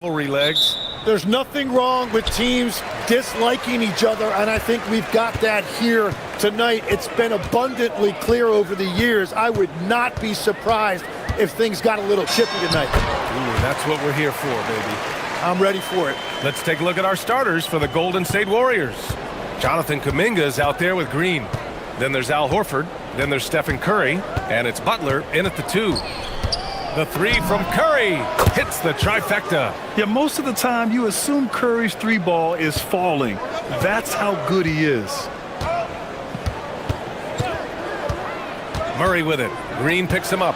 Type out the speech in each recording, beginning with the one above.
Legs. There's nothing wrong with teams disliking each other, and I think we've got that here tonight. It's been abundantly clear over the years. I would not be surprised if things got a little chippy tonight. Ooh, that's what we're here for, baby. I'm ready for it. Let's take a look at our starters for the Golden State Warriors. Jonathan Kuminga's out there with Green. Then there's Al Horford. Then there's Stephen Curry. And it's Butler in at the 2. The 3 from Curry hits the trifecta. Yeah, most of the time you assume Curry's 3 ball is falling. That's how good he is. Murray with it. Green picks him up.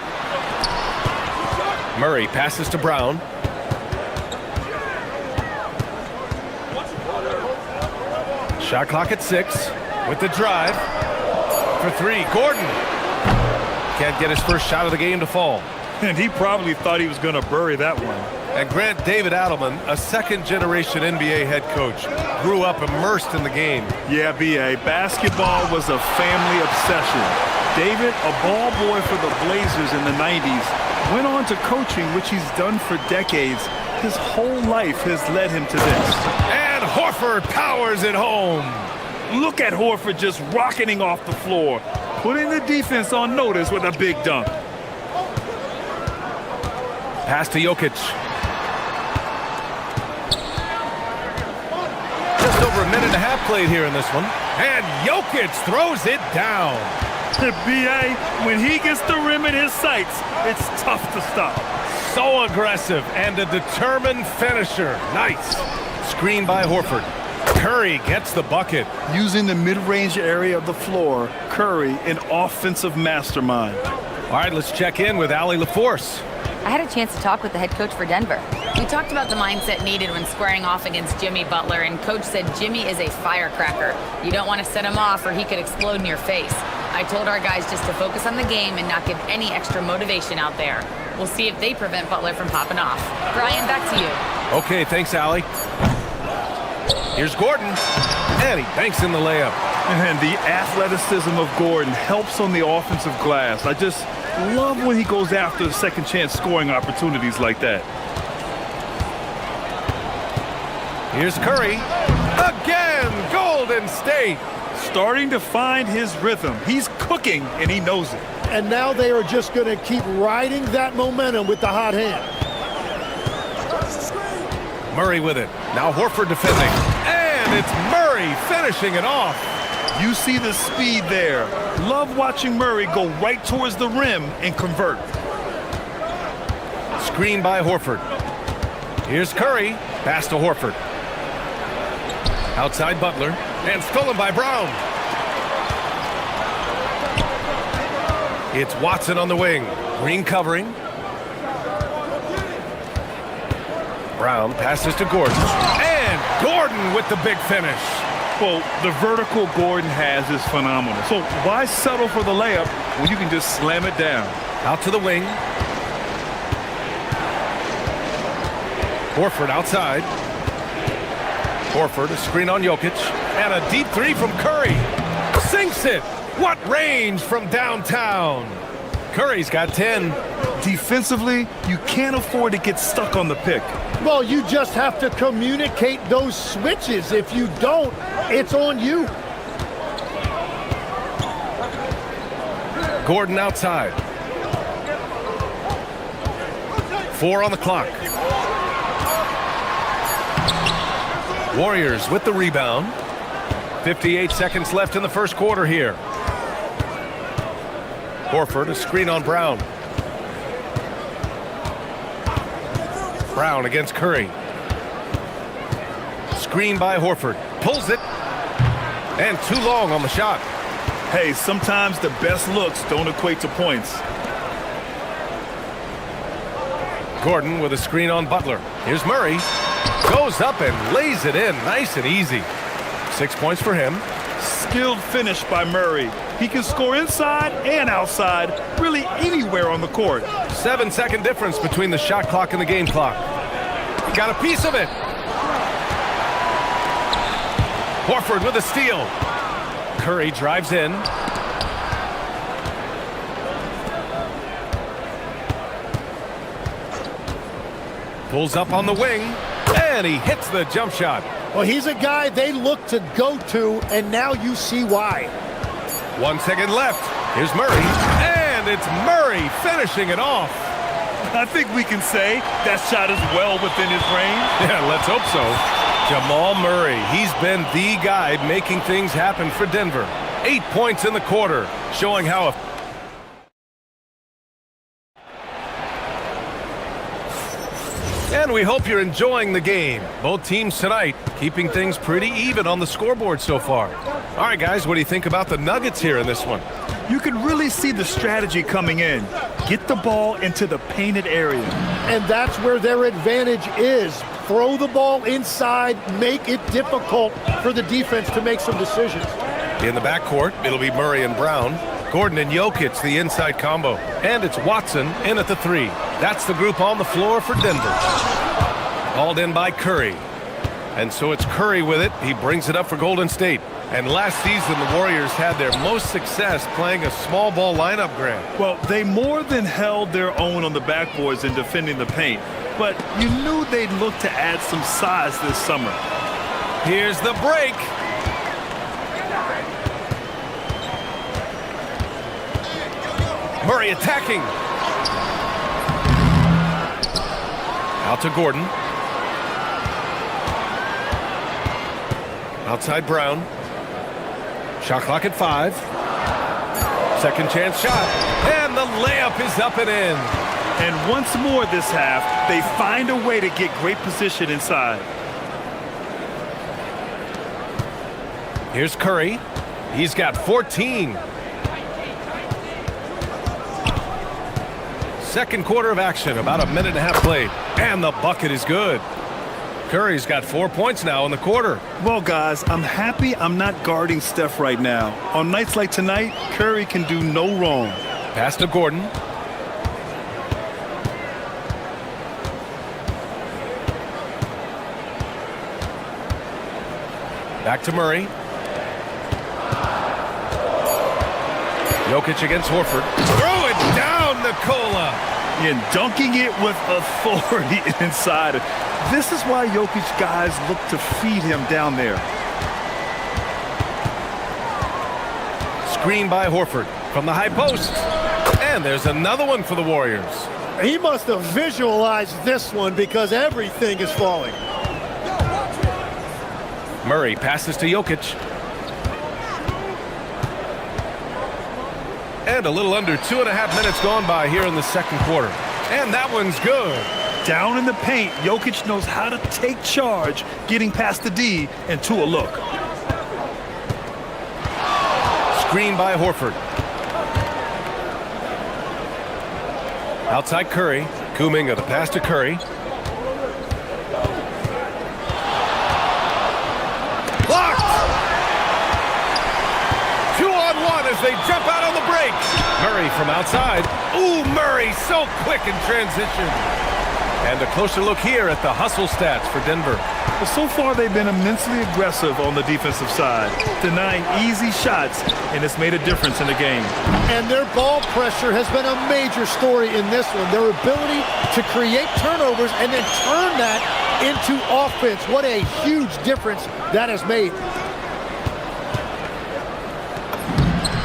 Murray passes to Brown. Shot clock at 6 with the drive. For 3, Gordon. Can't get his first shot of the game to fall. And he probably thought he was going to bury that one. And Grant David Adelman, a second-generation NBA head coach, grew up immersed in the game. Yeah, B.A., basketball was a family obsession. David, a ball boy for the Blazers in the 90s, went on to coaching, which he's done for decades. His whole life has led him to this. And Horford powers it home. Look at Horford just rocketing off the floor, putting the defense on notice with a big dunk. Pass to Jokic. Just over a minute and a half played here in this one. And Jokic throws it down. B.A., when he gets the rim in his sights, it's tough to stop. So aggressive and a determined finisher. Nice. Screen by Horford. Curry gets the bucket. Using the mid-range area of the floor, Curry, an offensive mastermind. All right, let's check in with Allie LaForce. I had a chance to talk with the head coach for Denver. We talked about the mindset needed when squaring off against Jimmy Butler, and coach said Jimmy is a firecracker. You don't want to set him off or he could explode in your face. I told our guys just to focus on the game and not give any extra motivation out there. We'll see if they prevent Butler from popping off. Brian, back to you. Okay, thanks, Allie. Here's Gordon, and he banks in the layup. And the athleticism of Gordon helps on the offensive glass. I just love when he goes after the second chance scoring opportunities like that. Here's Curry. Again, Golden State. Starting to find his rhythm. He's cooking, and he knows it. And now they are just going to keep riding that momentum with the hot hand. Murray with it. Now Horford defending. And it's Murray finishing it off. You see the speed there. Love watching Murray go right towards the rim and convert. Screen by Horford. Here's Curry. Pass to Horford. Outside Butler. And stolen by Brown. It's Watson on the wing. Green covering. Brown passes to Gordon. And Gordon with the big finish. Well, the vertical Gordon has is phenomenal. So why settle for the layup when you can just slam it down? Out to the wing. Horford outside. Horford, a screen on Jokic. And a deep 3 from Curry. Sinks it. What range from downtown. Curry's got 10. Defensively, you can't afford to get stuck on the pick. Well, you just have to communicate those switches. If you don't, it's on you. Gordon outside. 4 on the clock. Warriors with the rebound. 58 seconds left in the first quarter here. Horford, a screen on Brown. Brown against Curry. Screen by Horford. Pulls it. And too long on the shot. Hey, sometimes the best looks don't equate to points. Gordon with a screen on Butler. Here's Murray. Goes up and lays it in. Nice and easy. 6 points for him. Skilled finish by Murray. He can score inside and outside, really anywhere on the court. 7-second difference between the shot clock and the game clock. He got a piece of it. Horford with a steal. Curry drives in. Pulls up on the wing, and he hits the jump shot. Well, he's a guy they look to go to, and now you see why. 1 second left. Here's Murray, and it's Murray finishing it off. I think we can say that shot is well within his range. Yeah, let's hope so. Jamal Murray, he's been the guy making things happen for Denver. 8 points in the quarter, showing how And we hope you're enjoying the game. Both teams tonight keeping things pretty even on the scoreboard so far. All right, guys, what do you think about the Nuggets here in this one? You can really see the strategy coming in. Get the ball into the painted area. And that's where their advantage is. Throw the ball inside, make it difficult for the defense to make some decisions. In the backcourt, it'll be Murray and Brown. Gordon and Jokic, the inside combo. And it's Watson in at the 3. That's the group on the floor for Denver. Hauled in by Curry. And so it's Curry with it. He brings it up for Golden State. And last season, the Warriors had their most success playing a small ball lineup, Grant. Well, they more than held their own on the backboards in defending the paint. But you knew they'd look to add some size this summer. Here's the break. Murray attacking. Out to Gordon. Outside Brown. Shot clock at 5. Second chance shot. And the layup is up and in. And once more this half, they find a way to get great position inside. Here's Curry. He's got 14. Second quarter of action, about a minute and a half played. And the bucket is good. Curry's got 4 points now in the quarter. Well, guys, I'm happy I'm not guarding Steph right now. On nights like tonight, Curry can do no wrong. Pass to Gordon. Back to Murray. Jokic against Horford. Throw it down, Nikola. And dunking it with authority inside. This is why Jokic guys look to feed him down there. Screen by Horford from the high post. And there's another one for the Warriors. He must have visualized this one because everything is falling. Murray passes to Jokic. And a little under 2.5 minutes gone by here in the second quarter. And that one's good. Down in the paint, Jokic knows how to take charge, getting past the D and to a look. Screen by Horford. Outside Curry. Kuminga, the pass to Curry. Blocked! 2-on-1 as they jump out on the break. Murray from outside. Ooh, Murray so quick in transition. And a closer look here at the hustle stats for Denver. Well, so far they've been immensely aggressive on the defensive side, denying easy shots, and it's made a difference in the game. And their ball pressure has been a major story in this one. Their ability to create turnovers and then turn that into offense. What a huge difference that has made.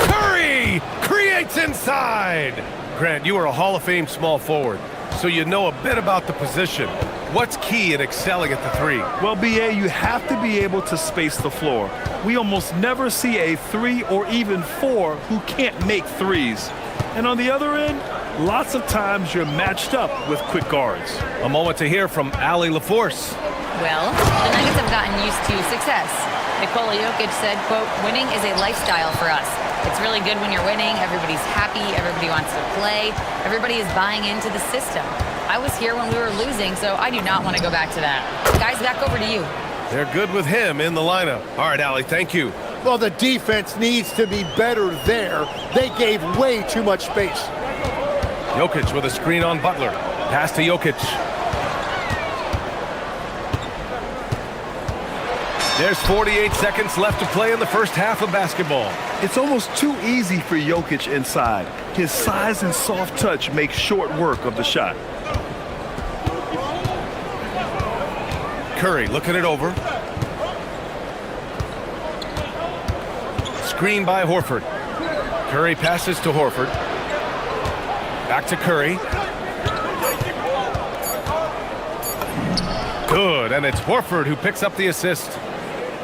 Curry creates inside. Grant, you are a Hall of Fame small forward, so you know a bit about the position. What's key in excelling at the 3? Well, BA, you have to be able to space the floor. We almost never see a 3 or even 4 who can't make threes. And on the other end, lots of times you're matched up with quick guards. A moment to hear from Allie LaForce. Well, the Nuggets have gotten used to success. Nikola Jokic said, quote, "Winning is a lifestyle for us. It's really good when you're winning. Everybody's happy. Everybody wants to play. Everybody is buying into the system. I was here when we were losing, so I do not want to go back to that." Guys, back over to you. They're good with him in the lineup. All right, Allie, thank you. Well, the defense needs to be better there. They gave way too much space. Jokic with a screen on Butler. Pass to Jokic. There's 48 seconds left to play in the first half of basketball. It's almost too easy for Jokic inside. His size and soft touch make short work of the shot. Curry looking it over. Screen by Horford. Curry passes to Horford. Back to Curry. Good, and it's Horford who picks up the assist.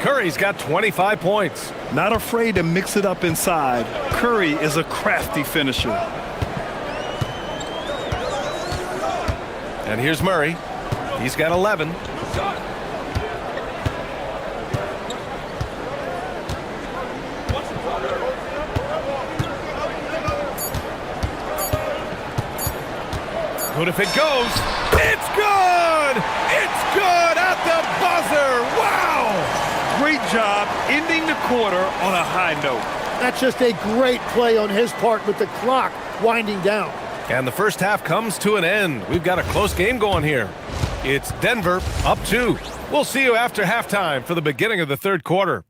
Curry's got 25 points. Not afraid to mix it up inside. Curry is a crafty finisher. And here's Murray. He's got 11. Good if it goes. It's good! It's good at the buzzer! Wow! Great job ending the quarter on a high note. That's just a great play on his part with the clock winding down. And the first half comes to an end. We've got a close game going here. It's Denver up 2. We'll see you after halftime for the beginning of the third quarter.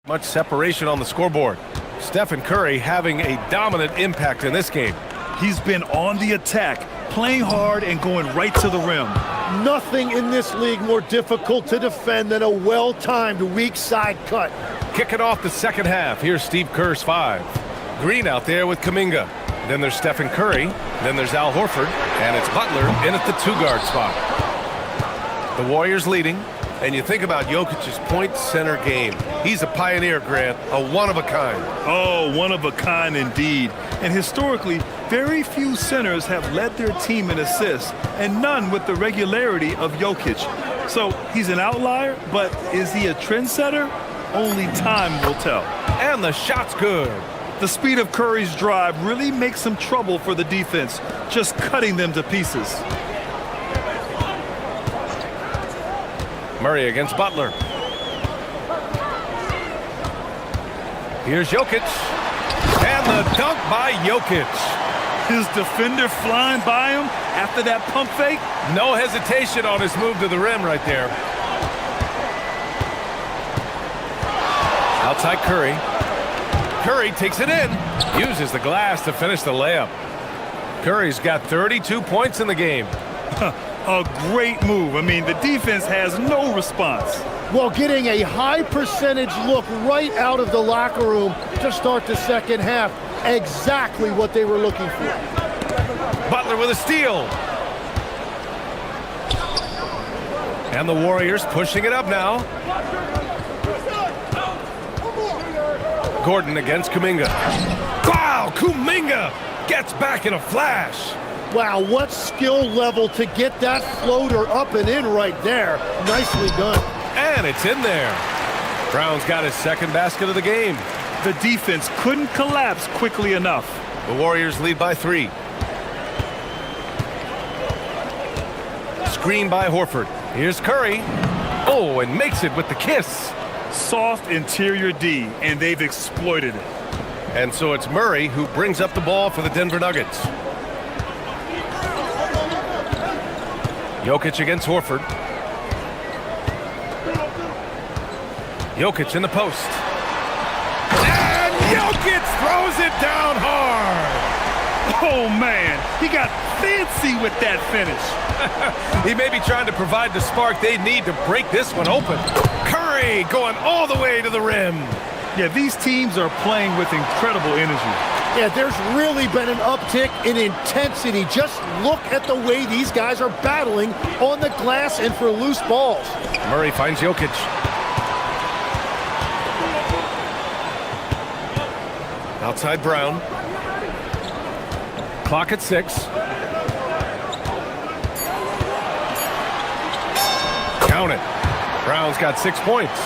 Much separation on the scoreboard. Stephen Curry having a dominant impact in this game. He's been on the attack, playing hard and going right to the rim. Nothing in this league more difficult to defend than a well-timed weak side cut. Kicking off the second half, here's Steve Kerr's 5. Green out there with Kuminga. Then there's Stephen Curry. Then there's Al Horford. And it's Butler in at the 2-guard spot. The Warriors leading. And you think about Jokic's point center game. He's a pioneer, Grant, a one-of-a-kind. Oh, one-of-a-kind indeed. And historically, very few centers have led their team in assists, and none with the regularity of Jokic. So he's an outlier, but is he a trendsetter? Only time will tell. And the shot's good. The speed of Curry's drive really makes some trouble for the defense, just cutting them to pieces. Murray against Butler. Here's Jokic. And the dunk by Jokic. His defender flying by him after that pump fake. No hesitation on his move to the rim right there. Outside Curry. Curry takes it in. Uses the glass to finish the layup. Curry's got 32 points in the game. A great move. I mean, the defense has no response. Well, getting a high percentage look right out of the locker room to start the second half. Exactly what they were looking for. Butler with a steal. And the Warriors pushing it up now. Gordon against Kuminga. Wow, Kuminga gets back in a flash. Wow, what skill level to get that floater up and in right there. Nicely done. And it's in there. Brown's got his second basket of the game. The defense couldn't collapse quickly enough. The Warriors lead by 3. Screen by Horford. Here's Curry. Oh, and makes it with the kiss. Soft interior D, and they've exploited it. And so it's Murray who brings up the ball for the Denver Nuggets. Jokic against Horford. Jokic in the post. And Jokic throws it down hard. Oh, man. He got fancy with that finish. He may be trying to provide the spark they need to break this one open. Curry going all the way to the rim. Yeah, these teams are playing with incredible energy. Yeah, there's really been an uptick in intensity. Just look at the way these guys are battling on the glass and for loose balls. Murray finds Jokic. Outside Brown. Clock at 6. Count it. Brown's got 6 points.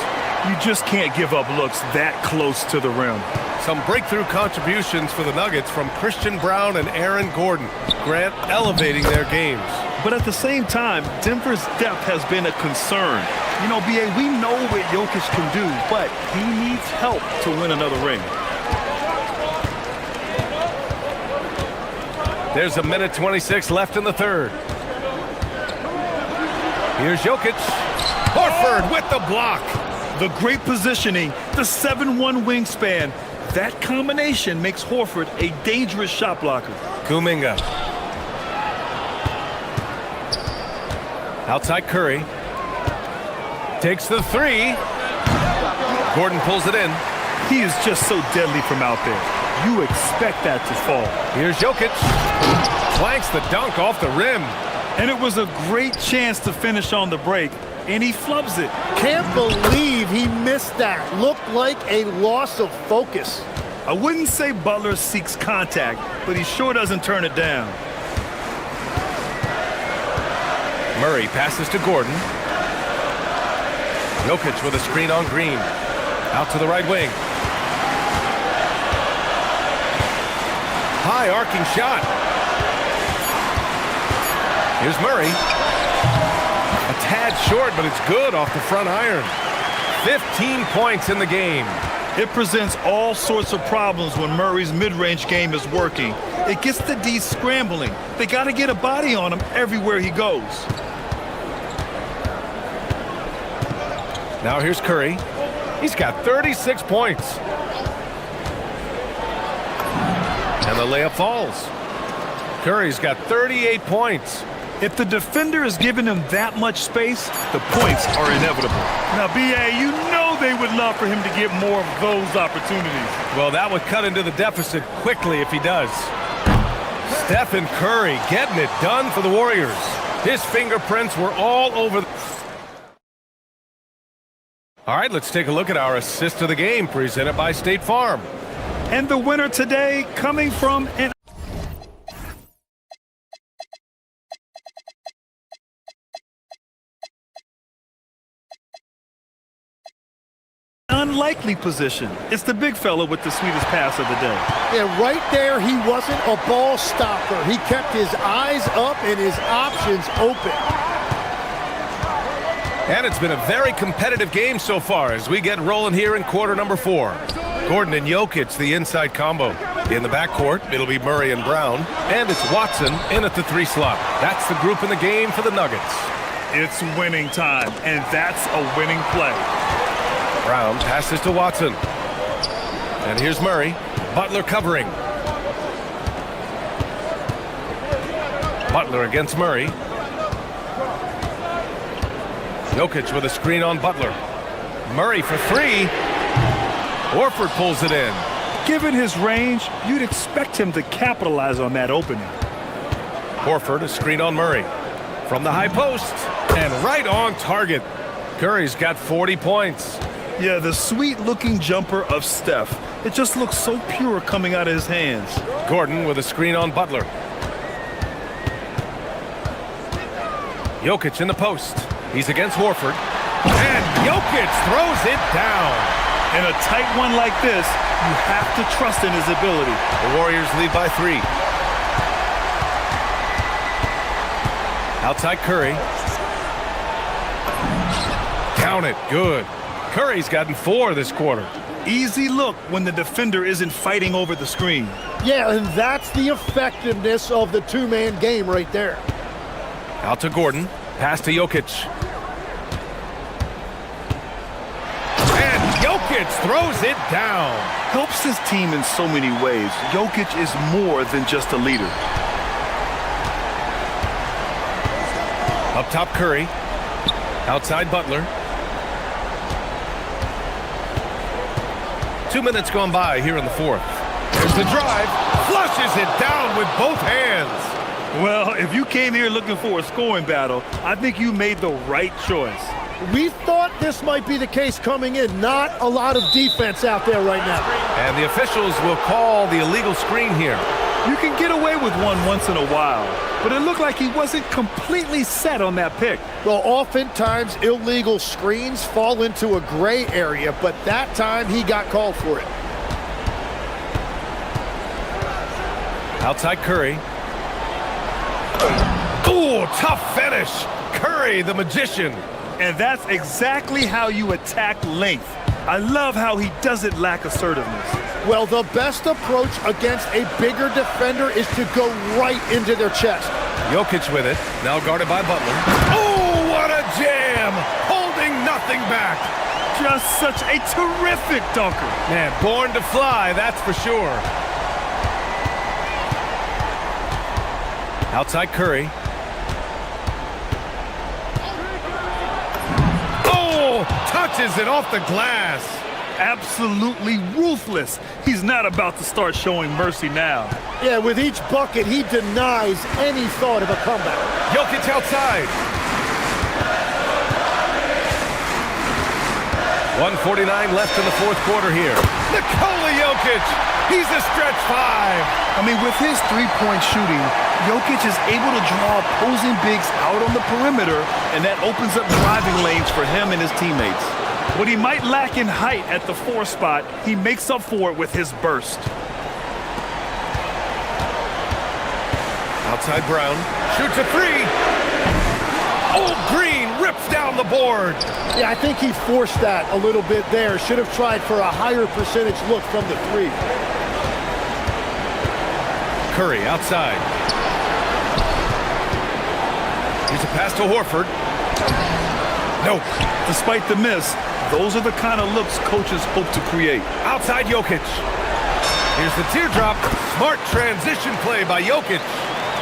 You just can't give up looks that close to the rim. Some breakthrough contributions for the Nuggets from Christian Brown and Aaron Gordon. Grant elevating their games. But at the same time, Denver's depth has been a concern. You know, B.A., we know what Jokic can do, but he needs help to win another ring. There's a minute 26 left in the third. Here's Jokic. Horford with the block. The great positioning, the 7'1" wingspan. That combination makes Horford a dangerous shot blocker. Kuminga. Outside Curry. Takes the three. Gordon pulls it in. He is just so deadly from out there. You expect that to fall. Here's Jokic. Flanks the dunk off the rim. And it was a great chance to finish on the break, and he flubs it. Can't believe he missed that. Looked like a loss of focus. I wouldn't say Butler seeks contact, but he sure doesn't turn it down. Murray passes to Gordon. Jokic with a screen on Green. Out to the right wing. High arcing shot. Here's Murray. A tad short, but it's good off the front iron. 15 points in the game. It presents all sorts of problems when Murray's mid-range game is working. It gets the D scrambling. They got to get a body on him everywhere he goes. Now here's Curry. He's got 36 points. And the layup falls. Curry's got 38 points. If the defender is giving him that much space, the points are inevitable. Now, B.A., you know they would love for him to get more of those opportunities. Well, that would cut into the deficit quickly if he does. Stephen Curry getting it done for the Warriors. His fingerprints were all over the... All right, let's take a look at our assist of the game presented by State Farm. And the winner today coming from an unlikely position. It's the big fella with the sweetest pass of the day. Yeah, right there, he wasn't a ball stopper. He kept his eyes up and his options open. And it's been a very competitive game so far as we get rolling here in quarter number 4. Gordon and Jokic, the inside combo. In the backcourt, it'll be Murray and Brown. And it's Watson in at the 3 slot. That's the group in the game for the Nuggets. It's winning time, and that's a winning play. Brown passes to Watson. And here's Murray. Butler covering. Butler against Murray. Jokic with a screen on Butler. Murray for 3. Horford pulls it in. Given his range, you'd expect him to capitalize on that opening. Horford, a screen on Murray. From the high post. And right on target. Curry's got 40 points. Yeah, the sweet-looking jumper of Steph. It just looks so pure coming out of his hands. Gordon with a screen on Butler. Jokic in the post. He's against Horford. And Jokic throws it down. In a tight one like this, you have to trust in his ability. The Warriors lead by 3. Outside Curry. Count it. Good. Curry's gotten 4 this quarter. Easy look when the defender isn't fighting over the screen. Yeah, and that's the effectiveness of the two-man game right there. Out to Gordon. Pass to Jokic. And Jokic throws it down. Helps his team in so many ways. Jokic is more than just a leader. Up top Curry. Outside Butler. 2 minutes gone by here in the 4th. There's the drive. Flushes it down with both hands. Well, if you came here looking for a scoring battle, I think you made the right choice. We thought this might be the case coming in. Not a lot of defense out there right now. And the officials will call the illegal screen here. You can get away with one once in a while, but it looked like he wasn't completely set on that pick. Well, oftentimes illegal screens fall into a gray area, but that time he got called for it. Outside Curry. Ooh, tough finish. Curry, the magician. And that's exactly how you attack length. I love how he doesn't lack assertiveness. Well, the best approach against a bigger defender is to go right into their chest. Jokic with it, now guarded by Butler. Oh, what a jam! Holding nothing back. Just such a terrific dunker. Man, born to fly, that's for sure. Outside Curry. Oh, touches it off the glass. Absolutely ruthless. He's not about to start showing mercy now. Yeah, with each bucket, he denies any thought of a comeback. Jokic outside. 1:49 left in the fourth quarter here. Nikola Jokic, he's a stretch five. I mean, with his three-point shooting, Jokic is able to draw opposing bigs out on the perimeter, and that opens up driving lanes for him and his teammates. What he might lack in height at the 4 spot, he makes up for it with his burst. Outside Brown, shoots a three. Oh, Green rips down the board. Yeah, I think he forced that a little bit there. Should have tried for a higher percentage look from the three. Curry outside. Here's a pass to Horford. Nope. Despite the miss, those are the kind of looks coaches hope to create. Outside Jokic. Here's the teardrop. Smart transition play by Jokic.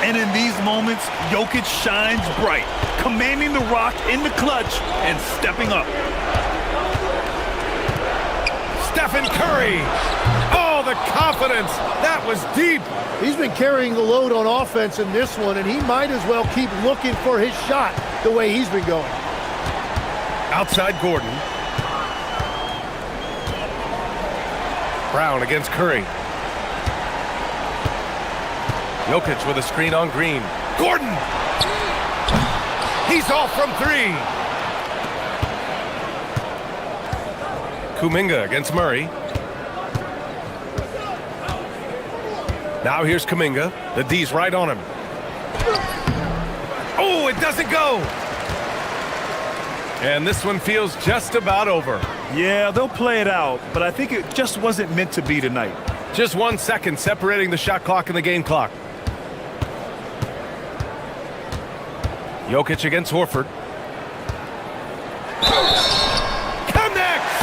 And in these moments, Jokic shines bright, commanding the rock in the clutch and stepping up. Stephen Curry. Oh, the confidence. That was deep. He's been carrying the load on offense in this one, and he might as well keep looking for his shot the way he's been going. Outside Gordon. Brown against Curry. Jokic with a screen on Green. Gordon! He's off from three. Kuminga against Murray. Now here's Kuminga. The D's right on him. Oh, it doesn't go. And this one feels just about over. Yeah, they'll play it out, but I think it just wasn't meant to be tonight. Just 1 second separating the shot clock and the game clock. Jokic against Horford. Connects!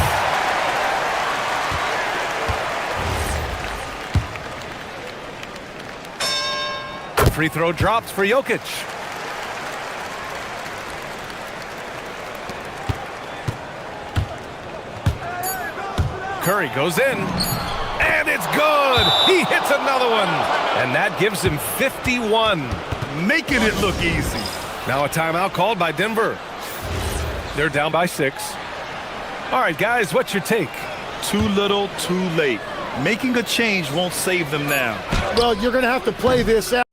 The free throw drops for Jokic. Curry goes in, and it's good! He hits another one, and that gives him 51. Making it look easy. Now a timeout called by Denver. They're down by 6. All right, guys, what's your take? Too little, too late. Making a change won't save them now. Well, you're going to have to play this out.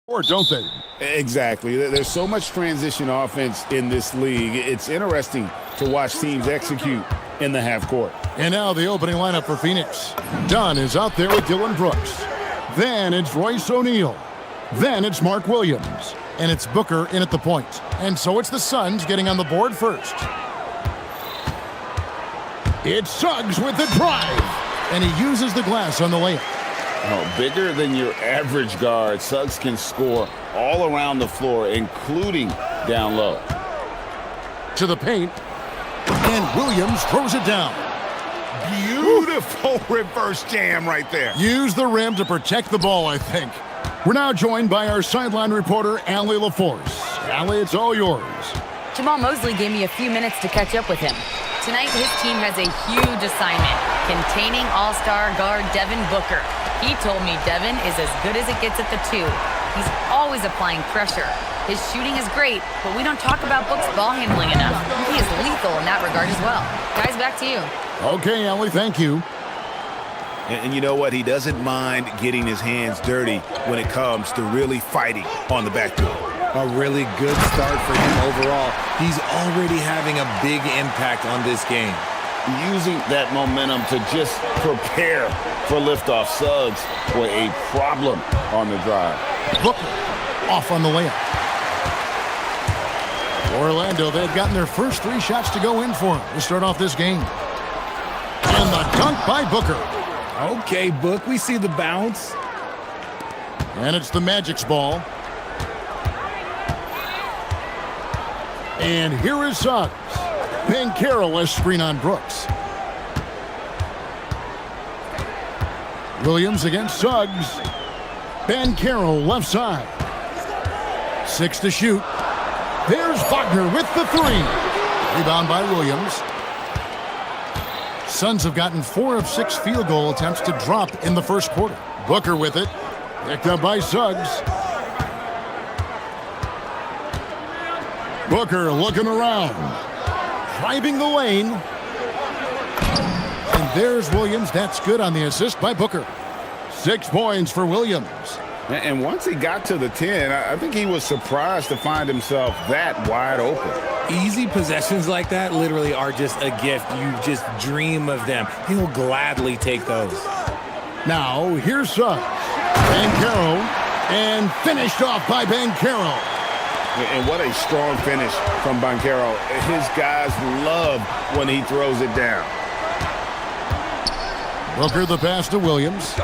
Or don't they? Exactly. There's so much transition offense in this league. It's interesting to watch teams execute in the half court. And now the opening lineup for Phoenix. Dunn is out there with Dylan Brooks. Then it's Royce O'Neal. Then it's Mark Williams. And it's Booker in at the point. And so it's the Suns getting on the board first. It's Suggs with the drive. And he uses the glass on the layup. Oh, bigger than your average guard, Suggs can score all around the floor, including down low. To the paint. And Williams throws it down. Beautiful reverse jam right there. Use the rim to protect the ball, I think. We're now joined by our sideline reporter, Allie LaForce. Allie, it's all yours. Jamal Mosley gave me a few minutes to catch up with him. Tonight, his team has a huge assignment, containing all-star guard Devin Booker. He told me Devin is as good as it gets at the 2. He's always applying pressure. His shooting is great, but we don't talk about Book's ball handling enough. He is lethal in that regard as well. Guys, back to you. Okay, Allie, thank you. And you know what? He doesn't mind getting his hands dirty when it comes to really fighting on the backboard. A really good start for him overall. He's already having a big impact on this game. Using that momentum to just prepare for liftoff. Suggs were a problem on the drive. Booker off on the layup. Orlando, they've gotten their first 3 shots to go in for him to start off this game. And the dunk by Booker. Okay, Book, we see the bounce. And it's the Magic's ball. And here is Suggs. Banchero has screen on Brooks. Williams against Suggs. Banchero left side. 6 to shoot. There's Wagner with the 3. Rebound by Williams. Suns have gotten 4 of 6 field goal attempts to drop in the first quarter. Booker with it. Picked up by Suggs. Booker looking around. Driving the lane. And there's Williams. That's good on the assist by Booker. 6 points for Williams. And once he got to the 10, I think he was surprised to find himself that wide open. Easy possessions like that literally are just a gift. You just dream of them. He'll gladly take those. Now, here's Suggs. Banchero. And finished off by Banchero. And what a strong finish from Banchero. His guys love when he throws it down. Booker the pass to Williams.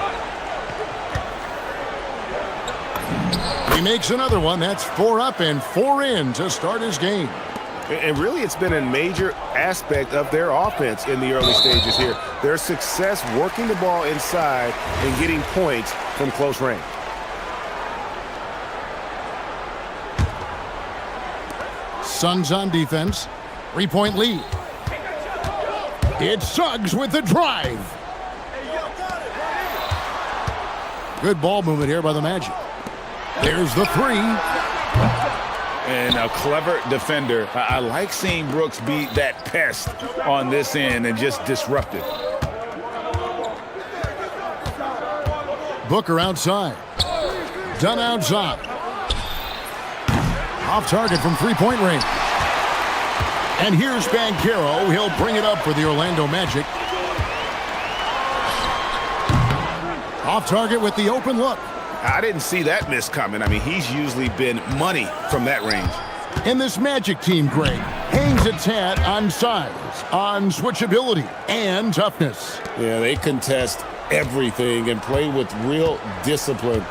He makes another one. That's 4 up and 4 in to start his game. And really, it's been a major aspect of their offense in the early stages here. Their success working the ball inside and getting points from close range. Suns on defense. 3-point lead. It's Suggs with the drive. Good ball movement here by the Magic. There's the 3. And a clever defender. I like seeing Brooks be that pest on this end and just disrupt it. Booker outside. Dunn outside. Off target from 3-point range. And here's Banchero. He'll bring it up for the Orlando Magic. Off target with the open look. I didn't see that miss coming. I mean, he's usually been money from that range. And this Magic team, Greg, hangs its hat on size, on switchability, and toughness. Yeah, they contest everything and play with real discipline.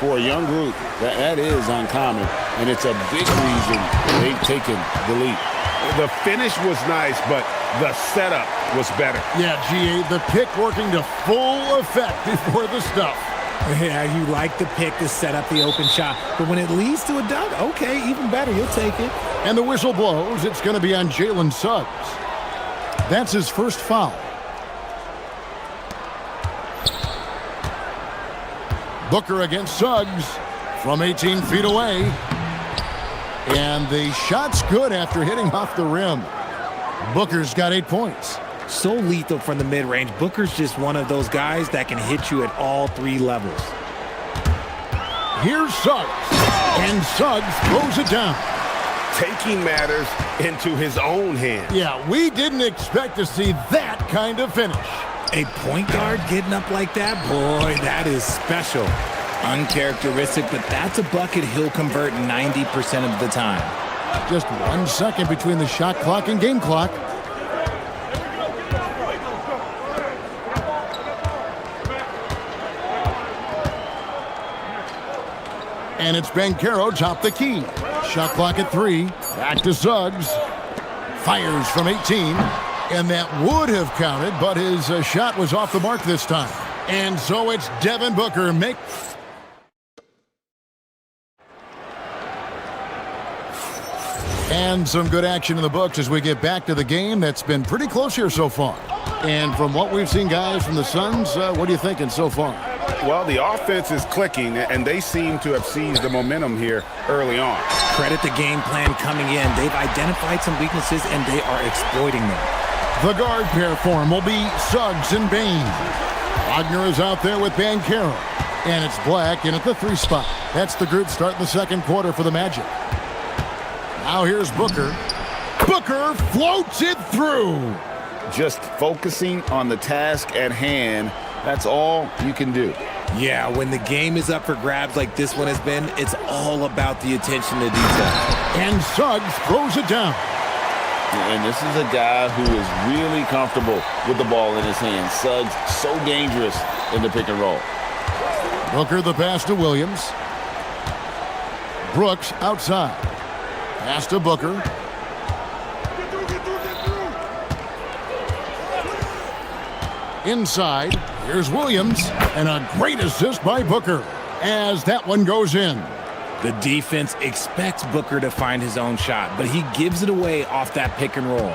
For a young group, that is uncommon, and it's a big reason they've taken the lead. The finish was nice, but the setup was better. Yeah, GA, the pick working to full effect before the stuff. Yeah, you like the pick to set up the open shot, but when it leads to a dunk, okay, even better, you'll take it. And the whistle blows. It's going to be on Jalen Suggs. That's his first foul. Booker against Suggs from 18 feet away. And the shot's good after hitting off the rim. Booker's got 8 points. So lethal from the mid-range. Booker's just one of those guys that can hit you at all 3 levels. Here's Suggs. And Suggs throws it down. Taking matters into his own hands. Yeah, we didn't expect to see that kind of finish. A point guard getting up like that, boy, that is special. Uncharacteristic, but that's a bucket he'll convert 90% of the time. Just 1 second between the shot clock and game clock. And it's Banchero top the key. Shot clock at 3. Back to Suggs. Fires from 18. And that would have counted, but his shot was off the mark this time. And so it's Devin Booker And some good action in the books as we get back to the game that's been pretty close here so far. And from what we've seen, guys, from the Suns, what are you thinking so far? Well, the offense is clicking, and they seem to have seized the momentum here early on. Credit the game plan coming in. They've identified some weaknesses, and they are exploiting them. The guard pair for him will be Suggs and Bain. Wagner is out there with Banchero. And it's Black in at the 3 spot. That's the group starting the second quarter for the Magic. Now here's Booker. Booker floats it through. Just focusing on the task at hand, that's all you can do. Yeah, when the game is up for grabs like this one has been, it's all about the attention to detail. And Suggs throws it down. And this is a guy who is really comfortable with the ball in his hands. Suggs, so dangerous in the pick and roll. Booker the pass to Williams. Brooks outside. Pass to Booker. Inside, here's Williams, and a great assist by Booker as that one goes in. The defense expects Booker to find his own shot, but he gives it away off that pick and roll.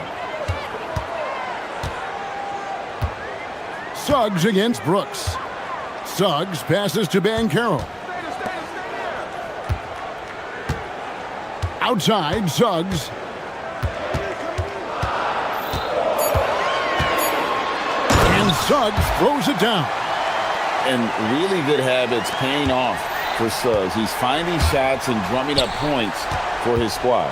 Suggs against Brooks. Suggs passes to Banchero. Outside, Suggs. And Suggs throws it down. And really good habits paying off for Suggs. He's finding shots and drumming up points for his squad.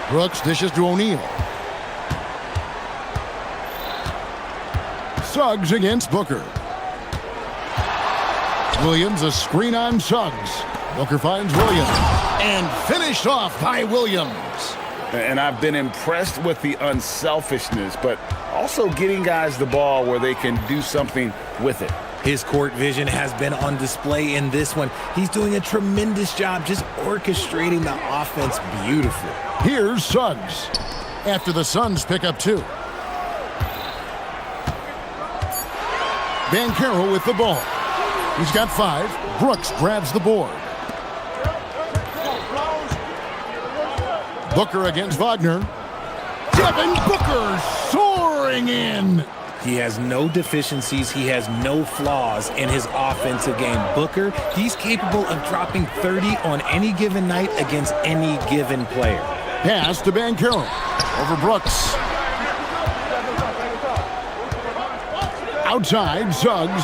Brooks dishes to O'Neal. Suggs against Booker. Williams, a screen on Suggs. Booker finds Williams. And finished off by Williams. And I've been impressed with the unselfishness, but also getting guys the ball where they can do something with it. His court vision has been on display in this one. He's doing a tremendous job just orchestrating the offense beautifully. Here's Suggs after the Suns pick up 2. Banchero with the ball. He's got 5. Brooks grabs the board. Booker against Wagner. Devin Booker soaring in. He has no deficiencies. He has no flaws in his offensive game. Booker, he's capable of dropping 30 on any given night against any given player. Pass to Banchero. Over Brooks. Outside, Suggs.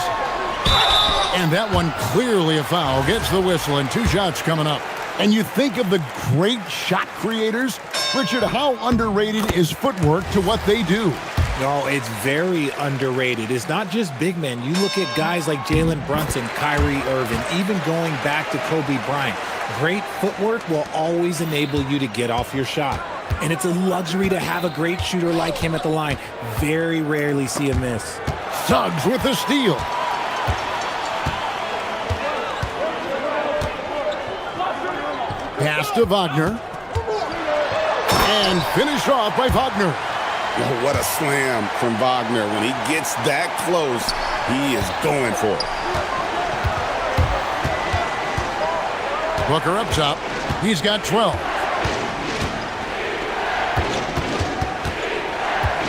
And that one clearly a foul. Gets the whistle and 2 shots coming up. And you think of the great shot creators. Richard, how underrated is footwork to what they do? No, it's very underrated. It's not just big men. You look at guys like Jalen Brunson, Kyrie Irving, even going back to Kobe Bryant. Great footwork will always enable you to get off your shot. And it's a luxury to have a great shooter like him at the line. Very rarely see a miss. Suggs with the steal. Pass to Wagner. And finished off by Wagner. Oh, what a slam from Wagner. When he gets that close, he is going for it. Booker up top. He's got 12.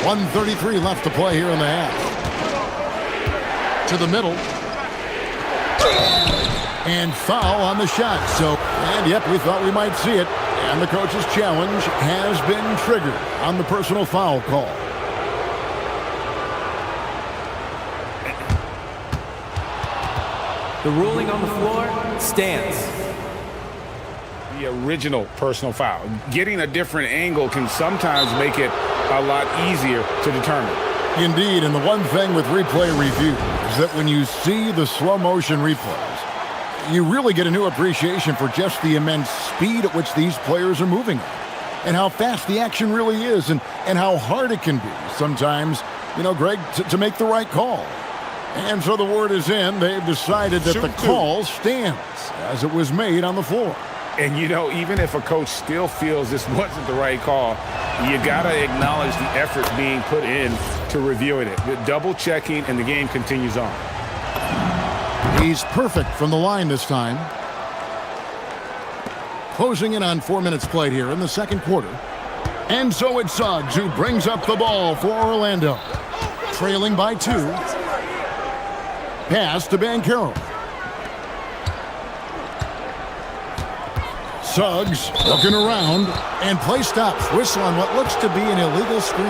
1:33 left to play here in the half. To the middle. And foul on the shot. And yep, we thought we might see it. And the coach's challenge has been triggered on the personal foul call. The ruling on the floor stands. The original personal foul. Getting a different angle can sometimes make it a lot easier to determine. Indeed, and the one thing with replay review is that when you see the slow motion replays, you really get a new appreciation for just the immense speed at which these players are moving and how fast the action really is and how hard it can be sometimes, you know, Greg, to make the right call. And so the word is in. They've decided that the call stands as it was made on the floor. And, you know, even if a coach still feels this wasn't the right call, you got to acknowledge the effort being put in to reviewing it. The double checking, and the game continues on. He's perfect from the line this time. Closing in on 4 minutes played here in the second quarter. And so it's Suggs who brings up the ball for Orlando. Trailing by 2. Pass to Banchero. Suggs looking around, and play stops. Whistle on what looks to be an illegal screen.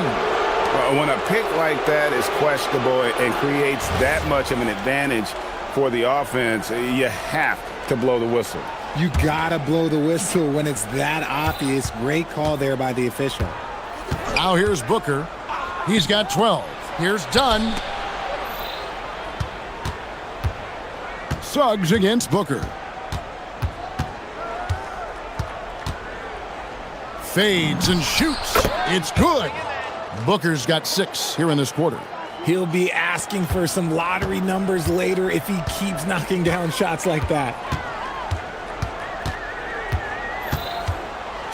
When a pick like that is questionable and creates that much of an advantage for the offense, you have to blow the whistle. You gotta blow the whistle when it's that obvious. Great call there by the official. Now here's Booker. He's got 12. Here's Dunn. Suggs against Booker. Fades and shoots. It's good. Booker's got 6 here in this quarter. He'll be asking for some lottery numbers later if he keeps knocking down shots like that.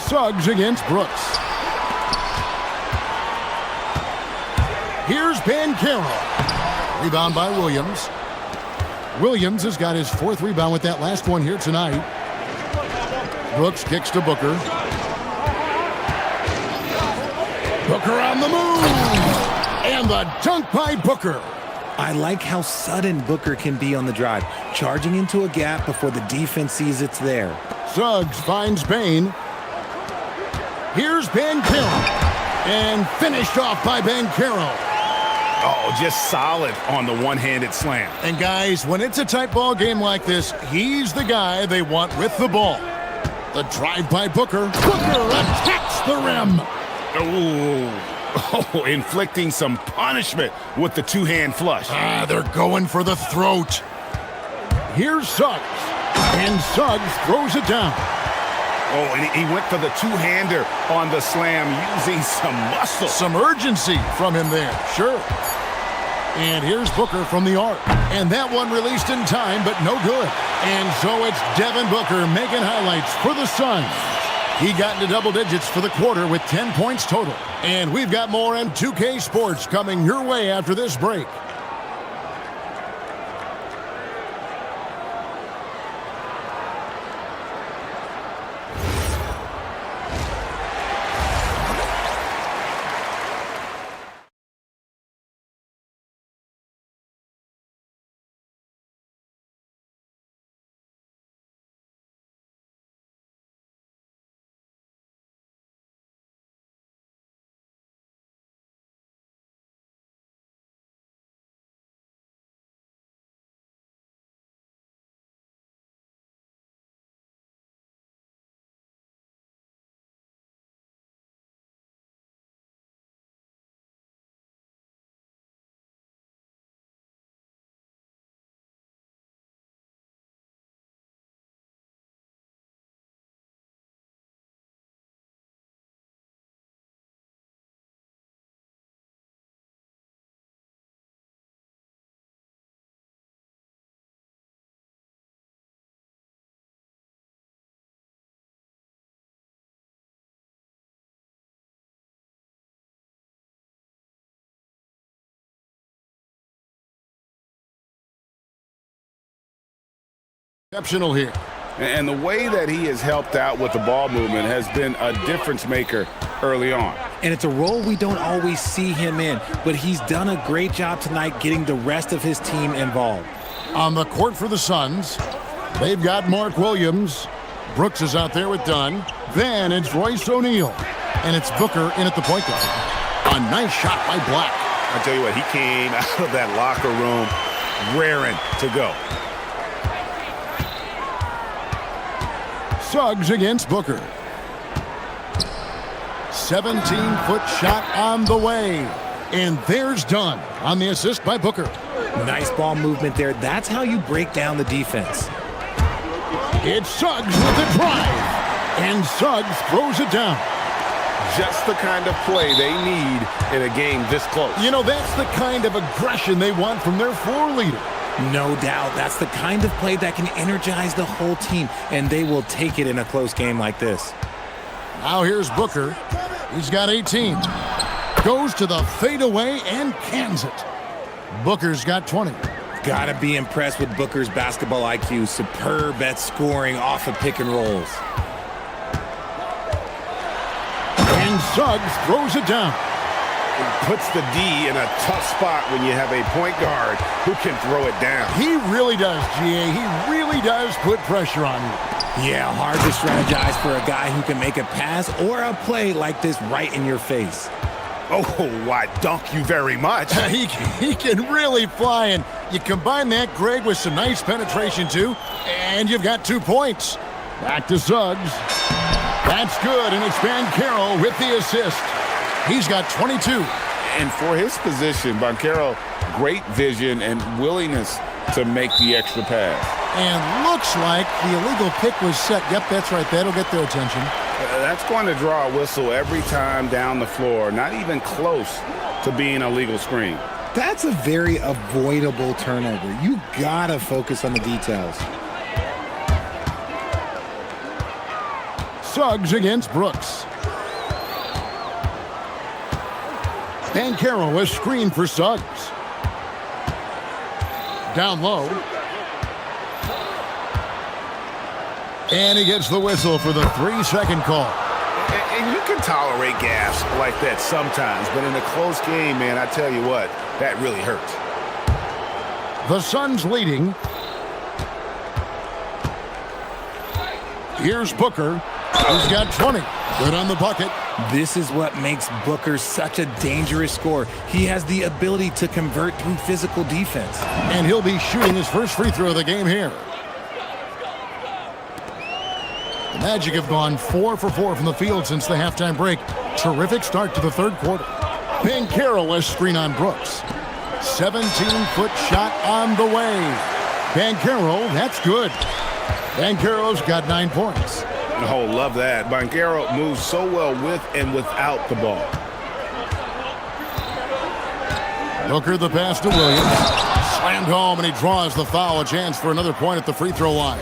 Suggs against Brooks. Here's Banchero. Rebound by Williams. Williams has got his 4th rebound with that last one here tonight. Brooks kicks to Booker. Booker on the move. And the dunk by Booker. I like how sudden Booker can be on the drive, charging into a gap before the defense sees it's there. Suggs finds Bain. Here's Banchero. And finished off by Banchero. Oh, just solid on the one-handed slam. And guys, when it's a tight ball game like this, he's the guy they want with the ball. The drive by Booker. Booker attacks the rim. Oh, inflicting some punishment with the two-hand flush. They're going for the throat. Here's Suggs. And Suggs throws it down. Oh, and he went for the two-hander on the slam using some muscle. Some urgency from him there, sure. And here's Booker from the arc. And that one released in time, but no good. And so it's Devin Booker making highlights for the Suns. He got into double digits for the quarter with 10 points total. And we've got more on 2K Sports coming your way after this break. Exceptional here. And the way that he has helped out with the ball movement has been a difference maker early on. And it's a role we don't always see him in, but he's done a great job tonight getting the rest of his team involved. On the court for the Suns, they've got Mark Williams. Brooks is out there with Dunn. Then it's Royce O'Neal. And it's Booker in at the point guard. A nice shot by Black. I tell you what, he came out of that locker room raring to go. Suggs against Booker. 17-foot shot on the way. And there's Dunn on the assist by Booker. Nice ball movement there. That's how you break down the defense. It's Suggs with the drive. And Suggs throws it down. Just the kind of play they need in a game this close. You know, that's the kind of aggression they want from their floor leader. No doubt. That's the kind of play that can energize the whole team, and they will take it in a close game like this. Now here's Booker. He's got 18. Goes to the fadeaway and cans it. Booker's got 20. Gotta be impressed with Booker's basketball IQ. Superb at scoring off of pick and rolls. And Suggs throws it down. It puts the D in a tough spot when you have a point guard who can throw it down. He really does, GA. He really does put pressure on you. Yeah, hard to strategize for a guy who can make a pass or a play like this right in your face. Oh, why, dunk you very much. He can really fly, and you combine that, Greg, with some nice penetration, too, and you've got 2 points. Back to Suggs. That's good, and it's Banchero with the assist. He's got 22. And for his position, Banchero, great vision and willingness to make the extra pass. And looks like the illegal pick was set. Yep, that's right. That'll get their attention. That's going to draw a whistle every time down the floor. Not even close to being a legal screen. That's a very avoidable turnover. You gotta focus on the details. Suggs against Brooks. Banchero is screened for Suggs. Down low. And he gets the whistle for the 3-second call. And you can tolerate gas like that sometimes, but in a close game, man, I tell you what, that really hurts. The Suns leading. Here's Booker. He's got 20. Good on the bucket. This is what makes Booker such a dangerous scorer. He has the ability to convert through physical defense. And he'll be shooting his first free throw of the game here. The Magic have gone 4 for 4 from the field since the halftime break. Terrific start to the third quarter. Banchero has screen on Brooks. 17-foot shot on the way. Banchero, that's good. Banchero's got 9 points. Oh, love that. Banchero moves so well with and without the ball. Booker the pass to Williams. Slammed home, and he draws the foul. A chance for another point at the free throw line.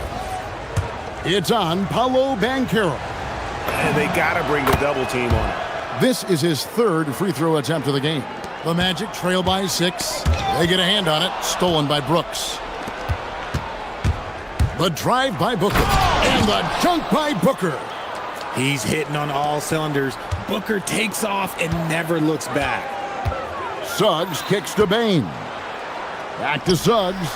It's on Paolo Banchero. And they got to bring the double team on it. This is his third free throw attempt of the game. The Magic trail by 6. They get a hand on it. Stolen by Brooks. The drive by Booker. And the dunk by Booker. He's hitting on all cylinders. Booker takes off and never looks back. Suggs kicks to Bain. Back to Suggs.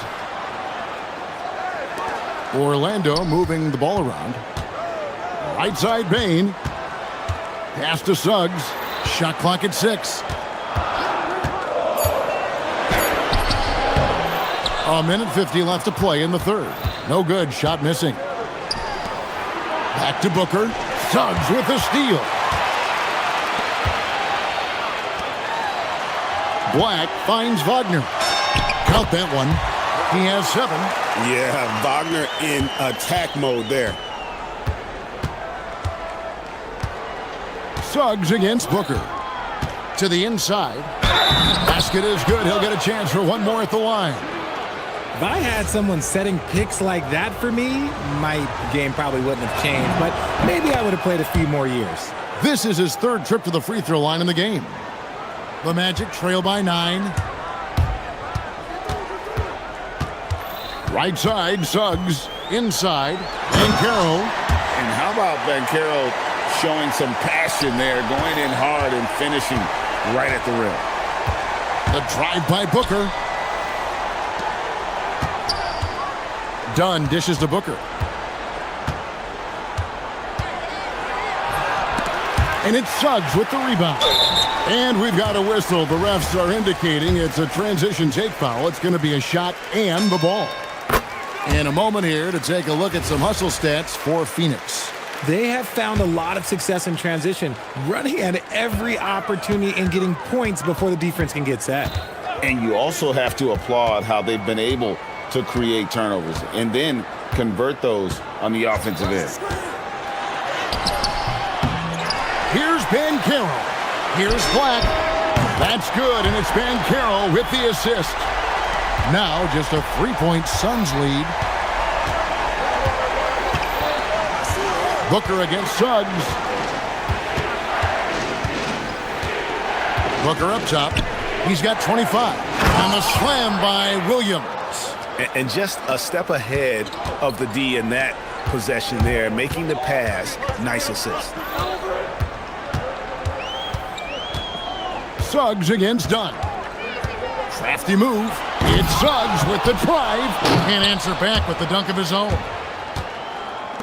Orlando moving the ball around. Right side Bain. Pass to Suggs. Shot clock at 6. A minute 50 left to play in the third. No good. Shot missing. Back to Booker. Suggs with the steal. Black finds Wagner. Count that one. He has 7. Yeah, Wagner in attack mode there. Suggs against Booker. To the inside. Basket is good. He'll get a chance for one more at the line. If I had someone setting picks like that for me, my game probably wouldn't have changed, but maybe I would have played a few more years. This is his third trip to the free throw line in the game. The Magic trail by 9. Right side, Suggs. Inside, Banchero. And how about Banchero showing some passion there, going in hard and finishing right at the rim. The drive by Booker. Dunn dishes to Booker. And it's Suggs with the rebound. And we've got a whistle. The refs are indicating it's a transition take foul. It's going to be a shot and the ball. In a moment here to take a look at some hustle stats for Phoenix. They have found a lot of success in transition, running at every opportunity and getting points before the defense can get set. And you also have to applaud how they've been able to create turnovers and then convert those on the offensive end. Here's Ben Carroll. Here's Black. That's good, and it's Ben Carroll with the assist. Now just a 3-point Suns lead. Booker against Suggs. Booker up top. He's got 25. And the slam by Williams. And just a step ahead of the D in that possession there, making the pass. Nice assist. Suggs against Dunn. Crafty move. It's Suggs with the drive. Can't answer back with the dunk of his own.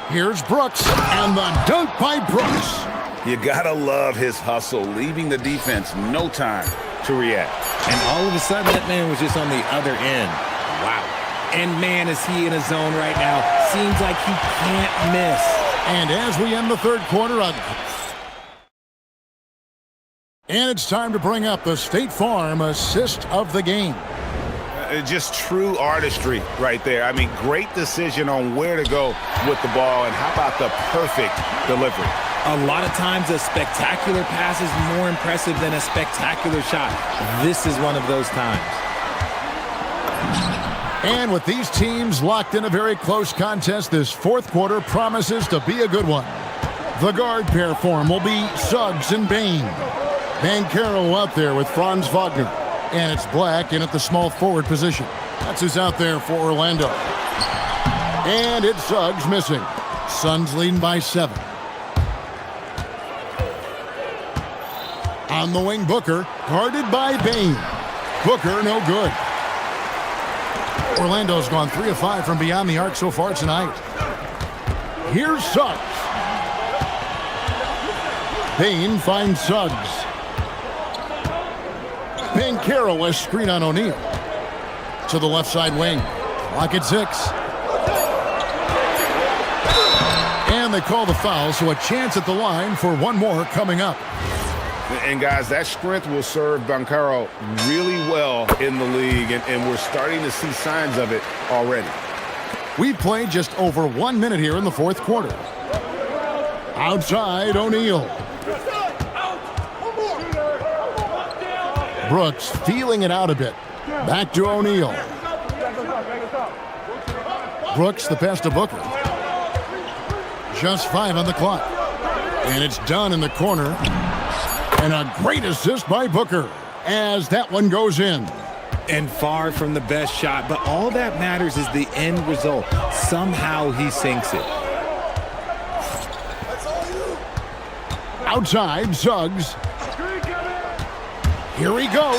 Here's Brooks, and the dunk by Brooks. You gotta love his hustle, leaving the defense no time to react. And all of a sudden, that man was just on the other end. Wow. And man, is he in a zone right now. Seems like he can't miss. And as we end the third quarter, and it's time to bring up the State Farm assist of the game. Just true artistry right there. I mean, great decision on where to go with the ball, and how about the perfect delivery? A lot of times, a spectacular pass is more impressive than a spectacular shot. This is one of those times. And with these teams locked in a very close contest, this fourth quarter promises to be a good one. The guard pair form will be Suggs and Bain. Banchero out there with Franz Wagner. And it's Black in at the small forward position. That's who's out there for Orlando. And it's Suggs missing. Suns leading by 7. On the wing, Booker, guarded by Bain. Booker, no good. Orlando's gone 3 of 5 from beyond the arc so far tonight. Here's Suggs. Bain finds Suggs. Banchero a screen on O'Neal. To the left side wing. Clock at 6. And they call the foul, so a chance at the line for one more coming up. And guys, that strength will serve Banchero really well in the league, and we're starting to see signs of it already. We played just over 1 minute here in the fourth quarter. Outside, O'Neal. Brooks feeling it out a bit. Back to O'Neal. Brooks the pass to Booker. Just 5 on the clock. And it's done in the corner. And a great assist by Booker as that one goes in. And far from the best shot, but all that matters is the end result. Somehow he sinks it. Outside, Suggs. Here he goes.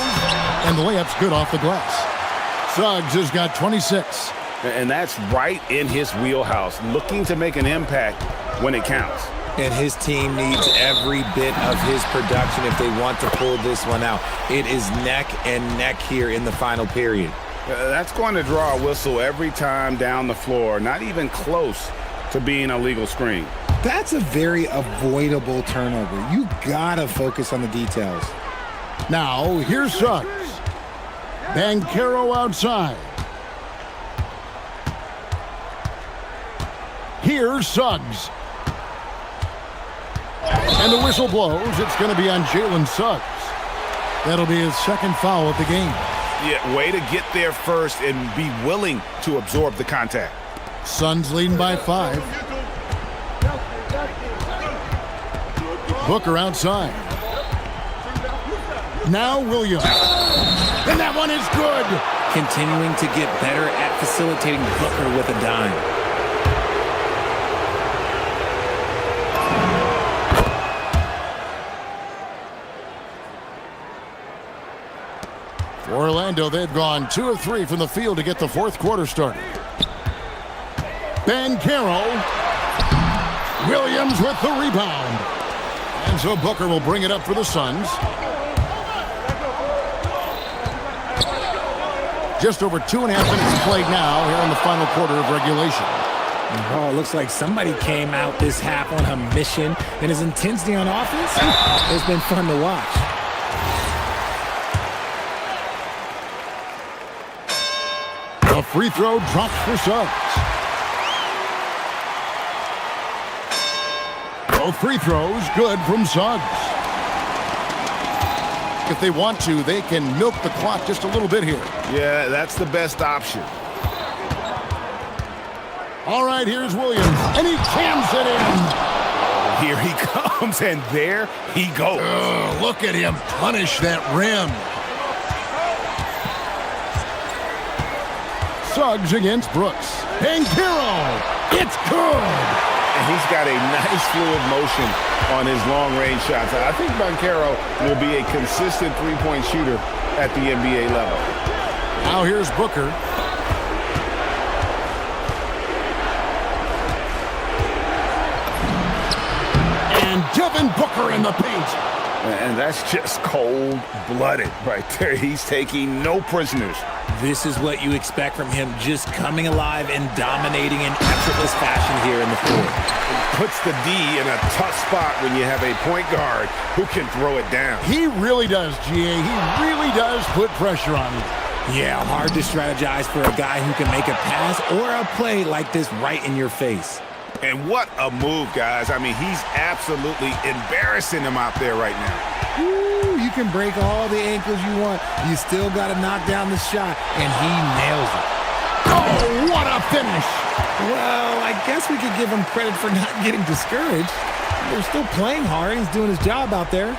And the layup's good off the glass. Suggs has got 26. And that's right in his wheelhouse, looking to make an impact when it counts. And his team needs every bit of his production if they want to pull this one out. It is neck and neck here in the final period. That's going to draw a whistle every time down the floor, not even close to being a legal screen. That's a very avoidable turnover. You gotta focus on the details. Now, here's Suggs. Banchero outside. Here's Suggs. And the whistle blows. It's going to be on Jalen Suggs. That'll be his second foul of the game. Yeah, way to get there first and be willing to absorb the contact. Suns leading by 5. Booker outside. Now Williams. And that one is good. Continuing to get better at facilitating Booker with a dime. For Orlando, they've gone 2 of 3 from the field to get the fourth quarter started. Banchero. Williams with the rebound. And so Booker will bring it up for the Suns. Just over 2.5 minutes played now here in the final quarter of regulation. Oh, it looks like somebody came out this half on a mission, and his intensity on offense, it's been fun to watch. A free throw drops for Suggs. Both free throws good from Suggs. If they want to, they can milk the clock just a little bit here. Yeah, that's the best option. All right, here's Williams, and he jams it in. Here he comes, and there he goes. Look at him punish that rim. Suggs against Brooks. And Kiro, it's good. And he's got a nice fluid motion on his long-range shots. I think Banchero will be a consistent three-point shooter at the NBA level. Now here's Booker. And Devin Booker in the paint. And that's just cold-blooded right there. He's taking no prisoners. This is what you expect from him, just coming alive and dominating in effortless fashion here in the fourth. Puts the D in a tough spot when you have a point guard who can throw it down. He really does, GA. He really does put pressure on him. Yeah, hard to strategize for a guy who can make a pass or a play like this right in your face. And what a move, guys. I mean, he's absolutely embarrassing him out there right now. Ooh, you can break all the ankles you want. You still got to knock down the shot, and he nails it. Oh, what a finish. Well, I guess we could give him credit for not getting discouraged. They're still playing hard. He's doing his job out there.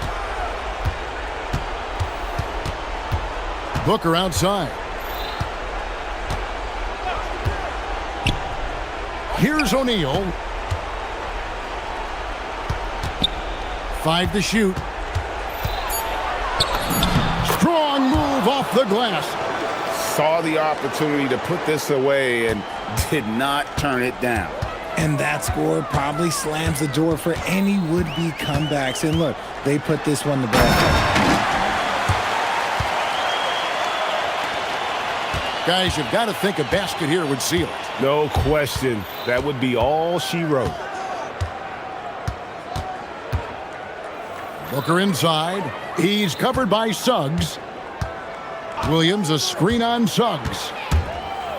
Booker outside. Here's O'Neal. 5 to shoot. Strong move off the glass. Saw the opportunity to put this away and did not turn it down. And that score probably slams the door for any would-be comebacks. And look, they put this one to bed. Guys, you've got to think a basket here would seal it. No question. That would be all she wrote. Booker inside. He's covered by Suggs. Williams, a screen on Suggs.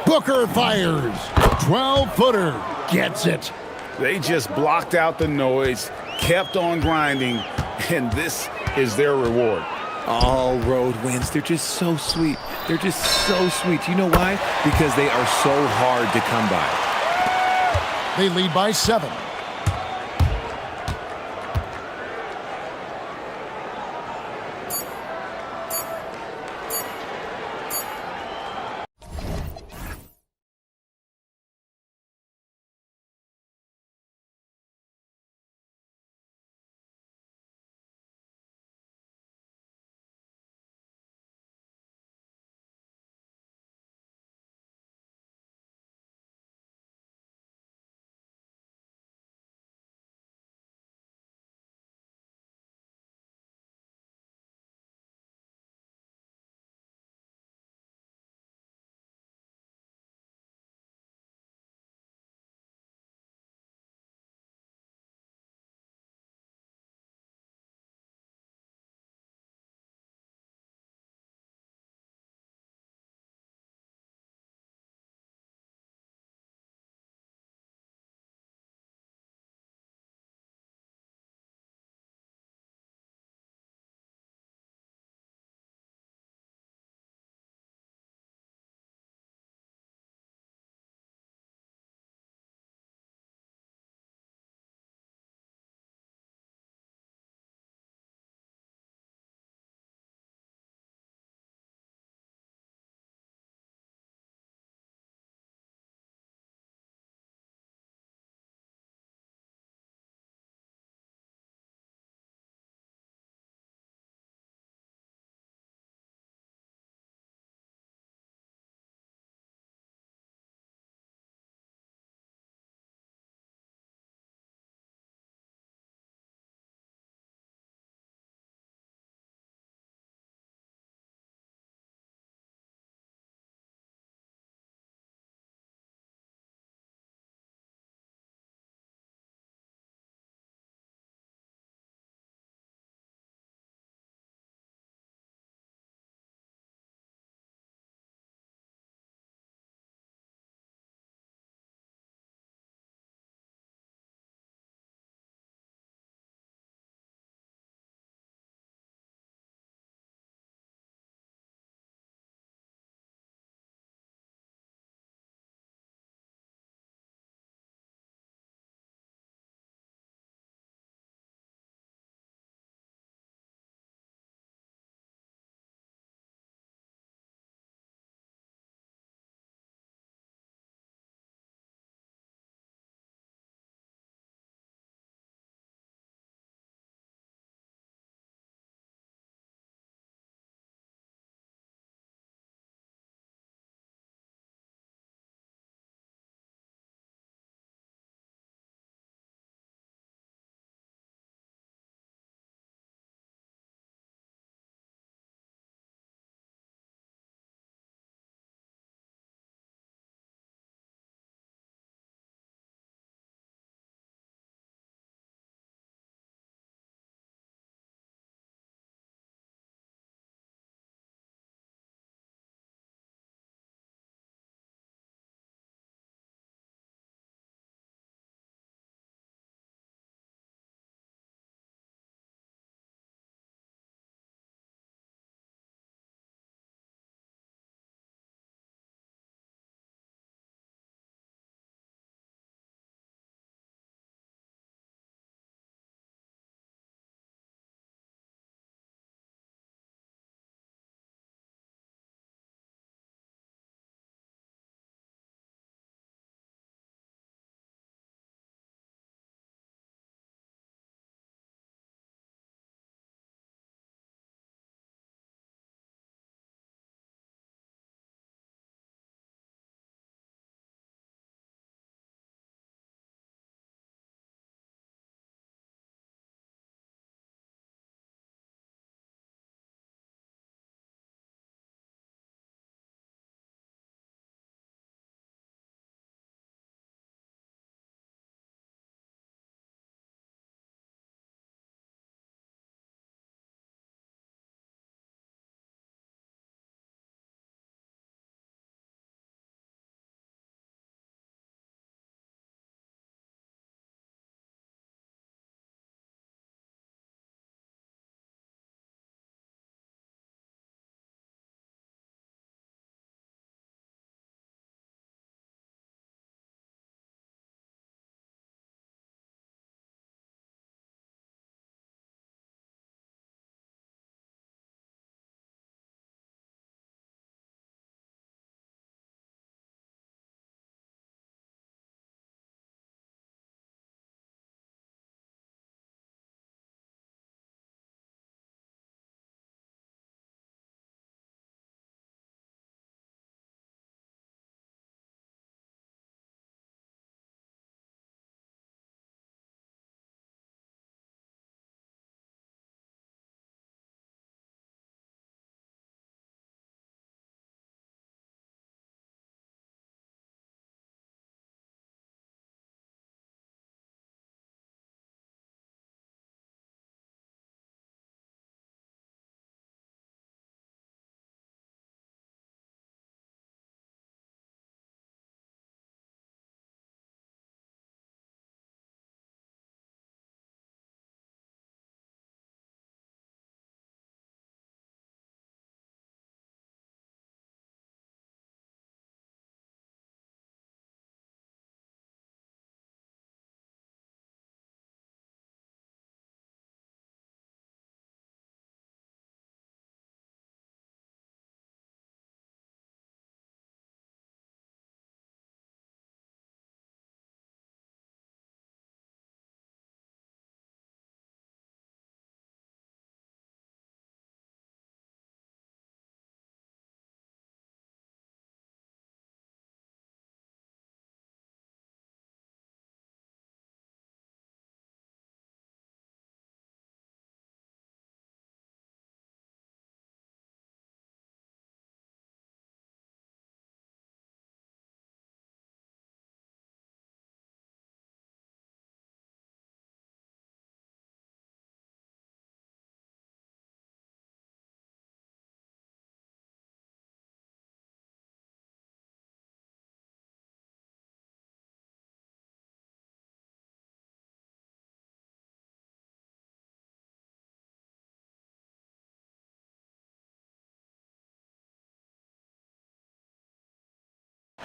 Booker fires. 12-footer. Gets it. They just blocked out the noise, kept on grinding, and this is their reward. All road wins. They're just so sweet. They're just so sweet. You know why? Because they are so hard to come by. They lead by 7.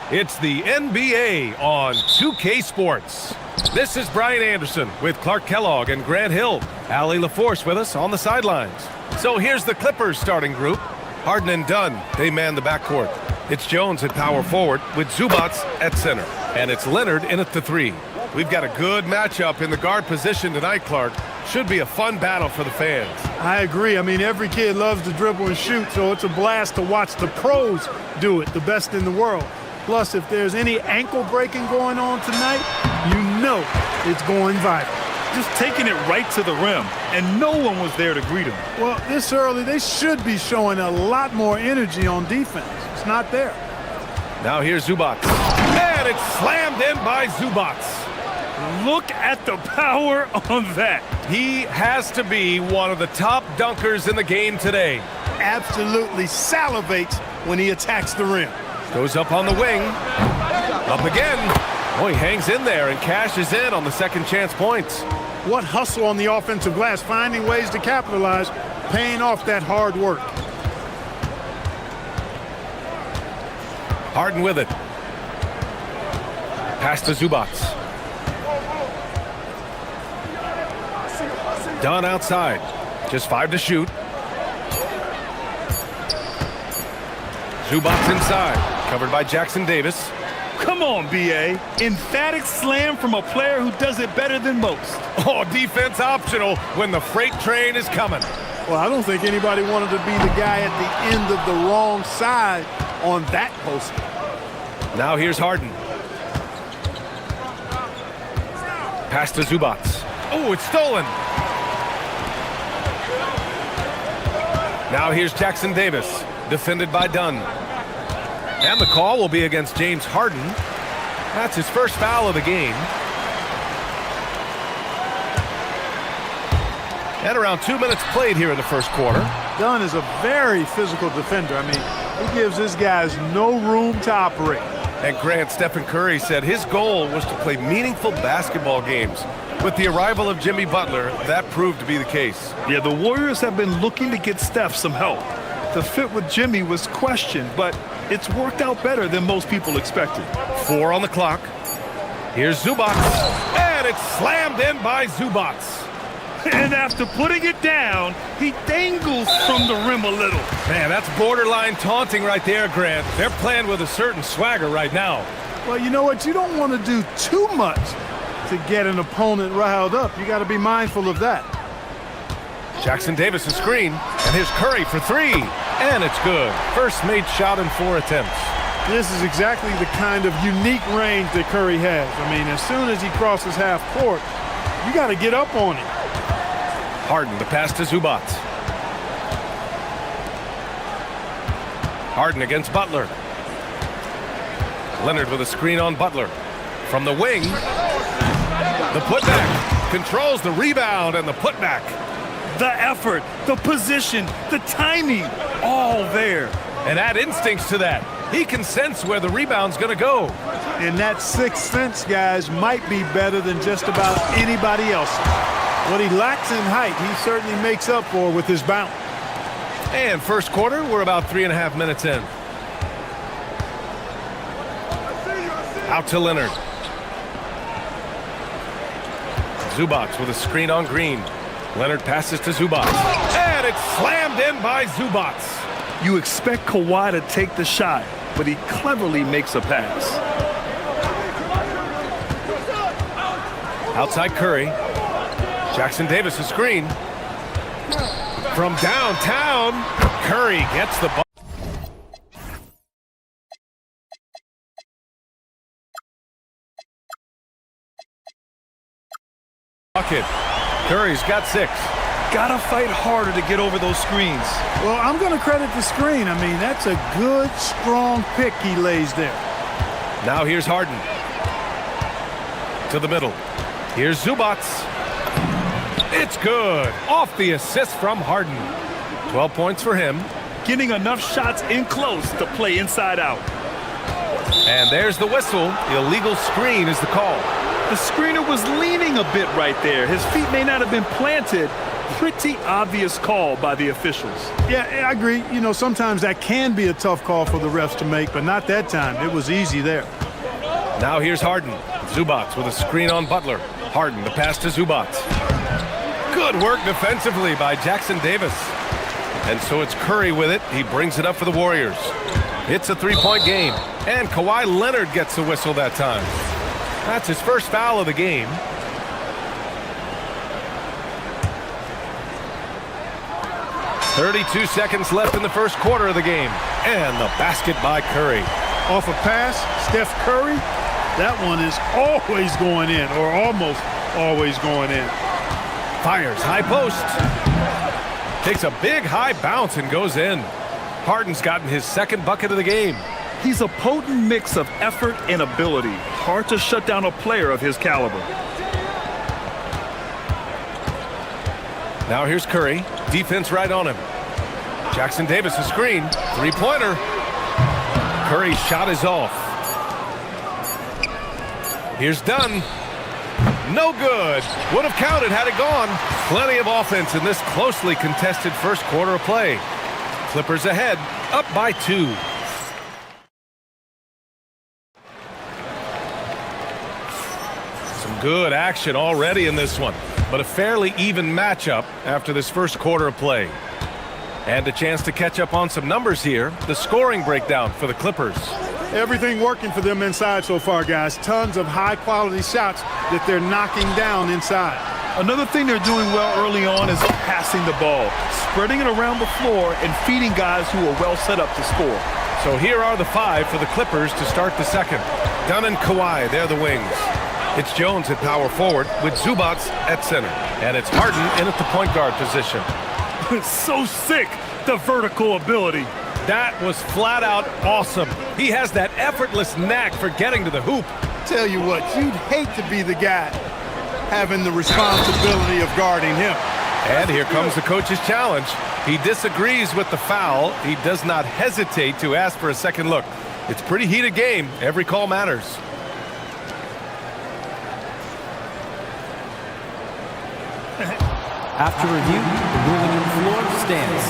It's the NBA on 2K Sports. This is Brian Anderson with Clark Kellogg and Grant Hill. Allie LaForce with us on the sidelines. So here's the Clippers starting group. Harden and Dunn, they man the backcourt. It's Jones at power forward with Zubats at center. And it's Leonard in at the three. We've got a good matchup in the guard position tonight, Clark. Should be a fun battle for the fans. I agree. I mean, every kid loves to dribble and shoot, so it's a blast to watch the pros do it, the best in the world. Plus, if there's any ankle breaking going on tonight, you know it's going viral. Just taking it right to the rim, and no one was there to greet him. Well, this early, they should be showing a lot more energy on defense. It's not there. Now here's Zubats. And it's slammed in by Zubats. Look at the power on that. He has to be one of the top dunkers in the game today. Absolutely salivates when he attacks the rim. Goes up on the wing. Up again. Oh, he hangs in there and cashes in on the second chance points. What hustle on the offensive glass, finding ways to capitalize, paying off that hard work. Harden with it. Pass to Zubats. Dunn outside. Just 5 to shoot. Zubats inside. Covered by Jackson Davis. Come on, B.A. Emphatic slam from a player who does it better than most. Oh, defense optional when the freight train is coming. Well, I don't think anybody wanted to be the guy at the end of the wrong side on that poster. Now here's Harden. Pass to Zubats. Oh, it's stolen. Now here's Jackson Davis, defended by Dunn. And the call will be against James Harden. That's his first foul of the game. And around 2 minutes played here in the first quarter. Dunn is a very physical defender. I mean, he gives his guys no room to operate. And Grant, Stephen Curry said his goal was to play meaningful basketball games. With the arrival of Jimmy Butler, that proved to be the case. Yeah, the Warriors have been looking to get Steph some help. The fit with Jimmy was questioned, but it's worked out better than most people expected. 4 on the clock. Here's Zubats. And it's slammed in by Zubats. And after putting it down, he dangles from the rim a little. Man, that's borderline taunting right there, Grant. They're playing with a certain swagger right now. Well, you know what? You don't want to do too much to get an opponent riled up. You got to be mindful of that. Jackson Davis a screen, and here's Curry for 3. And it's good. First made shot in 4 attempts. This is exactly the kind of unique range that Curry has. I mean, as soon as he crosses half court, you got to get up on him. Harden, the pass to Zubats. Harden against Butler. Leonard with a screen on Butler. From the wing, the putback. Controls the rebound and the putback. The effort, the position, the timing, all there. And add instincts to that. He can sense where the rebound's going to go. And that sixth sense, guys, might be better than just about anybody else. What he lacks in height, he certainly makes up for with his bounce. And first quarter, we're about 3.5 minutes in. Out to Leonard. Zubats with a screen on Green. Leonard passes to Zubats. And it's slammed in by Zubats. You expect Kawhi to take the shot, but he cleverly makes a pass. Outside Curry. Jackson Davis a screen. From downtown, Curry gets the ball. Bucket. Curry's got 6. Gotta fight harder to get over those screens. Well, I'm going to credit the screen. I mean, that's a good, strong pick he lays there. Now here's Harden. To the middle. Here's Zubats. It's good. Off the assist from Harden. 12 points for him. Getting enough shots in close to play inside out. And there's the whistle. Illegal screen is the call. The screener was leaning a bit right there. His feet may not have been planted, pretty obvious call by the officials. Yeah, I agree. You know, sometimes that can be a tough call for the refs to make, but not that time. It was easy there. Now here's Harden. Zubats with a screen on Butler. Harden, the pass to Zubats. Good work defensively by Jackson Davis. And so it's Curry with it. He brings it up for the Warriors. It's a three-point game. And Kawhi Leonard gets the whistle that time. That's his first foul of the game. .32 seconds left in the first quarter of the game. And the basket by Curry. Off a pass, Steph Curry, that one is always going in, or almost always going in. Fires high post. Takes a big high bounce and goes in. Harden's gotten his second bucket of the game. He's a potent mix of effort and ability. Hard to shut down a player of his caliber. Now here's Curry. Defense right on him. Jackson Davis a screen. Three-pointer. Curry's shot is off. Here's Dunn. No good. Would have counted had it gone. Plenty of offense in this closely contested first quarter of play. Clippers ahead, up by 2. Some good action already in this one, but a fairly even matchup after this first quarter of play. And a chance to catch up on some numbers here. The scoring breakdown for the Clippers. Everything working for them inside so far, guys. Tons of high-quality shots that they're knocking down inside. Another thing they're doing well early on is passing the ball, spreading it around the floor and feeding guys who are well set up to score. So here are the 5 for the Clippers to start the second. Dunn and Kawhi, they're the wings. It's Jones at power forward with Zubats at center. And it's Harden in at the point guard position. It's so sick, the vertical ability. That was flat out awesome. He has that effortless knack for getting to the hoop. Tell you what, you'd hate to be the guy having the responsibility of guarding him. And here comes the coach's challenge. He disagrees with the foul. He does not hesitate to ask for a second look. It's a pretty heated game. Every call matters. After review, the ruling on the floor stands.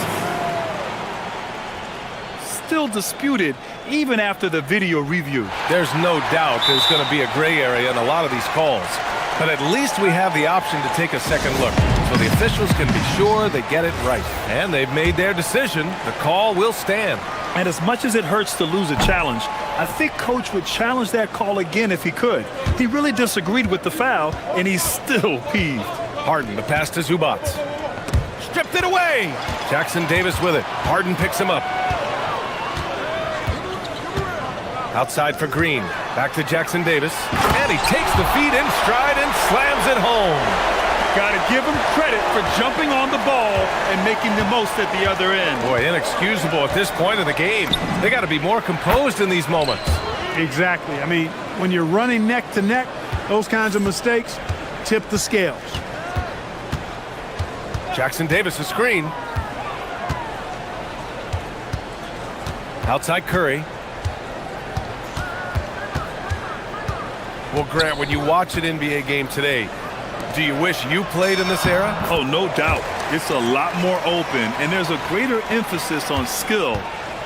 Still disputed even after the video review. There's no doubt there's going to be a gray area in a lot of these calls. But at least we have the option to take a second look, so the officials can be sure they get it right. And they've made their decision. The call will stand. And as much as it hurts to lose a challenge, I think Coach would challenge that call again if he could. He really disagreed with the foul, and he's still peeved. Harden, the pass to Zubats. Stripped it away. Jackson Davis with it. Harden picks him up. Outside for Green. Back to Jackson Davis. And he takes the feed in stride and slams it home. Got to give him credit for jumping on the ball and making the most at the other end. Boy, inexcusable at this point of the game. They got to be more composed in these moments. Exactly. I mean, when you're running neck to neck, those kinds of mistakes tip the scales. Jackson Davis a screen. Outside Curry. Well, Grant, when you watch an NBA game today, do you wish you played in this era? Oh, no doubt. It's a lot more open, and there's a greater emphasis on skill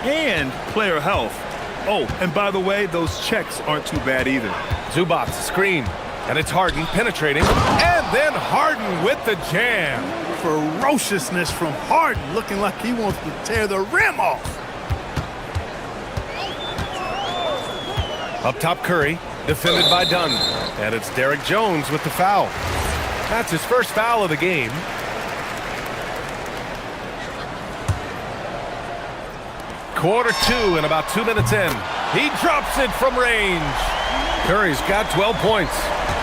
and player health. Oh, and by the way, those checks aren't too bad either. Zubats screen, and it's Harden penetrating, and then Harden with the jam. Ferociousness from Harden, looking like he wants to tear the rim off. Up top, Curry. Defended by Dunn. And it's Derek Jones with the foul. That's his first foul of the game. Quarter 2 and about 2 minutes in. He drops it from range. Curry's got 12 points.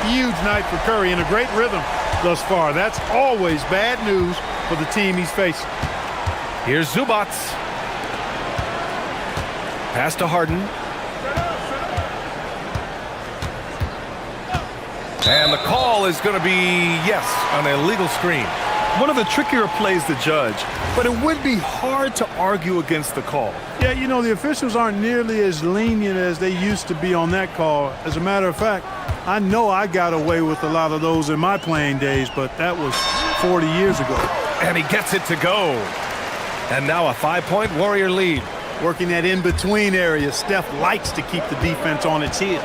Huge night for Curry in a great rhythm thus far. That's always bad news for the team he's facing. Here's Zubats. Pass to Harden. And the call is going to be, yes, an illegal screen. One of the trickier plays to judge, but it would be hard to argue against the call. Yeah, you know, the officials aren't nearly as lenient as they used to be on that call. As a matter of fact, I know I got away with a lot of those in my playing days, but that was 40 years ago. And he gets it to go. And now a 5-point Warrior lead. Working that in-between area, Steph likes to keep the defense on its heels.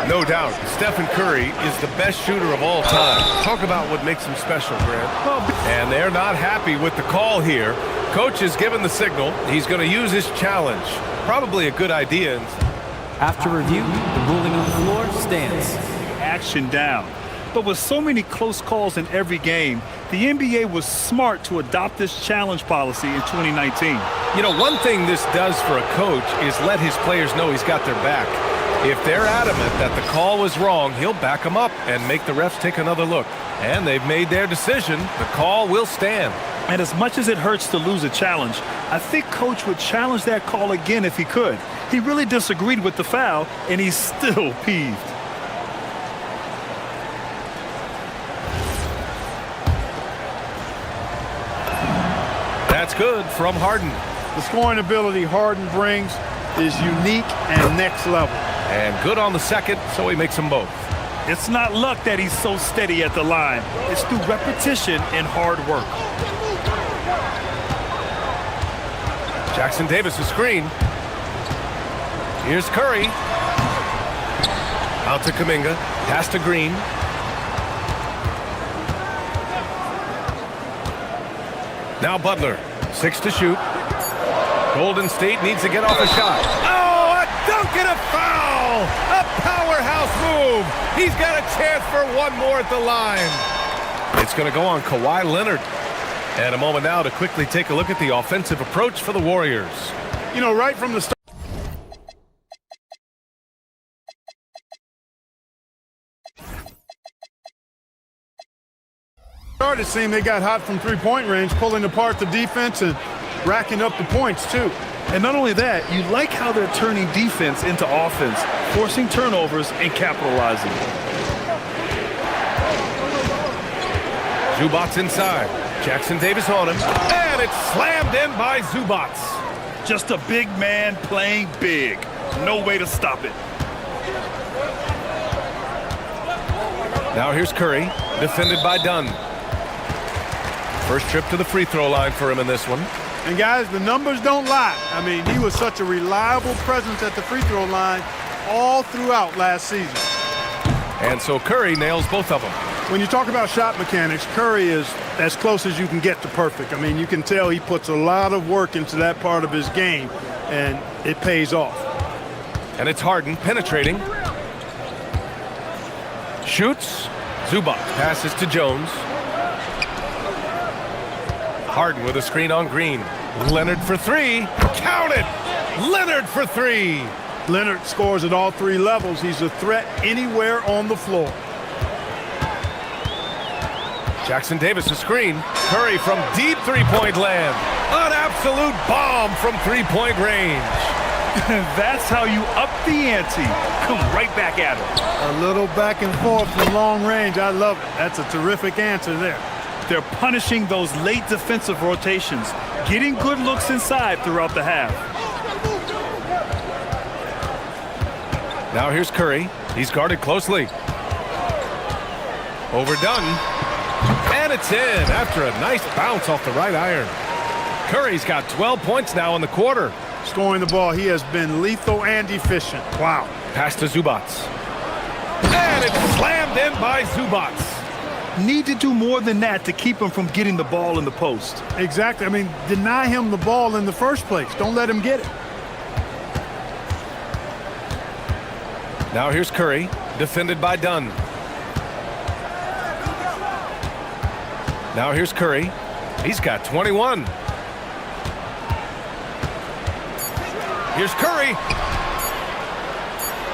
No doubt, Stephen Curry is the best shooter of all time. Talk about what makes him special, Grant. And they're not happy with the call here. Coach has given the signal. He's going to use his challenge. Probably a good idea. After review, the ruling on the floor stands. Action down. But with so many close calls in every game, the NBA was smart to adopt this challenge policy in 2019. You know, one thing this does for a coach is let his players know he's got their back. If they're adamant that the call was wrong, he'll back them up and make the refs take another look. And they've made their decision. The call will stand. And as much as it hurts to lose a challenge, I think Coach would challenge that call again if he could. He really disagreed with the foul, and he's still peeved. That's good from Harden. The scoring ability Harden brings is unique and next level. And good on the second, so he makes them both. It's not luck that he's so steady at the line. It's through repetition and hard work. Jackson Davis, a screen. Here's Curry. Out to Kuminga. Pass to Green. Now Butler. 6 to shoot. Golden State needs to get off a shot. Oh, a dunk and a foul! A powerhouse move! He's got a chance for one more at the line. It's going to go on Kawhi Leonard. And a moment now to quickly take a look at the offensive approach for the Warriors. You know, right from the start, it seemed they got hot from three-point range, pulling apart the defense and racking up the points, too. And not only that, you like how they're turning defense into offense, forcing turnovers and capitalizing. Zubats inside. Jackson Davis on him. And it's slammed in by Zubats. Just a big man playing big. No way to stop it. Now here's Curry, defended by Dunn. First trip to the free throw line for him in this one. And guys, the numbers don't lie. I mean, he was such a reliable presence at the free throw line all throughout last season. And so Curry nails both of them. When you talk about shot mechanics, Curry is as close as you can get to perfect. I mean, you can tell he puts a lot of work into that part of his game, and it pays off. And it's Harden penetrating. Shoots. Zubac passes to Jones. Harden with a screen on Green. Leonard for three. Count it! Leonard for three! Leonard scores at all three levels. He's a threat anywhere on the floor. Jackson Davis a screen. Curry from deep three-point land. An absolute bomb from three-point range. That's how you up the ante. Come right back at him. A little back and forth from long range. I love it. That's a terrific answer there. They're punishing those late defensive rotations, getting good looks inside throughout the half. Now here's Curry. He's guarded closely. Overdone. And it's in after a nice bounce off the right iron. Curry's got 12 points now in the quarter. Scoring the ball, he has been lethal and efficient. Wow. Pass to Zubats. And it's slammed in by Zubats. Need to do more than that to keep him from getting the ball in the post. Exactly. I mean, deny him the ball in the first place. Don't let him get it. Now here's Curry, defended by Dunn. Now here's Curry. He's got 21. Here's Curry.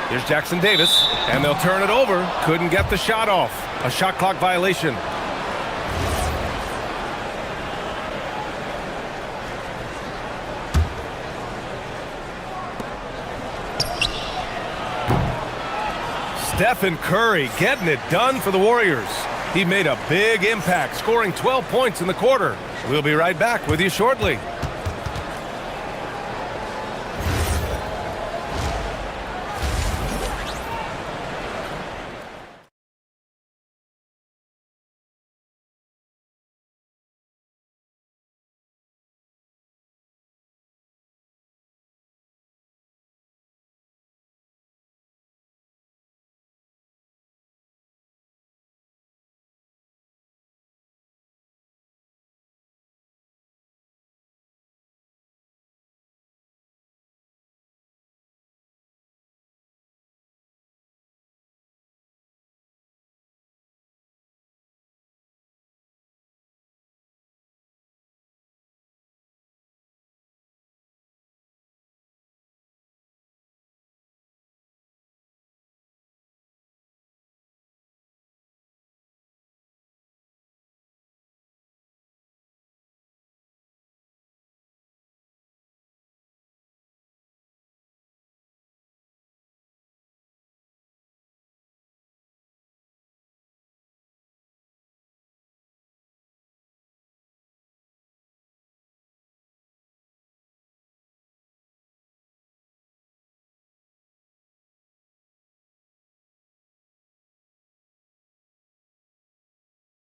Here's Jackson Davis, and they'll turn it over. Couldn't get the shot off. A shot clock violation. Stephen Curry getting it done for the Warriors. He made a big impact, scoring 12 points in the quarter. We'll be right back with you shortly.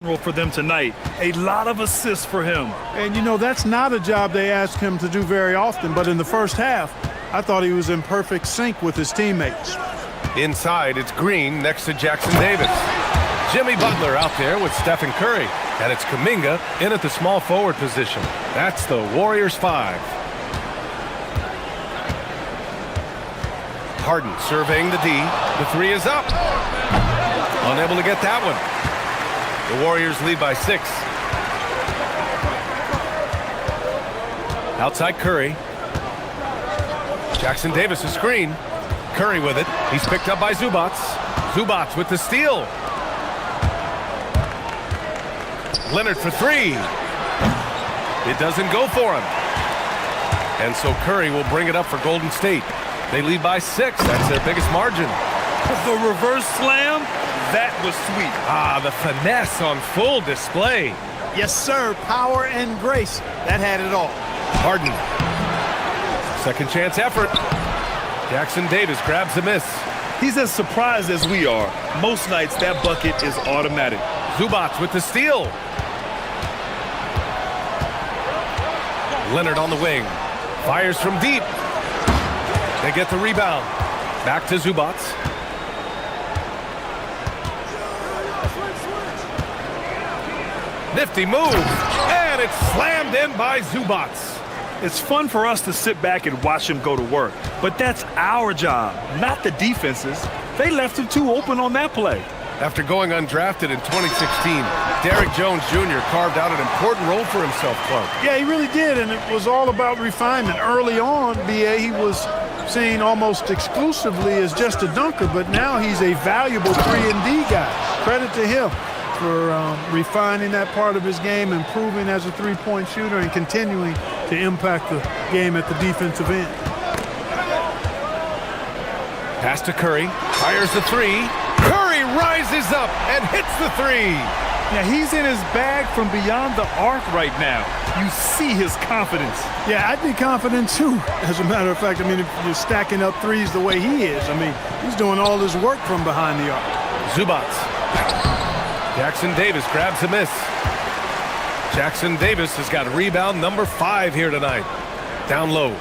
for them tonight. A lot of assists for him. And, you know, that's not a job they ask him to do very often, but in the first half, I thought he was in perfect sync with his teammates. Inside, it's Green next to Jackson Davis. Jimmy Butler out there with Stephen Curry. And it's Kuminga in at the small forward position. That's the Warriors 5. Harden surveying the D. The three is up. Unable to get that one. The Warriors lead by 6. Outside Curry. Jackson Davis a screen. Curry with it. He's picked up by Zubats. Zubats with the steal. Leonard for 3. It doesn't go for him. And so Curry will bring it up for Golden State. They lead by 6. That's their biggest margin. The reverse slam, that was sweet. Ah, the finesse on full display. Yes, sir. Power and grace. That had it all. Harden. Second chance effort. Jackson Davis grabs the miss. He's as surprised as we are. Most nights, that bucket is automatic. Zubats with the steal. Leonard on the wing. Fires from deep. They get the rebound. Back to Zubats. Nifty move. And it's slammed in by Zubats. It's fun for us to sit back and watch him go to work. But that's our job, not the defense's. They left him too open on that play. After going undrafted in 2016, Derrick Jones Jr. carved out an important role for himself, Clark. Yeah, he really did, and it was all about refinement. Early on, B.A., he was seen almost exclusively as just a dunker, but now he's a valuable 3-and-D guy. Credit to him for refining that part of his game, improving as a three-point shooter, and continuing to impact the game at the defensive end. Pass to Curry, fires the 3. Curry rises up and hits the 3. Now, he's in his bag from beyond the arc right now. You see his confidence. Yeah, I'd be confident too, as a matter of fact. I mean, if you're stacking up threes the way he is, I mean, he's doing all his work from behind the arc. Zubats. Jackson Davis grabs the miss. Jackson Davis has got rebound number 5 here tonight. Down low.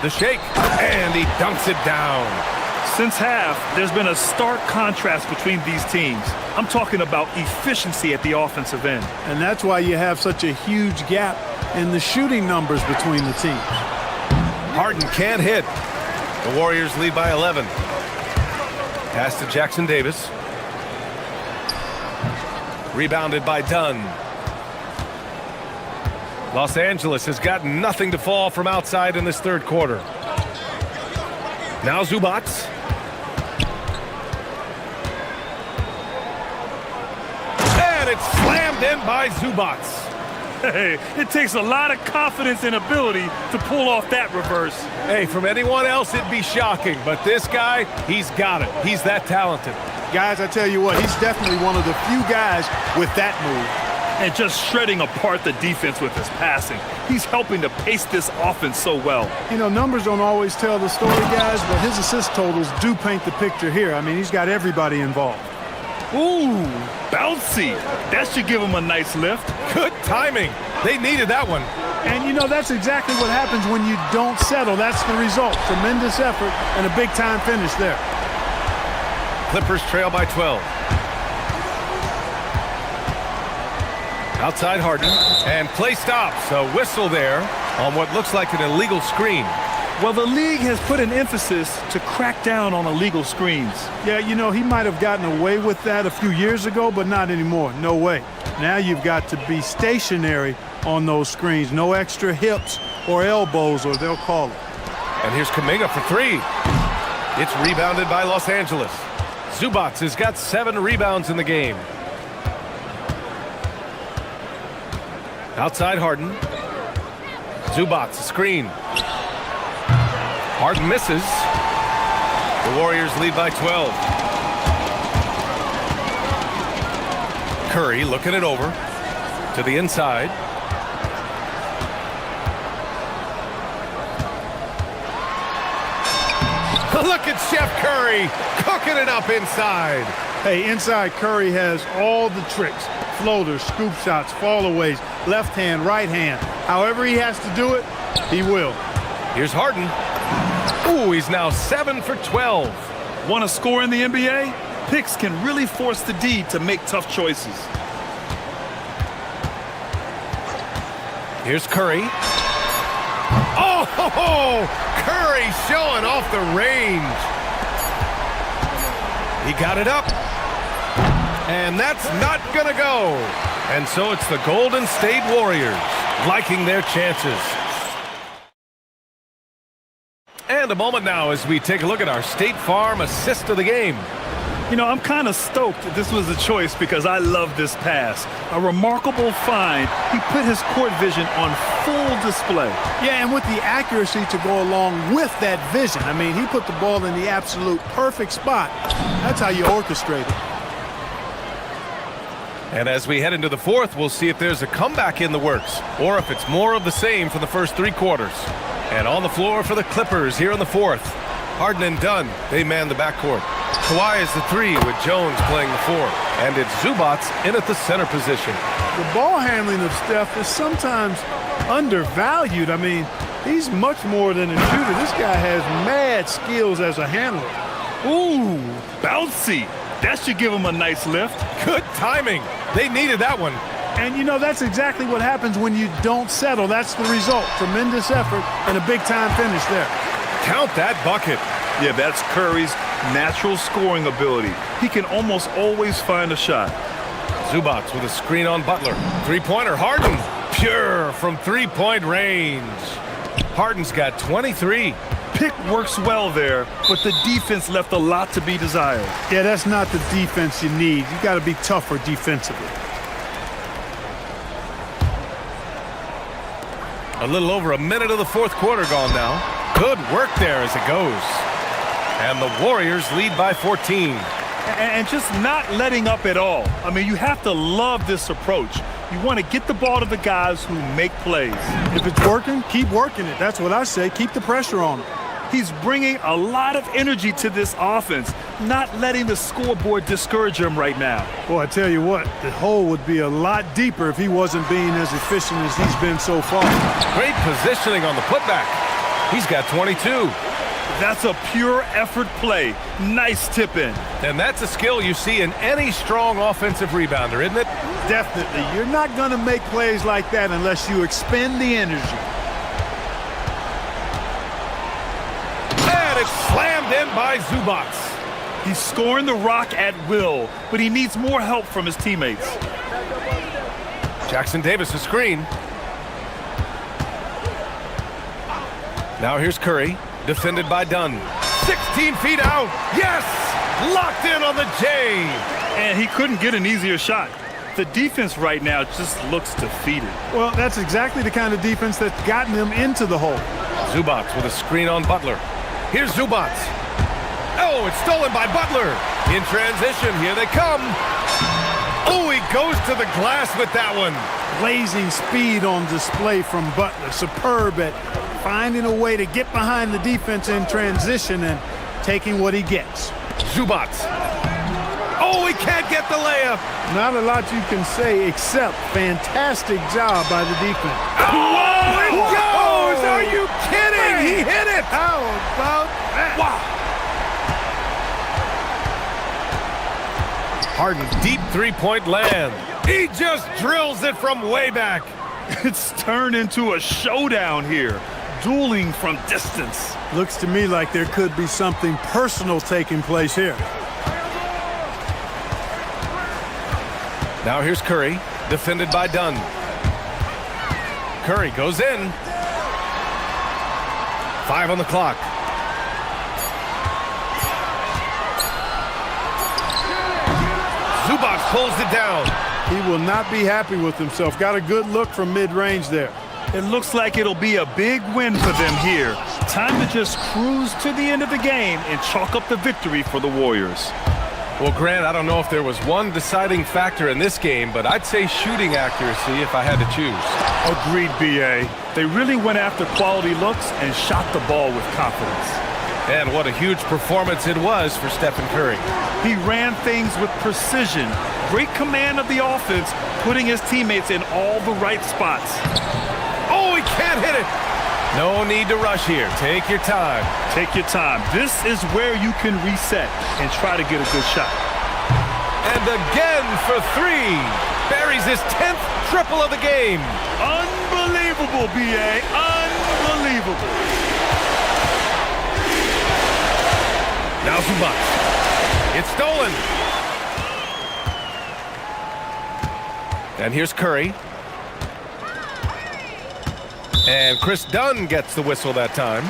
The shake, and he dunks it down. Since half, there's been a stark contrast between these teams. I'm talking about efficiency at the offensive end. And that's why you have such a huge gap in the shooting numbers between the teams. Harden can't hit. The Warriors lead by 11. Pass to Jackson Davis. Rebounded by Dunn. Los Angeles has got nothing to fall from outside in this third quarter. Now Zubats. And it's slammed in by Zubats. Hey, it takes a lot of confidence and ability to pull off that reverse. Hey, from anyone else it'd be shocking, but this guy, he's got it. He's that talented. Guys, I tell you what, he's definitely one of the few guys with that move. And just shredding apart the defense with his passing. He's helping to pace this offense so well. You know, numbers don't always tell the story, guys, but his assist totals do paint the picture here. I mean, he's got everybody involved. Ooh, bouncy. That should give him a nice lift. Good timing. They needed that one. And, you know, that's exactly what happens when you don't settle. That's the result. Tremendous effort and a big-time finish there. Clippers trail by 12. Outside Harden, and play stops. A whistle there on what looks like an illegal screen. Well, the league has put an emphasis to crack down on illegal screens. Yeah, you know, he might have gotten away with that a few years ago, but not anymore. No way. Now you've got to be stationary on those screens. No extra hips or elbows, or they'll call it. And here's Kuminga for 3. It's rebounded by Los Angeles. Zubats has got 7 rebounds in the game. Outside Harden. Zubats, a screen. Harden misses. The Warriors lead by 12. Curry looking it over to the inside. Look at Chef Curry cooking it up inside. Hey, inside Curry has all the tricks. floaters, scoop shots, fallaways, left hand, right hand. However he has to do it, he will. Here's Harden. Ooh, he's now 7 for 12. Want to score in the NBA? Picks can really force the D to make tough choices. Here's Curry. Oh, Curry showing off the range. He got it up. And that's not going to go. And so it's the Golden State Warriors liking their chances. And a moment now as we take a look at our State Farm assist of the game. You know, I'm kind of stoked that this was a choice because I love this pass. A remarkable find. He put his court vision on full display. Yeah, and with the accuracy to go along with that vision. I mean, he put the ball in the absolute perfect spot. That's how you orchestrate it. And as we head into the fourth, we'll see if there's a comeback in the works or if it's more of the same for the first 3 quarters. And on the floor for the Clippers here in the fourth. Harden and Dunn, they man the backcourt. Kawhi is the 3 with Jones playing the 4. And it's Zubats in at the center position. The ball handling of Steph is sometimes undervalued. I mean, he's much more than a shooter. This guy has mad skills as a handler. Ooh, bouncy. That should give him a nice lift. Good timing. They needed that one. And, you know, that's exactly what happens when you don't settle. That's the result. Tremendous effort and a big-time finish there. Count that bucket. Yeah, that's Curry's natural scoring ability. He can almost always find a shot. Zubats with a screen on Butler. 3-pointer, Harden. Pure from 3-point range. Harden's got 23. Pick works well there, but the defense left a lot to be desired. Yeah, that's not the defense you need. You got to be tougher defensively. A little over a minute of the fourth quarter gone now. Good work there as it goes. And the Warriors lead by 14. And just not letting up at all. I mean, you have to love this approach. You want to get the ball to the guys who make plays. If it's working, keep working it. That's what I say. Keep the pressure on him. He's bringing a lot of energy to this offense, not letting the scoreboard discourage him right now. Boy, I tell you what, the hole would be a lot deeper if he wasn't being as efficient as he's been so far. Great positioning on the putback. He's got 22. That's a pure effort play. Nice tip in. And that's a skill you see in any strong offensive rebounder, isn't it? Definitely. You're not going to make plays like that unless you expend the energy. And it's slammed in by Zubats. He's scoring the rock at will, but he needs more help from his teammates. Jackson Davis, a screen. Now here's Curry, defended by Dunn. 16 feet out. Yes! Locked in on the J. And he couldn't get an easier shot. The defense right now just looks defeated. Well, that's exactly the kind of defense that's gotten them into the hole. Zubats with a screen on Butler. Here's Zubats. Oh, it's stolen by Butler. In transition, here they come. Oh, he goes to the glass with that one. Blazing speed on display from Butler. Superb at finding a way to get behind the defense in transition and taking what he gets. Zubats. Oh, he can't get the layup. Not a lot you can say except fantastic job by the defense. Oh, it goes! Are you kidding? He hit it! How about that? Wow. Harden, deep three-point land. He just drills it from way back. It's turned into a showdown here. Dueling from distance. Looks to me like there could be something personal taking place here. Now here's Curry, defended by Dunn. Curry goes in. 5 on the clock. Zubats pulls it down. He will not be happy with himself. Got a good look from mid-range there. It looks like it'll be a big win for them here. Time to just cruise to the end of the game and chalk up the victory for the Warriors. Well, Grant, I don't know if there was one deciding factor in this game, but I'd say shooting accuracy if I had to choose. Agreed, B.A. They really went after quality looks and shot the ball with confidence. And what a huge performance it was for Stephen Curry. He ran things with precision, great command of the offense, putting his teammates in all the right spots. Oh, he can't hit it. No need to rush here. Take your time. Take your time. This is where you can reset and try to get a good shot. And again for three. Buries his 10th triple of the game. Unbelievable, B.A. Unbelievable. Now Zubac. It's stolen. And here's Curry. And Chris Dunn gets the whistle that time.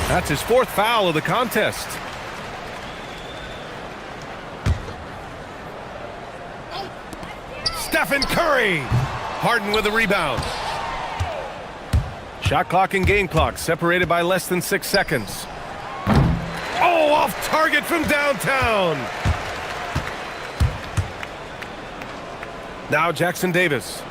That's his 4th foul of the contest. Stephen Curry. Harden with the rebound. Shot clock and game clock separated by less than 6 seconds. Oh, off target from downtown. Now Jackson Davis.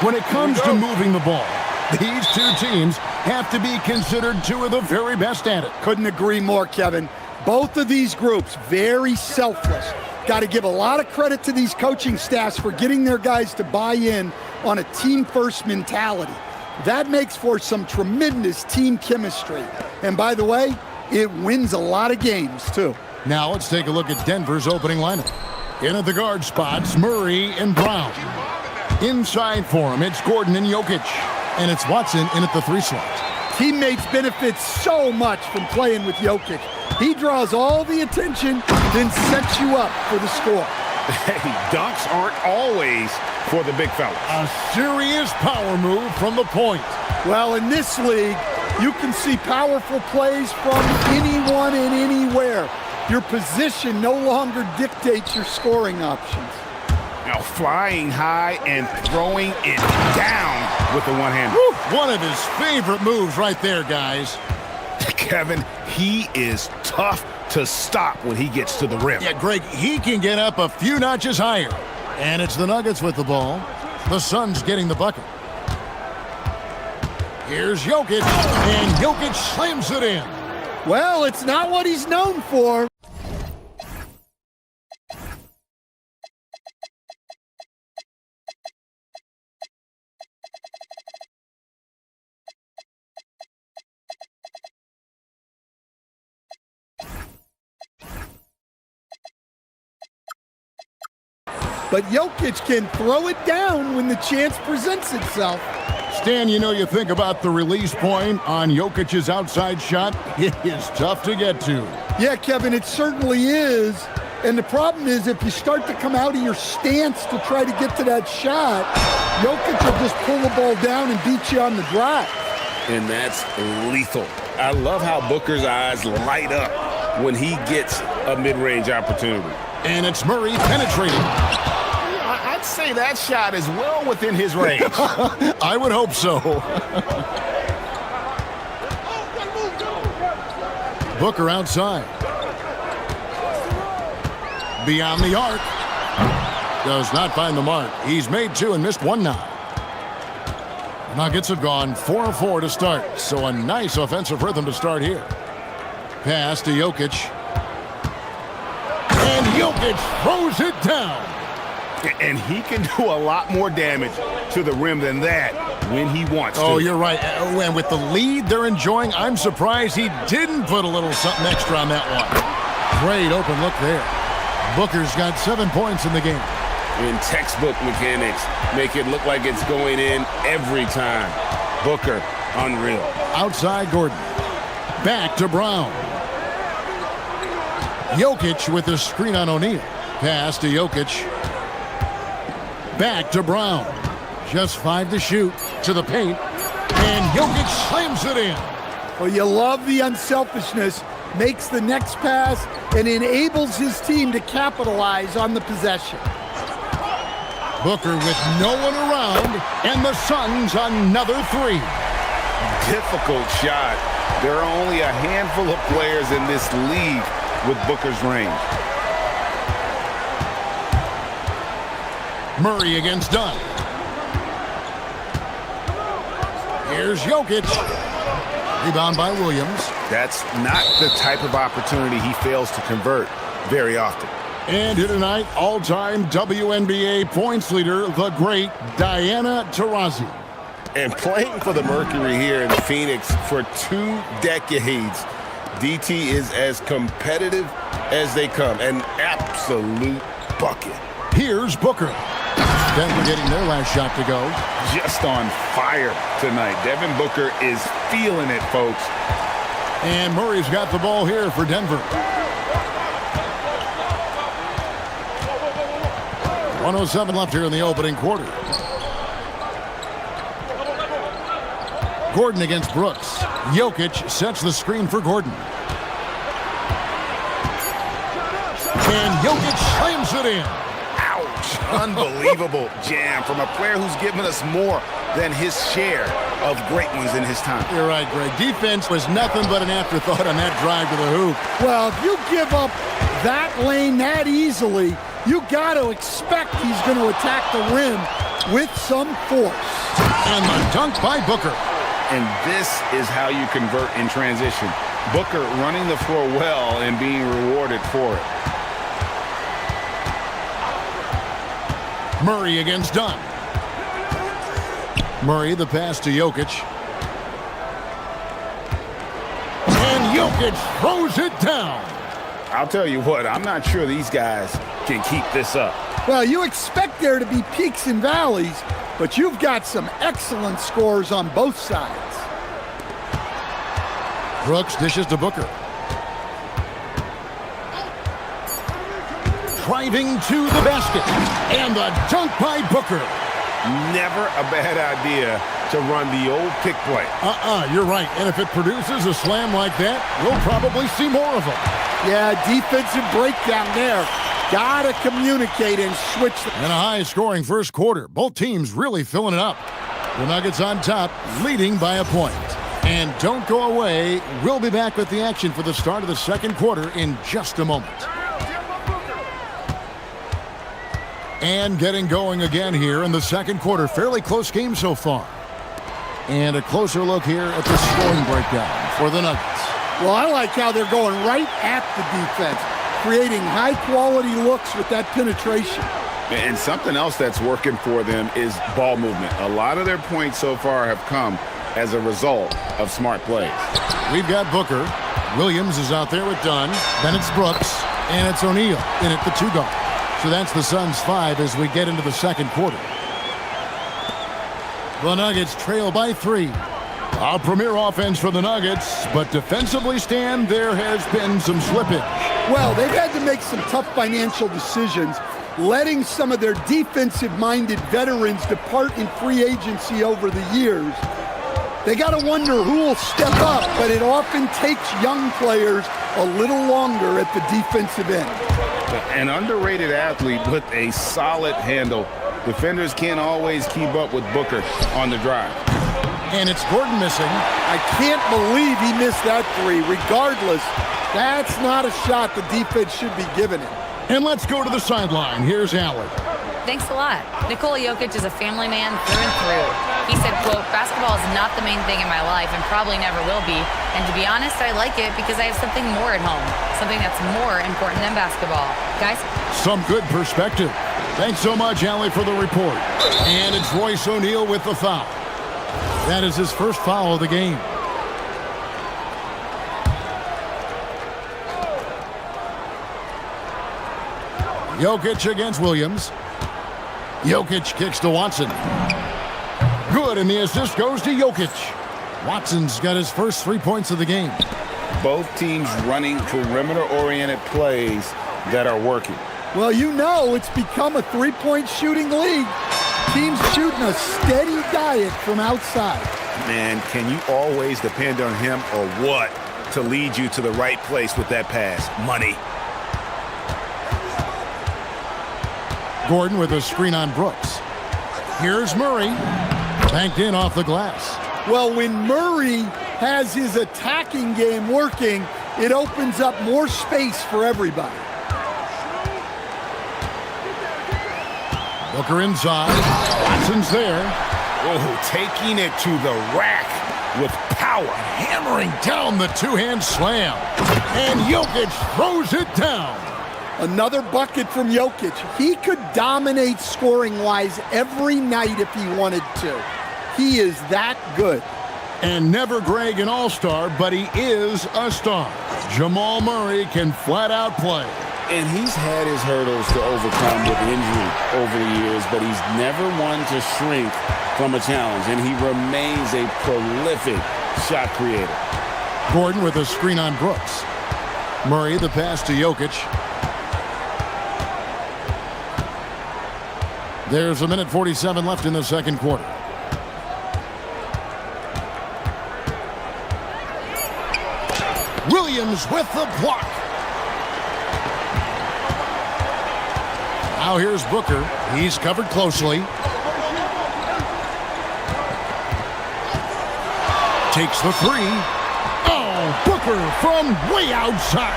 When it comes to moving the ball, these two teams have to be considered two of the very best at it. Couldn't agree more, Kevin. Both of these groups, very selfless. Got to give a lot of credit to these coaching staffs for getting their guys to buy in on a team-first mentality. That makes for some tremendous team chemistry. And by the way, it wins a lot of games, too. Now let's take a look at Denver's opening lineup. In at the guard spots, Murray and Brown. Inside for him, it's Gordon and Jokic. And it's Watson in at the 3 slot. Teammates benefit so much from playing with Jokic. He draws all the attention, then sets you up for the score. Hey, dunks aren't always for the big fellas. A serious power move from the point. Well, in this league, you can see powerful plays from anyone and anywhere. Your position no longer dictates your scoring options. Now flying high and throwing it down with the one-hander. One of his favorite moves right there, guys. Kevin, he is tough to stop when he gets to the rim. Yeah, Greg, he can get up a few notches higher. And it's the Nuggets with the ball. The Suns getting the bucket. Here's Jokic, and Jokic slams it in. Well, it's not what he's known for. But Jokic can throw it down when the chance presents itself. Stan, you think about the release point on Jokic's outside shot. It is tough to get to. Yeah, Kevin, it certainly is. And the problem is if you start to come out of your stance to try to get to that shot, Jokic will just pull the ball down and beat you on the drive. And that's lethal. I love how Booker's eyes light up when he gets a mid-range opportunity. And it's Murray penetrating. I'd say that shot is well within his range. I would hope so. Booker outside. Beyond the arc. Does not find the mark. He's made 2 and missed 1 now. Nuggets have gone 4-4 to start, so a nice offensive rhythm to start here. Pass to Jokic. And Jokic throws it down. And he can do a lot more damage to the rim than that when he wants to. Oh, you're right. And with the lead they're enjoying, I'm surprised he didn't put a little something extra on that one. Great open look there. Booker's got 7 points in the game. In textbook mechanics, make it look like it's going in every time. Booker, unreal. Outside Gordon. Back to Brown. Jokic with the screen on O'Neal. Pass to Jokic. Back to Brown. Just 5 to shoot. To the paint. And Jokic slams it in. Well, you love the unselfishness. Makes the next pass and enables his team to capitalize on the possession. Booker with no one around. And the Suns another 3. Difficult shot. There are only a handful of players in this league with Booker's range. Murray against Dunn. Here's Jokic. Rebound by Williams. That's not the type of opportunity he fails to convert very often. And here tonight, all-time WNBA points leader, the great Diana Taurasi. And playing for the Mercury here in Phoenix for 2 decades, DT is as competitive as they come. An absolute bucket. Here's Booker. Denver getting their last shot to go. Just on fire tonight. Devin Booker is feeling it, folks. And Murray's got the ball here for Denver. 1:07 left here in the opening quarter. Gordon against Brooks. Jokic sets the screen for Gordon. And Jokic slams it in. Ouch. Unbelievable jam from a player who's given us more than his share of great ones in his time. You're right, Greg. Defense was nothing but an afterthought on that drive to the hoop. Well, if you give up that lane that easily, you got to expect he's going to attack the rim with some force. And the dunk by Booker. And this is how you convert in transition. Booker running the floor well and being rewarded for it. Murray against Dunn. Murray, the pass to Jokic. And Jokic throws it down. I'll tell you what, I'm not sure these guys can keep this up. Well, you expect there to be peaks and valleys, but you've got some excellent scores on both sides. Brooks dishes to Booker. Driving to the basket. And the dunk by Booker. Never a bad idea to run the old pick play. You're right. And if it produces a slam like that, we'll probably see more of them. Yeah, defensive breakdown there. Gotta communicate and switch. And a high-scoring first quarter. Both teams really filling it up. The Nuggets on top, leading by a point. And don't go away. We'll be back with the action for the start of the second quarter in just a moment. And getting going again here in the second quarter. Fairly close game so far. And a closer look here at the scoring breakdown for the Nuggets. Well, I like how they're going right at the defense, creating high-quality looks with that penetration. And something else that's working for them is ball movement. A lot of their points so far have come as a result of smart plays. We've got Booker. Williams is out there with Dunn. Then it's Brooks. And it's O'Neal in at the 2-guard. So that's the Suns' 5 as we get into the second quarter. The Nuggets trail by 3. A premier offense for the Nuggets, but defensively, Stan, there has been some slippage. Well, they've had to make some tough financial decisions, letting some of their defensive-minded veterans depart in free agency over the years. They got to wonder who will step up, but it often takes young players a little longer at the defensive end. An underrated athlete with a solid handle. Defenders can't always keep up with Booker on the drive. And it's Gordon missing. I can't believe he missed that three. Regardless, that's not a shot the defense should be giving him. And let's go to the sideline. Here's Allen. Thanks a lot. Nikola Jokic is a family man through and through. He said, quote, "Basketball is not the main thing in my life and probably never will be. And to be honest, I like it because I have something more at home, something that's more important than basketball." Guys? Some good perspective. Thanks so much, Allie, for the report. And it's Royce O'Neal with the foul. That is his first foul of the game. Jokic against Williams. Jokic kicks to Watson. Good, and the assist goes to Jokic. Watson's got his first 3 points of the game. Both teams running perimeter-oriented plays that are working. Well, you know it's become a three-point shooting league. Teams shooting a steady diet from outside. Man, can you always depend on him or what to lead you to the right place with that pass? Money. Gordon with a screen on Brooks. Here's Murray. Banked in off the glass. Well, when Murray has his attacking game working, it opens up more space for everybody. Booker inside. Watson's there. Oh, taking it to the rack with power. Hammering down the two-hand slam. And Jokic throws it down. Another bucket from Jokic. He could dominate scoring-wise every night if he wanted to. He is that good. And never Greg an all-star, but he is a star. Jamal Murray can flat out play. And he's had his hurdles to overcome with injury over the years, but he's never one to shrink from a challenge, and he remains a prolific shot creator. Gordon with a screen on Brooks. Murray, the pass to Jokic. There's a minute 47 left in the second quarter. Williams with the block. Now here's Booker. He's covered closely. Takes the three. Oh, Booker from way outside.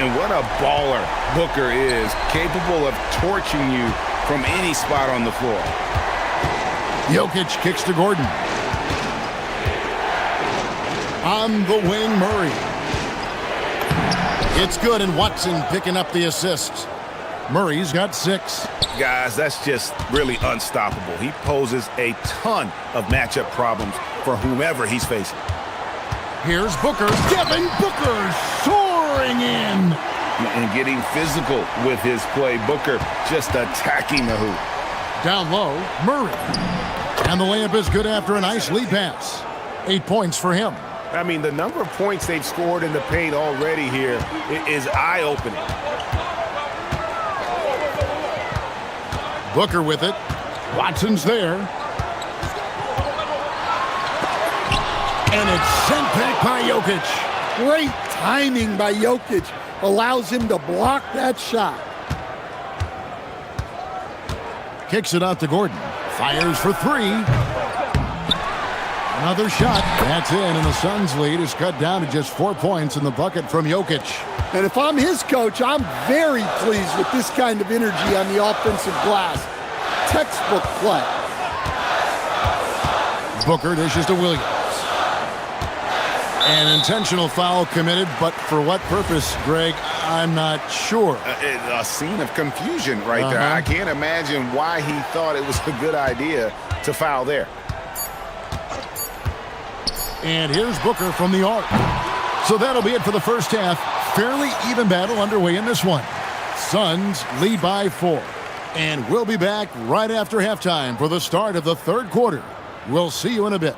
And what a baller Booker is, capable of torching you from any spot on the floor. Jokic kicks to Gordon. On the wing, Murray. It's good, and Watson picking up the assist. Murray's got 6. Guys, that's just really unstoppable. He poses a ton of matchup problems for whomever he's facing. Here's Booker. Devin Booker soaring in. And getting physical with his play. Booker just attacking the hoop. Down low, Murray. And the layup is good after a nice lead pass. 8 points for him. I mean, the number of points they've scored in the paint already here is eye-opening. Booker with it. Watson's there. And it's sent back by Jokic. Great timing by Jokic. Allows him to block that shot. Kicks it out to Gordon. Fires for 3. Another shot. That's in, and the Suns' lead is cut down to just 4 points in the bucket from Jokic. And if I'm his coach, I'm very pleased with this kind of energy on the offensive glass. Textbook play. Booker dishes to Williams. An intentional foul committed, but for what purpose, Greg, I'm not sure. A scene of confusion right there. I can't imagine why he thought it was a good idea to foul there. And here's Booker from the arc. So that'll be it for the first half. Fairly even battle underway in this one. Suns lead by 4. And we'll be back right after halftime for the start of the third quarter. We'll see you in a bit.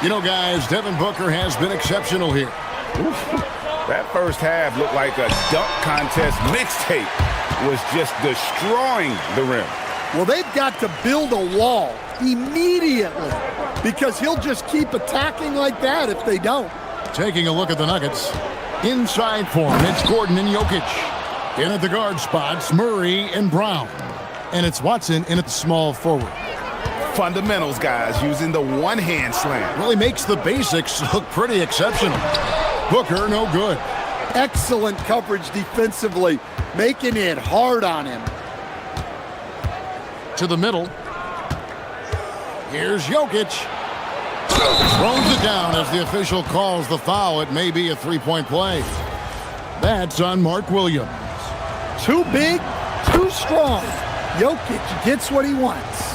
You know, guys, Devin Booker has been exceptional here. That first half looked like a dunk contest mixtape. Was just destroying the rim. Well, they've got to build a wall immediately because he'll just keep attacking like that if they don't. Taking a look at the Nuggets. Inside form, it's Gordon and Jokic. In at the guard spots, Murray and Brown. And it's Watson in at the small forward. Fundamentals, guys, using the one-hand slam. Really makes the basics look pretty exceptional. Booker, no good. Excellent coverage defensively, making it hard on him. To the middle. Here's Jokic. Throws it down as the official calls the foul. It may be a three-point play. That's on Mark Williams. Too big, too strong. Jokic gets what he wants.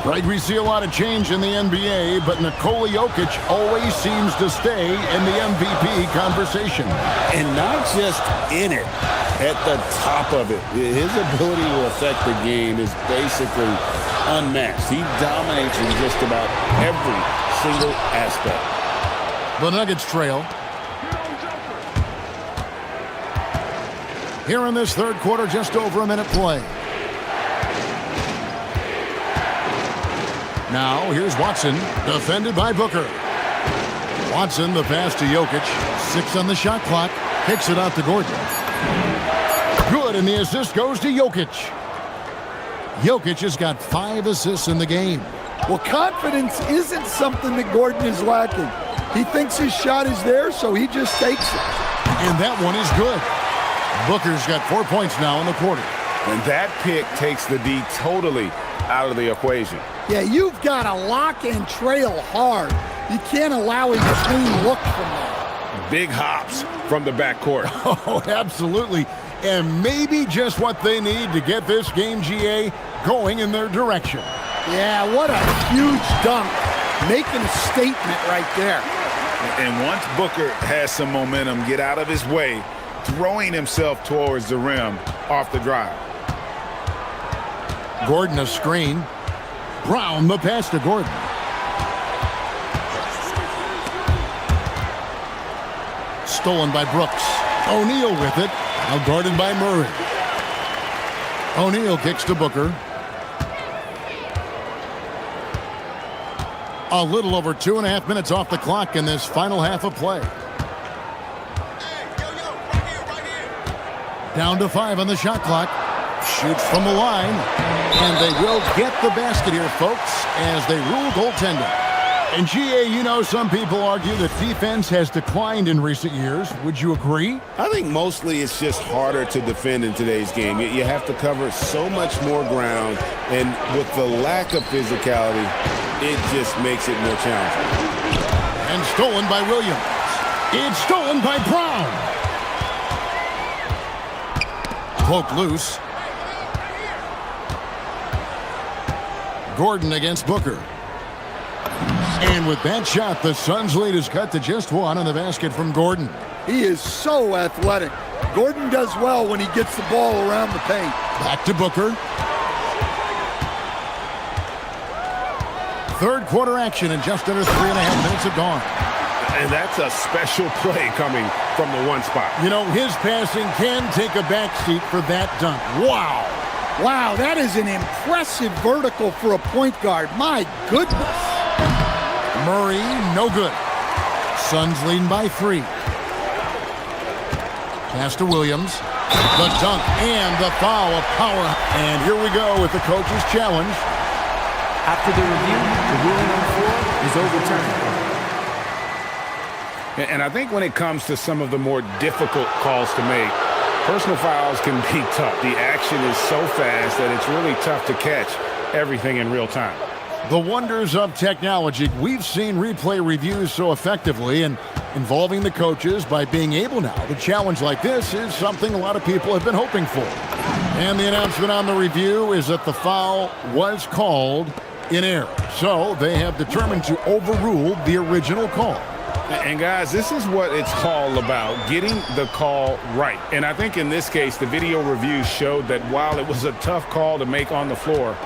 Right, we see a lot of change in the NBA, but Nikola Jokic always seems to stay in the MVP conversation. And not just in it, at the top of it. His ability to affect the game is basically unmatched. He dominates in just about every single aspect. The Nuggets trail. Here in this third quarter, just over a minute play. Now, here's Watson, defended by Booker. Watson, the pass to Jokic. 6 on the shot clock. Kicks it out to Gordon. Good, and the assist goes to Jokic. Jokic has got 5 assists in the game. Well, confidence isn't something that Gordon is lacking. He thinks his shot is there, so he just takes it. And that one is good. Booker's got 4 points now in the quarter. And that pick takes the D totally out of the equation. Yeah, you've got to lock and trail hard. You can't allow a clean look from that. Big hops from the backcourt. Oh, absolutely. And maybe just what they need to get this game, GA, going in their direction. Yeah, what a huge dunk. Making a statement right there. And once Booker has some momentum, get out of his way, throwing himself towards the rim off the drive. Gordon a screen. Brown the pass to Gordon. Stolen by Brooks. O'Neal with it. Now guarded by Murray. O'Neal kicks to Booker. A little over 2.5 minutes off the clock in this final half of play. Down to 5 on the shot clock. Shoots from the line. And they will get the basket here, folks, as they rule goaltending. And GA, you know, some people argue that defense has declined in recent years. Would you agree? I think mostly it's just harder to defend in today's game. You have to cover so much more ground, and with the lack of physicality, it just makes it more challenging. And stolen by Williams. It's stolen by Brown. Poke loose. Gordon against Booker. And with that shot, the Suns' lead is cut to just 1 on the basket from Gordon. He is so athletic. Gordon does well when he gets the ball around the paint. Back to Booker. Third quarter action in just under 3.5 minutes of gone. And that's a special play coming from the one spot. You know, his passing can take a backseat for that dunk. Wow. Wow, that is an impressive vertical for a point guard. My goodness. Murray, no good. Suns leading by 3. Pass to Williams. The dunk and the foul of power. And here we go with the coach's challenge. After the review, the ruling on the floor is overturned. And I think when it comes to some of the more difficult calls to make, personal fouls can be tough. The action is so fast that it's really tough to catch everything in real time. The wonders of technology. We've seen replay reviews so effectively, and involving the coaches by being able now to challenge like this is something a lot of people have been hoping for. And the announcement on the review is that the foul was called in error. So they have determined to overrule the original call. And guys, this is what it's all about, getting the call right. And I think in this case, the video review showed that while it was a tough call to make on the floor,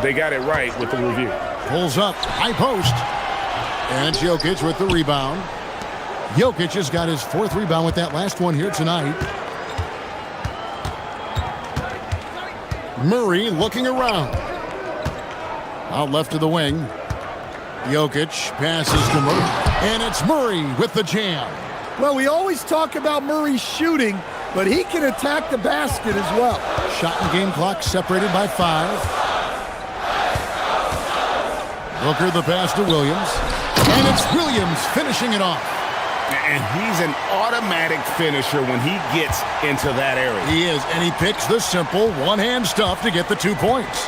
they got it right with the review. Pulls up, high post. And Jokic with the rebound. Jokic has got his 4th rebound with that last one here tonight. Murray looking around. Out left of the wing. Jokic passes to Murray. And it's Murray with the jam. Well, we always talk about Murray shooting, but he can attack the basket as well. Shot and game clock separated by 5. Booker the pass to Williams. And it's Williams finishing it off. And he's an automatic finisher when he gets into that area. He is, and he picks the simple one-hand stuff to get the 2 points.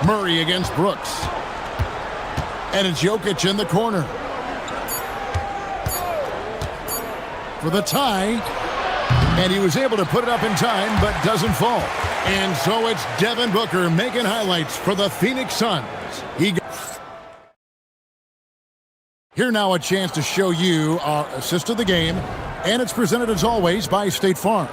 Murray against Brooks. And it's Jokic in the corner. For the tie. And he was able to put it up in time, but doesn't fall. And so it's Devin Booker making highlights for the Phoenix Suns. Here now a chance to show you our assist of the game. And it's presented as always by State Farm.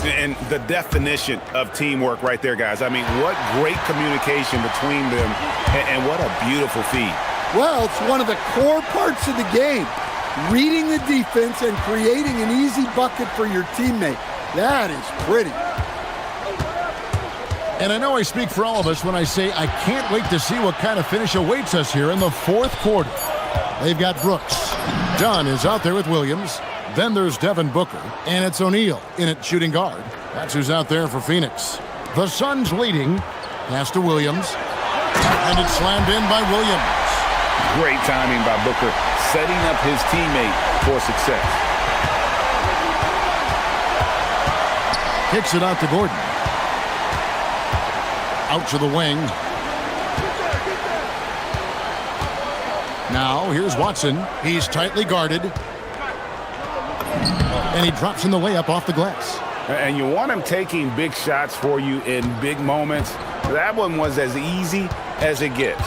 And the definition of teamwork right there, guys. I mean, what great communication between them, and what a beautiful feed. Well, it's one of the core parts of the game. Reading the defense and creating an easy bucket for your teammate. That is pretty. And I know I speak for all of us when I say I can't wait to see what kind of finish awaits us here in the 4th quarter. They've got Brooks. Dunn is out there with Williams. Then there's Devin Booker. And it's O'Neal in at shooting guard. That's who's out there for Phoenix. The Suns leading. Pass to Williams. And it's slammed in by Williams. Great timing by Booker, setting up his teammate for success. Kicks it out to Gordon. Out to the wing. Now, here's Watson. He's tightly guarded. And he drops in the layup off the glass. And you want him taking big shots for you in big moments. That one was as easy as it gets.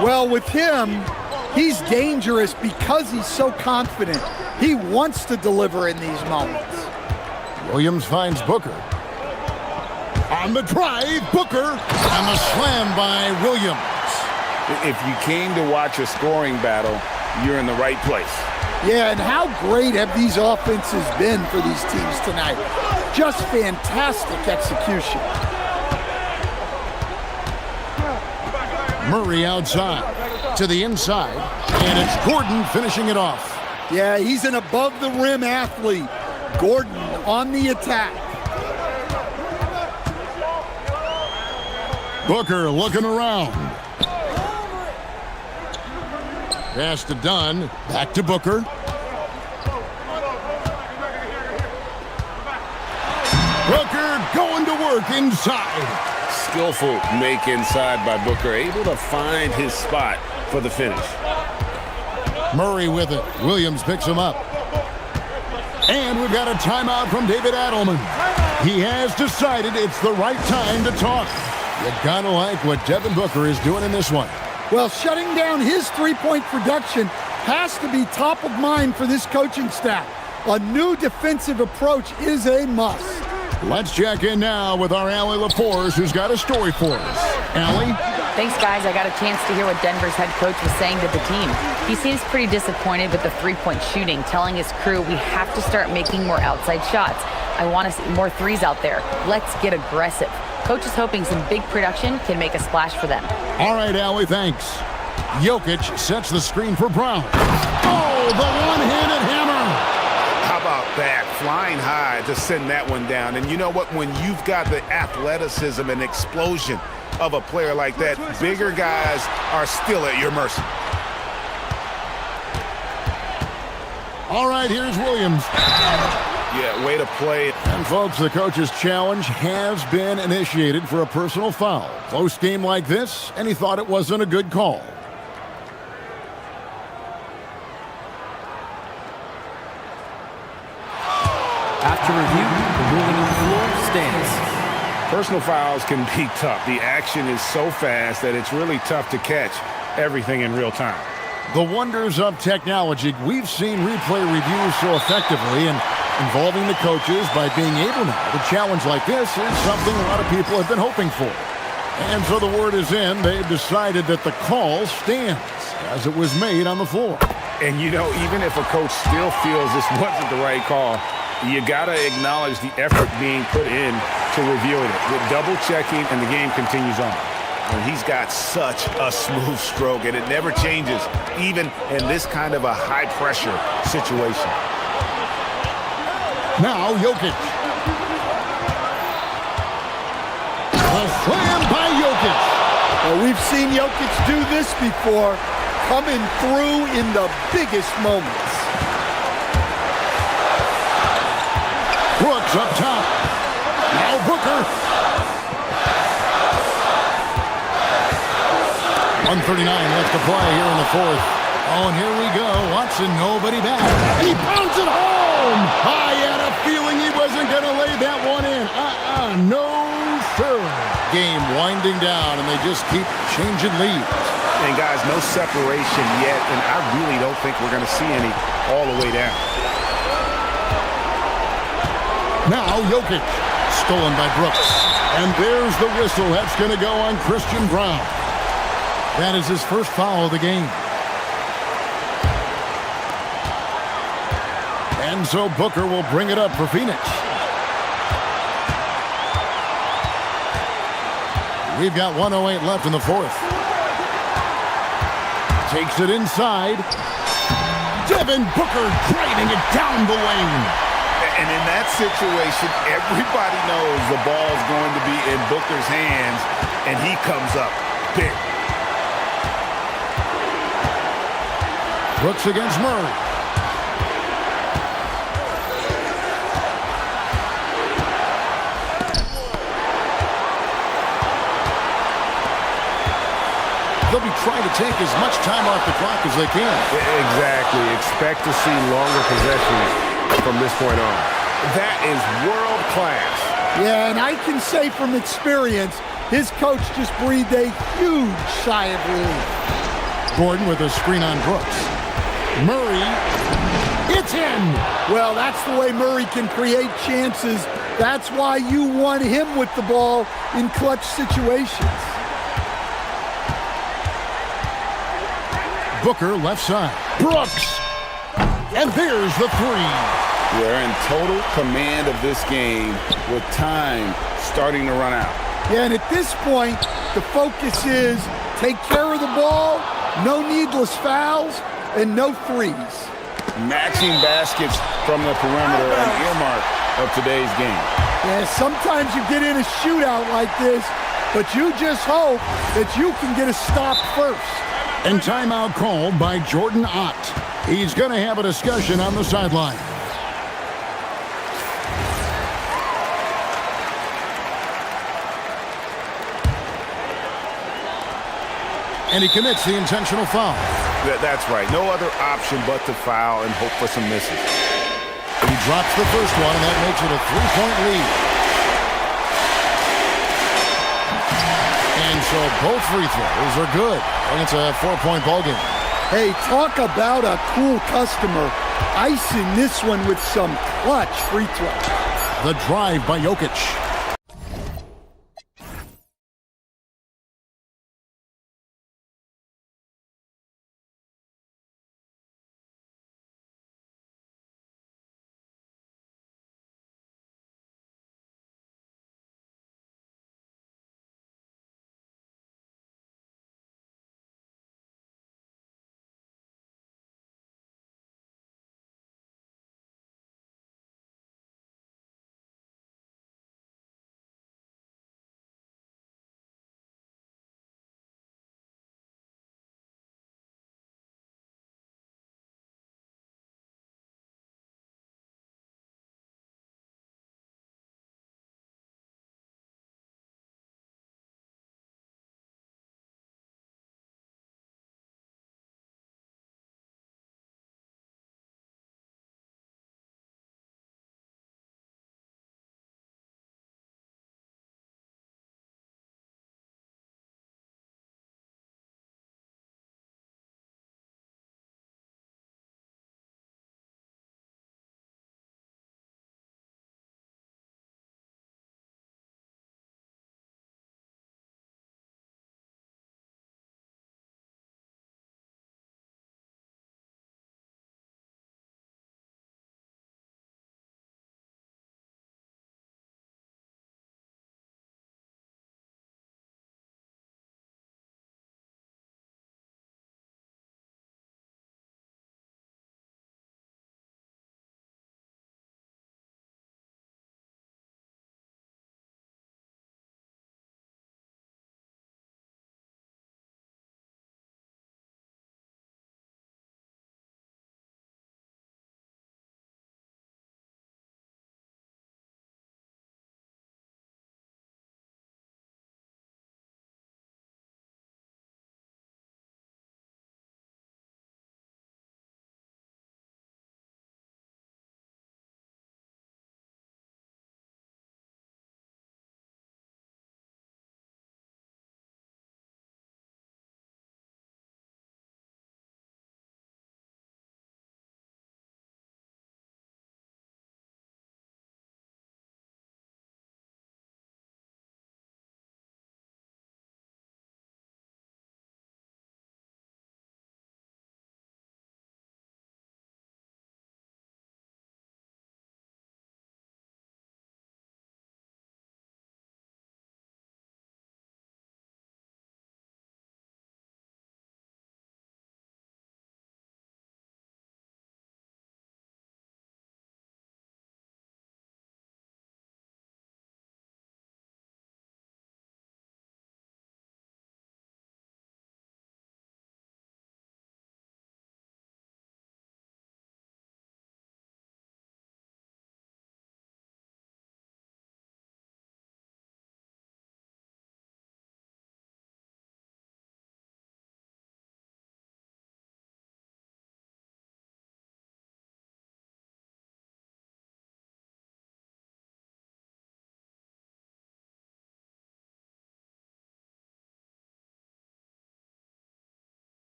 Well, with him, he's dangerous because he's so confident. He wants to deliver in these moments. Williams finds Booker. On the drive, Booker. And the slam by Williams. If you came to watch a scoring battle, you're in the right place. Yeah, and how great have these offenses been for these teams tonight? Just fantastic execution. Murray outside to the inside, and it's Gordon finishing it off. Yeah, he's an above-the-rim athlete. Gordon on the attack. Booker looking around. Pass to Dunn. Back to Booker. Booker going to work inside. Skillful make inside by Booker, able to find his spot for the finish. Murray with it. Williams picks him up. And we've got a timeout from David Adelman. He has decided it's the right time to talk. You gotta like what Devin Booker is doing in this one. Well, shutting down his three-point production has to be top of mind for this coaching staff. A new defensive approach is a must. Let's check in now with our Allie LaForce, who's got a story for us. Allie? Thanks, guys. I got a chance to hear what Denver's head coach was saying to the team. He seems pretty disappointed with the three-point shooting, telling his crew we have to start making more outside shots. I want to see more threes out there. Let's get aggressive. Coach is hoping some big production can make a splash for them. All right, Allie, thanks. Jokic sets the screen for Brown. Oh, the one-handed hammer. How about that? Flying high to send that one down. And you know what? When you've got the athleticism and explosion of a player like that, bigger guys are still at your mercy. All right, here's Williams. Yeah, way to play. And folks, the coach's challenge has been initiated for a personal foul. Close game like this, and he thought it wasn't a good call. After review, the ruling on the floor stands. Personal fouls can be tough. The action is so fast that it's really tough to catch everything in real time. The wonders of technology. We've seen replay reviews so effectively, and involving the coaches by being able now to challenge like this is something a lot of people have been hoping for. And so the word is in. They've decided that the call stands as it was made on the floor. And you know, even if a coach still feels this wasn't the right call, you got to acknowledge the effort being put in to reviewing it. With double checking, and the game continues on. And he's got such a smooth stroke, and it never changes, even in this kind of a high-pressure situation. Now, Jokic. A slam by Jokic. Well, we've seen Jokic do this before, coming through in the biggest moments. Brooks up top. Now Booker. 1:39 left to play here in the fourth. Oh, and here we go. Watson, nobody back. He pounds it home. I had a feeling he wasn't going to lay that one in. No, sir. Game winding down, and they just keep changing leads. And, guys, no separation yet, and I really don't think we're going to see any all the way down. Now Jokic, stolen by Brooks. And there's the whistle. That's going to go on Christian Brown. That is his first foul of the game. And so Booker will bring it up for Phoenix. We've got 1:08 left in the fourth. Takes it inside. Devin Booker driving it down the lane. And in that situation, everybody knows the ball's going to be in Booker's hands, and he comes up big. Brooks against Murray. They'll be trying to take as much time off the clock as they can. Exactly. Expect to see longer possessions from this point on. That is world class. Yeah, and I can say from experience, his coach just breathed a huge sigh of relief. Gordon with a screen on Brooks. Murray, it's in. Well, that's the way Murray can create chances. That's why you want him with the ball in clutch situations. Booker left side. Brooks. And there's the three. They're in total command of this game with time starting to run out. Yeah, and at this point, the focus is take care of the ball, no needless fouls, and no threes. Matching baskets from the perimeter, an earmark of today's game. Yeah, sometimes you get in a shootout like this, but you just hope that you can get a stop first. And timeout called by Jordan Ott. He's going to have a discussion on the sideline. And he commits the intentional foul. That's right. No other option but to foul and hope for some misses. He drops the first one, and that makes it a three-point lead. And so both free throws are good. And it's a 4-point ball game. Hey, talk about a cool customer. Icing this one with some clutch free throws. The drive by Jokic.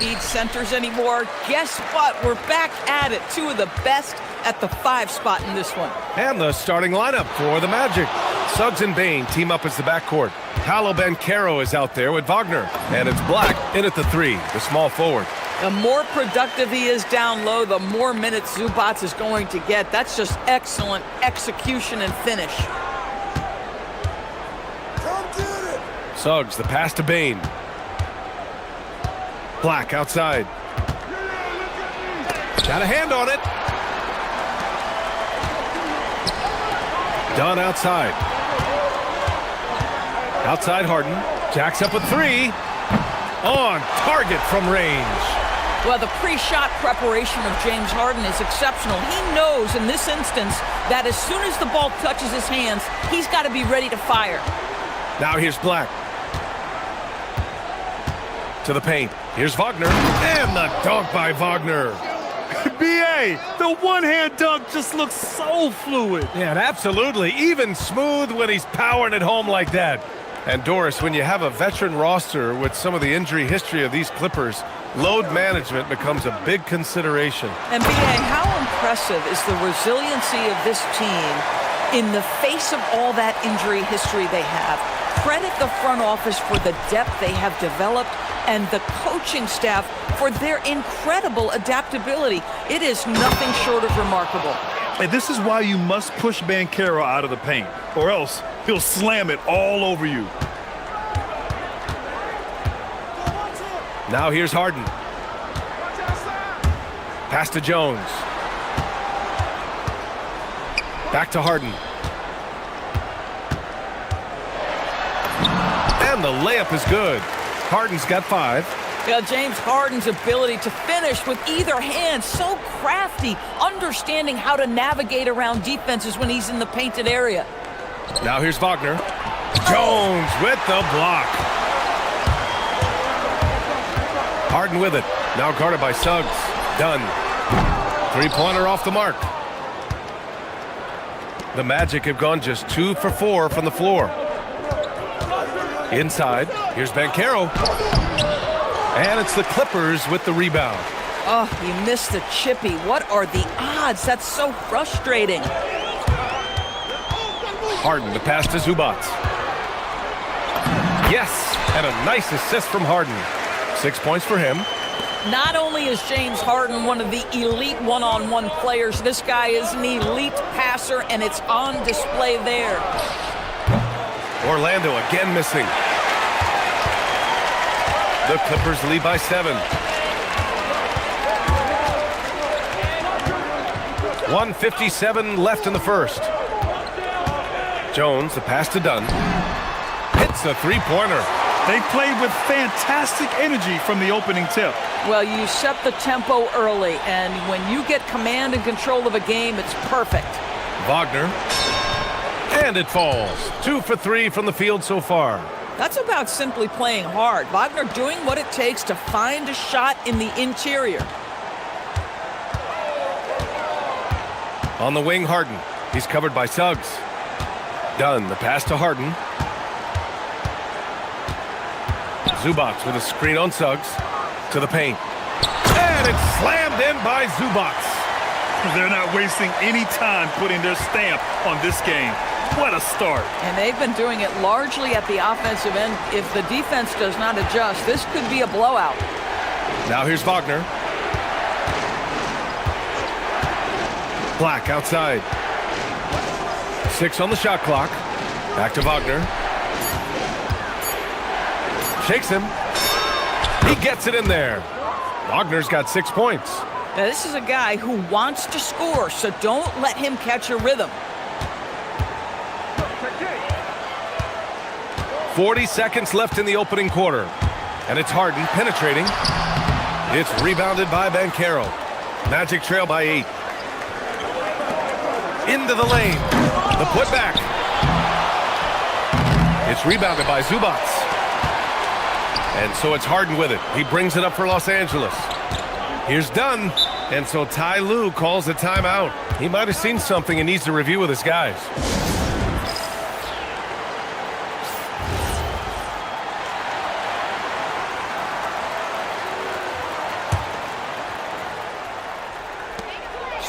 need centers anymore. Guess what? We're back at it. Two of the best at the 5 spot in this one. And the starting lineup for the Magic. Suggs and Bain team up as the backcourt. Paolo Banchero is out there with Wagner. And it's Black in at the 3, the small forward. The more productive he is down low, the more minutes Zubac is going to get. That's just excellent execution and finish. Suggs, the pass to Bain. Black outside. Got a hand on it. Dunn outside. Outside Harden. Jacks up a 3. On target from range. Well, the pre-shot preparation of James Harden is exceptional. He knows in this instance that as soon as the ball touches his hands, he's got to be ready to fire. Now here's Black. To the paint. Here's Wagner. And the dunk by Wagner. B.A., the one-hand dunk just looks so fluid. Yeah, and absolutely. Even smooth when he's powering it home like that. And Doris, when you have a veteran roster with some of the injury history of these Clippers, load management becomes a big consideration. And B.A., how impressive is the resiliency of this team in the face of all that injury history they have? Credit the front office for the depth they have developed and the coaching staff for their incredible adaptability. It is nothing short of remarkable. And this is why you must push Banchero out of the paint, or else he'll slam it all over you. Now here's Harden. Pass to Jones. Back to Harden. And the layup is good. Harden's got 5. Yeah, James Harden's ability to finish with either hand, so crafty, understanding how to navigate around defenses when he's in the painted area. Now here's Wagner. Jones with the block. Harden with it. Now guarded by Suggs. Done. 3-pointer off the mark. The Magic have gone just 2 for 4 from the floor. Inside, here's Banchero. And it's the Clippers with the rebound. Oh, he missed the chippy. What are the odds? That's so frustrating. Harden, the pass to Zubac. Yes, and a nice assist from Harden. 6 points for him. Not only is James Harden one of the elite one-on-one players, this guy is an elite passer, and it's on display there. Orlando again missing. The Clippers lead by 7. 1:57 left in the first. Jones, the pass to Dunn. Hits a 3-pointer. They played with fantastic energy from the opening tip. Well, you set the tempo early, and when you get command and control of a game, it's perfect. Wagner. And it falls. 2 for 3 from the field so far. That's about simply playing hard. Wagner doing what it takes to find a shot in the interior. On the wing, Harden. He's covered by Suggs. Dunn, the pass to Harden. Zubac with a screen on Suggs. To the paint. And it's slammed in by Zubac. They're not wasting any time putting their stamp on this game. What a start. And they've been doing it largely at the offensive end. If the defense does not adjust, this could be a blowout. Now here's Wagner. Black outside. 6 on the shot clock. Back to Wagner. Shakes him. He gets it in there. Wagner's got 6 points. Now, this is a guy who wants to score, so don't let him catch a rhythm. 40 seconds left in the opening quarter. And it's Harden penetrating. It's rebounded by Banchero. Magic trail by 8. Into the lane. The putback. It's rebounded by Zubac. And so it's Harden with it. He brings it up for Los Angeles. Here's Dunn. And so Ty Lue calls a timeout. He might have seen something and needs to review with his guys.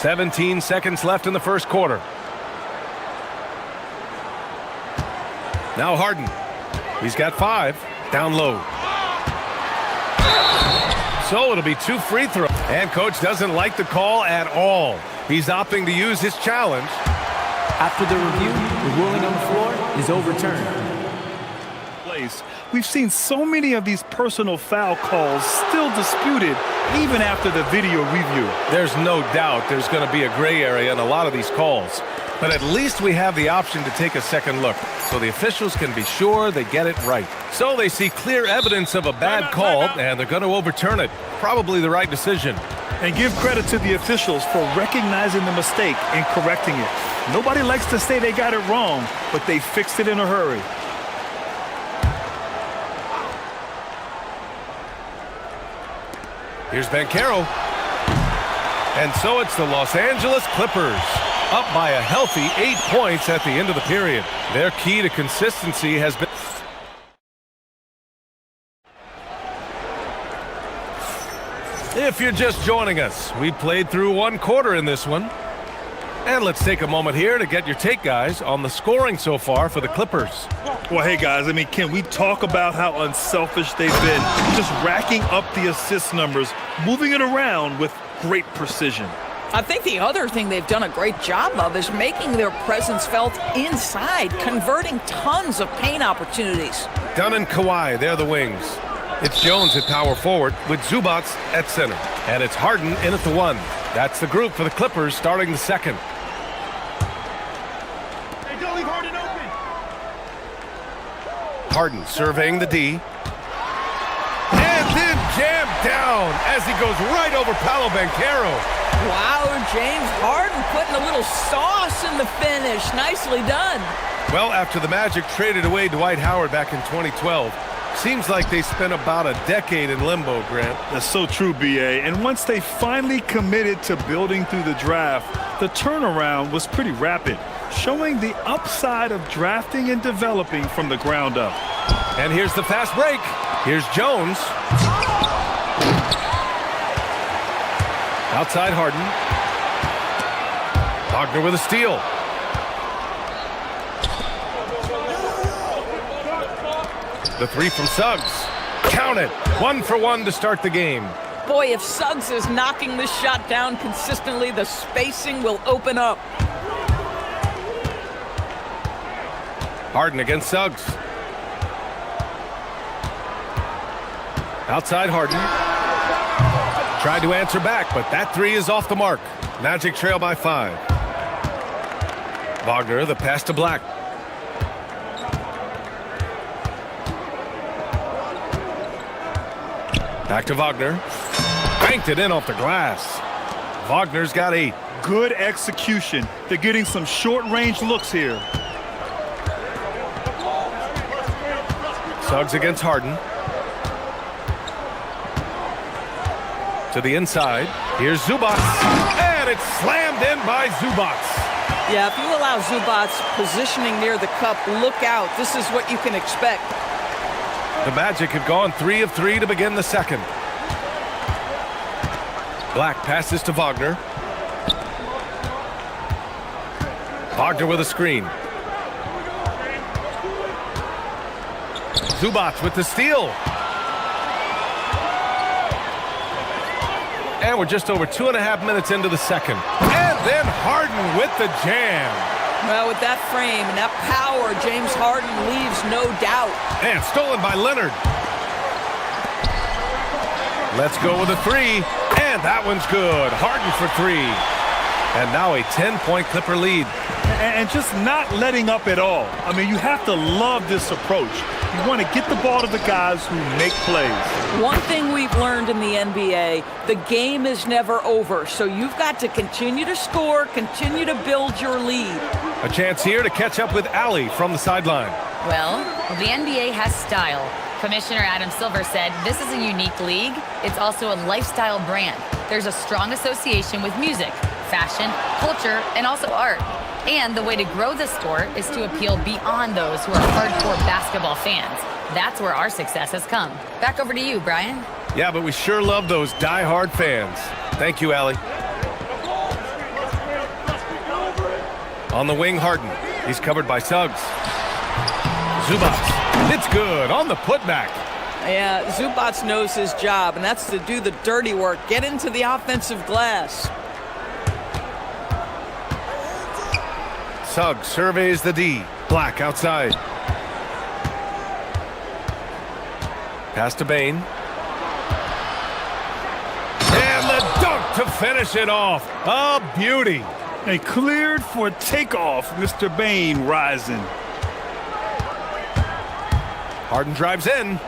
17 seconds left in the first quarter. Now Harden. He's got 5. Down low. So it'll be 2 free throws. And coach doesn't like the call at all. He's opting to use his challenge. After the review, the ruling on the floor is overturned. We've seen so many of these personal foul calls still disputed even after the video review. There's no doubt there's going to be a gray area in a lot of these calls. But at least we have the option to take a second look, so the officials can be sure they get it right. So they see clear evidence of a bad call, and they're going to overturn it. Probably the right decision. And give credit to the officials for recognizing the mistake and correcting it. Nobody likes to say they got it wrong, but they fixed it in a hurry. Here's Banchero. And so it's the Los Angeles Clippers, up by a healthy 8 points at the end of the period. Their key to consistency has been... If you're just joining us, we played through 1 quarter in this one. And let's take a moment here to get your take, guys, on the scoring so far for the Clippers. Well, hey, guys, I mean, can we talk about how unselfish they've been? Just racking up the assist numbers, moving it around with great precision. I think the other thing they've done a great job of is making their presence felt inside, converting tons of paint opportunities. Dunn and Kawhi, they're the wings. It's Jones at power forward with Zubac at center. And it's Harden in at the 1. That's the group for the Clippers starting the second. Hey, don't leave Harden open. Harden surveying the D. And then jammed down as he goes right over Paolo Banchero. Wow, James Harden putting a little sauce in the finish. Nicely done. Well, after the Magic traded away Dwight Howard back in 2012, seems like they spent about a decade in limbo, Grant. That's so true, B.A. And once they finally committed to building through the draft, the turnaround was pretty rapid, showing the upside of drafting and developing from the ground up. And here's the fast break. Here's Jones. Outside Harden. Wagner with a steal. The 3 from Suggs. Count it. 1 for 1 to start the game. Boy, if Suggs is knocking this shot down consistently, the spacing will open up. Harden against Suggs. Outside Harden. Tried to answer back, but that 3 is off the mark. Magic trail by 5. Wagner, the pass to Black. Back to Wagner. Banked it in off the glass. Wagner's got 8. Good execution. They're getting some short-range looks here. Suggs against Harden. To the inside. Here's Zubac. And it's slammed in by Zubac. Yeah, if you allow Zubac positioning near the cup, look out. This is what you can expect. The Magic have gone 3 of 3 to begin the second. Black passes to Wagner. Wagner with a screen. Zubac with the steal. And we're just over 2.5 minutes into the second. And then Harden with the jam. Well, with that frame and that power, James Harden leaves no doubt. And stolen by Leonard. Let's go with a 3. And that one's good. Harden for 3. And now a 10-point Clipper lead. And just not letting up at all. I mean, you have to love this approach. You want to get the ball to the guys who make plays. One thing we've learned in the NBA, the game is never over. So you've got to continue to score, continue to build your lead. A chance here to catch up with Allie from the sideline. Well, the NBA has style. Commissioner Adam Silver said this is a unique league. It's also a lifestyle brand. There's a strong association with music, fashion, culture, and also art. And the way to grow the sport is to appeal beyond those who are hardcore basketball fans. That's where our success has come. Back over to you, Brian. Yeah, but we sure love those die-hard fans. Thank you, Allie. On the wing, Harden. He's covered by Suggs. Zubats. It's good on the putback. Yeah, Zubats knows his job, and that's to do the dirty work. Get into the offensive glass. Suggs surveys the D. Black outside. Pass to Bain. And the dunk to finish it off. A beauty. And cleared for takeoff. Mr. Bain rising. Harden drives in.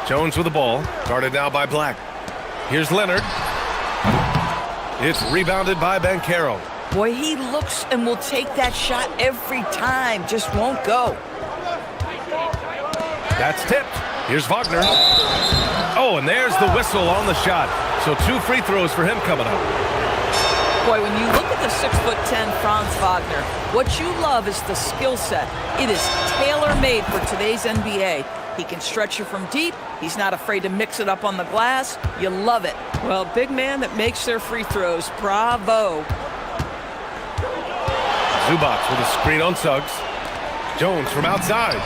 Jones with the ball. Guarded now by Black. Here's Leonard. It's rebounded by Banchero. Boy, he looks and will take that shot every time. Just won't go. That's tipped. Here's Wagner. Oh, and there's the whistle on the shot. So 2 free throws for him coming up. Boy, when you look at the 6'10" Franz Wagner, what you love is the skill set. It is tailor-made for today's NBA. He can stretch you from deep. He's not afraid to mix it up on the glass. You love it. Well, big man that makes their free throws. Bravo. Zubats with a screen on Suggs. Jones from outside.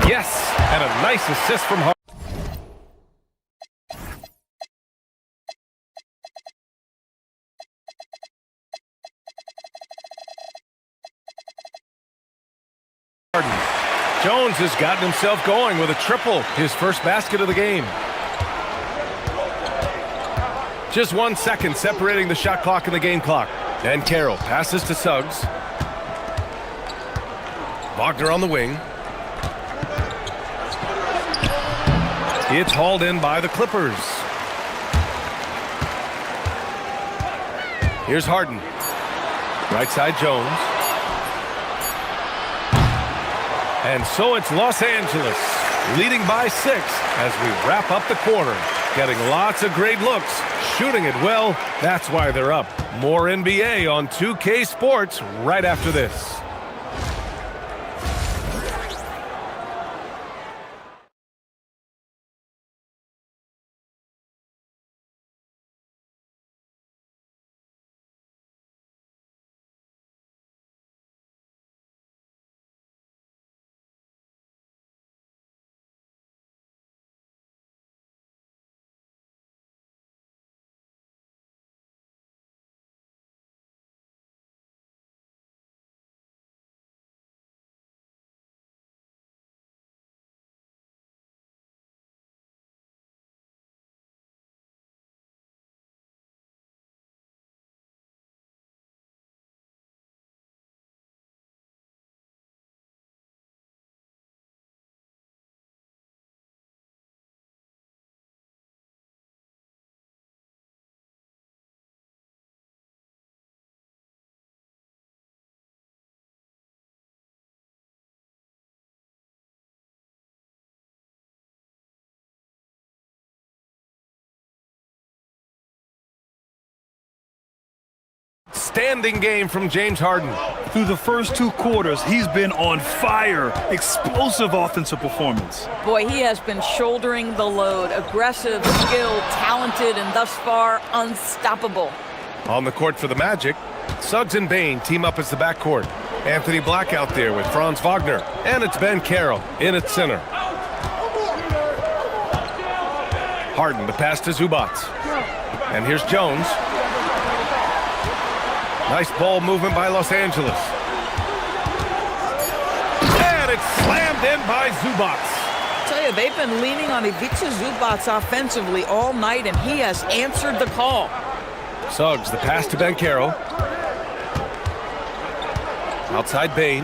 Yes, and a nice assist from Harden. Jones has gotten himself going with a triple, his first basket of the game. Just 1 second separating the shot clock and the game clock. And Carroll passes to Suggs. Wagner on the wing. It's hauled in by the Clippers. Here's Harden. Right side Jones. And so it's Los Angeles leading by 6 as we wrap up the quarter. Getting lots of great looks, shooting it well. That's why they're up. More NBA on 2K Sports right after this. Standing game from James Harden. Through the first 2 quarters, he's been on fire. Explosive offensive performance. Boy, he has been shouldering the load. Aggressive, skilled, talented, and thus far, unstoppable. On the court for the Magic, Suggs and Bain team up as the backcourt. Anthony Black out there with Franz Wagner. And it's Ben Carroll in at center. Harden, the pass to Zubats. And here's Jones. Nice ball movement by Los Angeles. And it's slammed in by Zubats. I tell you, they've been leaning on Ivica Zubats offensively all night, and he has answered the call. Suggs, the pass to Banchero. Outside Bain.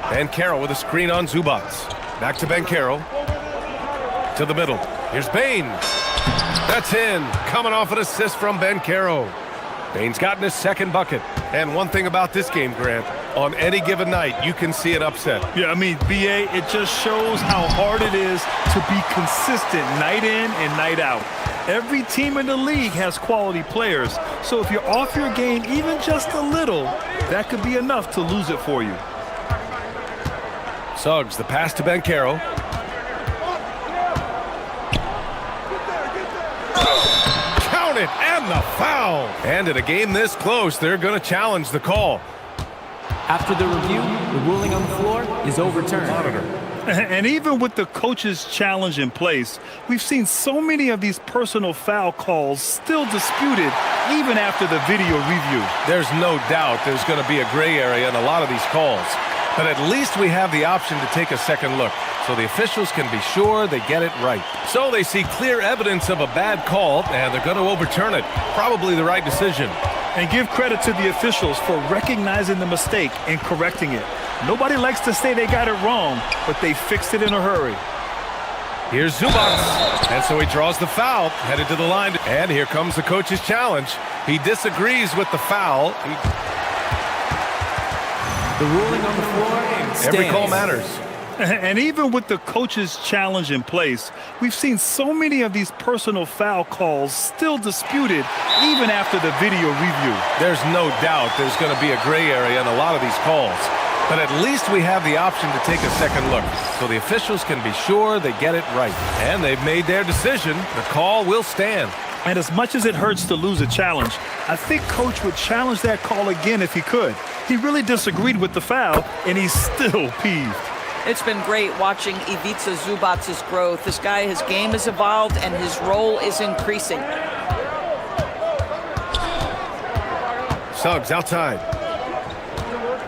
Banchero with a screen on Zubats. Back to Banchero. To the middle. Here's Bain. That's in. Coming off an assist from Banchero. Bain's gotten his second bucket. And one thing about this game, Grant, on any given night, you can see an upset. Yeah, I mean, BA, it just shows how hard it is to be consistent night in and night out. Every team in the league has quality players. So if you're off your game even just a little, that could be enough to lose it for you. Suggs, the pass to Banchero. Count it, and And the foul. And in a game this close, they're going to challenge the call. After the review, the ruling on the floor is overturned. And even with the coach's challenge in place, we've seen so many of these personal foul calls still disputed even after the video review. There's no doubt there's going to be a gray area in a lot of these calls. But at least we have the option to take a second look, so the officials can be sure they get it right. So they see clear evidence of a bad call, and they're going to overturn it. Probably the right decision. And give credit to the officials for recognizing the mistake and correcting it. Nobody likes to say they got it wrong, but they fixed it in a hurry. Here's Zubats, and so he draws the foul, headed to the line. And here comes the coach's challenge. He disagrees with the foul. The ruling on the floor stands. Every call matters. And even with the coach's challenge in place, we've seen so many of these personal foul calls still disputed even after the video review. There's no doubt there's going to be a gray area in a lot of these calls. But at least we have the option to take a second look, so the officials can be sure they get it right. And they've made their decision. The call will stand. And as much as it hurts to lose a challenge, I think Coach would challenge that call again if he could. He really disagreed with the foul, and he's still peeved. It's been great watching Ivica Zubats' growth. This guy, his game has evolved, and his role is increasing. Suggs outside.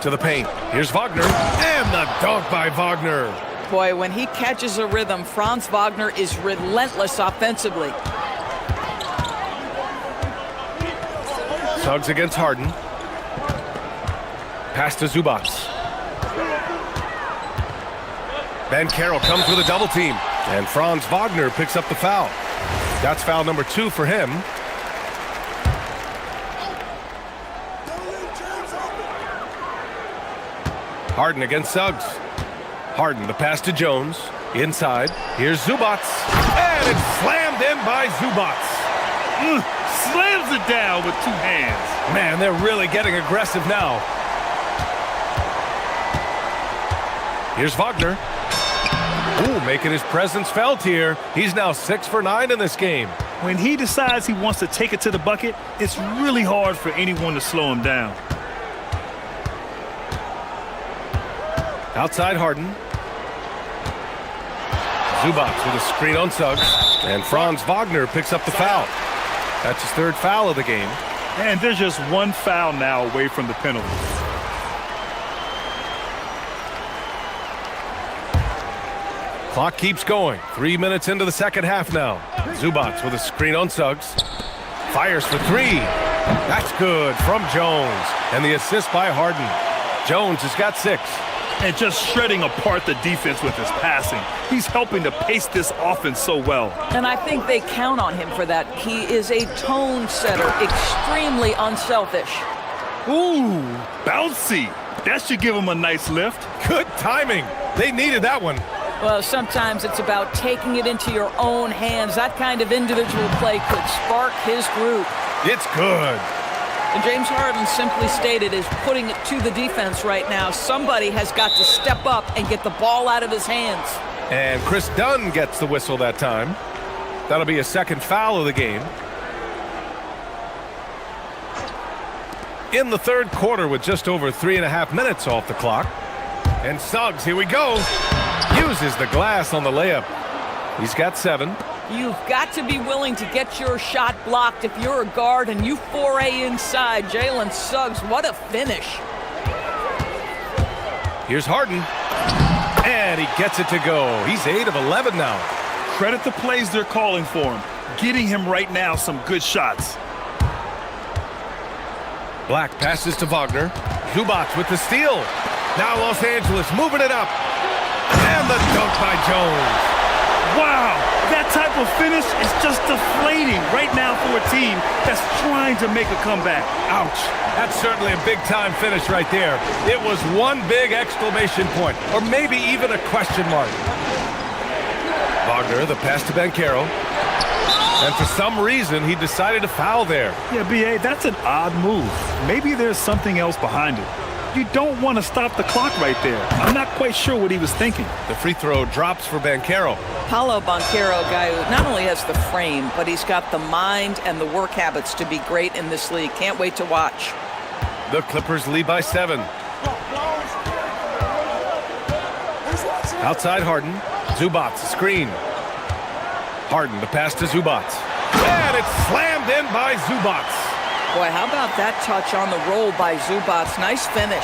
To the paint. Here's Wagner. And the dunk by Wagner. Boy, when he catches a rhythm, Franz Wagner is relentless offensively. Suggs against Harden. Pass to Zubats. Banchero comes with a double team. And Franz Wagner picks up the foul. That's foul number 2 for him. Harden against Suggs. Harden, the pass to Jones. Inside. Here's Zubats. And it's slammed in by Zubats. Slams it down with 2 hands. Man, they're really getting aggressive now. Here's Wagner. Ooh, making his presence felt here. He's now 6 for 9 in this game. When he decides he wants to take it to the bucket, it's really hard for anyone to slow him down. Outside Harden. Zubats with a screen on Suggs. And Franz Wagner picks up the foul. That's his 3rd foul of the game. And there's just 1 foul now away from the penalty. Clock keeps going. 3 minutes into the second half now. Zubats with a screen on Suggs. Fires for 3. That's good from Jones. And the assist by Harden. Jones has got 6. And just shredding apart the defense with his passing. He's helping to pace this offense so well. And I think they count on him for that. He is a tone setter, extremely unselfish. Ooh, bouncy. That should give him a nice lift. Good timing. They needed that one. Well, sometimes it's about taking it into your own hands. That kind of individual play could spark his group. It's good. And James Harden simply stated is putting it to the defense right now. Somebody has got to step up and get the ball out of his hands. And Chris Dunn gets the whistle that time. That'll be a 2nd foul of the game. In the 3rd quarter with just over 3.5 minutes off the clock. And Suggs, here we go. Uses the glass on the layup. He's got 7. You've got to be willing to get your shot blocked if you're a guard and you foray inside. Jalen Suggs, what a finish. Here's Harden. And he gets it to go. He's 8 of 11 now. Credit the plays they're calling for him. Getting him right now some good shots. Black passes to Wagner. Zubats with the steal. Now Los Angeles moving it up. And the dunk by Jones. Wow, that type of finish is just deflating right now for a team that's trying to make a comeback. Ouch. That's certainly a big-time finish right there. It was one big exclamation point, or maybe even a question mark. Wagner, the pass to Banchero. And for some reason, he decided to foul there. Yeah, B.A., that's an odd move. Maybe there's something else behind it. You don't want to stop the clock right there. I'm not quite sure what he was thinking. The free throw drops for Banchero. Paolo Banchero, a guy who not only has the frame, but he's got the mind and the work habits to be great in this league. Can't wait to watch. The Clippers lead by 7. Outside Harden. Zubats, screen. Harden, the pass to Zubats. And it's slammed in by Zubats. Boy, how about that touch on the roll by Zubats? Nice finish.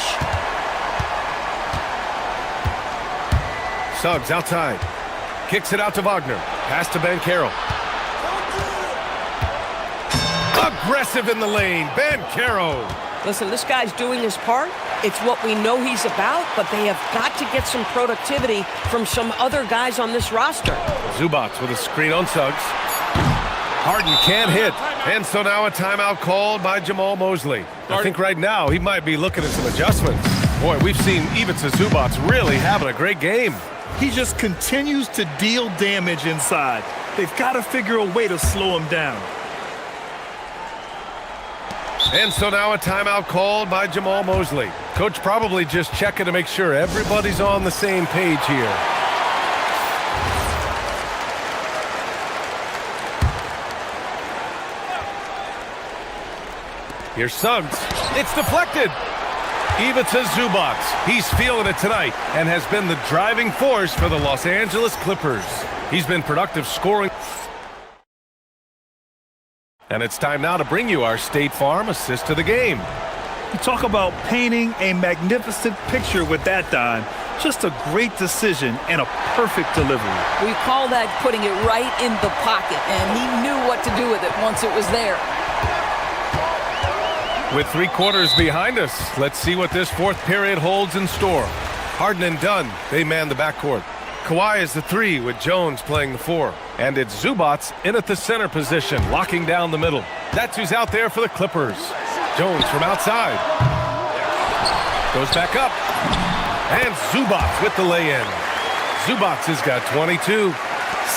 Suggs outside. Kicks it out to Wagner. Pass to Banchero. Aggressive in the lane. Banchero. Listen, this guy's doing his part. It's what we know he's about, but they have got to get some productivity from some other guys on this roster. Zubats with a screen on Suggs. Harden can't hit. And so now a timeout called by Jamal Mosley. I think right now he might be looking at some adjustments. Boy, we've seen Ivica Zubats really having a great game. He just continues to deal damage inside. They've got to figure a way to slow him down. And so now a timeout called by Jamal Mosley. Coach probably just checking to make sure everybody's on the same page here. Here's Suggs. It's deflected. Ivica Zubats. He's feeling it tonight and has been the driving force for the Los Angeles Clippers. He's been productive scoring. And it's time now to bring you our State Farm assist to the game. You talk about painting a magnificent picture with that dime. Just a great decision and a perfect delivery. We call that putting it right in the pocket, and he knew what to do with it once it was there. With 3 quarters behind us, let's see what this fourth period holds in store. Harden and Dunn, they man the backcourt. Kawhi is the 3 with Jones playing the 4. And it's Zubats in at the center position, locking down the middle. That's who's out there for the Clippers. Jones from outside. Goes back up. And Zubats with the lay-in. Zubats has got 22.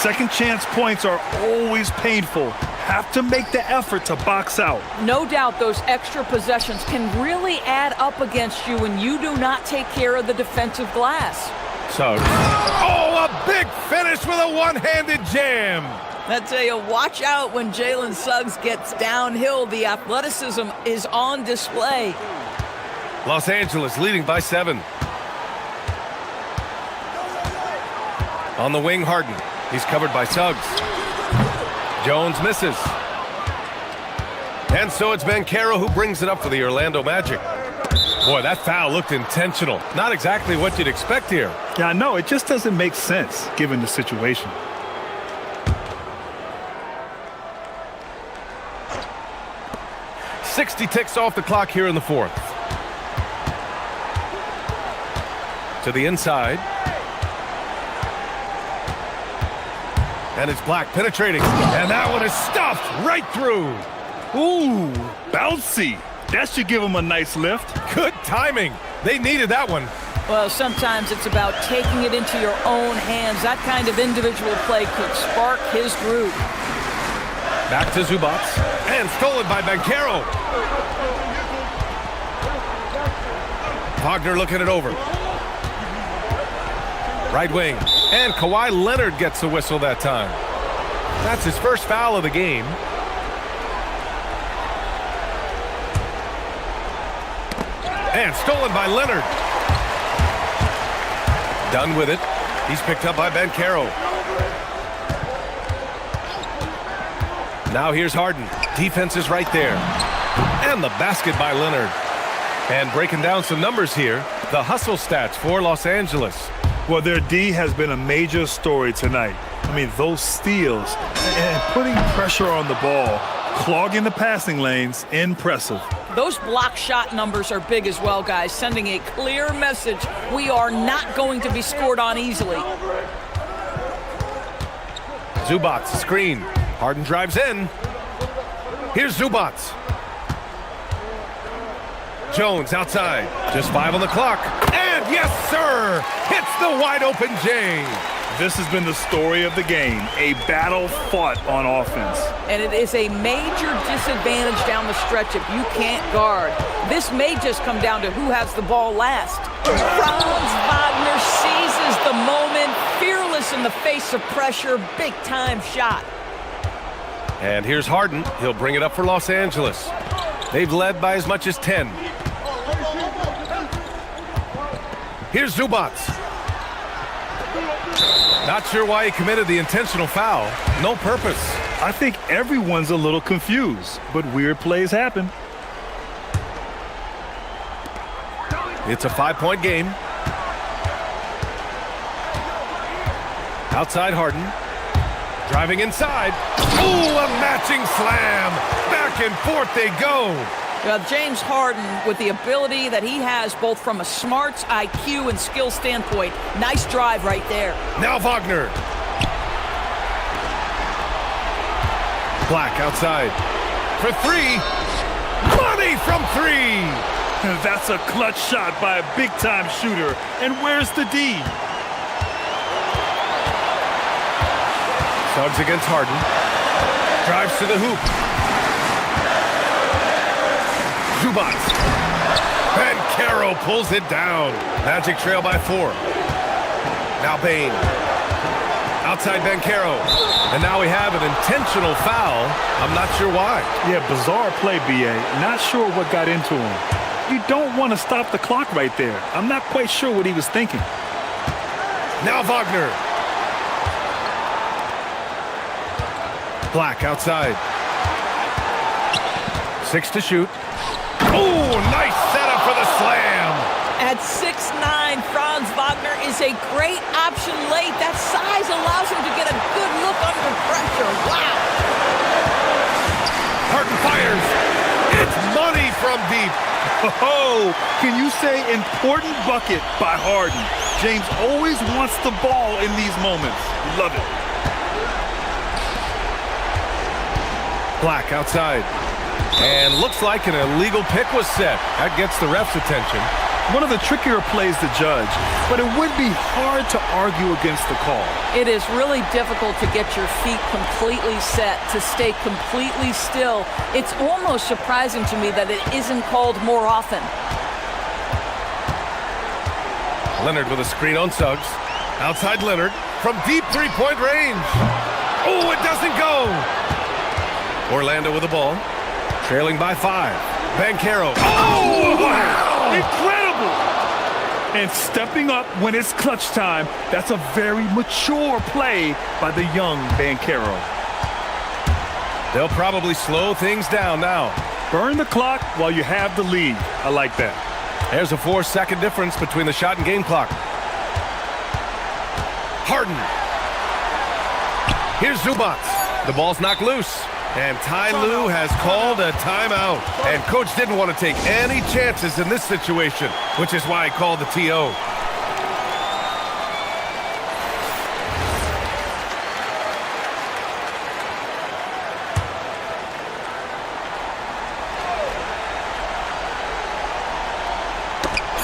Second chance points are always painful. Have to make the effort to box out. No doubt those extra possessions can really add up against you when you do not take care of the defensive glass. Suggs. Oh, a big finish with a one-handed jam. I tell you, watch out when Jalen Suggs gets downhill. The athleticism is on display. Los Angeles leading by 7. On the wing, Harden. He's covered by Suggs. Jones misses. And so it's Banchero who brings it up for the Orlando Magic. Boy, that foul looked intentional. Not exactly what you'd expect here. Yeah, I know. It just doesn't make sense given the situation. "60 ticks off the clock here in the fourth. To the inside. And it's Black penetrating. And that one is stuffed right through. Ooh, bouncy. That should give him a nice lift. Good timing. They needed that one. Well, sometimes it's about taking it into your own hands. That kind of individual play could spark his groove. Back to Zubats. And stolen by Banchero. Wagner looking it over. Right wing. And Kawhi Leonard gets the whistle that time. That's his first foul of the game. And stolen by Leonard. Done with it. He's picked up by Banchero. Now here's Harden. Defense is right there. And the basket by Leonard. And breaking down some numbers here, the hustle stats for Los Angeles. Well, their D has been a major story tonight. I mean, those steals and putting pressure on the ball, clogging the passing lanes, impressive. Those block shot numbers are big as well, guys, sending a clear message. We are not going to be scored on easily. Zubats, screen. Harden drives in. Here's Zubats. Jones outside. Just 5 on the clock. And yes, sir! Hits the wide open J. This has been the story of the game, a battle fought on offense. And it is a major disadvantage down the stretch if you can't guard. This may just come down to who has the ball last. Franz Wagner seizes the moment, fearless in the face of pressure, big-time shot. And here's Harden. He'll bring it up for Los Angeles. They've led by as much as 10. Here's Zubac. Not sure why he committed the intentional foul. No purpose. I think everyone's a little confused, but weird plays happen. It's a 5-point game. Outside Harden. Driving inside. Ooh, a matching slam. Back and forth they go. James Harden, with the ability that he has both from a smarts, IQ, and skill standpoint, nice drive right there. Now Wagner. Black outside. For three. Money from three. That's a clutch shot by a big-time shooter. And where's the D? Suggs against Harden. Drives to the hoop. Zubac. Bankero pulls it down. Magic trail by 4. Now Bain. Outside Bankero. And now we have an intentional foul. I'm not sure why. Yeah, bizarre play, B.A. Not sure what got into him. You don't want to stop the clock right there. I'm not quite sure what he was thinking. Now Wagner. Black outside. 6 to shoot. Oh, nice setup for the slam. At 6'9", Franz Wagner is a great option late. That size allows him to get a good look under pressure. Wow. Harden fires. It's money from deep. Oh, can you say important bucket by Harden? James always wants the ball in these moments. Love it. Black outside. And looks like an illegal pick was set. That gets the ref's attention. One of the trickier plays to judge, but it would be hard to argue against the call. It is really difficult to get your feet completely set, to stay completely still. It's almost surprising to me that it isn't called more often. Leonard with a screen on Suggs. Outside Leonard from deep three-point range. Oh, it doesn't go. Orlando with the ball. Trailing by 5. Bankero. Oh, wow! Incredible! And stepping up when it's clutch time, that's a very mature play by the young Bankero. They'll probably slow things down now. Burn the clock while you have the lead. I like that. There's a 4-second difference between the shot and game clock. Harden. Here's Zubac. The ball's knocked loose. And Ty Lue has called a timeout. And coach didn't want to take any chances in this situation, which is why he called the TO.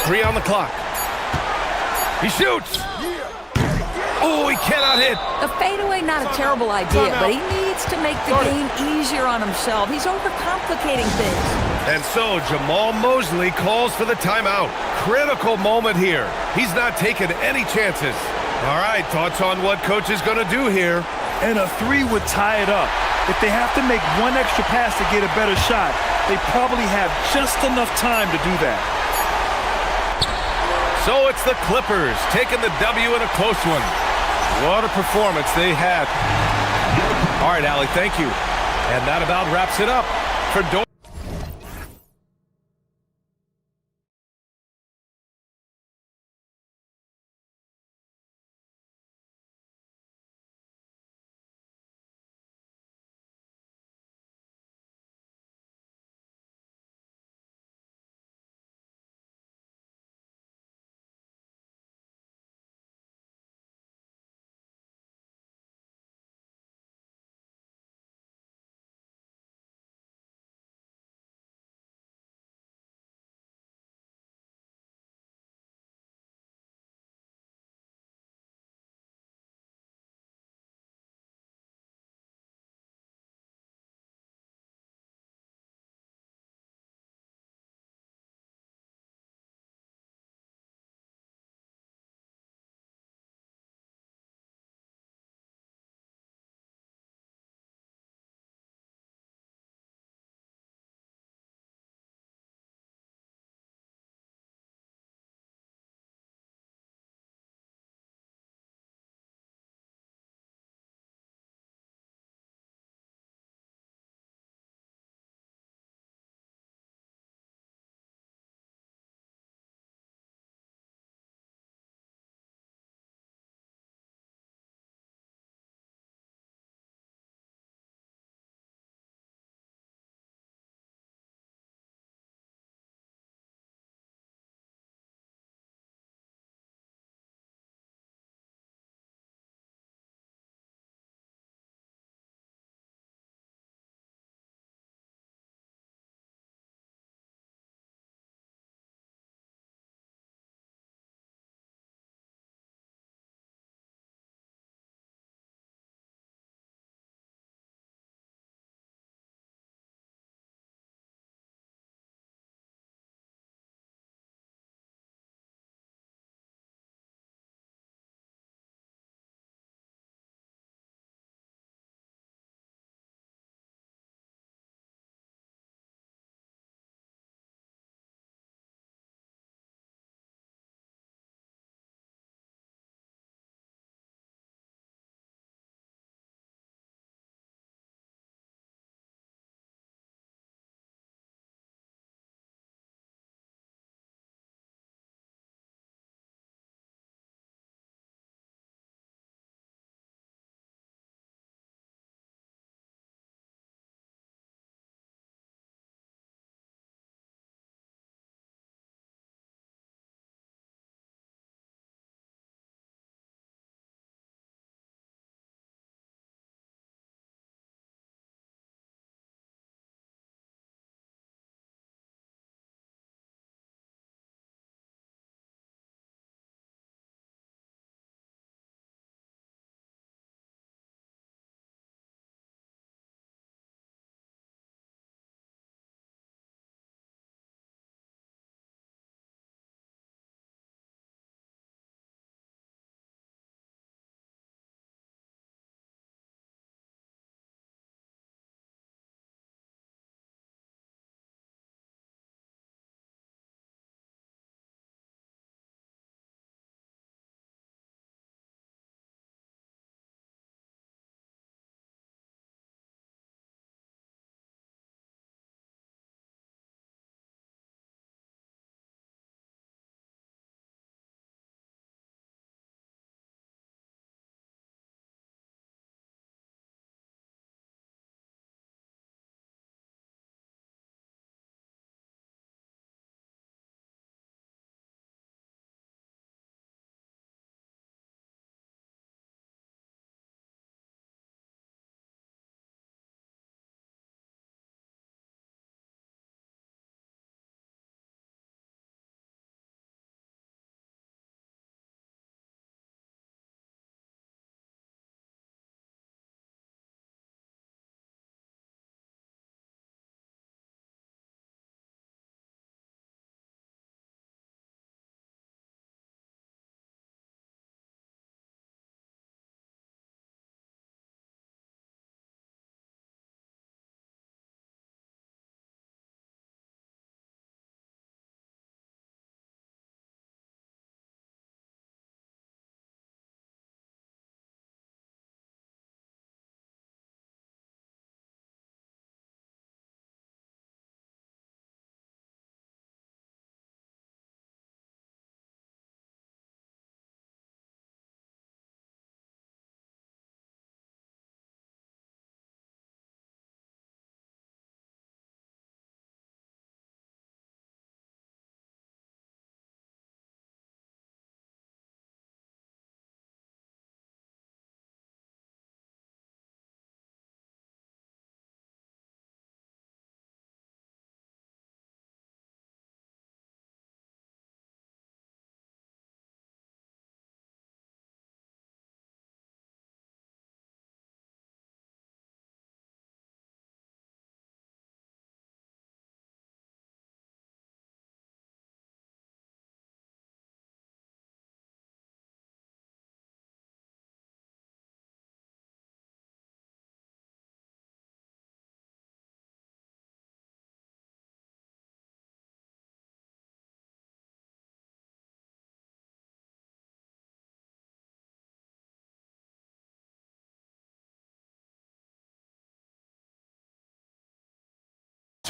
Three on the clock. He shoots. Oh, he cannot hit. The fadeaway, not a terrible idea, but he needs to make the game easier on himself. He's overcomplicating things. And so Jamal Mosley calls for the timeout. Critical moment here. He's not taking any chances. All right, thoughts on what coach is going to do here? And a 3 would tie it up. If they have to make one extra pass to get a better shot, they probably have just enough time to do that. So it's the Clippers taking the W in a close one. What a performance they had. All right, Allie, thank you. And that about wraps it up for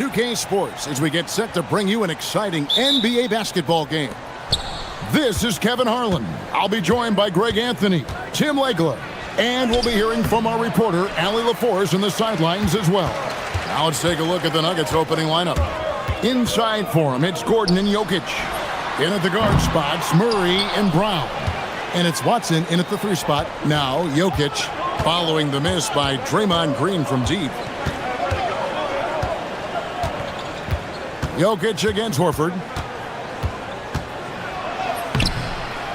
2K Sports as we get set to bring you an exciting NBA basketball game. This is Kevin Harlan. I'll be joined by Greg Anthony, Tim Legler, and we'll be hearing from our reporter, Allie LaForce, in the sidelines as well. Now let's take a look at the Nuggets opening lineup. Inside for him, it's Gordon and Jokic. In at the guard spots, Murray and Brown. And it's Watson in at the 3 spot. Now Jokic following the miss by Draymond Green from deep. Jokic against Horford.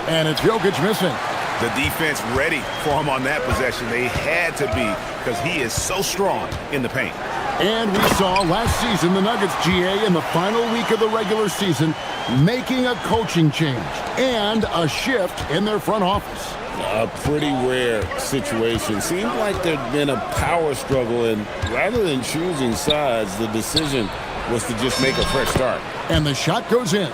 And it's Jokic missing. The defense ready for him on that possession. They had to be because he is so strong in the paint. And we saw last season the Nuggets GA in the final week of the regular season making a coaching change and a shift in their front office. A pretty rare situation. Seemed like there'd been a power struggle, and rather than choosing sides, the decision was to just make a fresh start. And the shot goes in.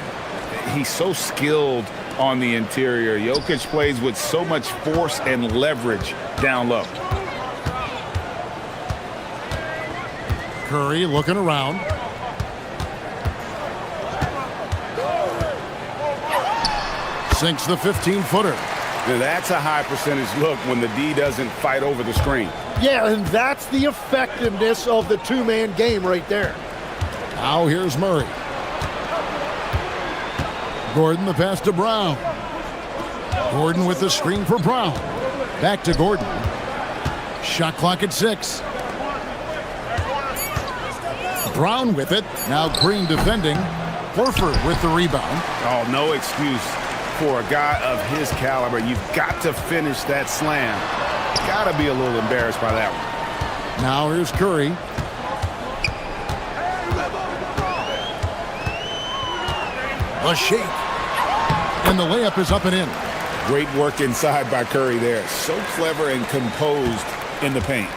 He's so skilled on the interior. Jokic plays with so much force and leverage down low. Curry looking around. Sinks the 15-footer. Now that's a high percentage look when the D doesn't fight over the screen. Yeah, and that's the effectiveness of the two-man game right there. Now here's Murray. Gordon, the pass to Brown. Gordon with the screen for Brown. Back to Gordon. Shot clock at 6. Brown with it. Now Green defending. Horford with the rebound. Oh, no excuse for a guy of his caliber. You've got to finish that slam. Got to be a little embarrassed by that one. Now here's Curry. A shake. And the layup is up and in. Great work inside by Curry there. So clever and composed in the paint.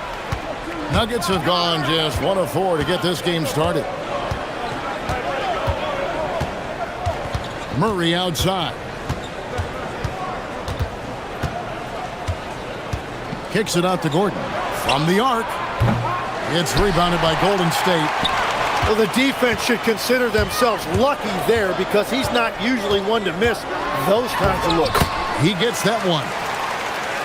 Nuggets have gone just 1 of 4 to get this game started. Murray outside. Kicks it out to Gordon. From the arc. It's rebounded by Golden State. Well, the defense should consider themselves lucky there because he's not usually one to miss those kinds of looks. He gets that one.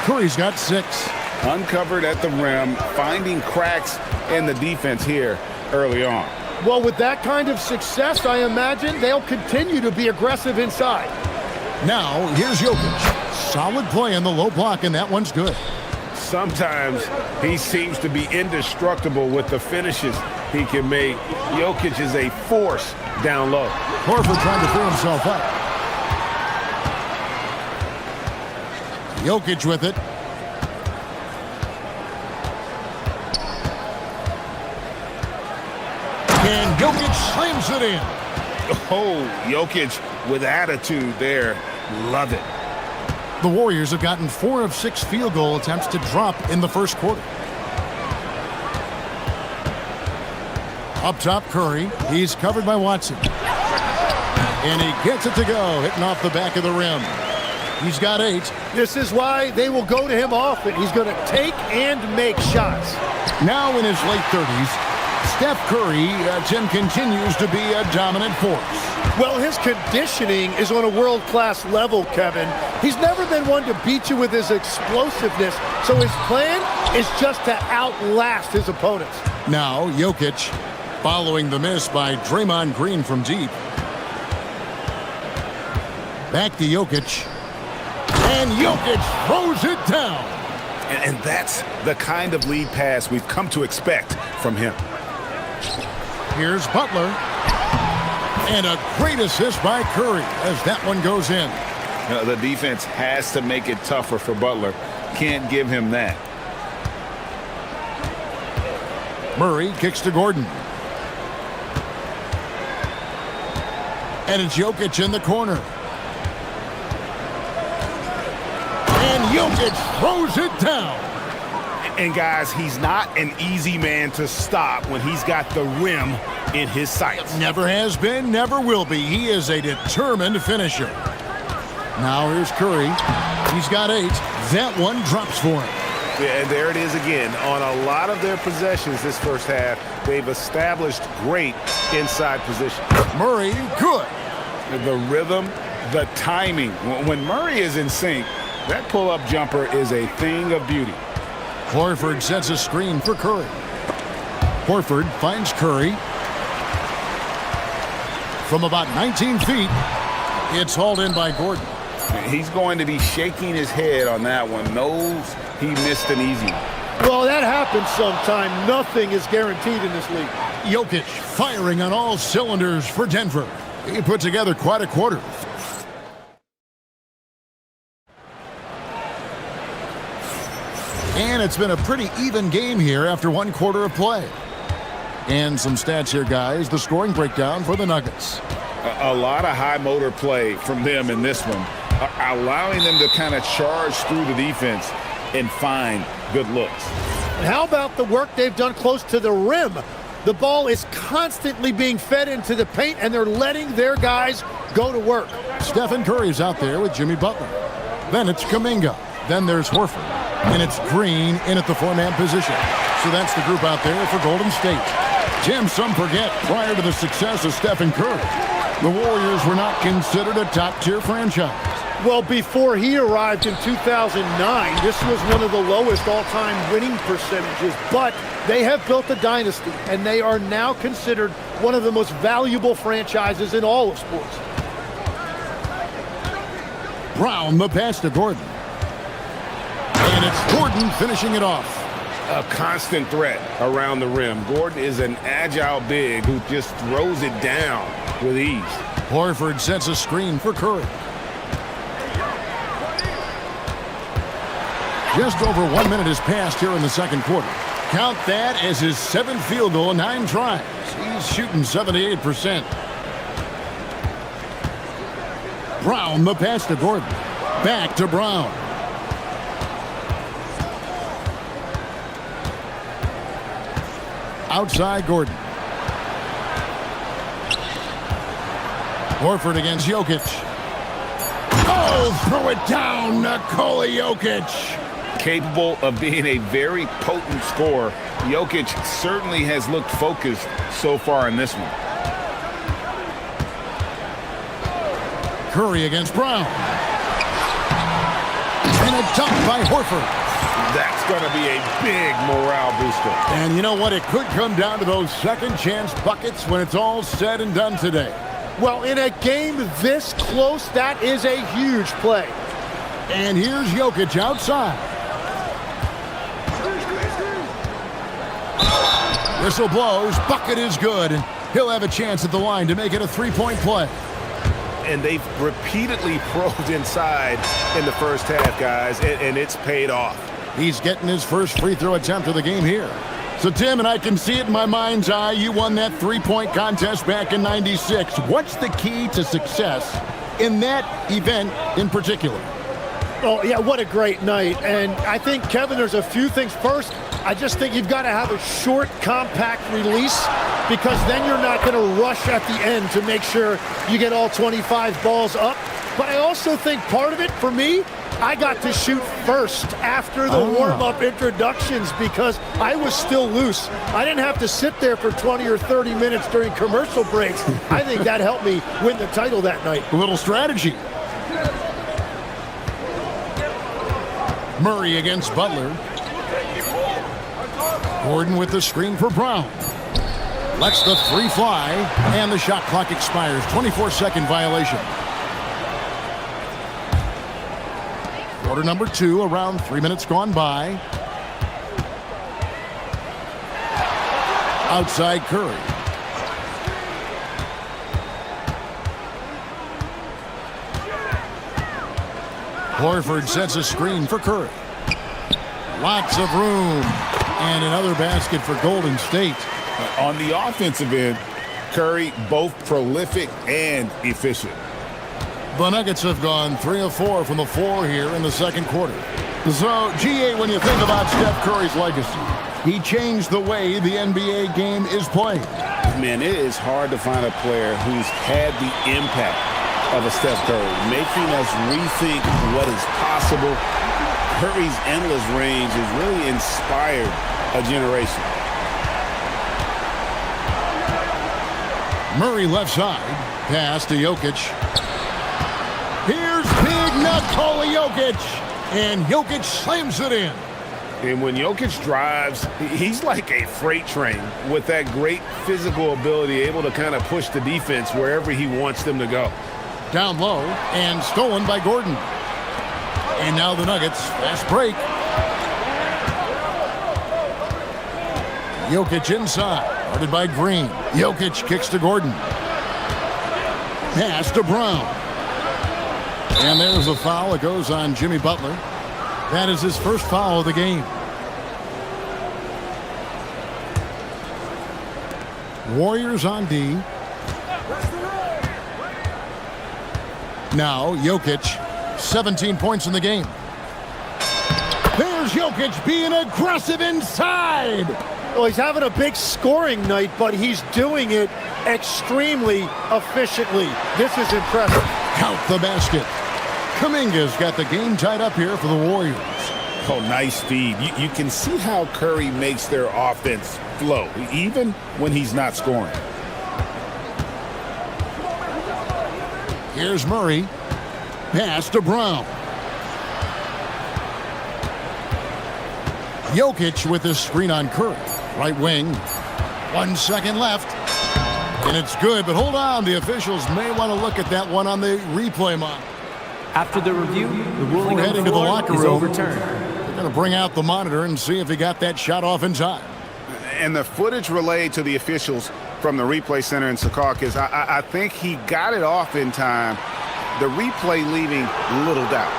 Curry's got 6. Uncovered at the rim, finding cracks in the defense here early on. Well, with that kind of success, I imagine they'll continue to be aggressive inside. Now, here's Jokic. Solid play in the low block, and that one's good. Sometimes he seems to be indestructible with the finishes he can make. Jokic is a force down low. Horford trying to free himself up. Jokic with it. And Jokic slams it in. Oh, Jokic with attitude there. Love it. The Warriors have gotten 4 of 6 field goal attempts to drop in the first quarter. Up top, Curry. He's covered by Watson. And he gets it to go, hitting off the back of the rim. He's got 8. This is why they will go to him often. He's going to take and make shots. Now in his late 30s, Steph Curry, Tim, continues to be a dominant force. Well, his conditioning is on a world-class level, Kevin. He's never been one to beat you with his explosiveness, so his plan is just to outlast his opponents. Now, Jokic following the miss by Draymond Green from deep. Back to Jokic. And Jokic throws it down. And that's the kind of lead pass we've come to expect from him. Here's Butler. And a great assist by Curry as that one goes in. The defense has to make it tougher for Butler. Can't give him that. Murray kicks to Gordon. And it's Jokic in the corner. And Jokic throws it down. And guys, he's not an easy man to stop when he's got the rim in his sights. Never has been, never will be. He is a determined finisher. Now here's Curry. He's got 8. That one drops for him. Yeah, and there it is again. On a lot of their possessions this first half, They've established great inside position. Murray, good. The rhythm, the timing. When Murray is in sync, that pull-up jumper is a thing of beauty. Horford sets a screen for Curry. Horford finds Curry. From about 19 feet, it's hauled in by Gordon. He's going to be shaking his head on that one. Knows he missed an easy one. Well, that happens sometime. Nothing is guaranteed in this league. Jokic firing on all cylinders for Denver. He put together quite a quarter. And it's been a pretty even game here after one quarter of play. And some stats here, guys. The scoring breakdown for the Nuggets. A lot of high motor play from them in this one, allowing them to kind of charge through the defense and find good looks. And how about the work they've done close to the rim? The ball is constantly being fed into the paint, and they're letting their guys go to work. Stephen Curry's out there with Jimmy Butler. Then it's Kuminga. Then there's Horford. And it's Green in at the four-man position. So that's the group out there for Golden State. Jim, some forget, prior to the success of Stephen Curry, the Warriors were not considered a top-tier franchise. Well, before he arrived in 2009, this was one of the lowest all-time winning percentages, but they have built a dynasty, and they are now considered one of the most valuable franchises in all of sports. Brown, the pass to Gordon. And it's Gordon finishing it off. A constant threat around the rim. Gordon is an agile big who just throws it down with ease. Horford sets a screen for Curry. Just over 1 minute has passed here in the second quarter. Count that as his 7th field goal in 9 tries. He's shooting 78%. Brown, the pass to Gordon. Back to Brown. Outside Gordon. Horford against Jokic. Oh, throw it down, Nikola Jokic. Capable of being a very potent scorer, Jokic certainly has looked focused so far in this one. Curry against Brown. And a dunk by Horford. That's going to be a big morale booster. And you know what? It could come down to those second chance buckets when it's all said and done today. Well, in a game this close, that is a huge play. And here's Jokic outside. Whistle blows. Bucket is good. He'll have a chance at the line to make it a three-point play. And they've repeatedly probed inside in the first half, guys, and it's paid off. He's getting his first free throw attempt of the game here. So, Tim, and I can see it in my mind's eye, you won that three-point contest back in '96. What's the key to success in that event in particular? Oh, yeah, what a great night. And I think, Kevin, there's a few things. First, I just think you've got to have a short, compact release, because then you're not going to rush at the end to make sure you get all 25 balls up. But I also think part of it, for me, I got to shoot first after the warm-up introductions because I was still loose. I didn't have to sit there for 20 or 30 minutes during commercial breaks. I think that helped me win the title that night. A little strategy. Murray against Butler. Gordon with the screen for Brown. Lets the three fly, and the shot clock expires. 24-second violation. Quarter number 2, around 3 minutes gone by. Outside Curry. Horford sets a screen for Curry. Lots of room. And another basket for Golden State. On the offensive end, Curry both prolific and efficient. The Nuggets have gone 3 of 4 from the floor here in the second quarter. So, GA, when you think about Steph Curry's legacy, he changed the way the NBA game is played. Man, it is hard to find a player who's had the impact of a Steph Curry, making us rethink what is possible. Curry's endless range has really inspired a generation. Murray left side. Pass to Jokic. Here's big Nikola Jokic. And Jokic slams it in. And when Jokic drives, he's like a freight train with that great physical ability, able to kind of push the defense wherever he wants them to go. Down low and stolen by Gordon. And now the Nuggets, fast break. Jokic inside, guarded by Green. Jokic kicks to Gordon. Pass to Brown. And there's a foul. It goes on Jimmy Butler. That is his first foul of the game. Warriors on D. Now Jokic, 17 points in the game. There's Jokic being aggressive inside. Well, he's having a big scoring night, but he's doing it extremely efficiently. This is impressive. Count the basket. Kuminga's got the game tied up here for the Warriors. Oh, nice feed. You can see how Curry makes their offense flow, even when he's not scoring. Here's Murray. Pass to Brown. Jokic with his screen on Curry. Right wing. 1 second left. And it's good, but hold on. The officials may want to look at that one on the replay monitor. After the review, the ruling Before heading to the locker is room, overturned. they're going to bring out the monitor and see if he got that shot off in time. And the footage relayed to the officials from the replay center in Secaucus, I think he got it off in time. The replay leaving little doubt.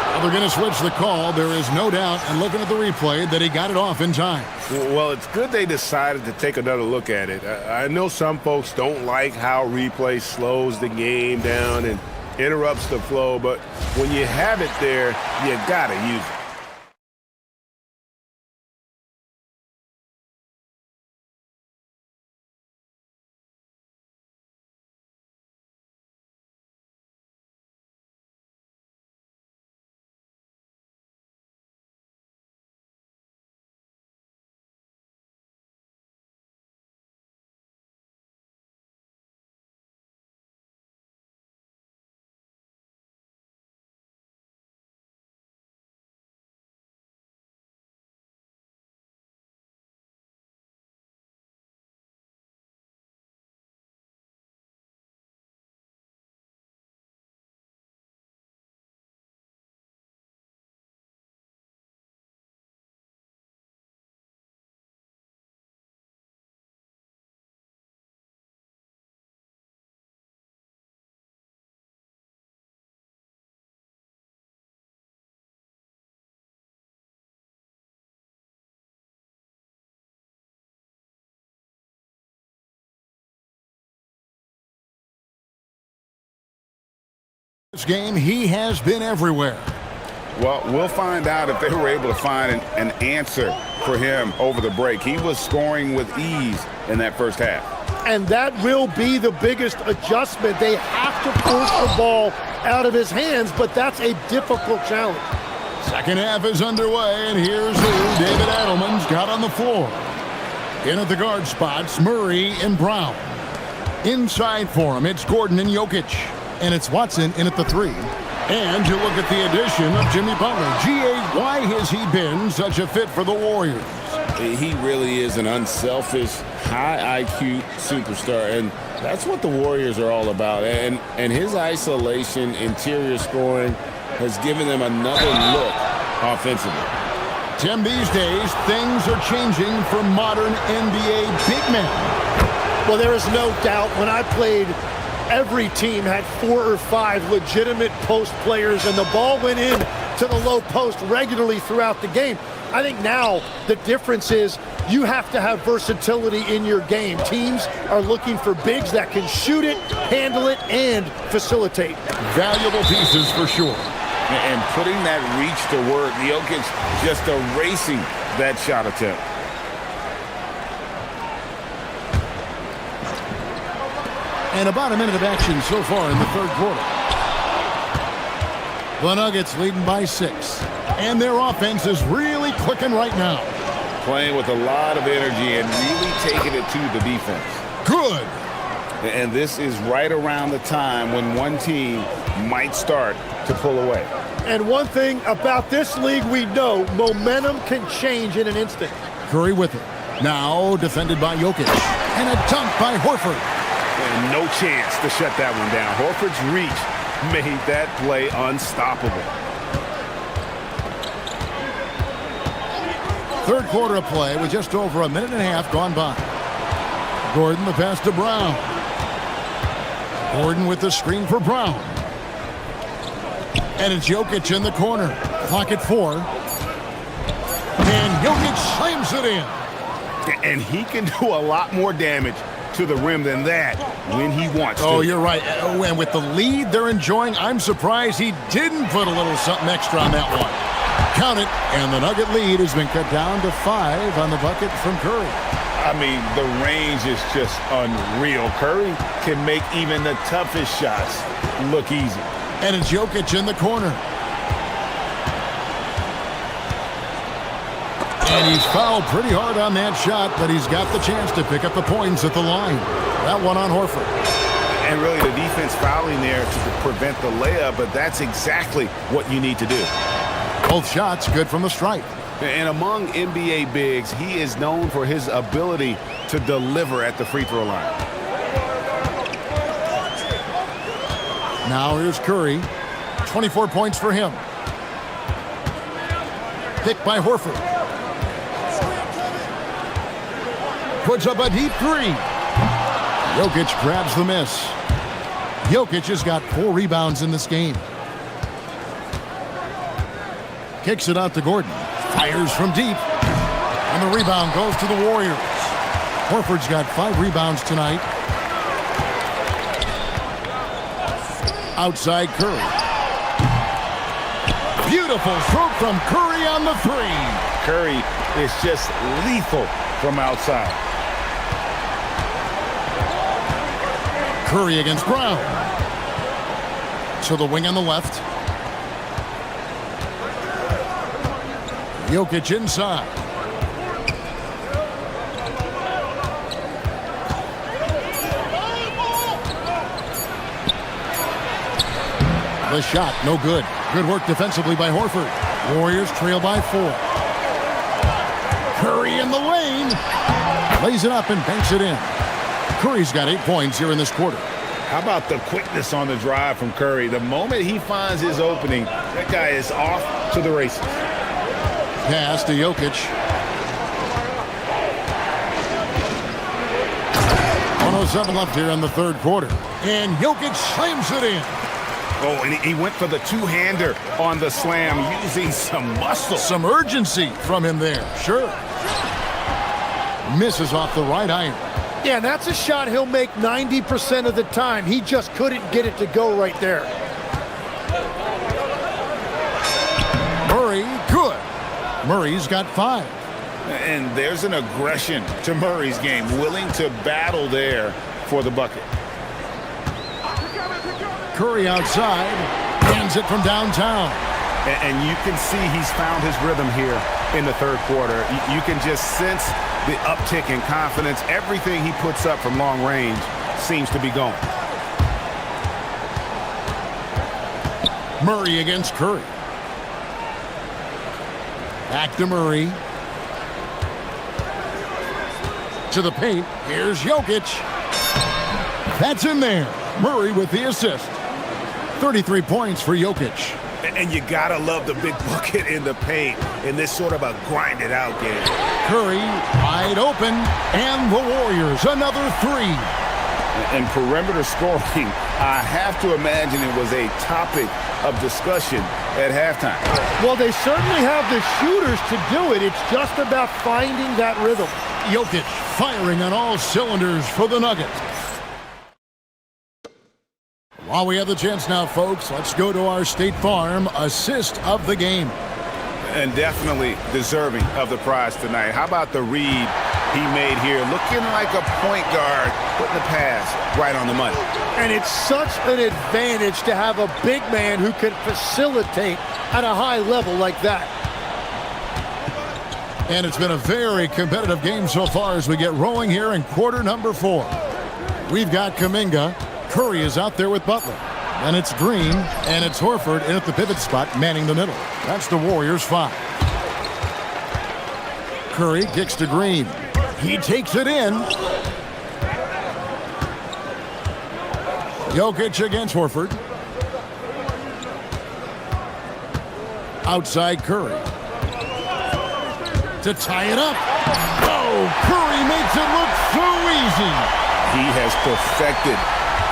Well, they're going to switch the call. There is no doubt, and looking at the replay, that he got it off in time. Well, it's good they decided to take another look at it. I know some folks don't like how replay slows the game down and interrupts the flow, but when you have it there, you got to use it. This game, he has been everywhere. Well, we'll find out if they were able to find an answer for him over the break. He was scoring with ease in that first half. And that will be the biggest adjustment. They have to force the ball out of his hands, but that's a difficult challenge. Second half is underway, and here's who David Adelman's got on the floor. In at the guard spots, Murray and Brown. Inside for him, it's Gordon and Jokic. And it's Watson in at the 3. And you look at the addition of Jimmy Butler. G.A., why has he been such a fit for the Warriors? He really is an unselfish, high IQ superstar, and that's what the Warriors are all about. And his isolation, interior scoring has given them another look offensively. Tim, these days, things are changing for modern NBA big men. Well, there is no doubt when I played, every team had 4 or 5 legitimate post players, and the ball went in to the low post regularly throughout the game. I think now the difference is you have to have versatility in your game. Teams are looking for bigs that can shoot it, handle it, and facilitate. Valuable pieces for sure. And putting that reach to work, Jokic just erasing that shot attempt. And about a minute of action so far in the third quarter. The Nuggets leading by 6. And their offense is really clicking right now. Playing with a lot of energy and really taking it to the defense. Good. And this is right around the time when one team might start to pull away. And one thing about this league we know, momentum can change in an instant. Curry with it. Now defended by Jokic. And a dunk by Horford. And no chance to shut that one down. Horford's reach made that play unstoppable. Third quarter of play with just over a minute and a half gone by. Gordon the pass to Brown. Gordon with the screen for Brown. And it's Jokic in the corner. Clock at 4. And Jokic slams it in. And he can do a lot more damage to the rim than that when he wants to. Oh, you're right. And with the lead they're enjoying, I'm surprised he didn't put a little something extra on that one. Count it. And the Nugget lead has been cut down to 5 on the bucket from Curry. I mean, the range is just unreal. Curry can make even the toughest shots look easy. And it's Jokic in the corner. And he's fouled pretty hard on that shot, but he's got the chance to pick up the points at the line. That one on Horford. And really the defense fouling there to prevent the layup, but that's exactly what you need to do. Both shots good from the stripe. And among NBA bigs, he is known for his ability to deliver at the free throw line. Now here's Curry. 24 points for him. Picked by Horford. Puts up a deep 3. Jokic grabs the miss. Jokic has got 4 rebounds in this game. Kicks it out to Gordon. Fires from deep. And the rebound goes to the Warriors. Horford's got 5 rebounds tonight. Outside Curry. Beautiful stroke from Curry on the 3. Curry is just lethal from outside. Curry against Brown. To the wing on the left. Jokic inside. The shot, no good. Good work defensively by Horford. Warriors trail by 4. Curry in the lane. Lays it up and banks it in. Curry's got 8 points here in this quarter. How about the quickness on the drive from Curry? The moment he finds his opening, that guy is off to the races. Pass to Jokic. 1:07 left here in the third quarter. And Jokic slams it in. Oh, and he went for the two-hander on the slam, using some muscle. Some urgency from him there, sure. Misses off the right iron. Yeah, that's a shot he'll make 90% of the time. He just couldn't get it to go right there. Murray, good. Murray's got 5. And there's an aggression to Murray's game, willing to battle there for the bucket. Curry outside, hands it from downtown. And you can see he's found his rhythm here in the third quarter. You can just sense the uptick in confidence. Everything he puts up from long range seems to be going. Murray against Curry. Back to Murray. To the paint. Here's Jokic. That's in there. Murray with the assist. 33 points for Jokic. And you gotta love the big bucket in the paint in this sort of a grind-it-out game. Curry wide open, and the Warriors another 3. And perimeter scoring, I have to imagine it was a topic of discussion at halftime. Well, they certainly have the shooters to do it. It's just about finding that rhythm. Jokic firing on all cylinders for the Nuggets. While we have the chance now, folks, let's go to our State Farm assist of the game. And definitely deserving of the prize tonight. How about the read he made here? Looking like a point guard, putting the pass right on the money. And it's such an advantage to have a big man who can facilitate at a high level like that. And it's been a very competitive game so far as we get rolling here in quarter number 4. We've got Kuminga. Curry is out there with Butler. And it's Green, and it's Horford in at the pivot spot, manning the middle. That's the Warriors' 5. Curry kicks to Green. He takes it in. Jokic against Horford. Outside Curry. To tie it up. Oh, Curry makes it look so easy. He has perfected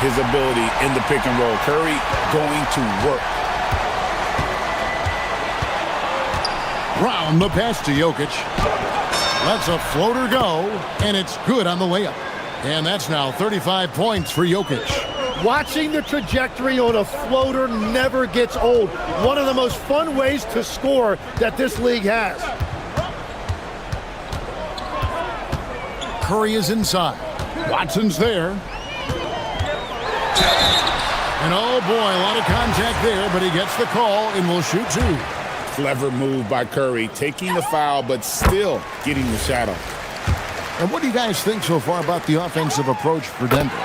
his ability in the pick and roll. Curry going to work. Brown the pass to Jokic. Lets a floater go, and it's good on the layup. And that's now 35 points for Jokic. Watching the trajectory on a floater never gets old. One of the most fun ways to score that this league has. Curry is inside. Watson's there. And oh boy, a lot of contact there, but he gets the call and will shoot 2. Clever move by Curry, taking the foul, but still getting the shot off. And what do you guys think so far about the offensive approach for Denver?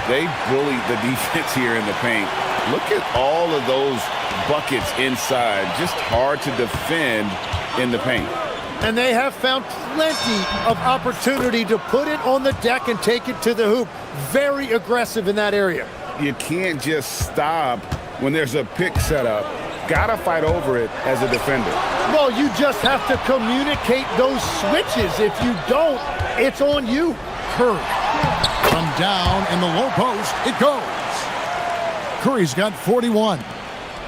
They bullied the defense here in the paint. Look at all of those buckets inside. Just hard to defend in the paint. And they have found plenty of opportunity to put it on the deck and take it to the hoop. Very aggressive in that area. You can't just stop when there's a pick set up. Gotta fight over it as a defender. Well, you just have to communicate those switches. If you don't, it's on you. Curry. From down in the low post, it goes. Curry's got 41.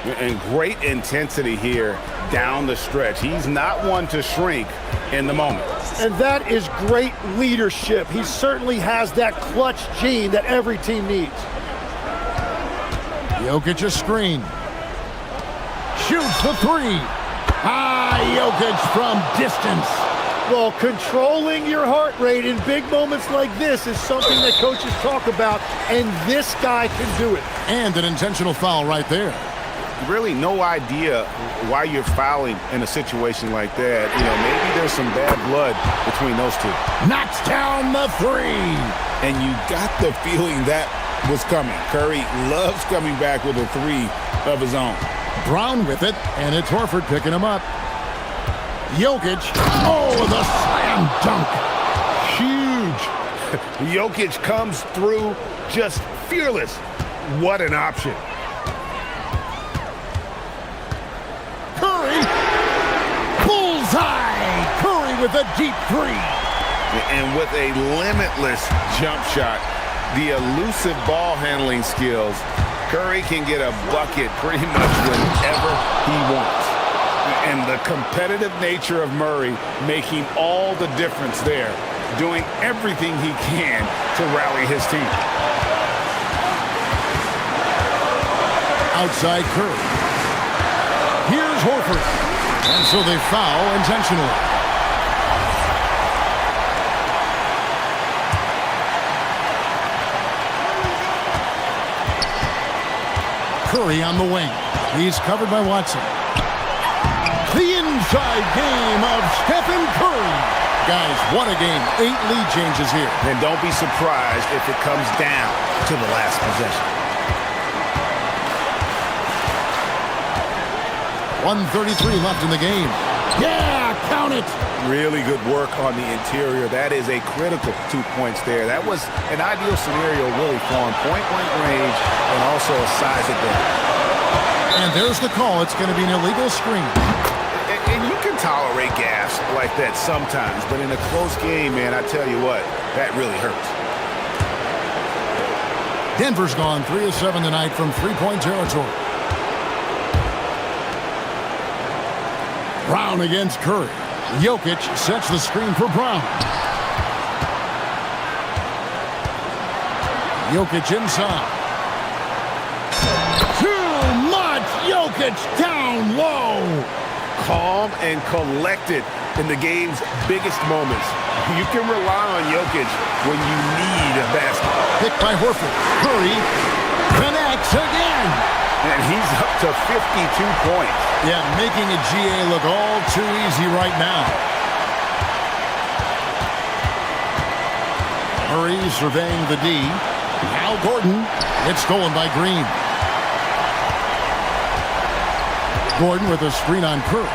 And great intensity here down the stretch. He's not one to shrink in the moment. And that is great leadership. He certainly has that clutch gene that every team needs. Jokic a screen. Shoots the 3. Jokic from distance. Well, controlling your heart rate in big moments like this is something that coaches talk about, and this guy can do it. And an intentional foul right there. Really no idea why you're fouling in a situation like that. You know, maybe there's some bad blood between those two. Knocks down the 3. And you got the feeling that was coming. Curry loves coming back with a 3 of his own. Brown with it, and it's Horford picking him up. Jokic, the slam dunk. Huge. Jokic comes through just fearless. What an option. Curry, bullseye. Curry with a deep 3. And with a limitless jump shot, the elusive ball handling skills, Curry can get a bucket pretty much whenever he wants. And the competitive nature of Murray making all the difference there, doing everything he can to rally his team. Outside Curry. Here's Horford. And so they foul intentionally. Curry on the wing. He's covered by Watson. The inside game of Stephen Curry. Guys, what a game. 8 lead changes here. And don't be surprised if it comes down to the last possession. 1:33 left in the game. Yeah, count it. Really good work on the interior. That is a critical 2 points there. That was an ideal scenario really for him. Point-blank range and also a size advantage. And there's the call. It's going to be an illegal screen. And you can tolerate gaffes like that sometimes, but in a close game, man, I tell you what, that really hurts. Denver's gone 3 of 7 tonight from 3-point territory. Brown against Curry. Jokic sets the screen for Brown. Jokic inside. Too much. Jokic down low. Calm and collected in the game's biggest moments. You can rely on Jokic when you need a basket. Picked by Horford. Curry connects again. And he's up to 52 points. Yeah, making a GA look all too easy right now. Murray surveying the D. Now Gordon. It's stolen by Green. Gordon with a screen on Curry.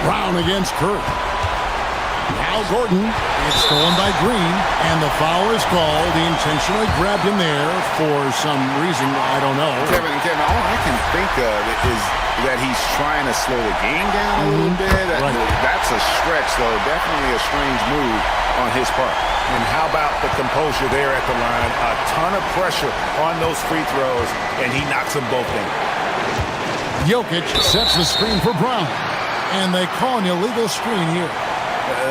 Brown against Curry. Now Gordon. It's stolen by Green. And the foul is called. He intentionally grabbed him there for some reason. I don't know. Kevin, all I can think of is that he's trying to slow the game down a little bit. That's a stretch, though. Definitely a strange move on his part. And how about the composure there at the line? A ton of pressure on those free throws, and he knocks them both in. Jokic sets the screen for Brown. And they call an illegal screen here.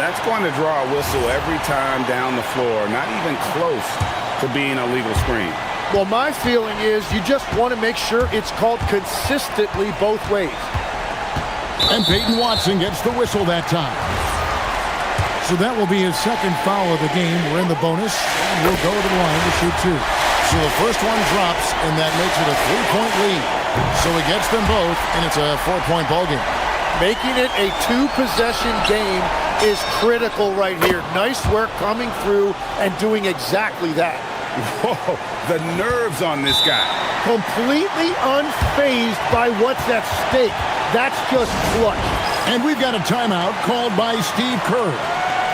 That's going to draw a whistle every time down the floor. Not even close to being a legal screen. Well, my feeling is you just want to make sure it's called consistently both ways. And Peyton Watson gets the whistle that time. So that will be his second foul of the game. We're in the bonus, and we'll go to the line to shoot two. So the first one drops, and that makes it a 3-point lead. So he gets them both, and it's a 4-point ball game. Making it a two-possession game is critical right here. Nice work coming through and doing exactly that. Whoa, the nerves on this guy. Completely unfazed by what's at stake. That's just clutch. And we've got a timeout called by Steve Kerr.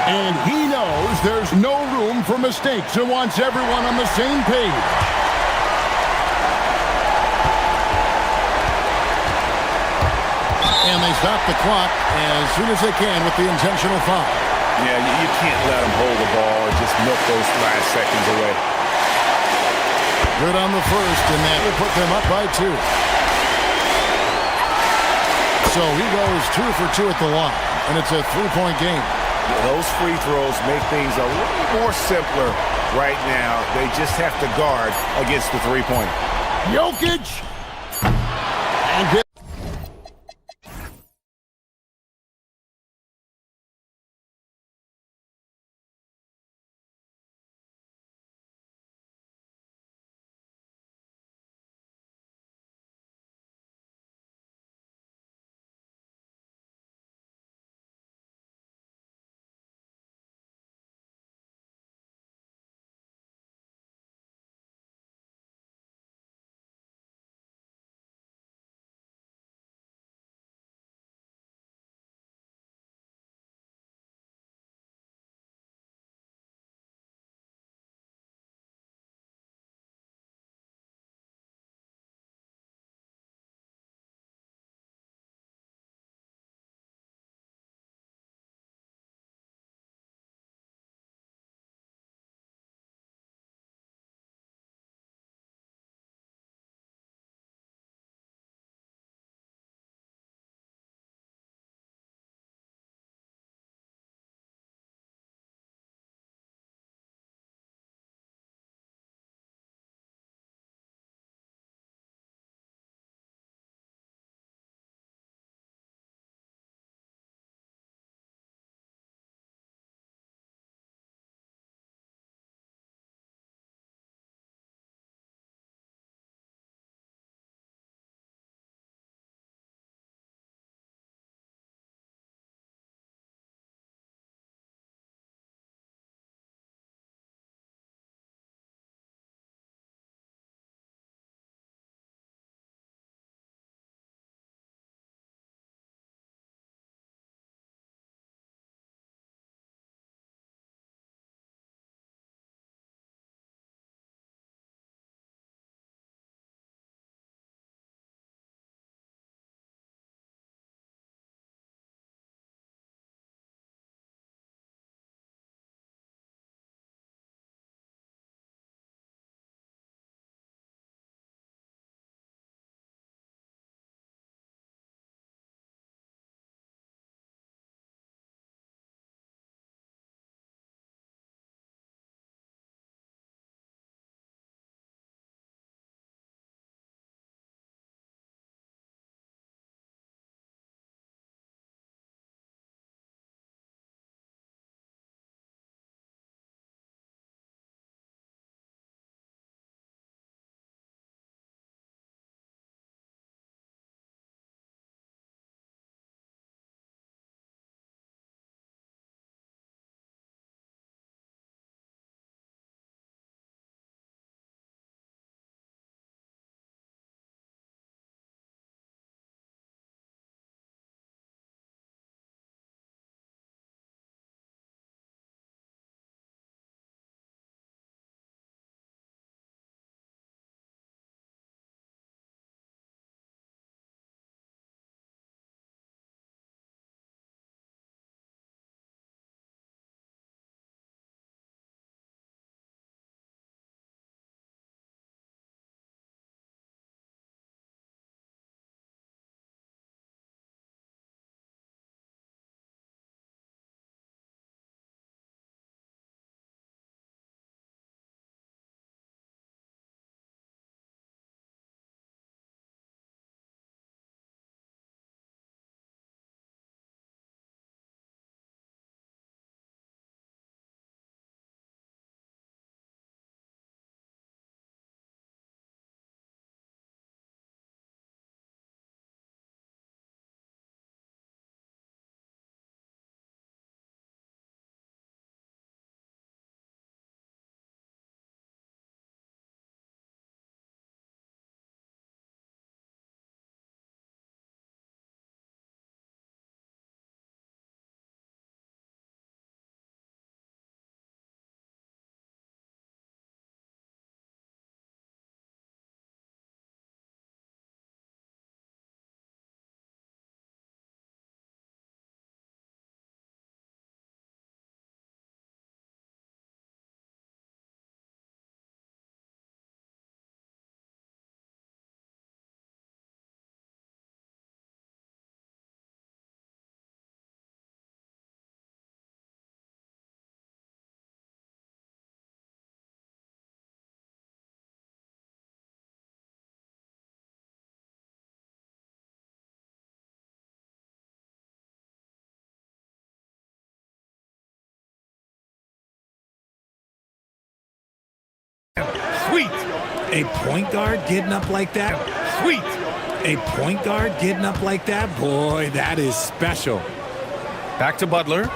And he knows there's no room for mistakes and wants everyone on the same page. And they stop the clock as soon as they can with the intentional foul. Yeah, you can't let them hold the ball or just milk those last seconds away. Good on the first, and that will put them up by 2. So he goes 2 for 2 at the line, and it's a 3-point game. Those free throws make things a little more simpler right now. They just have to guard against the three-pointer. Jokic! And Sweet. A point guard getting up like that? Sweet. A point guard getting up like that? Boy, that is special. Back to Butler.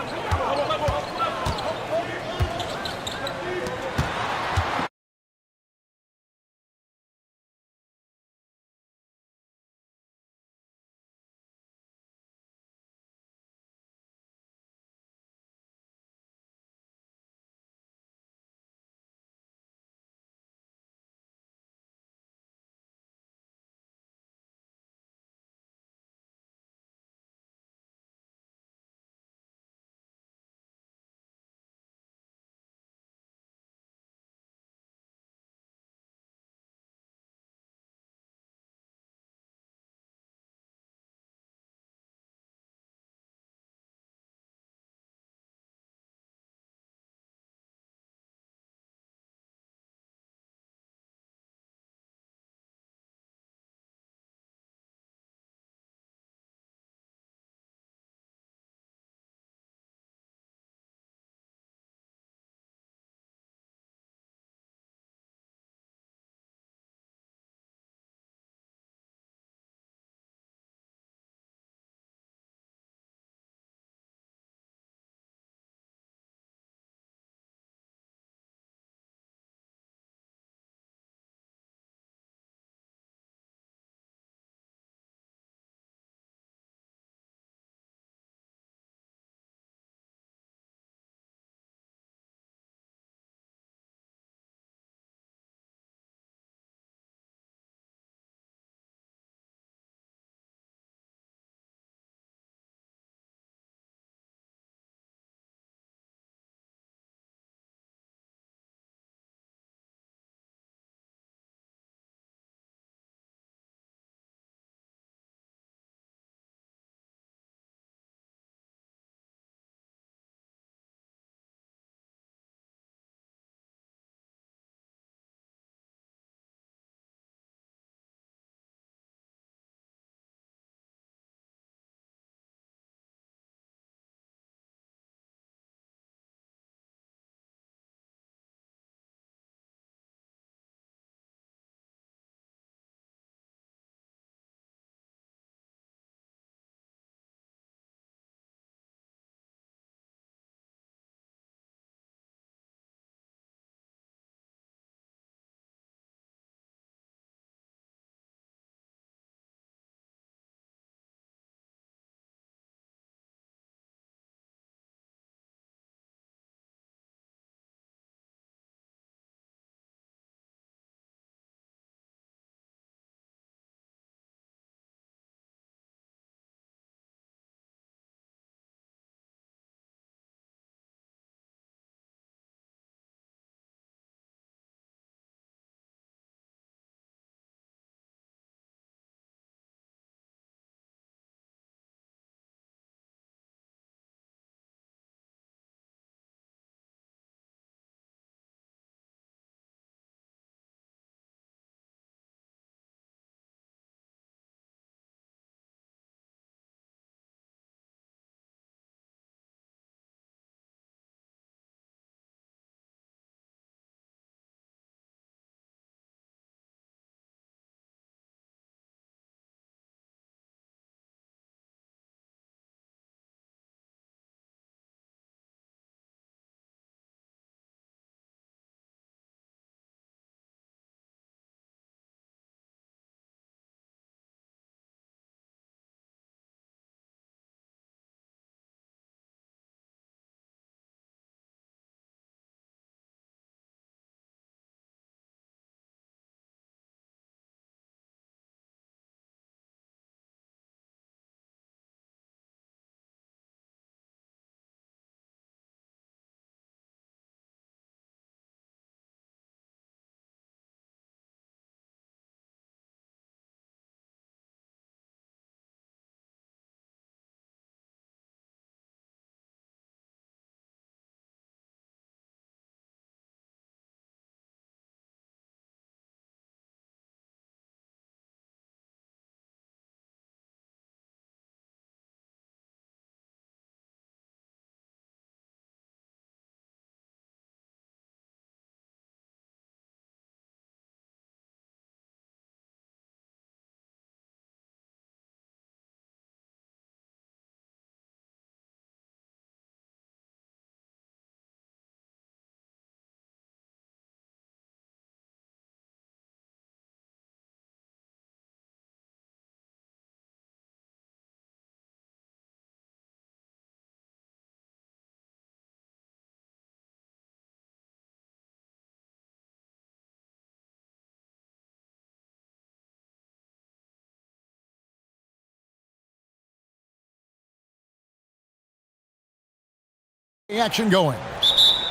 Action going.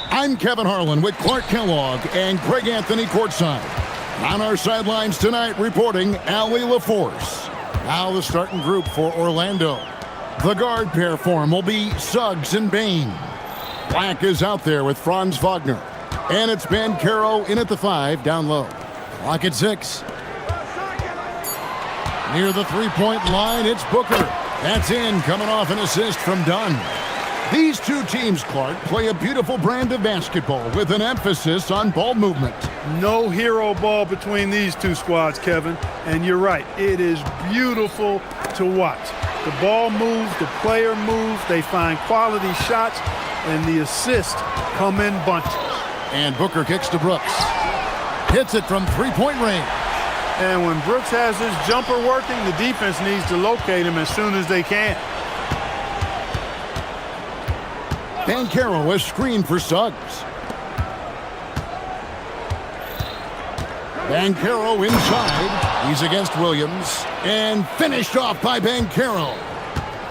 I'm Kevin Harlan with Clark Kellogg and Craig Anthony courtside. On our sidelines tonight, reporting Allie LaForce. Now the starting group for Orlando. The guard pair form will be Suggs and Bain. Black is out there with Franz Wagner. And it's Banchero in at the 5, down low. Clock at 6. Near the three-point line, it's Booker. That's in, coming off an assist from Dunn. These two teams, Clark, play a beautiful brand of basketball with an emphasis on ball movement. No hero ball between these two squads, Kevin. And you're right, it is beautiful to watch. The ball moves, the player moves, they find quality shots, and the assists come in bunches. And Booker kicks to Brooks. Hits it from three-point range. And when Brooks has his jumper working, the defense needs to locate him as soon as they can. Banchero is screened for Suggs. Banchero inside. He's against Williams. And finished off by Banchero.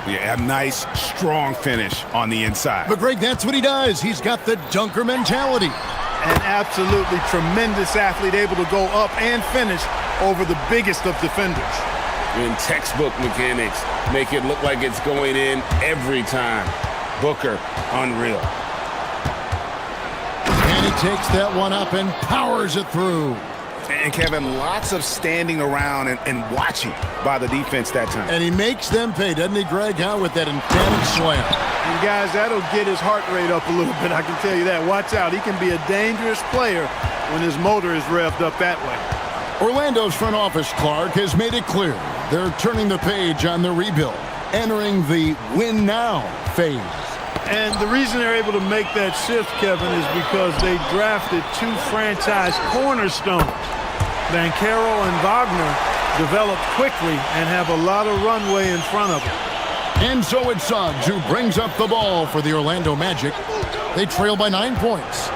Yeah, a nice, strong finish on the inside. But Greg, that's what he does. He's got the dunker mentality. An absolutely tremendous athlete, able to go up and finish over the biggest of defenders. In textbook mechanics, make it look like it's going in every time. Booker, unreal. And he takes that one up and powers it through. And Kevin, lots of standing around and watching by the defense that time. And he makes them pay, doesn't he, Greg, huh, with that emphatic slam. And guys, that'll get his heart rate up a little bit, I can tell you that. Watch out, he can be a dangerous player when his motor is revved up that way. Orlando's front office, Clark, has made it clear they're turning the page on the rebuild, entering the win now phase. And the reason they're able to make that shift, Kevin, is because they drafted two franchise cornerstones. Banchero and Wagner developed quickly and have a lot of runway in front of them. And so it's Suggs who brings up the ball for the Orlando Magic. They trail by 9 points.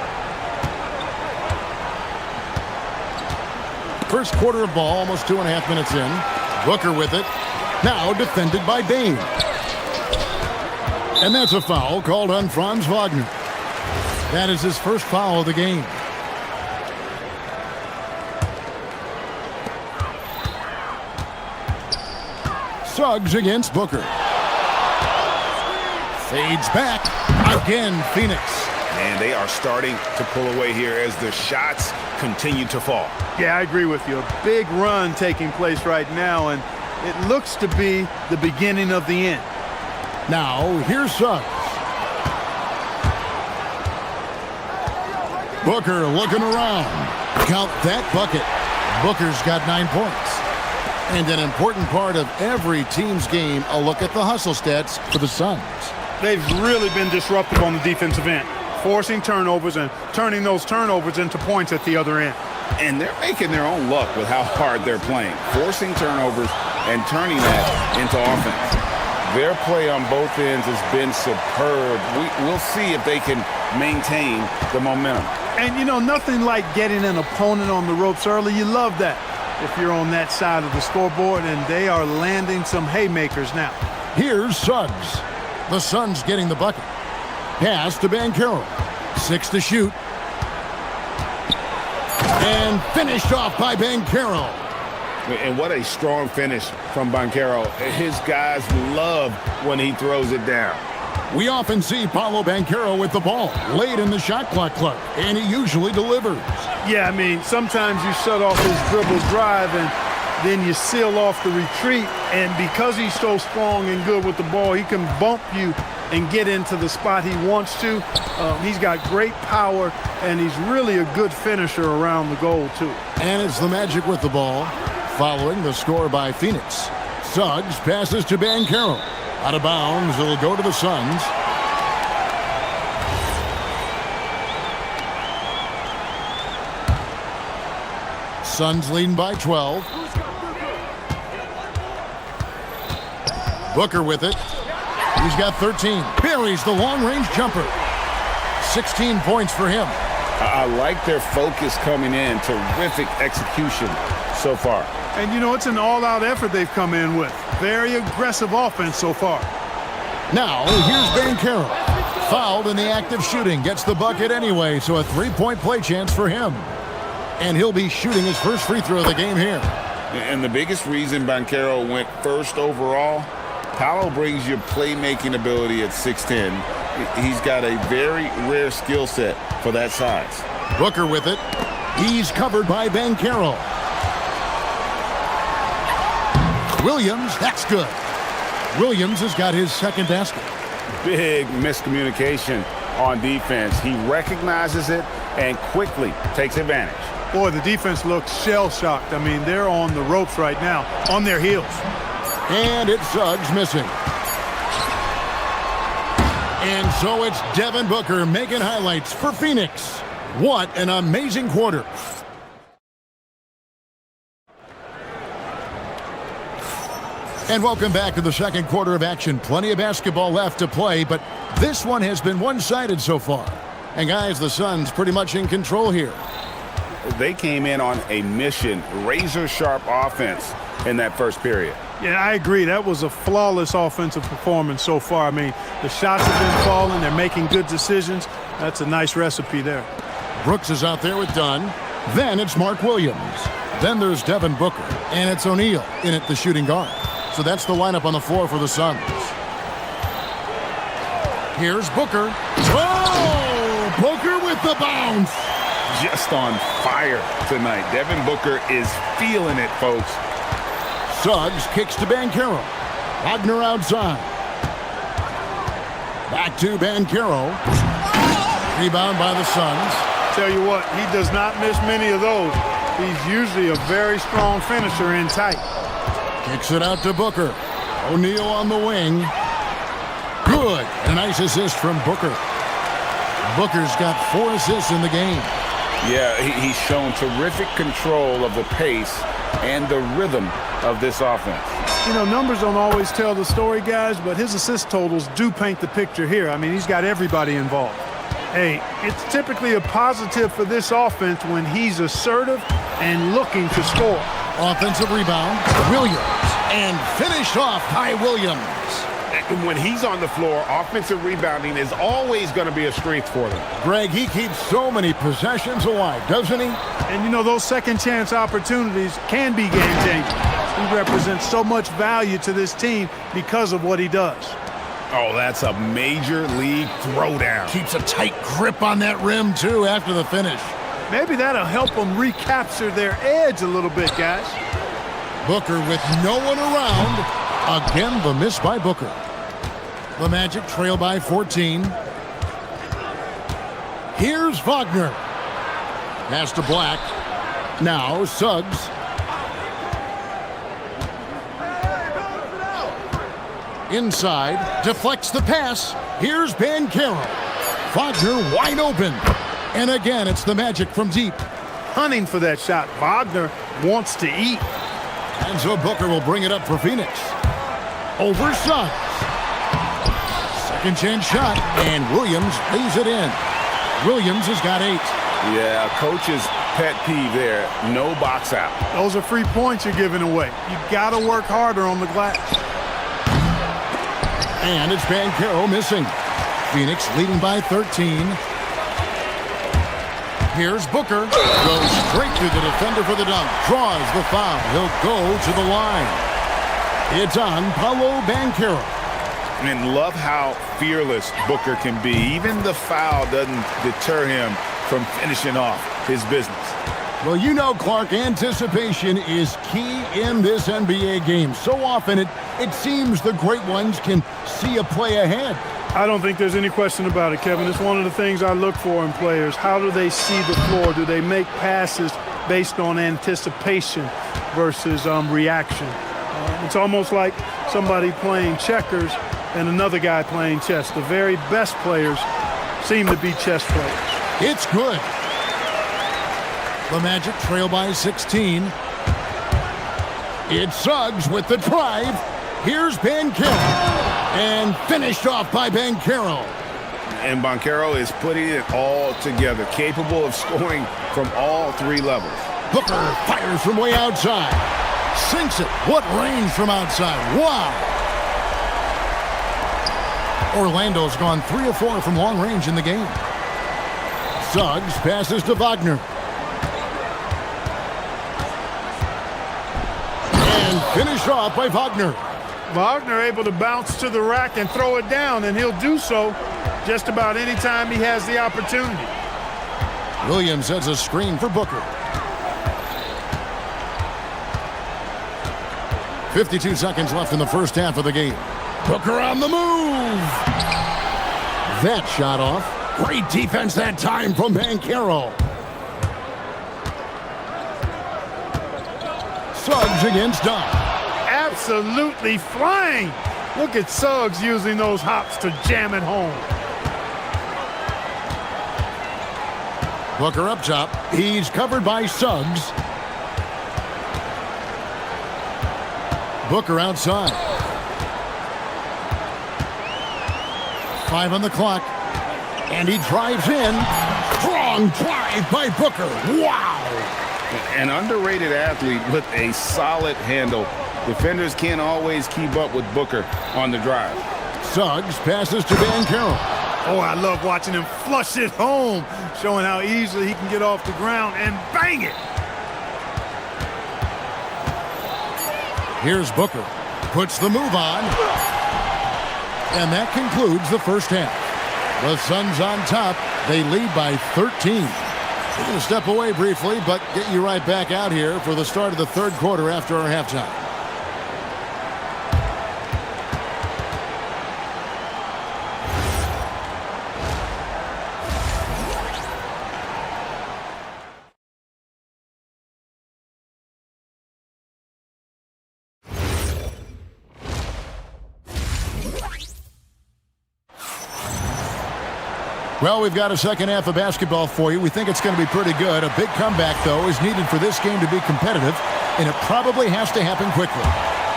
First quarter of ball, almost 2.5 minutes in. Booker with it. Now defended by Bain. And that's a foul called on Franz Wagner. That is his first foul of the game. Suggs against Booker. Fades back. Again, Phoenix. And they are starting to pull away here as the shots continue to fall. Yeah, I agree with you. A big run taking place right now, and it looks to be the beginning of the end. Now, here's Suggs. Booker looking around. Count that bucket. Booker's got 9 points. And an important part of every team's game, a look at the hustle stats for the Suns. They've really been disruptive on the defensive end, forcing turnovers and turning those turnovers into points at the other end. And they're making their own luck with how hard they're playing, forcing turnovers and turning that into offense. Their play on both ends has been superb. We'll see if they can maintain the momentum. And, you know, nothing like getting an opponent on the ropes early. You love that if you're on that side of the scoreboard, and they are landing some haymakers now. Here's Suggs. The Suns getting the bucket. Pass to Banchero. 6 to shoot. And finished off by Banchero. And what a strong finish from Banchero. His guys love when he throws it down. We often see Paolo Banchero with the ball late in the shot clock, and he usually delivers. Yeah, I mean, sometimes you shut off his dribble drive and then you seal off the retreat, and because he's so strong and good with the ball, he can bump you and get into the spot he wants to. He's got great power, and he's really a good finisher around the goal, too. And it's the Magic with the ball, following the score by Phoenix. Suggs passes to Banchero. Out of bounds, it'll go to the Suns. Suns leading by 12. Booker with it. He's got 13. Buries the long-range jumper. 16 points for him. I like their focus coming in. Terrific execution so far. And, you know, it's an all-out effort they've come in with. Very aggressive offense so far. Now, here's Banchero. fouled in the act of shooting. Gets the bucket anyway, so a three-point play chance for him. And he'll be shooting his first free throw of the game here. And the biggest reason Banchero went first overall, Paolo brings you playmaking ability at 6'10". He's got a very rare skill set for that size. Booker with it. He's covered by Banchero. Williams, that's good. Williams has got his second basket. Big miscommunication on defense. He recognizes it and quickly takes advantage. Boy, the defense looks shell-shocked. I mean, they're on the ropes right now, on their heels. And it's Suggs missing. And so it's Devin Booker making highlights for Phoenix. What an amazing quarter. And welcome back to the second quarter of action. Plenty of basketball left to play, but this one has been one-sided so far. And guys, the Suns pretty much in control here. They came in on a mission, razor-sharp offense in that first period. Yeah, I agree. That was a flawless offensive performance so far. I mean, the shots have been falling. They're making good decisions. That's a nice recipe there. Brooks is out there with Dunn. Then it's Mark Williams. Then there's Devin Booker. And it's O'Neal in at the shooting guard. So that's the lineup on the floor for the Suns. Here's Booker. Oh! Booker with the bounce. Just on fire tonight. Devin Booker is feeling it, folks. Suggs kicks to Banchero. Wagner outside. Back to Banchero. Rebound by the Suns. Tell you what, he does not miss many of those. He's usually a very strong finisher in tight. Kicks it out to Booker. O'Neal on the wing. Good. A nice assist from Booker. Booker's got 4 assists in the game. Yeah, he's shown terrific control of the pace and the rhythm of this offense. You know, numbers don't always tell the story, guys, but his assist totals do paint the picture here. I mean, he's got everybody involved. Hey, it's typically a positive for this offense when he's assertive and looking to score. Offensive rebound, Williams, and finished off by Williams. When he's on the floor, offensive rebounding is always going to be a strength for them. Greg, he keeps so many possessions alive, doesn't he? And, you know, those second chance opportunities can be game-changing. He represents so much value to this team because of what he does. Oh, that's a major league throwdown. Keeps a tight grip on that rim, too, after the finish. Maybe that'll help them recapture their edge a little bit, guys. Booker with no one around. Again, the miss by Booker. The Magic trail by 14. Here's Wagner. Pass to Black. Now Suggs. Inside. Deflects the pass. Here's Banchero. Wagner wide open. And again, it's the Magic from deep. Hunting for that shot. Wagner wants to eat. And so Booker will bring it up for Phoenix. Over Suggs. Second chance shot, and Williams lays it in. Williams has got 8. Yeah, coach's pet peeve there. No box out. Those are free points you're giving away. You got to work harder on the glass. And it's Banchero missing. Phoenix leading by 13. Here's Booker. Goes straight to the defender for the dunk. Draws the foul. He'll go to the line. It's on Paolo Banchero. And love how fearless Booker can be. Even the foul doesn't deter him from finishing off his business. Well, you know, Clark, anticipation is key in this NBA game. So often it seems the great ones can see a play ahead. I don't think there's any question about it, Kevin. It's one of the things I look for in players. How do they see the floor? Do they make passes based on anticipation versus reaction? It's almost like somebody playing checkers and another guy playing chess. The very best players seem to be chess players. It's good. The Magic trail by 16. It's Suggs with the drive. Here's Banchero. And finished off by Banchero. And Banchero is putting it all together, capable of scoring from all 3 levels. Booker fires from way outside. Sinks it. What range from outside. Wow. Orlando's gone 3 of 4 from long range in the game. Suggs passes to Wagner. And finished off by Wagner. Wagner able to bounce to the rack and throw it down, and he'll do so just about any time he has the opportunity. Williams sets a screen for Booker. 52 seconds left in the first half of the game. Booker on the move. That shot off. Great defense that time from Banchero. Suggs against Dunn. Absolutely flying. Look at Suggs using those hops to jam it home. Booker up top. He's covered by Suggs. Booker outside. 5 on the clock. And he drives in. Strong drive by Booker. Wow. An underrated athlete with a solid handle. Defenders can't always keep up with Booker on the drive. Suggs passes to Banchero. Oh, I love watching him flush it home, showing how easily he can get off the ground and bang it. Here's Booker. Puts the move on. And that concludes the first half. The Suns on top. They lead by 13. We're going to step away briefly, but get you right back out here for the start of the third quarter after our halftime. Well, we've got a second half of basketball for you. We think it's going to be pretty good. A big comeback, though, is needed for this game to be competitive, and it probably has to happen quickly.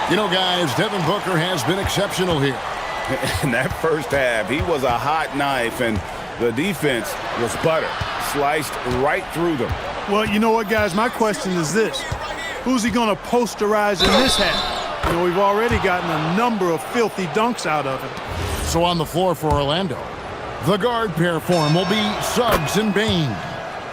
You know, guys, Devin Booker has been exceptional here. In that first half, he was a hot knife, and the defense was butter, sliced right through them. Well, you know what, guys? My question is this. Who's he going to posterize in this half? You know, we've already gotten a number of filthy dunks out of him. So on the floor for Orlando, the guard pair for him will be Suggs and Bain.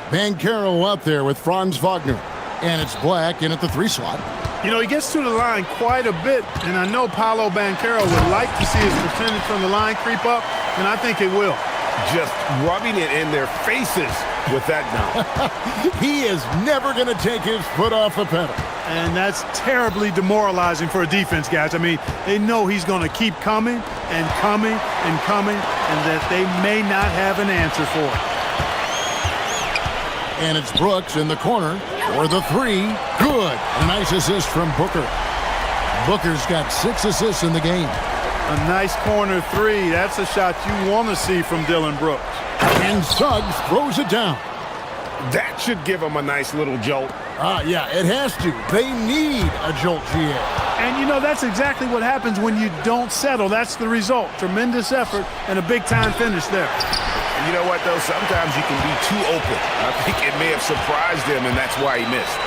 Banchero out there with Franz Wagner. And it's Black in at the 3 slot. You know, he gets to the line quite a bit, and I know Paolo Banchero would like to see his percentage from the line creep up, and I think it will. Just rubbing it in their faces with that dunk. He is never going to take his foot off the pedal. And that's terribly demoralizing for a defense, guys. I mean, they know he's going to keep coming and coming and coming, and that they may not have an answer for it. And it's Brooks in the corner for the 3. Good. A nice assist from Booker. Booker's got 6 assists in the game. A nice corner 3. That's a shot you want to see from Dillon Brooks. And Suggs throws it down. That should give him a nice little jolt. Yeah, it has to. They need a jolt, GA. And, you know, that's exactly what happens when you don't settle. That's the result. Tremendous effort and a big-time finish there. And you know what, though? Sometimes you can be too open. I think it may have surprised him, and that's why he missed.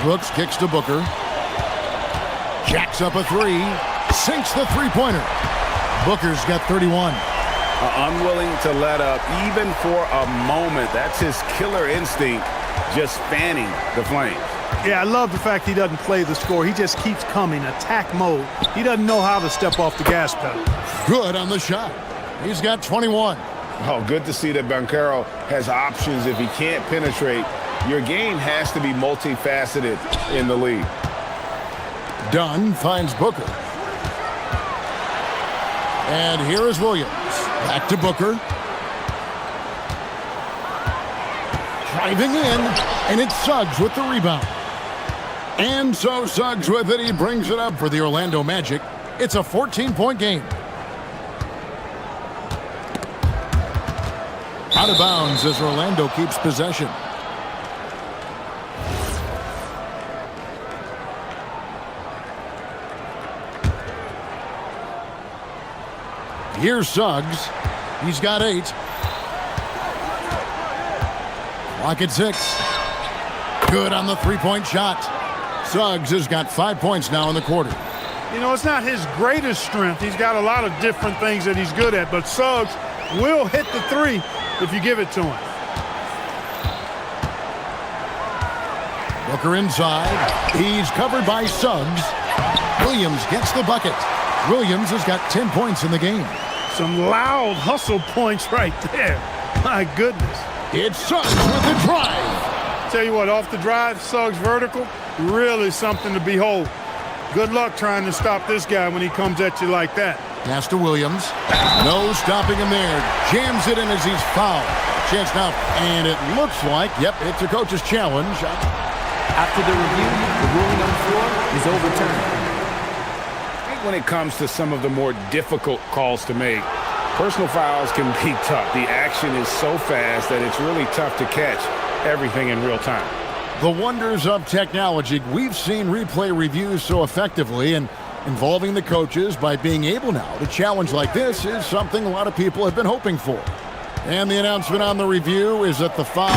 Brooks kicks to Booker. Jacks up a 3. Sinks the three-pointer. Booker's got 31. Unwilling to let up, even for a moment. That's his killer instinct, just fanning the flames. Yeah, I love the fact he doesn't play the score. He just keeps coming, attack mode. He doesn't know how to step off the gas pedal. Good on the shot. He's got 21. Oh, good to see that Banchero has options if he can't penetrate. Your game has to be multifaceted in the league. Dunn finds Booker. And here is Williams. Back to Booker. Driving in, and it's Suggs with the rebound. And so Suggs with it. He brings it up for the Orlando Magic. It's a 14-point game. Out of bounds as Orlando keeps possession. Here's Suggs. He's got 8. Clock at 6. Good on the three-point shot. Suggs has got 5 points now in the quarter. You know, it's not his greatest strength. He's got a lot of different things that he's good at, but Suggs will hit the three if you give it to him. Booker inside. He's covered by Suggs. Williams gets the bucket. Williams has got 10 points in the game. Some loud hustle points right there. My goodness. It's Suggs with the drive. Tell you what, off the drive, Suggs vertical, really something to behold. Good luck trying to stop this guy when he comes at you like that. Pass to Williams. No stopping him there. Jams it in as he's fouled. Chance now. And it looks like, yep, it's a coach's challenge. After the review, the ruling on the floor is overturned. When it comes to some of the more difficult calls to make, personal fouls can be tough. The action is so fast that it's really tough to catch everything in real time. The wonders of technology. We've seen replay reviews so effectively, and involving the coaches by being able now to challenge like this is something a lot of people have been hoping for. And the announcement on the review is that the foul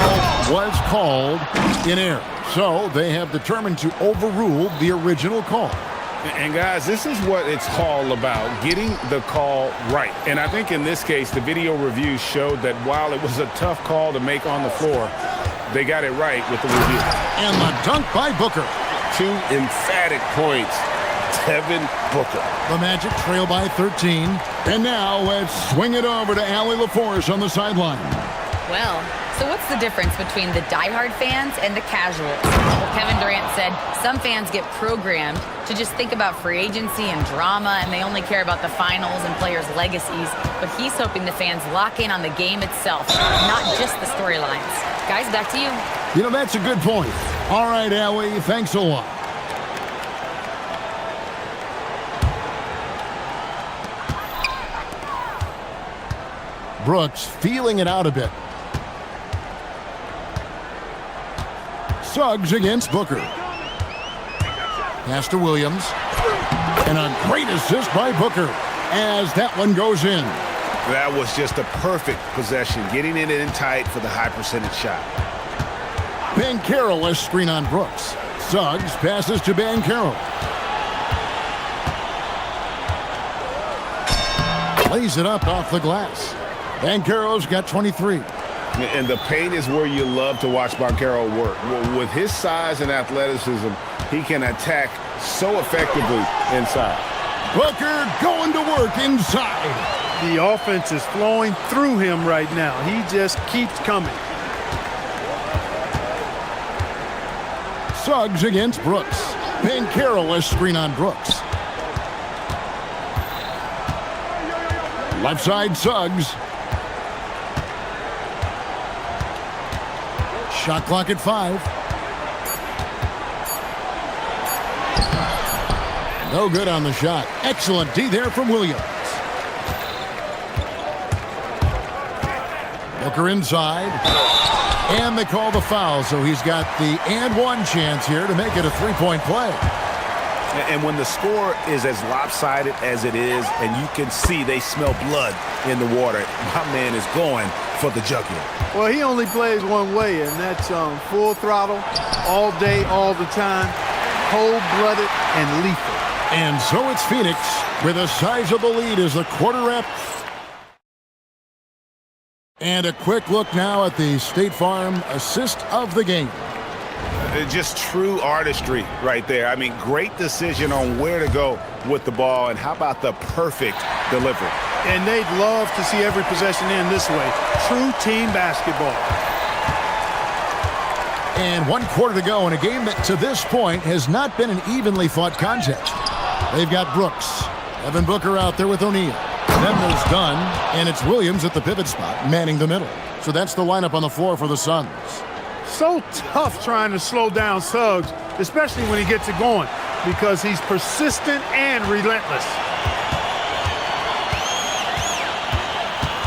was called in error. So they have determined to overrule the original call. And guys, this is what it's all about, getting the call right. And I think in this case, the video review showed that while it was a tough call to make on the floor, they got it right with the review. And the dunk by Booker. 2 emphatic points. Devin Booker. The Magic trail by 13. And now let's swing it over to Allie LaForce on the sideline. Well, so what's the difference between the diehard fans and the casuals? Well, Kevin Durant said some fans get programmed to just think about free agency and drama, and they only care about the finals and players' legacies. But he's hoping the fans lock in on the game itself, not just the storylines. Guys, back to you. You know, that's a good point. All right, Allie, thanks a lot. Brooks feeling it out a bit. Suggs against Booker. Pass to Williams. And a great assist by Booker as that one goes in. That was just a perfect possession, getting it in tight for the high percentage shot. Banchero, a screen on Brooks. Suggs passes to Banchero. Lays it up off the glass. Banchero's got 23. And the paint is where you love to watch Banchero work. With his size and athleticism, he can attack so effectively inside. Booker going to work inside. The offense is flowing through him right now. He just keeps coming. Suggs against Brooks. Banchero, a screen on Brooks. Left side, Suggs. Shot clock at 5. No good on the shot. Excellent D there from Williams. Booker inside. And they call the foul, so he's got the and one chance here to make it a three-point play. And when the score is as lopsided as it is, and you can see they smell blood in the water, my man is going for the jugular. Well, he only plays one way, and that's full throttle, all day, all the time, cold-blooded and lethal. And so it's Phoenix with a sizable lead as the quarter wraps. And a quick look now at the State Farm assist of the game. Just true artistry right there. I mean, great decision on where to go with the ball, and how about the perfect delivery? And they'd love to see every possession end this way. True team basketball. And 1 quarter to go in a game that to this point has not been an evenly fought contest. They've got Brooks. Devin Booker out there with O'Neal. Then there's Dunn, and it's Williams at the pivot spot, manning the middle. So that's the lineup on the floor for the Suns. So tough trying to slow down Suggs, especially when he gets it going, because he's persistent and relentless.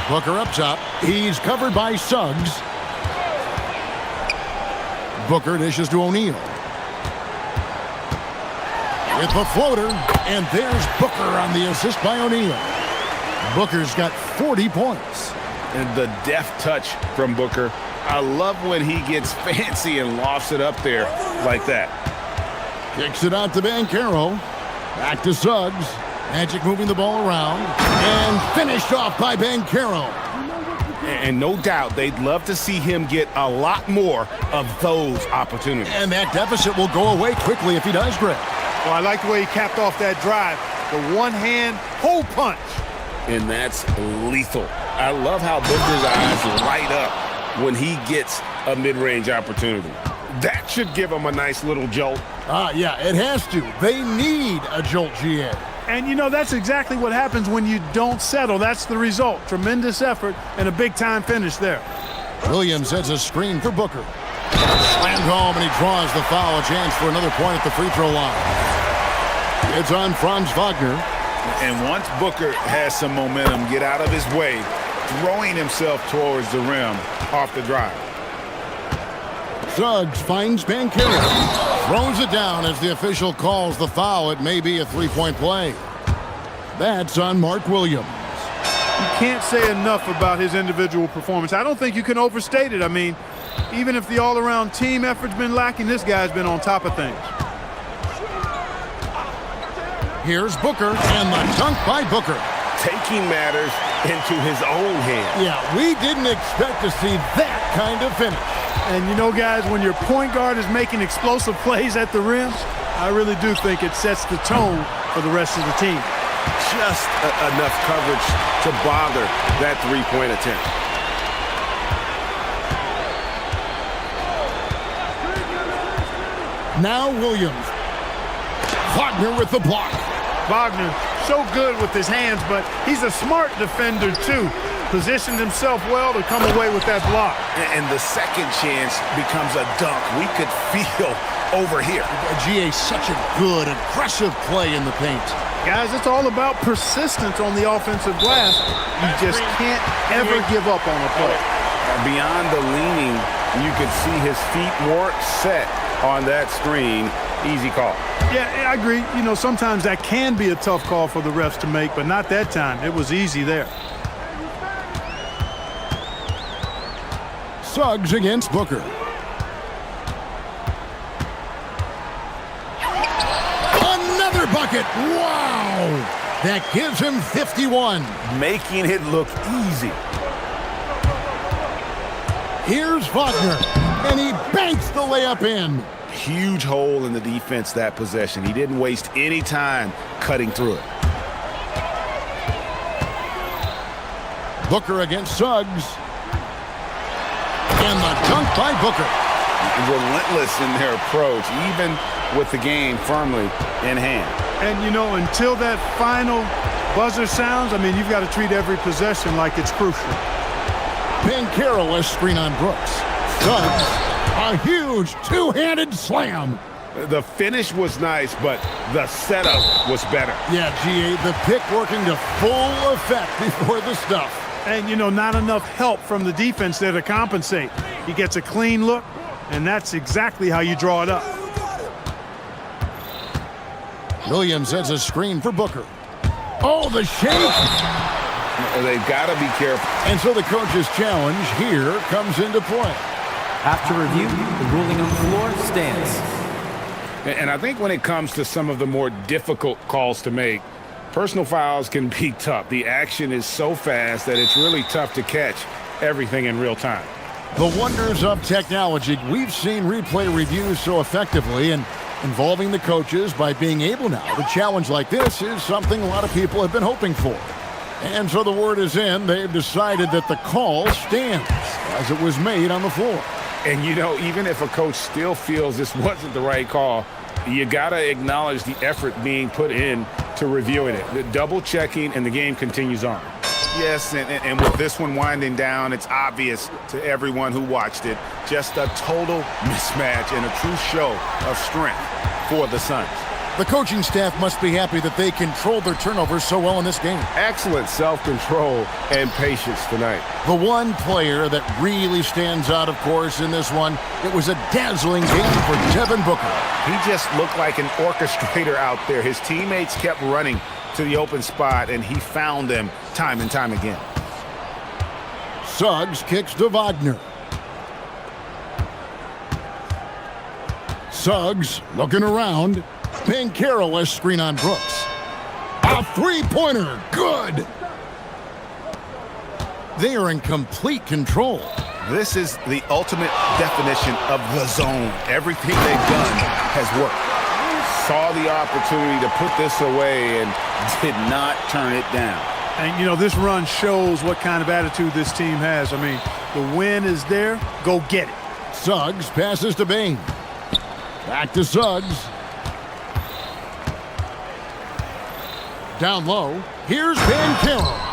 Booker up top. He's covered by Suggs. Booker dishes to O'Neal. With the floater, and there's Booker on the assist by O'Neal. Booker's got 40 points. And the deft touch from Booker. I love when he gets fancy and lofts it up there like that. Kicks it out to Banchero. Back to Suggs. Magic moving the ball around. And finished off by Banchero. And no doubt they'd love to see him get a lot more of those opportunities. And that deficit will go away quickly if he does, Greg. Well, I like the way he capped off that drive. The one-hand hole punch. And that's lethal. I love how Booker's eyes light up when he gets a mid-range opportunity. That should give him a nice little jolt. Yeah, it has to. They need a jolt, GA. And, you know, that's exactly what happens when you don't settle. That's the result. Tremendous effort and a big-time finish there. Williams sets a screen for Booker. Slammed home, and he draws the foul. A chance for another point at the free throw line. It's on Franz Wagner. And once Booker has some momentum, get out of his way, throwing himself towards the rim off the drive. Suggs finds Banchero. Throws it down as the official calls the foul. It may be a three-point play. That's on Mark Williams. You can't say enough about his individual performance. I don't think you can overstate it. I mean, even if the all-around team effort's been lacking, this guy's been on top of things. Here's Booker, and the dunk by Booker. Taking matters into his own hands. Yeah, we didn't expect to see that kind of finish. And you know, guys, when your point guard is making explosive plays at the rim, I really do think it sets the tone for the rest of the team. Just enough coverage to bother that three-point attempt. Now Williams. Wagner with the block. Wagner, so good with his hands, but he's a smart defender, too. Positioned himself well to come away with that block. And the second chance becomes a dunk. We could feel over here. GA, such a good, aggressive play in the paint. Guys, it's all about persistence on the offensive glass. You just can't ever give up on a play. Beyond the leaning, you could see his feet more set on that screen. Easy call. Yeah, I agree. You know, sometimes that can be a tough call for the refs to make, but not that time. It was easy there. Suggs against Booker. Another bucket. Wow. That gives him 51. Making it look easy. Here's Wagner, and he banks the layup in. Huge hole in the defense that possession. He didn't waste any time cutting through it. Booker against Suggs. And the dunk by Booker. Relentless in their approach, even with the game firmly in hand. And, you know, until that final buzzer sounds, I mean, you've got to treat every possession like it's crucial. Banchero screen on Brooks. Suggs. A huge two-handed slam. The finish was nice, but the setup was better. Yeah, GA, the pick working to full effect before the stuff. And, you know, not enough help from the defense there to compensate. He gets a clean look, and that's exactly how you draw it up. Williams sets a screen for Booker. Oh, the shake! They've got to be careful. And so the coach's challenge here comes into play. After review, the ruling on the floor stands. And I think when it comes to some of the more difficult calls to make, personal fouls can be tough. The action is so fast that it's really tough to catch everything in real time. The wonders of technology. We've seen replay reviews so effectively, and involving the coaches by being able now to challenge like this is something a lot of people have been hoping for. And so the word is in. They've decided that the call stands as it was made on the floor. And, you know, even if a coach still feels this wasn't the right call, you got to acknowledge the effort being put in to reviewing it. The double checking, and the game continues on. Yes, and with this one winding down, it's obvious to everyone who watched it. Just a total mismatch and a true show of strength for the Suns. The coaching staff must be happy that they controlled their turnovers so well in this game. Excellent self-control and patience tonight. The one player that really stands out, of course, in this one, it was a dazzling game for Devin Booker. He just looked like an orchestrator out there. His teammates kept running to the open spot, and he found them time and time again. Suggs kicks to Wagner. Suggs looking around. Carroll screen on Brooks. A three-pointer, good. They are in complete control. This is the ultimate definition of the zone. Everything they've done has worked. Saw the opportunity to put this away and did not turn it down. And, you know, this run shows what kind of attitude this team has. I mean, the win is there. Go get it. Suggs passes to Bain. Back to Suggs. Down low. Here's Carroll.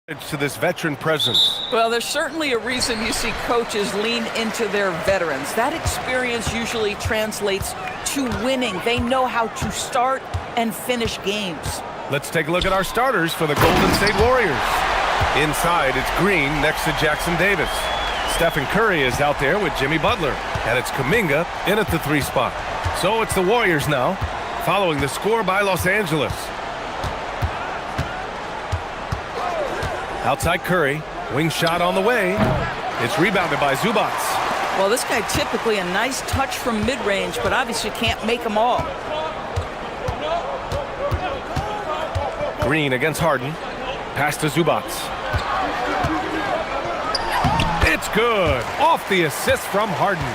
To this veteran presence. Well, there's certainly a reason you see coaches lean into their veterans. That experience usually translates to winning. They know how to start and finish games. Let's take a look at our starters for the Golden State Warriors. Inside, it's Green next to Jackson Davis. Stephen Curry is out there with Jimmy Butler. And it's Kuminga in at the 3 spot. So it's the Warriors now, following the score by Los Angeles. Outside Curry, wing shot on the way. It's rebounded by Zubac. Well, this guy typically a nice touch from mid-range, but obviously can't make them all. Green against Harden. Pass to Zubac. It's good. Off the assist from Harden.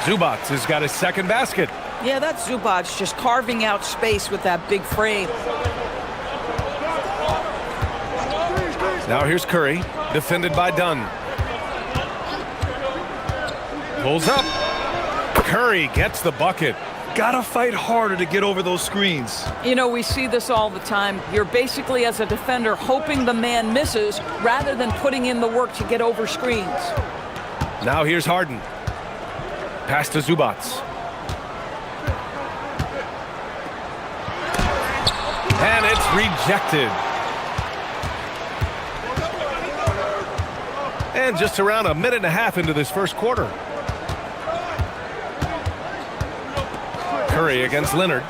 Zubac has got his second basket. Yeah, that's Zubac just carving out space with that big frame. Now here's Curry, defended by Dunn. Pulls up. Curry gets the bucket. Gotta fight harder to get over those screens. You know, we see this all the time. You're basically, as a defender, hoping the man misses rather than putting in the work to get over screens. Now here's Harden. Pass to Zubac. And it's rejected. And just around a minute and a half into this first quarter. Curry against Leonard.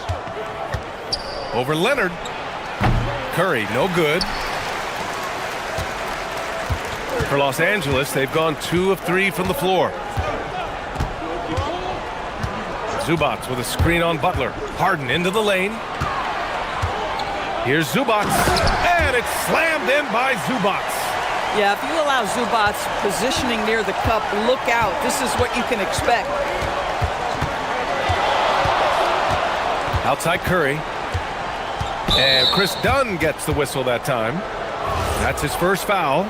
Over Leonard. Curry, no good. For Los Angeles, they've gone 2 of 3 from the floor. Zubac with a screen on Butler. Harden into the lane. Here's Zubac. And it's slammed in by Zubac. Yeah, if you allow Zubac positioning near the cup, look out. This is what you can expect. Outside Curry. And Chris Dunn gets the whistle that time. That's his first foul.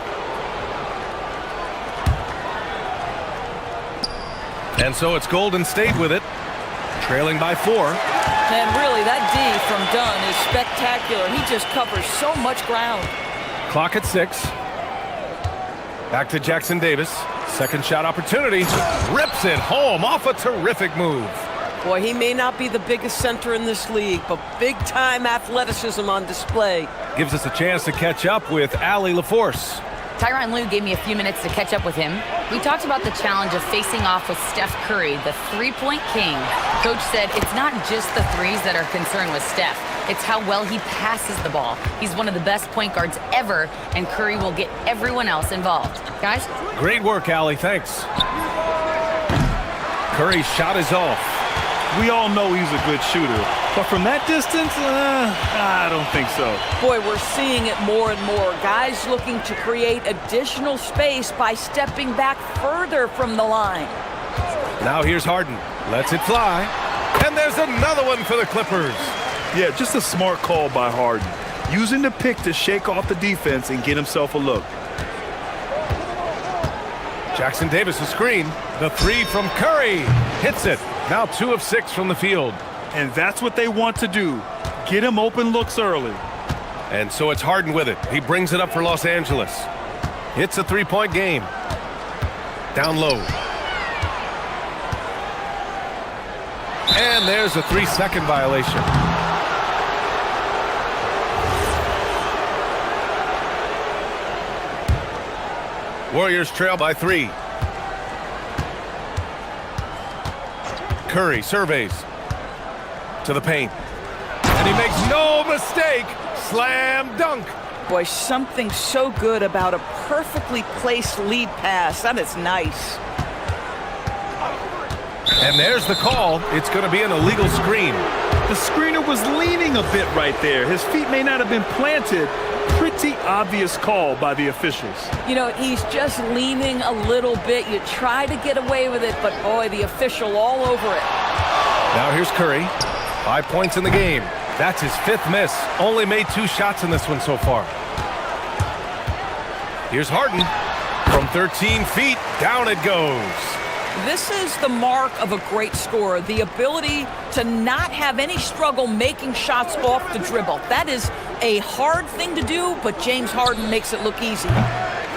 And so it's Golden State with it, trailing by 4. And really, that D from Dunn is spectacular. He just covers so much ground. Clock at 6. Back to Jackson Davis. Second shot opportunity. Rips it home off a terrific move. Boy, he may not be the biggest center in this league, but big-time athleticism on display. Gives us a chance to catch up with Allie LaForce. Tyronn Lue gave me a few minutes to catch up with him. We talked about the challenge of facing off with Steph Curry, the three-point king. Coach said it's not just the threes that are concerned with Steph. It's how well he passes the ball. He's one of the best point guards ever, and Curry will get everyone else involved. Guys? Great work, Allie. Thanks. Curry's shot is off. We all know he's a good shooter, but from that distance, I don't think so. Boy, we're seeing it more and more. Guys looking to create additional space by stepping back further from the line. Now here's Harden. Lets it fly. And there's another one for the Clippers. Yeah, just a smart call by Harden. Using the pick to shake off the defense and get himself a look. Jackson Davis a screen. The three from Curry. Hits it. Now 2 of 6 from the field. And that's what they want to do. Get him open looks early. And so it's Harden with it. He brings it up for Los Angeles. It's a three-point game. Down low. And there's a 3-second violation. Warriors trail by 3. Curry surveys to the paint. And he makes no mistake. Slam dunk. Boy, something so good about a perfectly placed lead pass. That is nice. And there's the call. It's going to be an illegal screen. The screener was leaning a bit right there. His feet may not have been planted. Pretty obvious call by the officials. You know, he's just leaning a little bit. You try to get away with it, but boy, the official all over it. Now here's Curry. 5 points in the game. That's his 5th miss. Only made 2 shots in this one so far. Here's Harden. From 13 feet, down it goes. This is the mark of a great scorer, the ability to not have any struggle making shots off the dribble. That is a hard thing to do, but James Harden makes it look easy.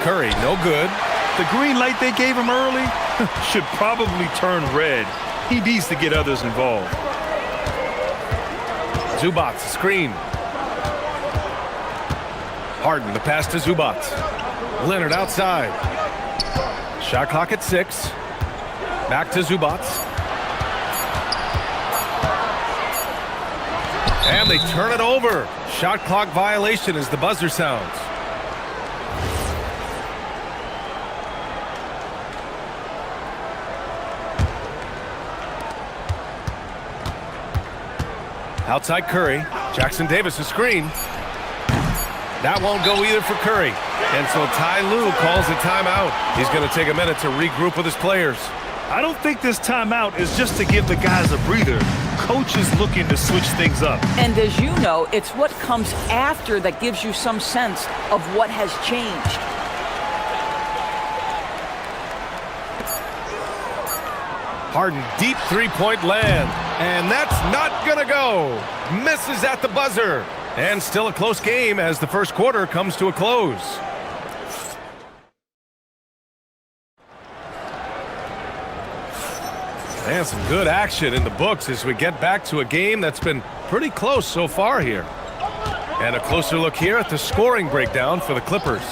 Curry, no good. The green light they gave him early should probably turn red. He needs to get others involved. Zubac, screen. Harden, the pass to Zubac. Leonard outside. Shot clock at 6. Back to Zubac. And they turn it over. Shot clock violation as the buzzer sounds. Outside Curry. Jackson Davis a screen. That won't go either for Curry. And so Ty Lue calls a timeout. He's going to take a minute to regroup with his players. I don't think this timeout is just to give the guys a breather. Coach is looking to switch things up. And as you know, it's what comes after that gives you some sense of what has changed. Harden, deep three-point land. And that's not going to go. Misses at the buzzer. And still a close game as the first quarter comes to a close. And some good action in the books as we get back to a game that's been pretty close so far here. And a closer look here at the scoring breakdown for the Clippers.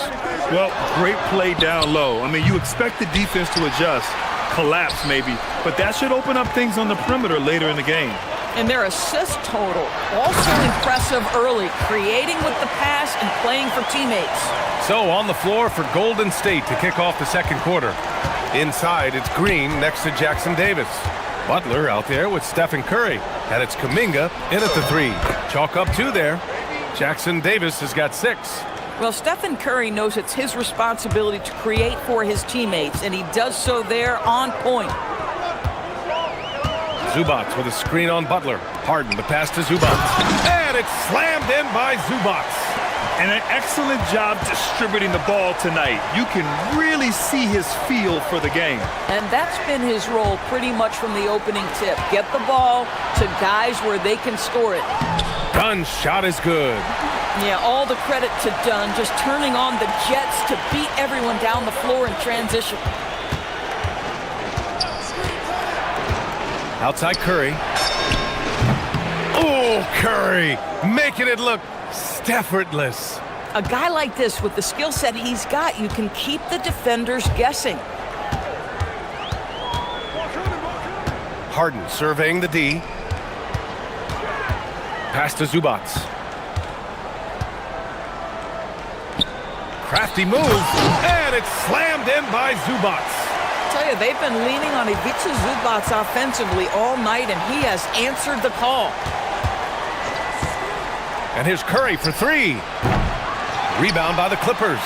Well, great play down low. I mean, you expect the defense to adjust, collapse maybe, but that should open up things on the perimeter later in the game. And their assist total, also impressive early, creating with the pass and playing for teammates. So on the floor for Golden State to kick off the second quarter. Inside, it's Green next to Jackson Davis. Butler out there with Stephen Curry. And it's Kuminga in at the 3. Chalk up 2 there. Jackson Davis has got 6. Well, Stephen Curry knows it's his responsibility to create for his teammates, and he does so there on point. Zubac with a screen on Butler. Harden, the pass to Zubac. And it's slammed in by Zubac. And an excellent job distributing the ball tonight. You can really see his feel for the game. And that's been his role pretty much from the opening tip. Get the ball to guys where they can score it. Dunn's shot is good. Yeah, all the credit to Dunn, just turning on the jets to beat everyone down the floor in transition. Outside Curry. Oh, Curry making it look effortless. A guy like this with the skill set he's got, you can keep the defenders guessing. Harden surveying the D. Pass to Zubac. Crafty move, and it's slammed in by Zubac. I tell you, they've been leaning on Ivica Zubac offensively all night, and he has answered the call. And here's Curry for 3. Rebound by the Clippers.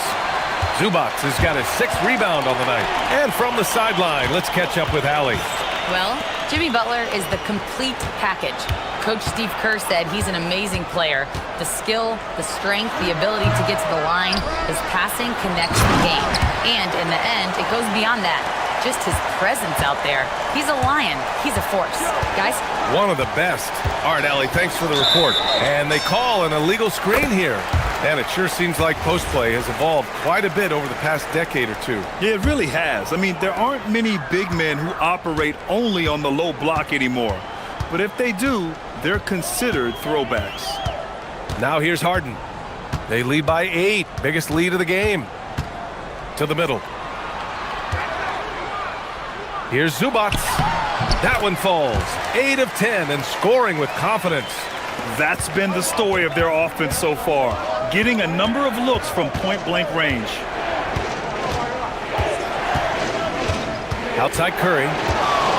Zubac has got his 6th rebound on the night. And from the sideline, let's catch up with Allie. Well, Jimmy Butler is the complete package. Coach Steve Kerr said he's an amazing player. The skill, the strength, the ability to get to the line, his passing connects the game. And in the end, it goes beyond that. Just his presence out there. He's a lion. He's a force. Guys? One of the best. All right, Allie, thanks for the report. And they call an illegal screen here. And it sure seems like post play has evolved quite a bit over the past decade or two. Yeah, it really has. I mean, there aren't many big men who operate only on the low block anymore. But if they do, they're considered throwbacks. Now here's Harden. They lead by 8. Biggest lead of the game. To the middle. Here's Zubac. That one falls. 8 of 10 and scoring with confidence. That's been the story of their offense so far. Getting a number of looks from point-blank range. Outside Curry.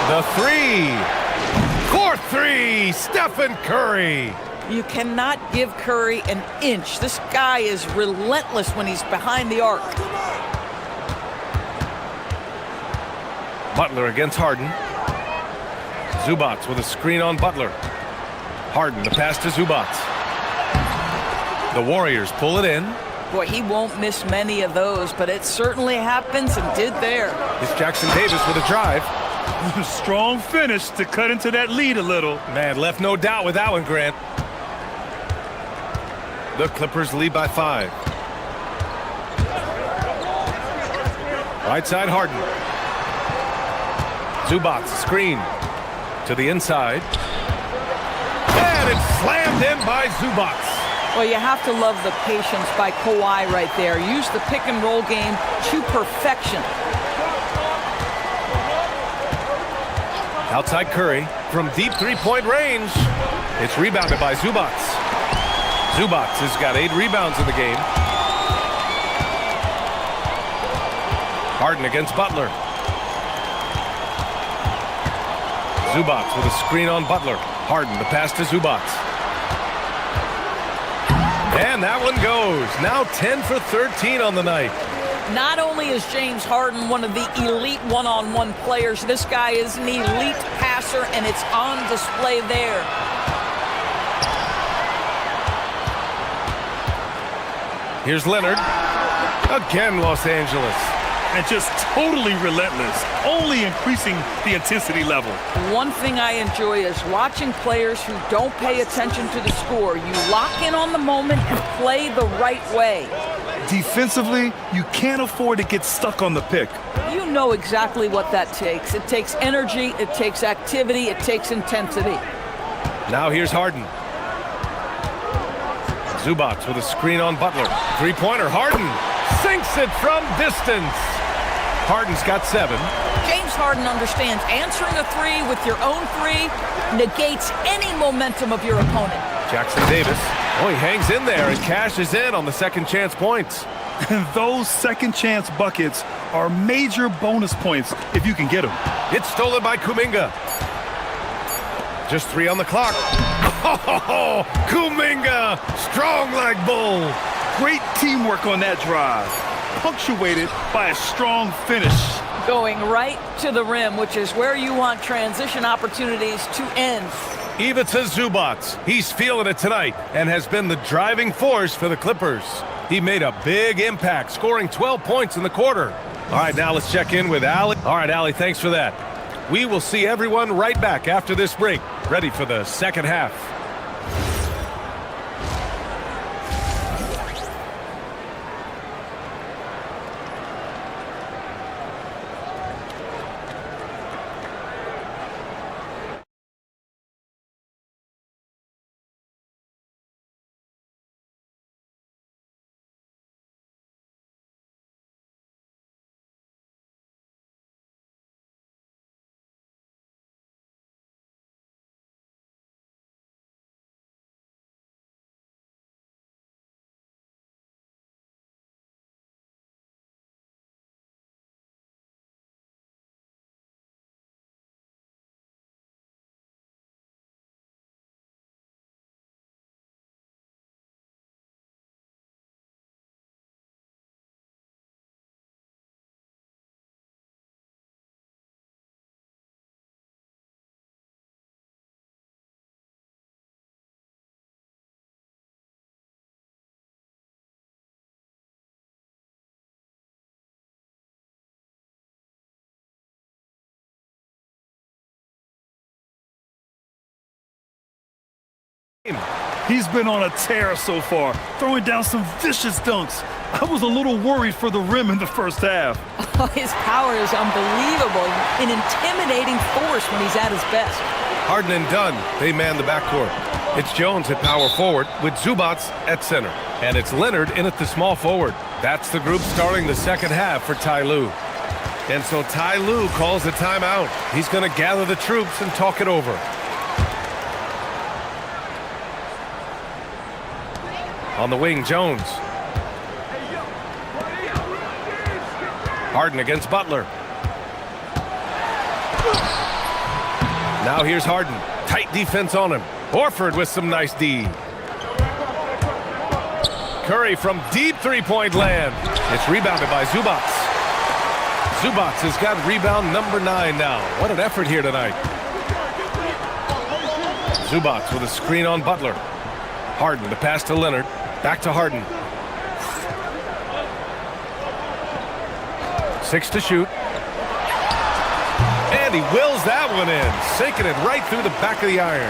The 3. Court 3. Stephen Curry. You cannot give Curry an inch. This guy is relentless when he's behind the arc. Butler against Harden. Zubac with a screen on Butler. Harden, the pass to Zubac. The Warriors pull it in. Boy, he won't miss many of those, but it certainly happens and did there. It's Jackson Davis with a drive. Strong finish to cut into that lead a little. Man, left no doubt with that one, Grant. The Clippers lead by 5. Right side, Harden. Zubac, screen to the inside. And it's slammed in by Zubac. Well, you have to love the patience by Kawhi right there. Use the pick and roll game to perfection. Outside Curry from deep three-point range. It's rebounded by Zubac. Zubac has got 8 rebounds in the game. Harden against Butler. Zubac with a screen on Butler. Harden, the pass to Zubac. And that one goes. Now 10 for 13 on the night. Not only is James Harden one of the elite one-on-one players, this guy is an elite passer, and it's on display there. Here's Leonard. Again, Los Angeles. And just totally relentless, only increasing the intensity level. One thing I enjoy is watching players who don't pay attention to the score. You lock in on the moment and play the right way. Defensively, you can't afford to get stuck on the pick. You know exactly what that takes. It takes energy, it takes activity, it takes intensity. Now here's Harden. Zubac with a screen on Butler. Three-pointer, Harden sinks it from distance. Harden's got 7. James Harden understands answering a 3 with your own 3 negates any momentum of your opponent. Jackson Davis. Oh, he hangs in there and cashes in on the second chance points. And those second chance buckets are major bonus points if you can get them. It's stolen by Kuminga. Just 3 on the clock. Oh, Kuminga, strong like bull. Great teamwork on that drive, punctuated by a strong finish. Going right to the rim, which is where you want transition opportunities to end. Ivica Zubac, he's feeling it tonight and has been the driving force for the Clippers. He made a big impact, scoring 12 points in the quarter. All right, now let's check in with Ali. All right, Ali, thanks for that. We will see everyone right back after this break, ready for the second half. He's been on a tear so far, throwing down some vicious dunks. I was a little worried for the rim in the first half. Oh, his power is unbelievable, an intimidating force when he's at his best. Harden and Dunn, they man the backcourt. It's Jones at power forward with Zubac at center. And it's Leonard in at the small forward. That's the group starting the second half for Ty Lue. And so Ty Lue calls a timeout. He's going to gather the troops and talk it over. On the wing, Jones. Harden against Butler. Now here's Harden. Tight defense on him. Horford with some nice D. Curry from deep three-point land. It's rebounded by Zubac. Zubac has got rebound number 9 now. What an effort here tonight. Zubac with a screen on Butler. Harden, the pass to Leonard. Back to Harden. 6 to shoot. And he wills that one in, sinking it right through the back of the iron.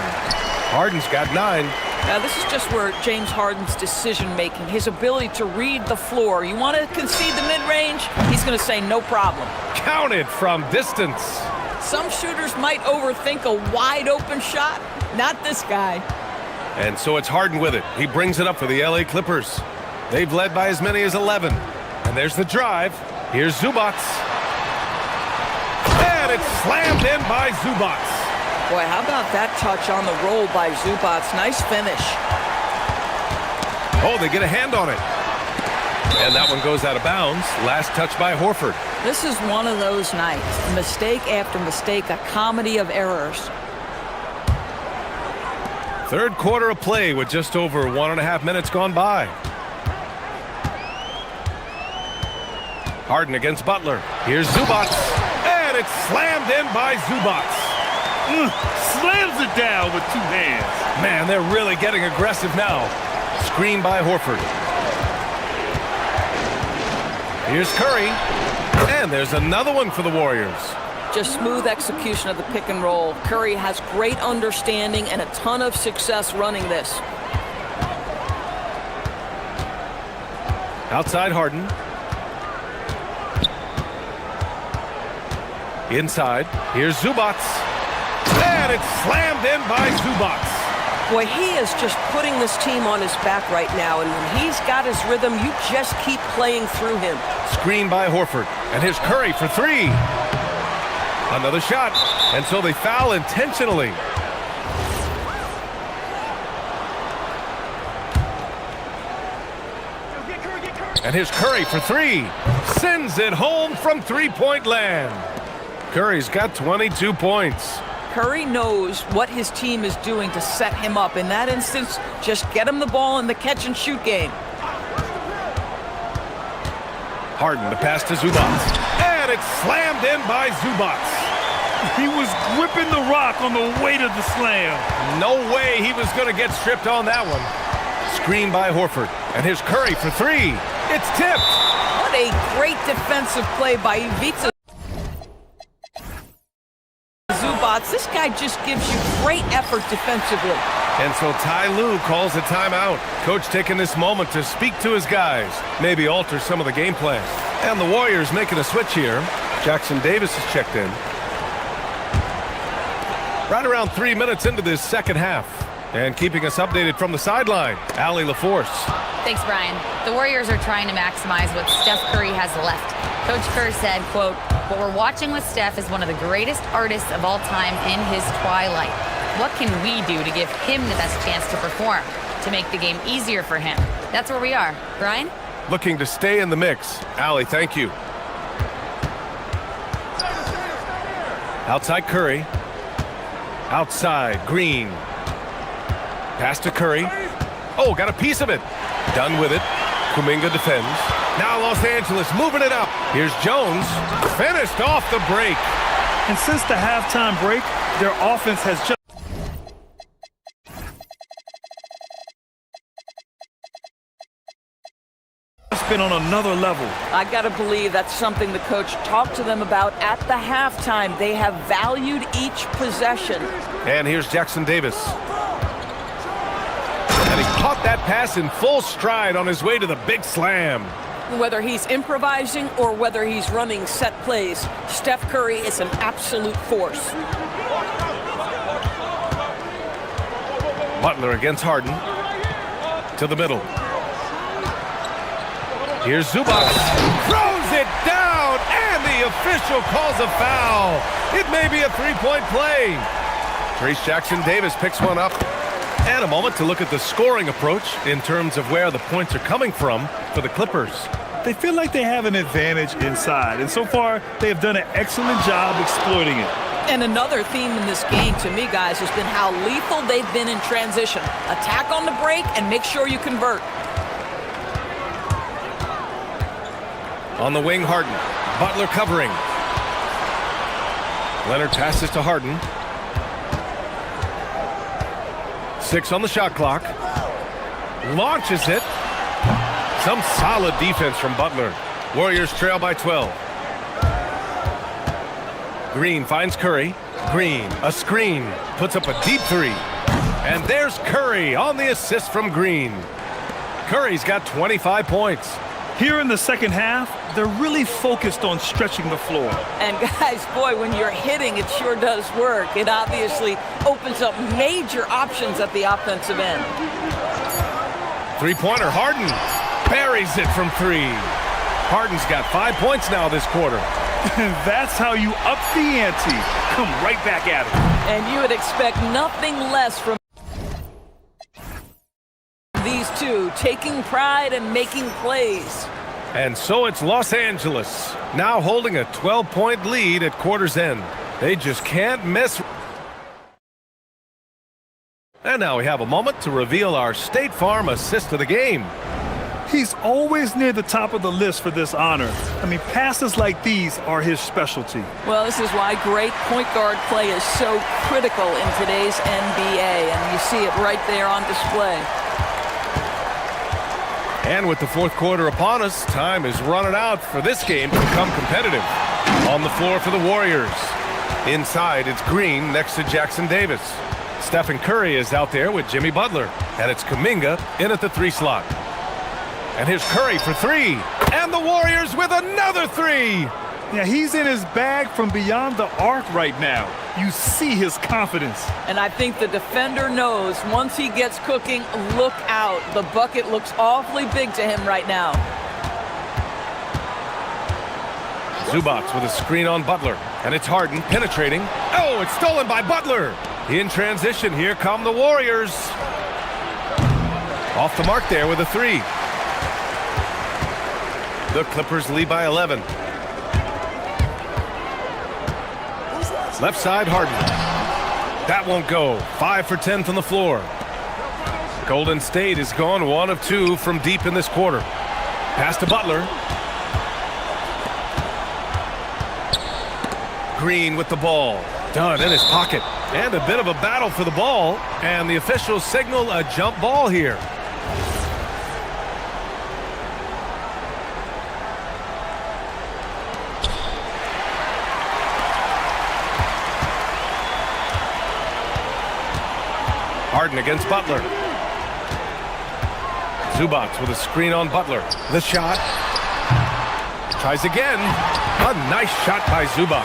Harden's got 9. Now, this is just where James Harden's decision-making, his ability to read the floor. You want to concede the mid-range? He's going to say no problem. Counted from distance. Some shooters might overthink a wide-open shot. Not this guy. And so it's Harden with it. He brings it up for the LA Clippers. They've led by as many as 11. And there's the drive. Here's Zubac. And it's slammed in by Zubac. Boy, how about that touch on the roll by Zubac? Nice finish. Oh, they get a hand on it. And that one goes out of bounds. Last touch by Horford. This is one of those nights. Mistake after mistake, a comedy of errors. Third quarter of play with just over 1.5 minutes gone by. Harden against Butler. Here's Zubac. And it's slammed in by Zubac. Slams it down with 2 hands. Man, they're really getting aggressive now. Screen by Horford. Here's Curry. And there's another one for the Warriors. Just smooth execution of the pick and roll. Curry has great understanding and a ton of success running this. Outside Harden. Inside. Here's Zubac. And it's slammed in by Zubac. Boy, he is just putting this team on his back right now, and when he's got his rhythm, you just keep playing through him. Screen by Horford. And here's Curry for 3. Another shot. And so they foul intentionally. And here's Curry for 3. Sends it home from three-point land. Curry's got 22 points. Curry knows what his team is doing to set him up. In that instance, just get him the ball in the catch-and-shoot game. Harden to pass to Zubac. And it's slammed in by Zubac. He was gripping the rock on the weight of the slam. No way he was going to get stripped on that one. Screen by Horford. And here's Curry for 3. It's tipped. What a great defensive play by Ivica Zubac. This guy just gives you great effort defensively. And so Ty Lue calls a timeout. Coach taking this moment to speak to his guys, maybe alter some of the game plan. And the Warriors making a switch here. Jackson Davis is checked in. Right around 3 minutes into this second half. And keeping us updated from the sideline, Allie LaForce. Thanks, Brian. The Warriors are trying to maximize what Steph Curry has left. Coach Kerr said, quote, "What we're watching with Steph is one of the greatest artists of all time in his twilight. What can we do to give him the best chance to perform, to make the game easier for him?" That's where we are. Brian? Looking to stay in the mix. Allie, thank you. Outside Curry. Outside Green. Pass to Curry. Oh, got a piece of it. Done with it. Kuminga defends. Now Los Angeles moving it up. Here's Jones. Finished off the break. And since the halftime break, their offense has just been on another level. I gotta believe that's something the coach talked to them about at the halftime. They have valued each possession. And here's Jackson Davis. And he caught that pass in full stride on his way to the big slam. Whether he's improvising or whether he's running set plays, Steph Curry is an absolute force. Butler against Harden. To the middle. Here's Zubac. Throws it down, and the official calls a foul. It may be a three-point play. Trace Jackson Davis picks one up. And a moment to look at the scoring approach in terms of where the points are coming from for the Clippers. They feel like they have an advantage inside, and so far they have done an excellent job exploiting it. And another theme in this game to me, guys, has been how lethal they've been in transition. Attack on the break and make sure you convert. On the wing, Harden. Butler covering. Leonard passes to Harden. 6 on the shot clock. Launches it. Some solid defense from Butler. Warriors trail by 12. Green finds Curry. Green, a screen, puts up a deep three. And there's Curry on the assist from Green. Curry's got 25 points. Here in the second half, they're really focused on stretching the floor. And guys, boy, when you're hitting, it sure does work. It obviously opens up major options at the offensive end. Three-pointer, Harden buries it from three. Harden's got 5 points now this quarter. That's how you up the ante. Come right back at it. And you would expect nothing less from these two, taking pride and making plays. And so it's Los Angeles, now holding a 12-point lead at quarter's end. They just can't miss. And now we have a moment to reveal our State Farm assist of the game. He's always near the top of the list for this honor. I mean, passes like these are his specialty. Well, this is why great point guard play is so critical in today's NBA, and you see it right there on display. And with the fourth quarter upon us, time is running out for this game to become competitive. On the floor for the Warriors. Inside, it's Green next to Jackson Davis. Stephen Curry is out there with Jimmy Butler. And it's Kuminga in at the three slot. And here's Curry for three. And the Warriors with another three. Yeah, he's in his bag from beyond the arc right now. You see his confidence. And I think the defender knows once he gets cooking, look out. The bucket looks awfully big to him right now. Zubac with a screen on Butler. And it's Harden penetrating. Oh, it's stolen by Butler. In transition, here come the Warriors. Off the mark there with a three. The Clippers lead by 11. Left side, Harden. That won't go. 5 for 10 from the floor. Golden State is gone 1 of 2 from deep in this quarter. Pass to Butler. Green with the ball. Dunn in his pocket. And a bit of a battle for the ball. And the officials signal a jump ball here. Harden against Butler. Zubac with a screen on Butler. The shot. Tries again. A nice shot by Zubac.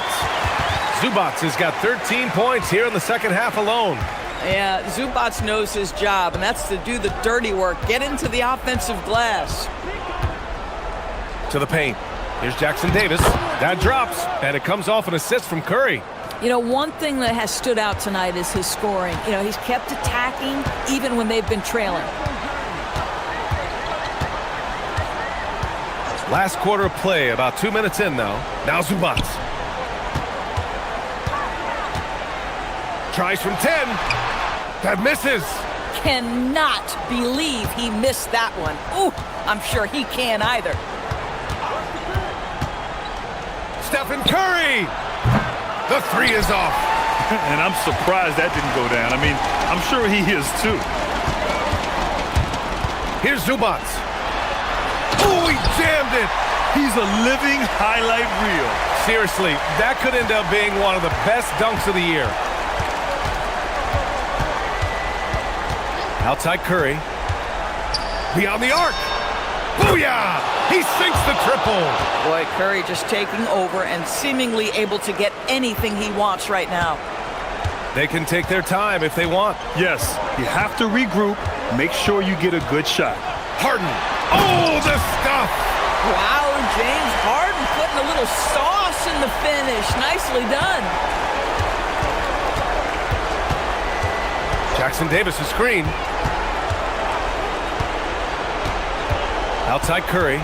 Zubac has got 13 points here in the second half alone. Yeah, Zubac knows his job, and that's to do the dirty work. Get into the offensive glass. To the paint. Here's Jackson Davis. That drops, and it comes off an assist from Curry. You know, one thing that has stood out tonight is his scoring. You know, he's kept attacking even when they've been trailing. Last quarter of play, about 2 minutes in now. Now Zubac. Tries from 10. That misses. Cannot believe he missed that one. Ooh, I'm sure he can't either. Stephen Curry. The three is off. And I'm surprised that didn't go down. I mean, I'm sure he is too. Here's Zubac. Oh, he jammed it. He's a living highlight reel. Seriously, that could end up being one of the best dunks of the year. Outside Curry. Beyond the arc. Booyah! He sinks the triple. Boy, Curry just taking over and seemingly able to get anything he wants right now. They can take their time if they want. Yes, you have to regroup. Make sure you get a good shot. Harden. Oh, the stuff. Wow, James Harden putting a little sauce in the finish. Nicely done. Jackson Davis, a screen. Outside Curry.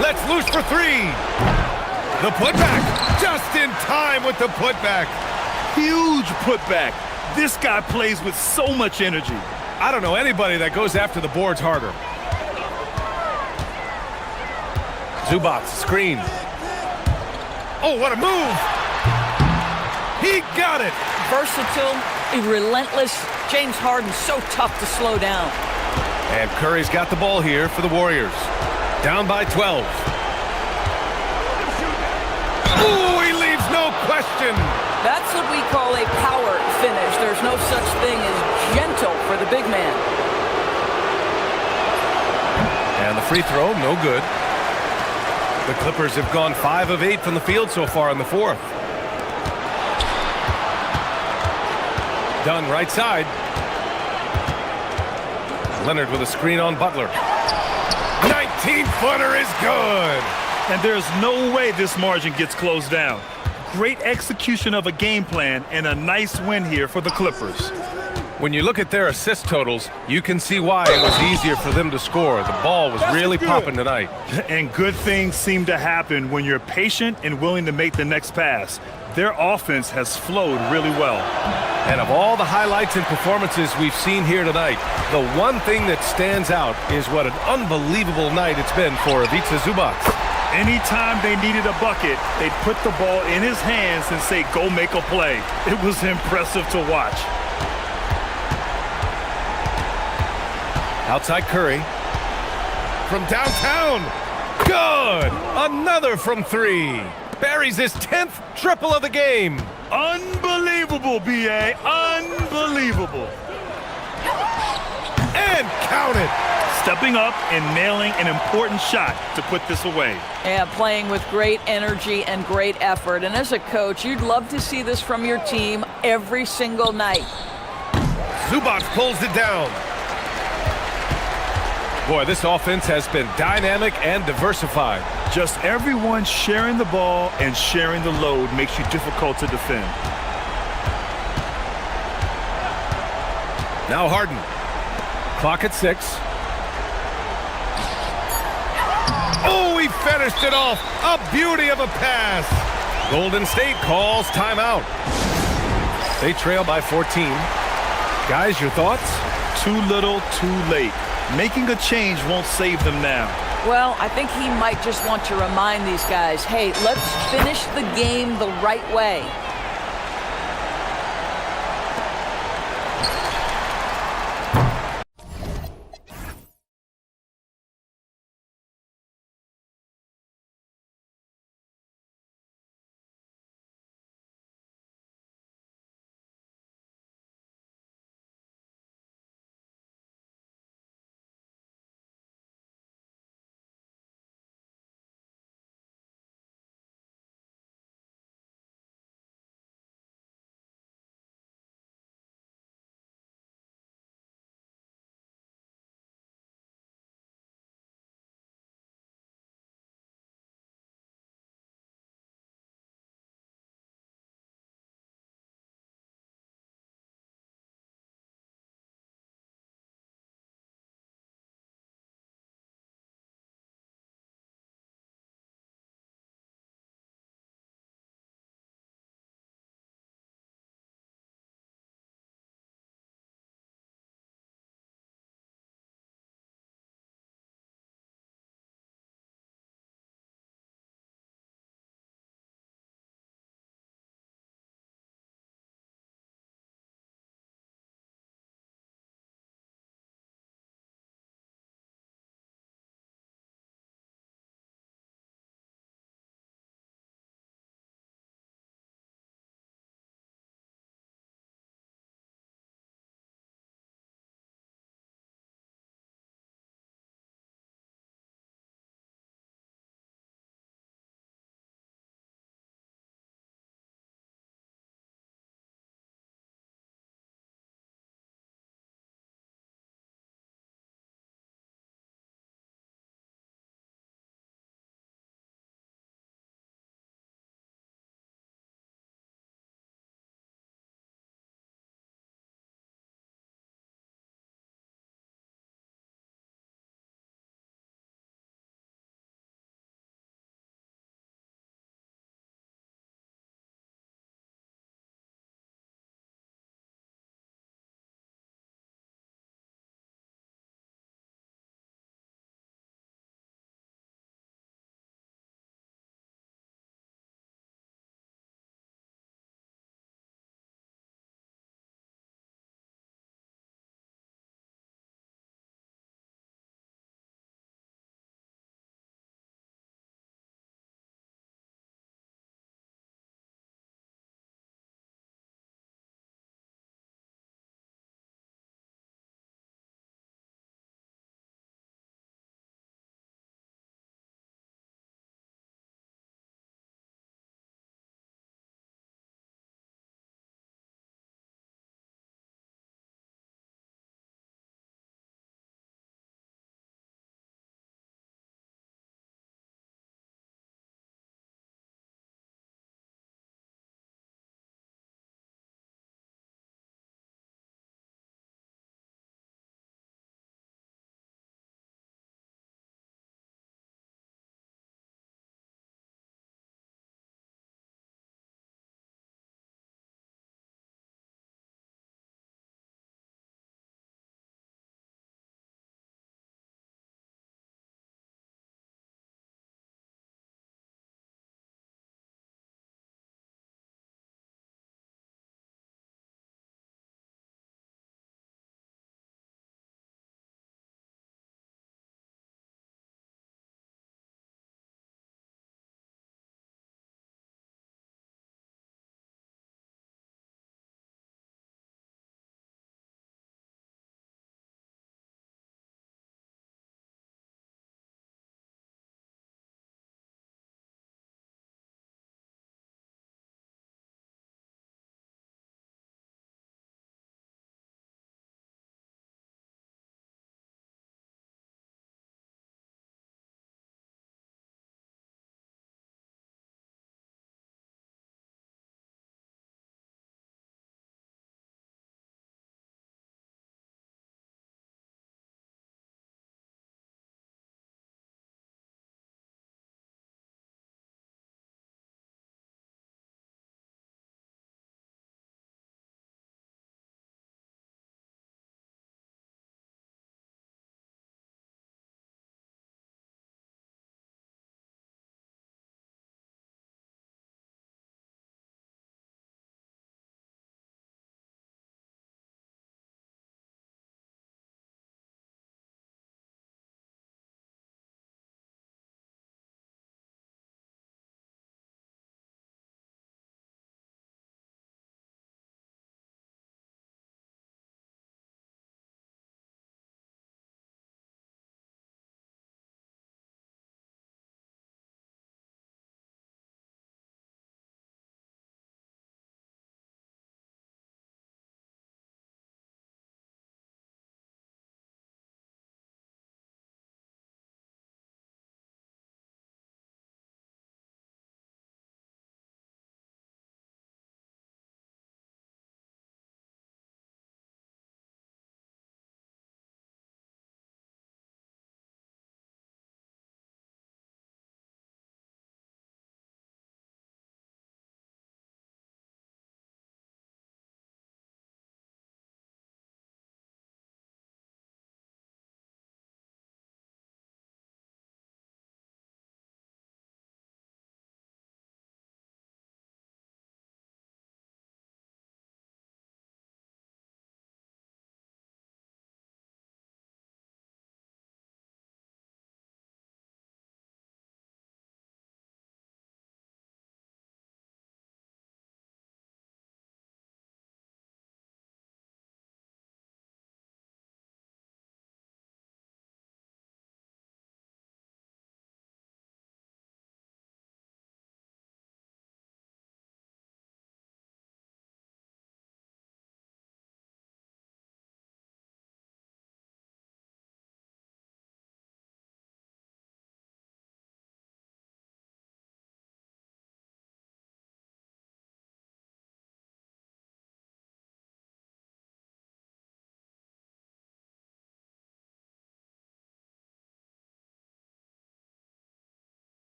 Let's loose for three. The putback. Just in time with the putback. Huge putback. This guy plays with so much energy. I don't know anybody that goes after the boards harder. Zubac, screen. Oh, what a move. He got it. Versatile, relentless. James Harden so tough to slow down. And Curry's got the ball here for the Warriors. Down by 12. Ooh, he leaves no question. That's what we call a power finish. There's no such thing as gentle for the big man. And the free throw, no good. The Clippers have gone 5 of 8 from the field so far in the fourth. Dunn right side. Leonard with a screen on Butler. 19-footer is good. And there's no way this margin gets closed down. Great execution of a game plan and a nice win here for the Clippers. When you look at their assist totals, you can see why it was easier for them to score. The ball was really popping tonight. And good things seem to happen when you're patient and willing to make the next pass. Their offense has flowed really well. And of all the highlights and performances we've seen here tonight, the one thing that stands out is what an unbelievable night it's been for Ivica Zubac. Anytime they needed a bucket, they'd put the ball in his hands and say, go make a play. It was impressive to watch. Outside Curry. From downtown. Good! Another from 3. Buries his 10th triple of the game. Unbelievable, B.A. Unbelievable. And count it. Stepping up and nailing an important shot to put this away. Yeah, playing with great energy and great effort. And as a coach, you'd love to see this from your team every single night. Zubac pulls it down. Boy, this offense has been dynamic and diversified. Just everyone sharing the ball and sharing the load makes you difficult to defend. Now Harden. Clock at 6. Oh, he finished it off. A beauty of a pass. Golden State calls timeout. They trail by 14. Guys, your thoughts? Too little, too late. Making a change won't save them now. Well, I think he might just want to remind these guys, hey, let's finish the game the right way.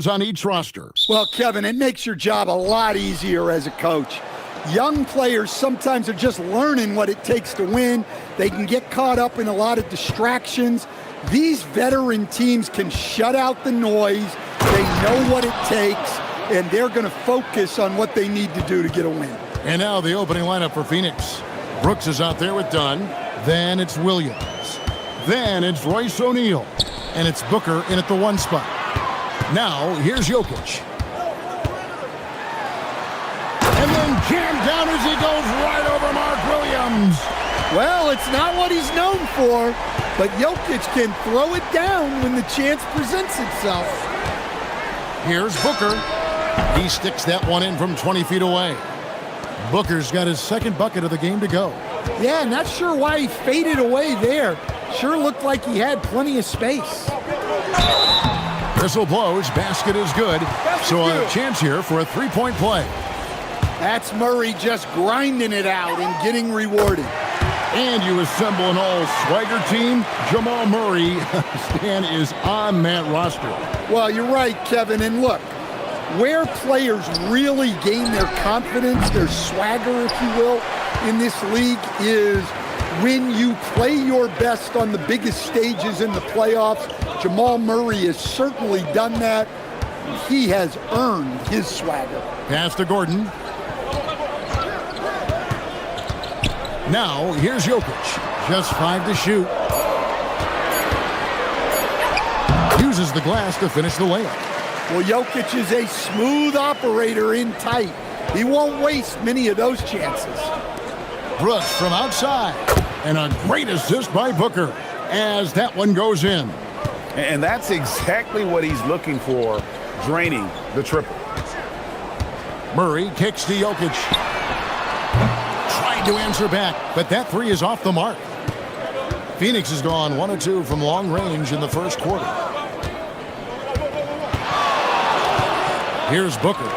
on each roster. Well, Kevin, it makes your job a lot easier as a coach. Young players sometimes are just learning what it takes to win. They can get caught up in a lot of distractions. These veteran teams can shut out the noise. They know what it takes, and they're going to focus on what they need to do to get a win. And now the opening lineup for Phoenix. Brooks is out there with Dunn. Then it's Williams. Then it's Royce O'Neal. And it's Booker in at the 1 spot. Now, here's Jokic. And then jammed down as he goes right over Mark Williams. Well, it's not what he's known for, but Jokic can throw it down when the chance presents itself. Here's Booker. He sticks that one in from 20 feet away. Booker's got his second bucket of the game to go. Yeah, not sure why he faded away there. Sure looked like he had plenty of space. Whistle blows, basket is good. So a chance here for a three-point play. That's Murray just grinding it out and getting rewarded. And you assemble an all-swagger team. Jamal Murray, Stan, is on that roster. Well, you're right, Kevin. And look, where players really gain their confidence, their swagger, if you will, in this league is when you play your best on the biggest stages in the playoffs. Jamal Murray has certainly done that. He has earned his swagger. Pass to Gordon. Now, here's Jokic. Just 5 to shoot. Uses the glass to finish the layup. Well, Jokic is a smooth operator in tight. He won't waste many of those chances. Brooks from outside. And a great assist by Booker as that one goes in. And that's exactly what he's looking for, draining the triple. Murray kicks to Jokic. Tried to answer back, but that three is off the mark. Phoenix has gone 1 of 2 from long range in the first quarter. Here's Booker.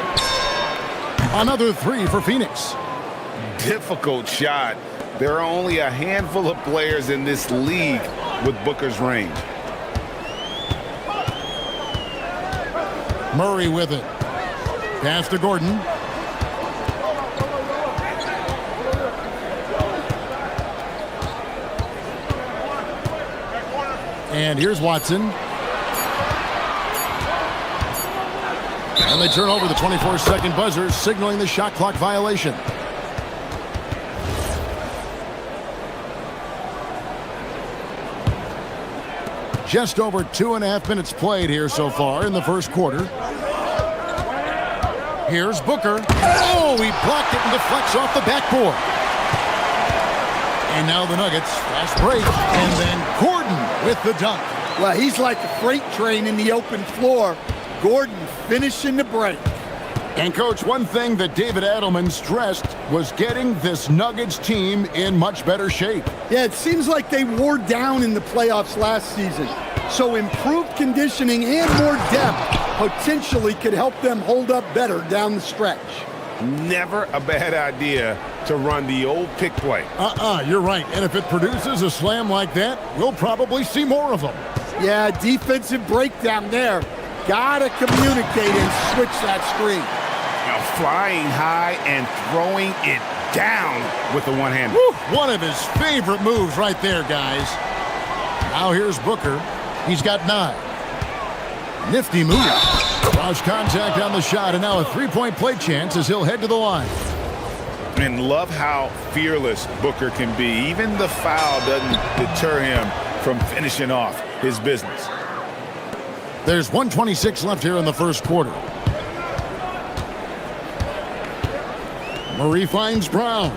Another three for Phoenix. Difficult shot. There are only a handful of players in this league with Booker's range. Murray with it. Pass to Gordon. And here's Watson. And they turn over the 24-second buzzer, signaling the shot clock violation. Just over 2.5 minutes played here so far in the first quarter. Here's Booker. Oh, he blocked it and deflects off the backboard. And now the Nuggets, fast break, and then Gordon with the dunk. Well, he's like a freight train in the open floor. Gordon finishing the break. And, Coach, one thing that David Adelman stressed was getting this Nuggets team in much better shape. Yeah, it seems like they wore down in the playoffs last season. So improved conditioning and more depth potentially could help them hold up better down the stretch. Never a bad idea to run the old pick play. You're right. And if it produces a slam like that, we'll probably see more of them. Yeah, defensive breakdown there. Gotta communicate and switch that screen. Now flying high and throwing it down with the one-hander. One of his favorite moves right there, guys. Now here's Booker. He's got 9. Nifty move. Draws contact on the shot, and now a three-point play chance as he'll head to the line. And love how fearless Booker can be. Even the foul doesn't deter him from finishing off his business. There's 1:26 left here in the first quarter. Murray finds Brown.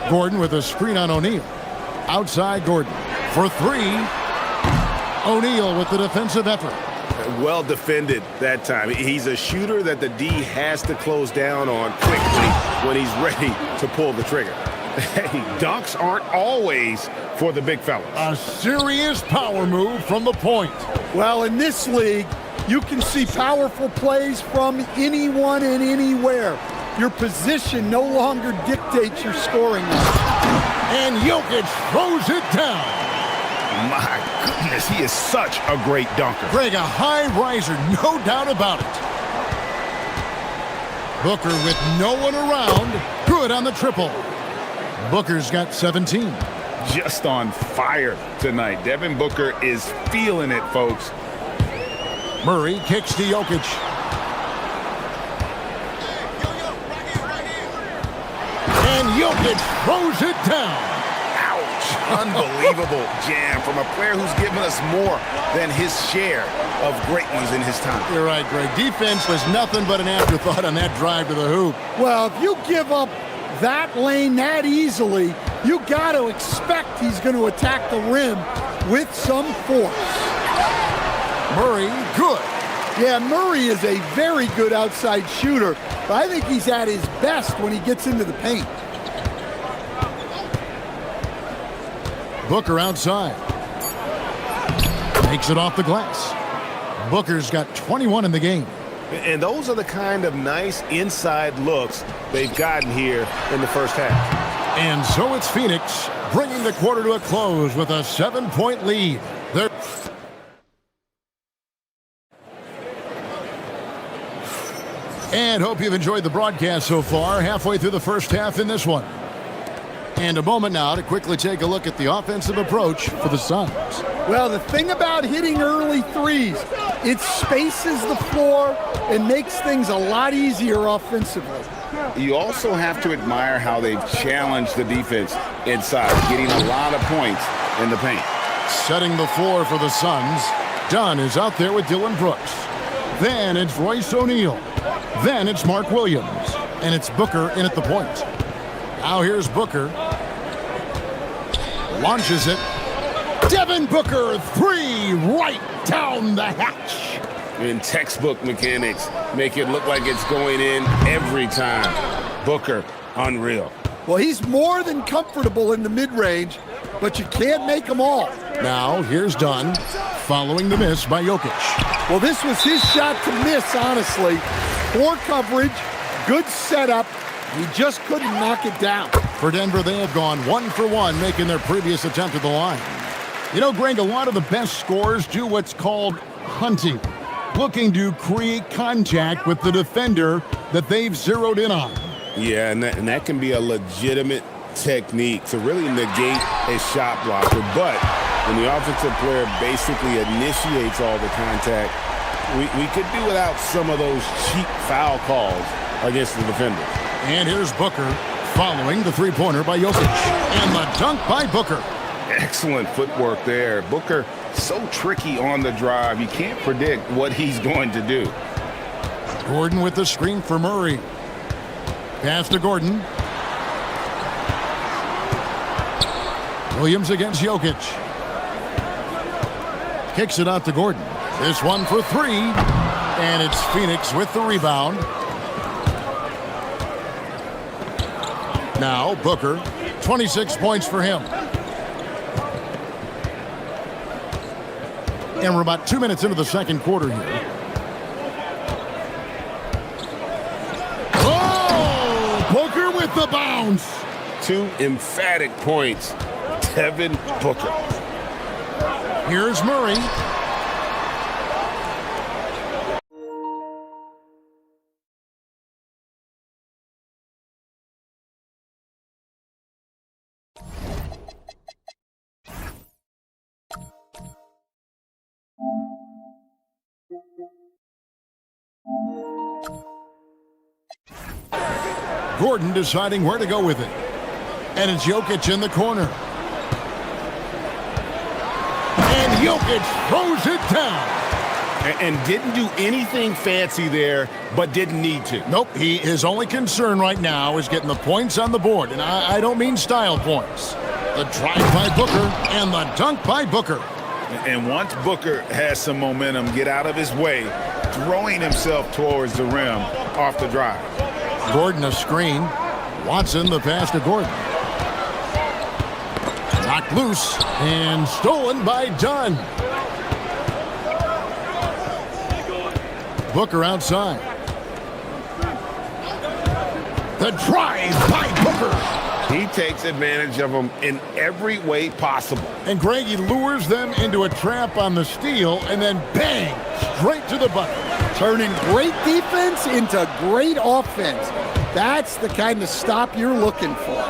Gordon with a screen on O'Neal. Outside Gordon for 3. O'Neal with the defensive effort. Well defended that time. He's a shooter that the D has to close down on quickly when he's ready to pull the trigger. Hey, dunks aren't always for the big fellas. A serious power move from the point. Well, in this league, you can see powerful plays from anyone and anywhere. Your position no longer dictates your scoring. And Jokic throws it down. My goodness, he is such a great dunker. Greg, a high riser, no doubt about it. Booker with no one around. Good on the triple. Booker's got 17. Just on fire tonight. Devin Booker is feeling it, folks. Murray kicks to Jokic. And Jokic throws it down. Ouch. Unbelievable jam from a player who's given us more than his share of great ones in his time. You're right, Greg. Defense was nothing but an afterthought on that drive to the hoop. Well, if you give up that lane that easily, you got to expect he's going to attack the rim with some force. Murray, good. Yeah, Murray is a very good outside shooter, but I think he's at his best when he gets into the paint. Booker outside. Makes it off the glass. Booker's got 21 in the game. And those are the kind of nice inside looks they've gotten here in the first half. And so it's Phoenix bringing the quarter to a close with a 7-point lead. They're and hope you've enjoyed the broadcast so far. Halfway through the first half in this one. And a moment now to quickly take a look at the offensive approach for the Suns. Well, the thing about hitting early threes, it spaces the floor and makes things a lot easier offensively. You also have to admire how they've challenged the defense inside, getting a lot of points in the paint. Setting the floor for the Suns, Dunn is out there with Dillon Brooks. Then it's Royce O'Neal. Then it's Mark Williams. And it's Booker in at the point. Now here's Booker. Launches it. Devin Booker, three, right down the hatch. In textbook mechanics, make it look like it's going in every time. Booker, unreal. Well, he's more than comfortable in the mid-range, but you can't make them all. Now here's Dunn, following the miss by Jokic. Well, this was his shot to miss, honestly. Poor coverage, good setup. He just couldn't knock it down. For Denver, they have gone 1 for 1, making their previous attempt at the line. You know, Greg, a lot of the best scorers do what's called hunting, looking to create contact with the defender that they've zeroed in on. Yeah, and that can be a legitimate technique to really negate a shot blocker. But when the offensive player basically initiates all the contact, we could do without some of those cheap foul calls against the defender. And here's Booker following the three-pointer by Jokic. And the dunk by Booker. Excellent footwork there. Booker, so tricky on the drive. You can't predict what he's going to do. Gordon with the screen for Murray. Pass to Gordon. Williams against Jokic. Kicks it out to Gordon. This one for three. And it's Phoenix with the rebound. Now Booker, 26 points for him. And we're about 2 minutes into the second quarter here. Oh! Booker with the bounce. 2 emphatic points. Devin Booker. Here's Murray. Gordon deciding where to go with it. And it's Jokic in the corner. And Jokic throws it down. And didn't do anything fancy there, but didn't need to. Nope, his only concern right now is getting the points on the board. And I don't mean style points. The drive by Booker and the dunk by Booker. And once Booker has some momentum, get out of his way, throwing himself towards the rim off the drive. Gordon a screen. Watson the pass to Gordon. Knocked loose and stolen by Dunn. Booker outside. The drive by Booker. He takes advantage of them in every way possible. And Greg, he lures them into a trap on the steal, and then bang, straight to the bucket. Turning great defense into great offense. That's the kind of stop you're looking for.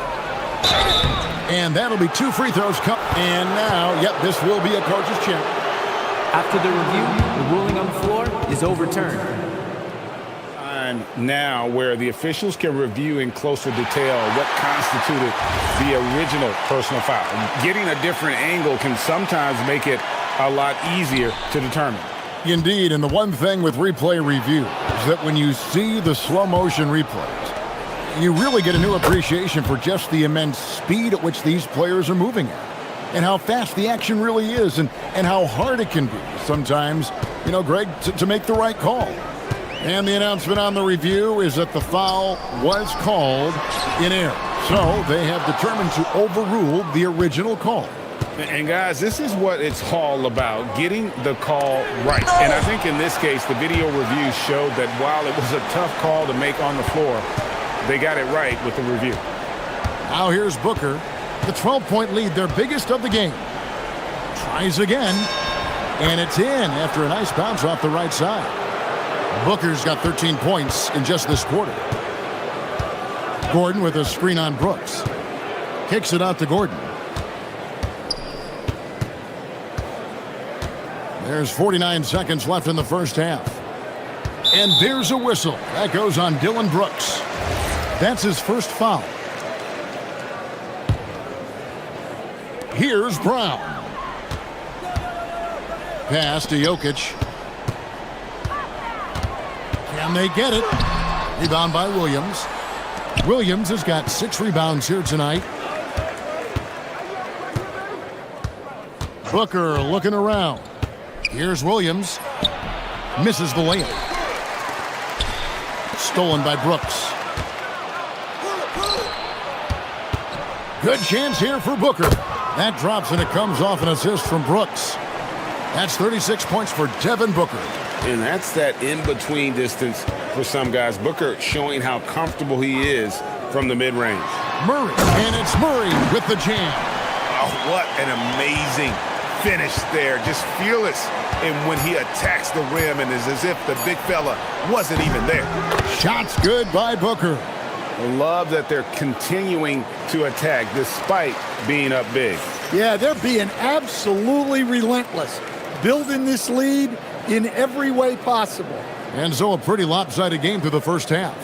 And that'll be 2 free throws. And now, yep, this will be a coach's check. After the review, the ruling on the floor is overturned. Now where the officials can review in closer detail what constituted the original personal foul. Getting a different angle can sometimes make it a lot easier to determine. Indeed, and the one thing with replay review is that when you see the slow motion replays, you really get a new appreciation for just the immense speed at which these players are moving at, and how fast the action really is, and how hard it can be sometimes, you know, Greg, to make the right call. And the announcement on the review is that the foul was called in error. So they have determined to overrule the original call. And guys, this is what it's all about, getting the call right. And I think in this case, the video review showed that while it was a tough call to make on the floor, they got it right with the review. Now here's Booker, the 12-point lead, their biggest of the game. Tries again, and it's in after a nice bounce off the right side. Booker's got 13 points in just this quarter. Gordon with a screen on Brooks. Kicks it out to Gordon. There's 49 seconds left in the first half. And there's a whistle. That goes on Dylan Brooks. That's his first foul. Here's Brown. Pass to Jokic. Can they get it? Rebound by Williams. Williams has got 6 rebounds here tonight. Booker looking around. Here's Williams. Misses the layup. Stolen by Brooks. Good chance here for Booker. That drops and it comes off an assist from Brooks. That's 36 points for Devin Booker. And that's that in-between distance for some guys. Booker showing how comfortable he is from the mid-range. Murray, and it's Murray with the jam. Oh, what an amazing finish there. Just fearless. And when he attacks the rim, and it's as if the big fella wasn't even there. Shots good by Booker. I love that they're continuing to attack despite being up big. Yeah, they're being absolutely relentless. Building this lead in every way possible. And so a pretty lopsided game through the first half.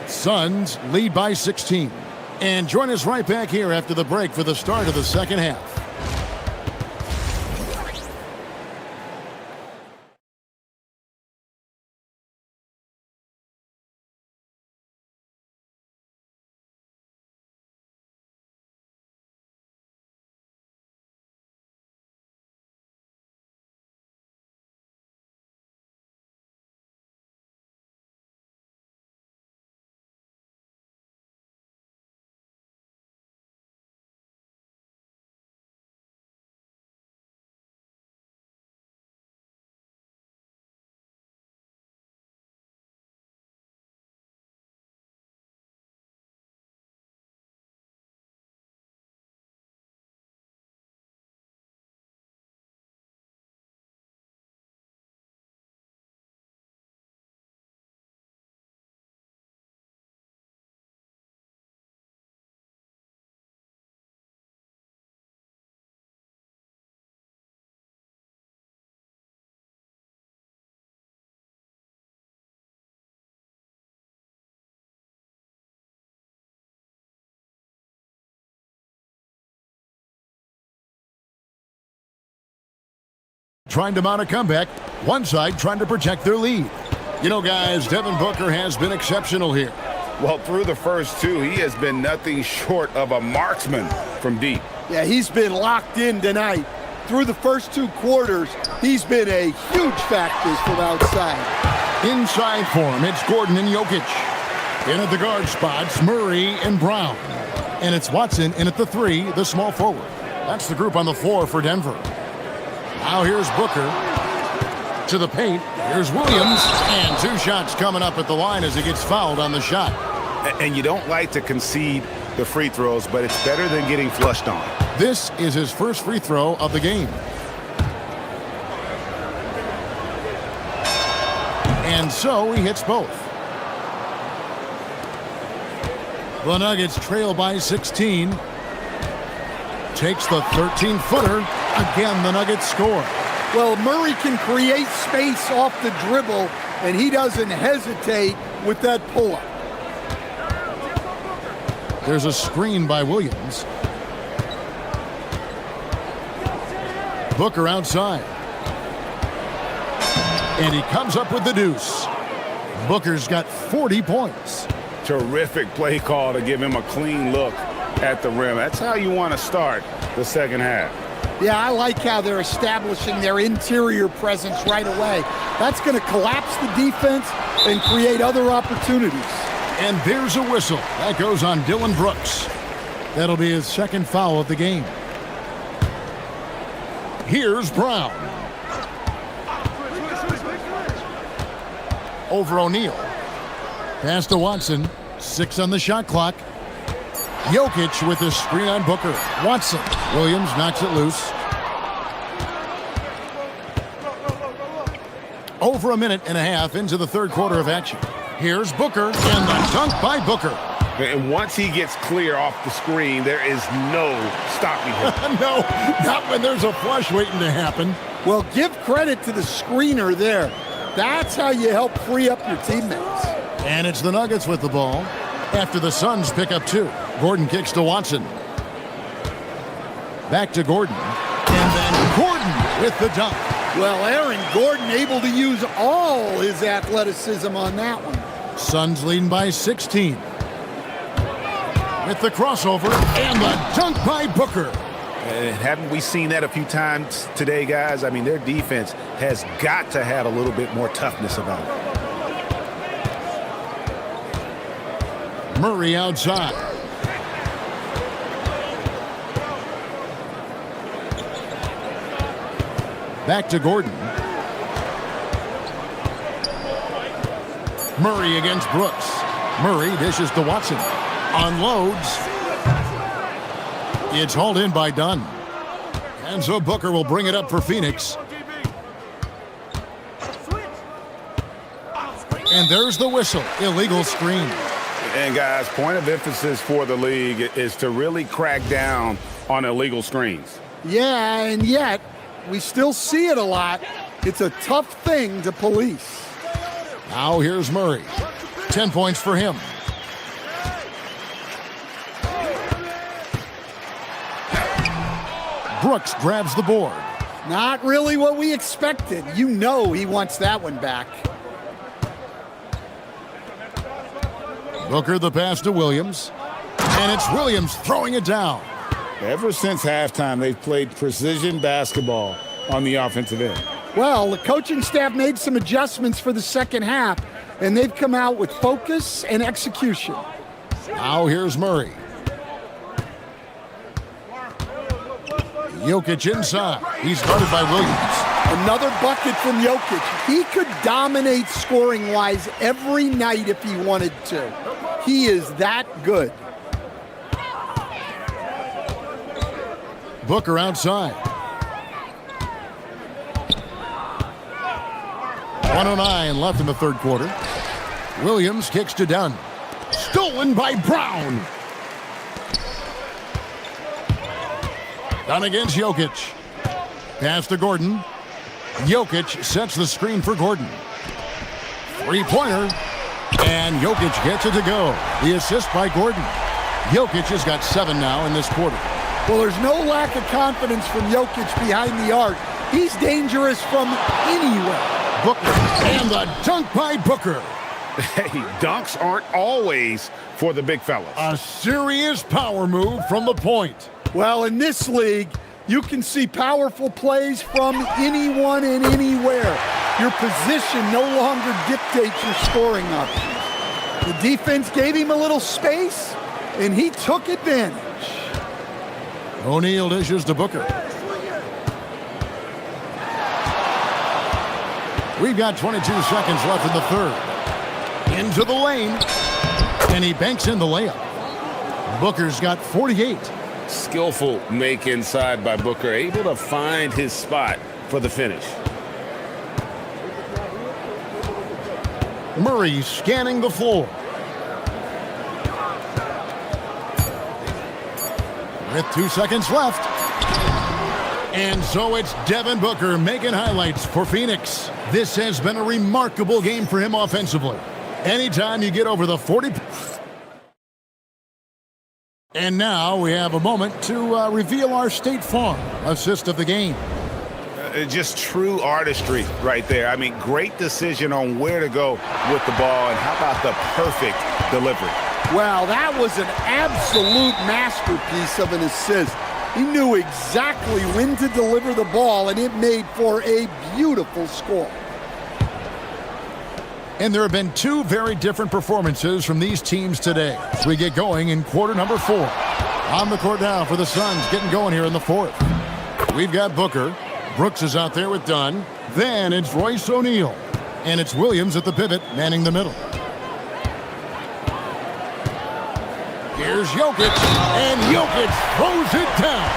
Suns lead by 16. And join us right back here after the break for the start of the second half. Trying to mount a comeback. One side trying to protect their lead. You know, guys, Devin Booker has been exceptional here. Well, through the first 2, he has been nothing short of a marksman from deep. Yeah, he's been locked in tonight. Through the first 2 quarters, he's been a huge factor from outside. Inside for him, it's Gordon and Jokic. In at the guard spots, Murray and Brown. And it's Watson in at the 3, the small forward. That's the group on the floor for Denver. Now here's Booker to the paint. Here's Williams. And 2 shots coming up at the line as he gets fouled on the shot. And you don't like to concede the free throws, but it's better than getting flushed on. This is his first free throw of the game. And so he hits both. The Nuggets trail by 16. Takes the 13-footer. Again, the Nuggets score. Well, Murray can create space off the dribble, and he doesn't hesitate with that pull-up. There's a screen by Williams. Booker outside. And he comes up with the deuce. Booker's got 40 points. Terrific play call to give him a clean look at the rim. That's how you want to start the second half. Yeah, I like how they're establishing their interior presence right away. That's going to collapse the defense and create other opportunities. And there's a whistle. That goes on Dylan Brooks. That'll be his second foul of the game. Here's Brown. Over O'Neal. Pass to Watson. 6 on the shot clock. Jokic with the screen on Booker. Watson. Williams knocks it loose. Over a minute and a half into the third quarter of action. Here's Booker, and the dunk by Booker. And once he gets clear off the screen, there is no stopping him. No, not when there's a flush waiting to happen. Well, give credit to the screener there. That's how you help free up your teammates. And it's the Nuggets with the ball after the Suns pick up 2. Gordon kicks to Watson. Back to Gordon. And then Gordon with the dunk. Well, Aaron Gordon able to use all his athleticism on that one. Suns leading by 16. With the crossover and the dunk by Booker. Haven't we seen that a few times today, guys? I mean, their defense has got to have a little bit more toughness about it. Murray outside. Back to Gordon. Murray against Brooks. Murray dishes to Watson. Unloads. It's hauled in by Dunn. And so Booker will bring it up for Phoenix. And there's the whistle. Illegal screen. And guys, point of emphasis for the league is to really crack down on illegal screens. Yeah, and yet we still see it a lot. It's a tough thing to police. Now here's Murray. 10 points for him. Brooks grabs the board. Not really what we expected. You know he wants that one back. Booker the pass to Williams. And it's Williams throwing it down. Ever since halftime, they've played precision basketball on the offensive end. Well, the coaching staff made some adjustments for the second half, and they've come out with focus and execution. Now here's Murray. Jokic inside. He's guarded by Williams. Another bucket from Jokic. He could dominate scoring-wise every night if he wanted to. He is that good. Booker outside. 1:09 left in the third quarter. Williams kicks to Dunn. Stolen by Brown. Dunn against Jokic. Pass to Gordon. Jokic sets the screen for Gordon. Three-pointer. And Jokic gets it to go. The assist by Gordon. Jokic has got 7 now in this quarter. Well, there's no lack of confidence from Jokic behind the arc. He's dangerous from anywhere. Booker. And the dunk by Booker. Hey, dunks aren't always for the big fellas. A serious power move from the point. Well, in this league, you can see powerful plays from anyone and anywhere. Your position no longer dictates your scoring options. The defense gave him a little space, and he took advantage. O'Neal dishes to Booker. We've got 22 seconds left in the third. Into the lane. And he banks in the layup. Booker's got 48. Skillful make inside by Booker, able to find his spot for the finish. Murray scanning the floor. With 2 seconds left. And so it's Devin Booker making highlights for Phoenix. This has been a remarkable game for him offensively. Anytime you get over the 40... And now we have a moment to reveal our State Farm assist of the game. Just true artistry right there. I mean, great decision on where to go with the ball, and how about the perfect delivery? Wow, that was an absolute masterpiece of an assist. He knew exactly when to deliver the ball, and it made for a beautiful score. And there have been 2 very different performances from these teams today as we get going in quarter number 4. On the court now for the Suns, getting going here in the 4th. We've got Booker. Brooks is out there with Dunn. Then it's Royce O'Neal. And it's Williams at the pivot, manning the middle. Here's Jokic, and Jokic throws it down.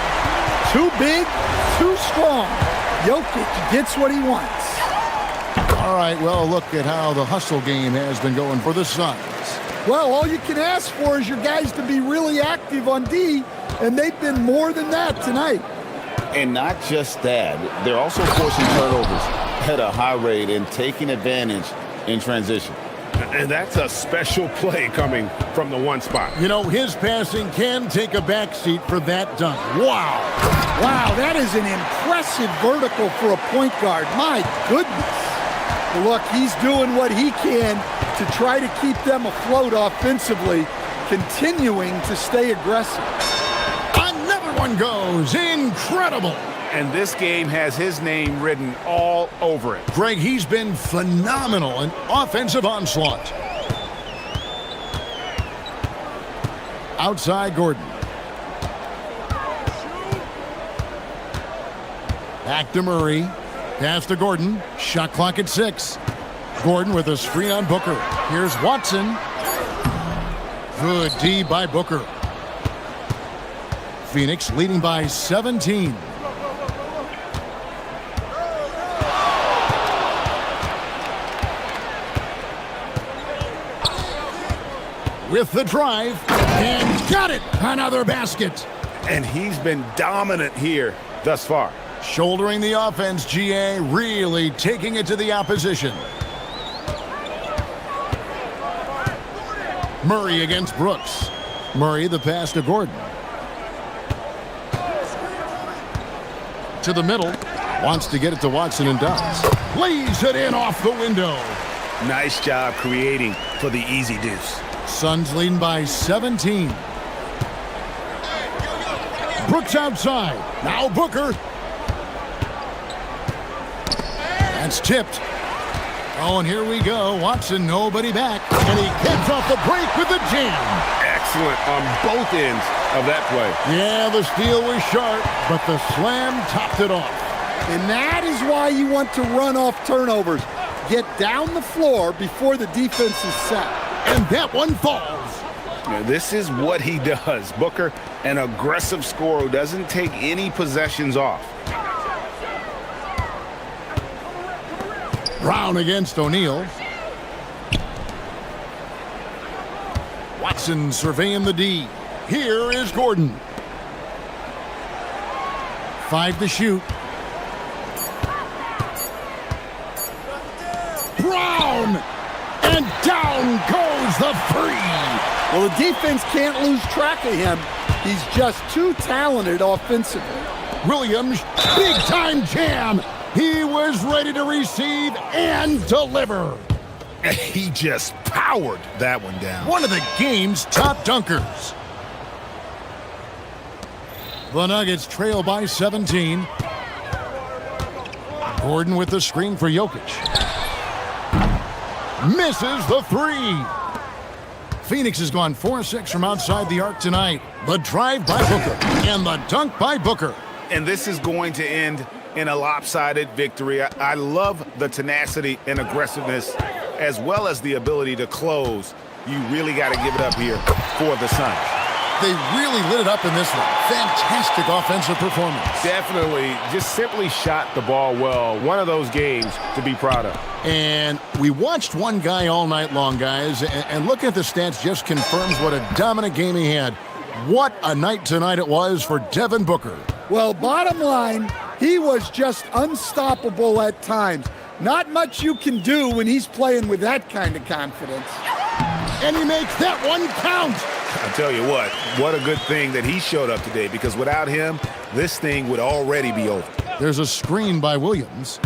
Too big, too strong. Jokic gets what he wants. All right, well, look at how the hustle game has been going for the Suns. Well, all you can ask for is your guys to be really active on D, and they've been more than that tonight. And not just that, they're also forcing turnovers at a high rate and taking advantage in transition. And that's a special play coming from the one spot. You know, his passing can take a backseat for that dunk. Wow. Wow, that is an impressive vertical for a point guard. My goodness. Look, he's doing what he can to try to keep them afloat offensively, continuing to stay aggressive. Another one goes. Incredible. And this game has his name written all over it. Greg, he's been phenomenal in offensive onslaught. Outside Gordon. Back to Murray. Pass to Gordon. Shot clock at 6. Gordon with a screen on Booker. Here's Watson. Good D by Booker. Phoenix leading by 17. With the drive, and got it! Another basket! And he's been dominant here thus far. Shouldering the offense, GA, really taking it to the opposition. Murray against Brooks. Murray the pass to Gordon. To the middle. Wants to get it to Watson and does. Lays it in off the window. Nice job creating for the easy deuce. Suns leading by 17. Brooks outside. Now Booker. That's tipped. Oh, and here we go. Watson, nobody back. And he gets off the break with the jam. Excellent on both ends of that play. Yeah, the steal was sharp, but the slam topped it off. And that is why you want to run off turnovers. Get down the floor before the defense is set. And that one falls. Now, this is what he does. Booker, an aggressive scorer who doesn't take any possessions off. Brown against O'Neal. Watson surveying the D. Here is Gordon. 5 to shoot. Brown! And down goes the three. Well, the defense can't lose track of him. He's just too talented offensively. Williams, big-time jam. He was ready to receive and deliver. He just powered that one down. One of the game's top dunkers. The Nuggets trail by 17. Gordon with the screen for Jokic. Misses the three. Phoenix has gone 4-6 from outside the arc tonight. The drive by Booker and the dunk by Booker. And this is going to end in a lopsided victory. I love the tenacity and aggressiveness as well as the ability to close. You really got to give it up here for the Suns. They really lit it up in this one. Fantastic offensive performance. Definitely. Just simply shot the ball well. One of those games to be proud of. And we watched one guy all night long, guys, and looking at the stats just confirms what a dominant game he had. What a night tonight it was for Devin Booker. Well, bottom line, he was just unstoppable at times. Not much you can do when he's playing with that kind of confidence. And he makes that one count. I tell you what a good thing that he showed up today, because without him, this thing would already be over. There's a screen by Williams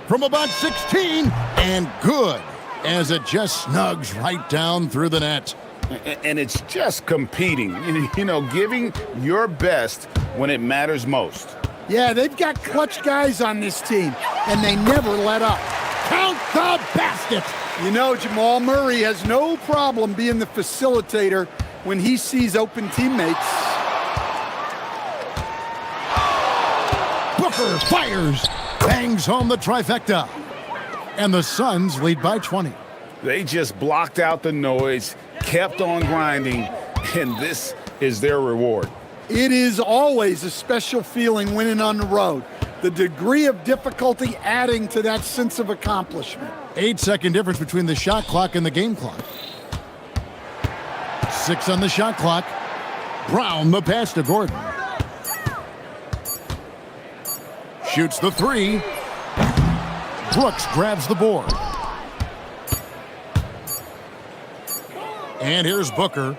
from about 16, and good, as it just snugs right down through the net. And it's just competing, you know, giving your best when it matters most. Yeah, they've got clutch guys on this team, and they never let up. Count the basket. You know, Jamal Murray has no problem being the facilitator when he sees open teammates. Booker fires, bangs home the trifecta, and the Suns lead by 20. They just blocked out the noise, kept on grinding, and this is their reward. It is always a special feeling winning on the road. The degree of difficulty adding to that sense of accomplishment. 8-second difference between the shot clock and the game clock. 6 on the shot clock. Brown the pass to Gordon. Shoots the 3. Brooks grabs the board. And here's Booker.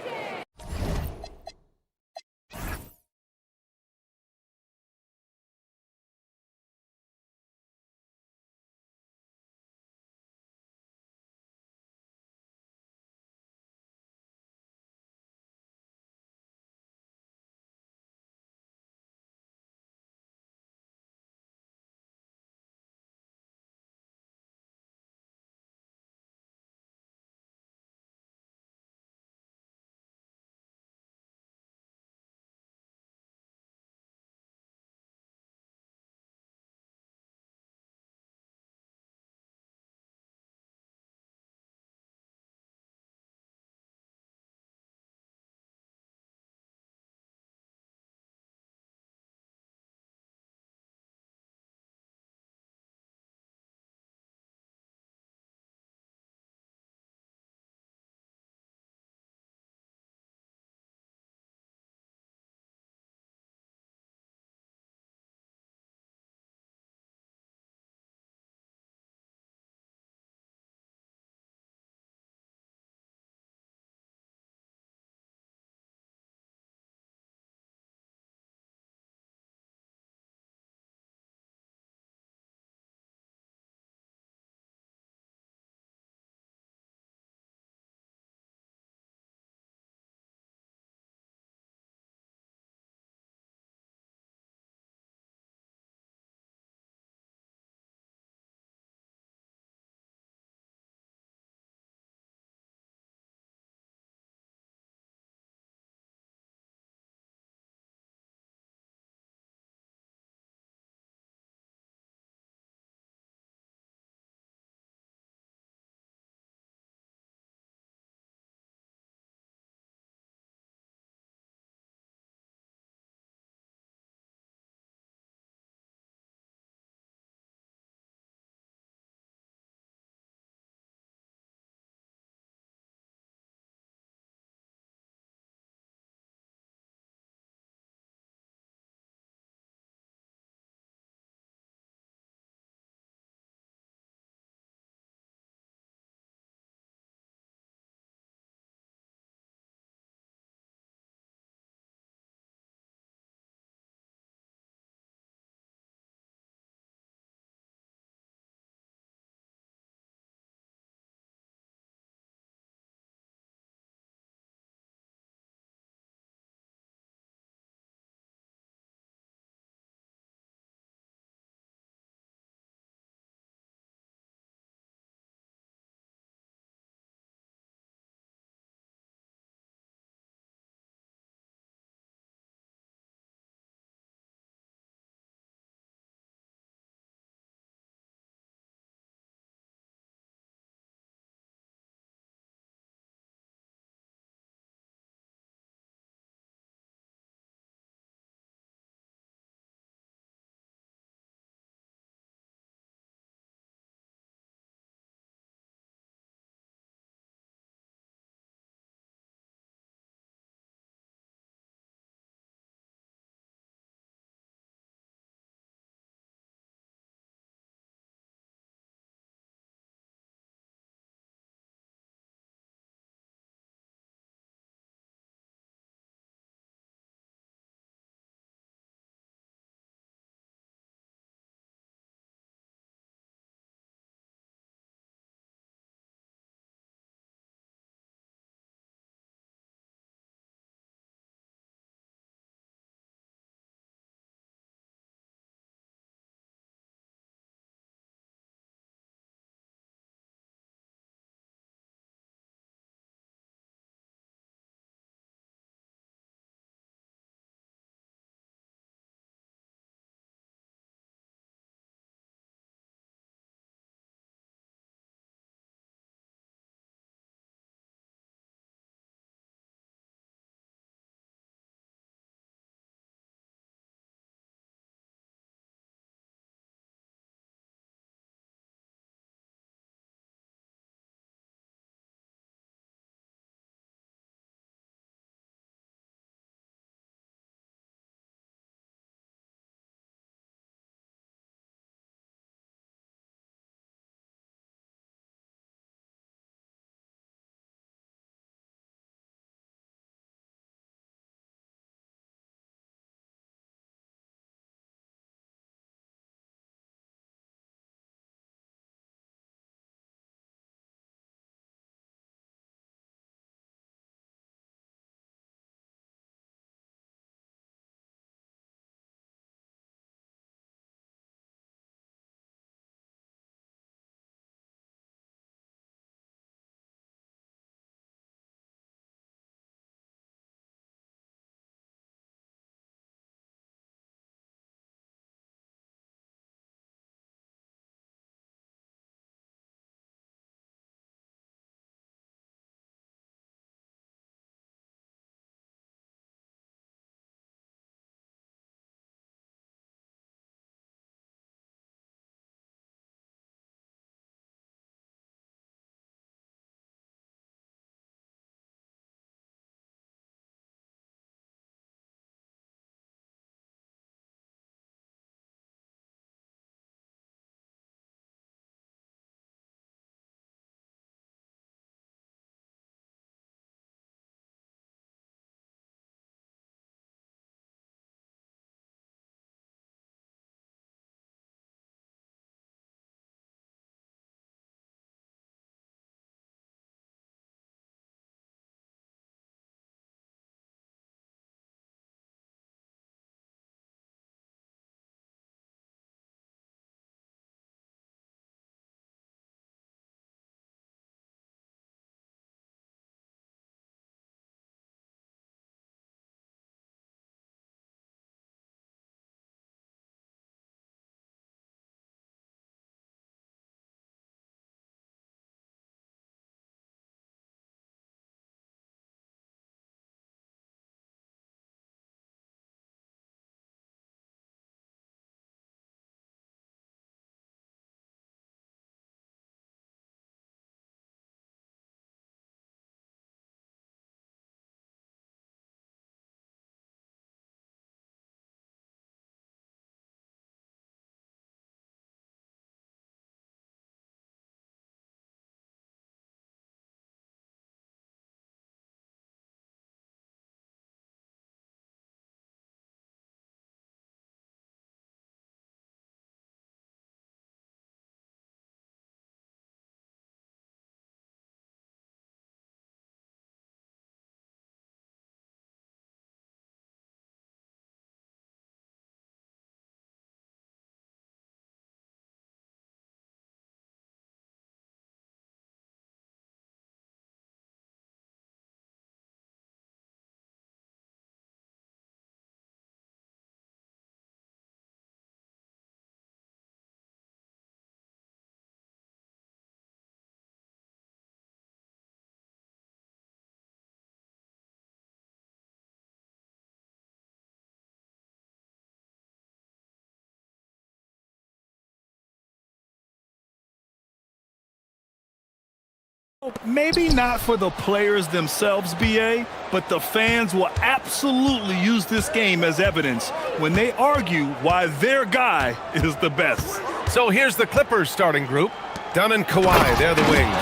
Well, maybe not for the players themselves, BA, but the fans will absolutely use this game as evidence when they argue why their guy is the best. So here's the Clippers starting group. Dunn and Kawhi, they're the wings.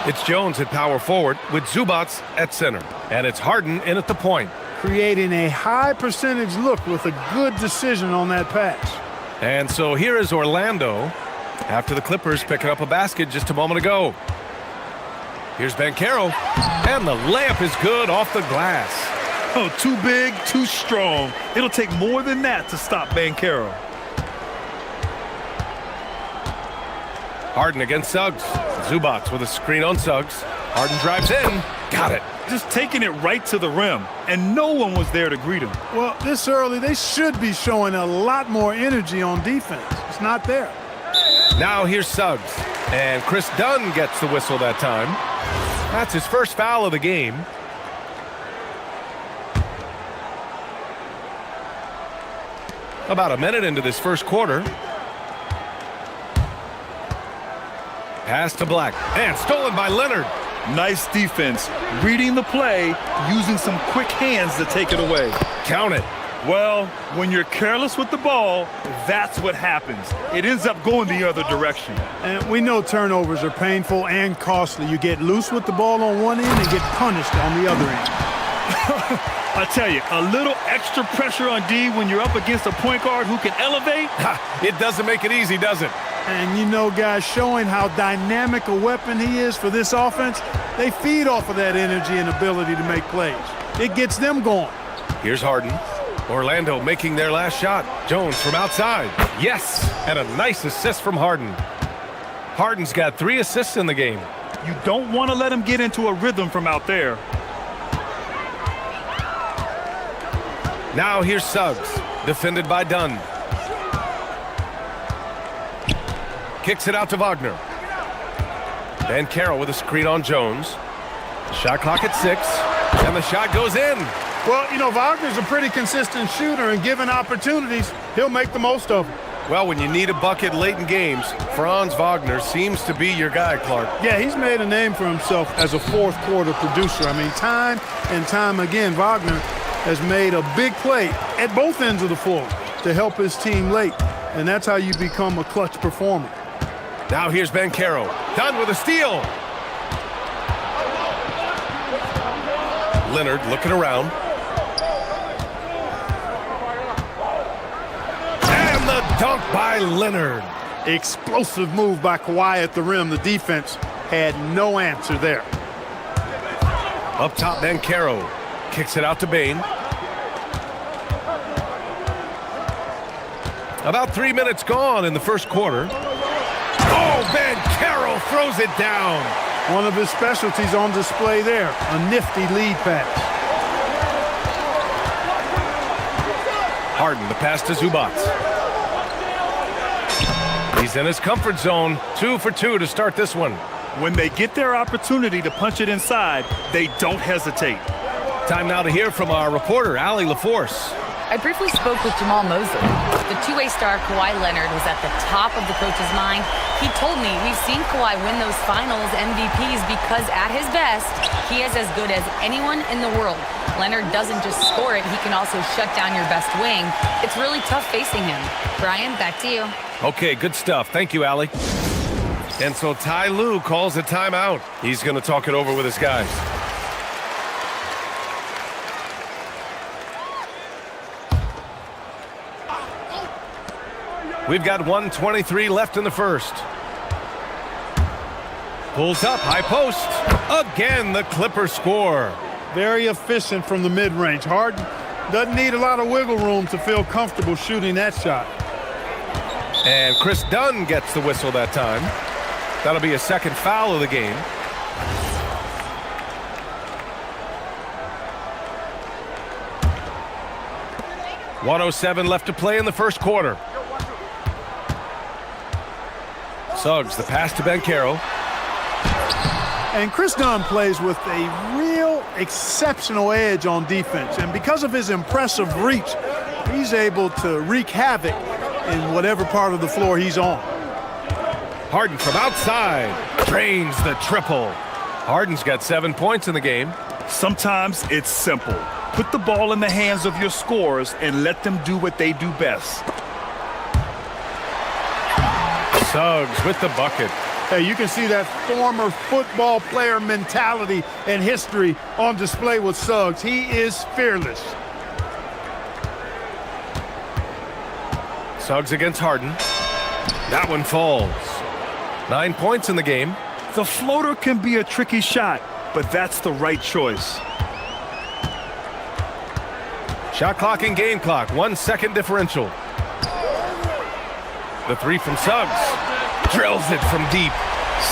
It's Jones at power forward with Zubats at center. And it's Harden in at the point. Creating a high percentage look with a good decision on that pass. And so here is Orlando after the Clippers picking up a basket just a moment ago. Here's Banchero, and the layup is good off the glass. Oh, too big, too strong. It'll take more than that to stop Banchero. Harden against Suggs. Zubats with a screen on Suggs. Harden drives in. Got it. Just taking it right to the rim, and no one was there to greet him. Well, this early, they should be showing a lot more energy on defense. It's not there. Now here's Suggs. And Chris Dunn gets the whistle that time. That's his first foul of the game. About a minute into this first quarter. Pass to Black. And stolen by Leonard. Nice defense. Reading the play, using some quick hands to take it away. Count it. Well, when you're careless with the ball, that's what happens. It ends up going the other direction. And we know turnovers are painful and costly. You get loose with the ball on one end and get punished on the other end. I tell you, a little extra pressure on D when you're up against a point guard who can elevate. It doesn't make it easy, does it? And you know, guys, showing how dynamic a weapon he is for this offense, they feed off of that energy and ability to make plays. It gets them going. Here's Harden. Orlando making their last shot. Jones from outside. Yes, and a nice assist from Harden. Harden's got 3 assists in the game. You don't want to let him get into a rhythm from out there. Now here's Suggs, defended by Dunn. Kicks it out to Wagner. Banchero with a screen on Jones. Shot clock at 6, and the shot goes in. Well, you know, Wagner's a pretty consistent shooter, and given opportunities, he'll make the most of them. Well, when you need a bucket late in games, Franz Wagner seems to be your guy, Clark. Yeah, he's made a name for himself as a fourth-quarter producer. I mean, time and time again, Wagner has made a big play at both ends of the floor to help his team late, and that's how you become a clutch performer. Now here's Banchero. Dunn with a steal. Leonard looking around. And the dunk by Leonard. Explosive move by Kawhi at the rim. The defense had no answer there. Up top, Banchero kicks it out to Bane. About 3 minutes gone in the first quarter. Oh, Banchero throws it down. One of his specialties on display there. A nifty lead pass. Harden, the pass to Zubats. He's in his comfort zone. 2 for 2 to start this one. When they get their opportunity to punch it inside, they don't hesitate. Time now to hear from our reporter, Allie LaForce. I briefly spoke with Jamal Mosley. The two-way star Kawhi Leonard was at the top of the coach's mind. He told me we've seen Kawhi win those finals MVPs because at his best, he is as good as anyone in the world. Leonard doesn't just score it, he can also shut down your best wing. It's really tough facing him. Brian, back to you. Okay, good stuff. Thank you, Allie. And so Ty Lue calls a timeout. He's going to talk it over with his guys. We've got 1:23 left in the first. Pulls up, high post. Again, the Clippers score. Very efficient from the mid-range. Harden doesn't need a lot of wiggle room to feel comfortable shooting that shot. And Chris Dunn gets the whistle that time. That'll be a second foul of the game. .107 left to play in the first quarter. Suggs, the pass to Banchero. And Chris Dunn plays with a real exceptional edge on defense. And because of his impressive reach, he's able to wreak havoc in whatever part of the floor he's on. Harden from outside drains the triple. Harden's got 7 points in the game. Sometimes it's simple. Put the ball in the hands of your scorers and let them do what they do best. Suggs with the bucket. Hey, you can see that former football player mentality and history on display with Suggs. He is fearless. Suggs against Harden. That one falls. 9 points in the game. The floater can be a tricky shot, but that's the right choice. Shot clock and game clock, 1 second differential. The three from Suggs. Drills it from deep.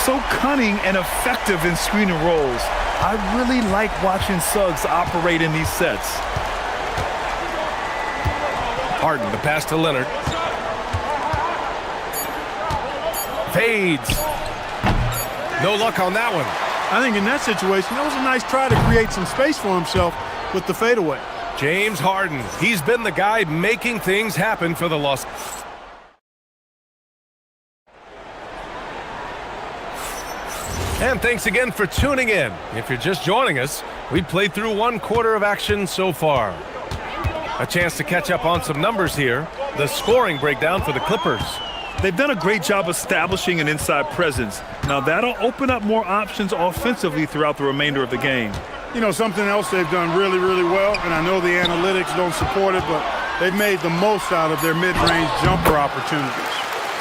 So cunning and effective in screening rolls. I really like watching Suggs operate in these sets. Harden, the pass to Leonard. Fades. No luck on that one. I think in that situation, that was a nice try to create some space for himself with the fadeaway. James Harden, he's been the guy making things happen for the Los. And thanks again for tuning in. If you're just joining us, we've played through 1/4 of action so far. A chance to catch up on some numbers here. The scoring breakdown for the Clippers. They've done a great job establishing an inside presence. Now that'll open up more options offensively throughout the remainder of the game. You know, something else they've done really, really well, and I know the analytics don't support it, but they've made the most out of their mid-range jumper opportunities.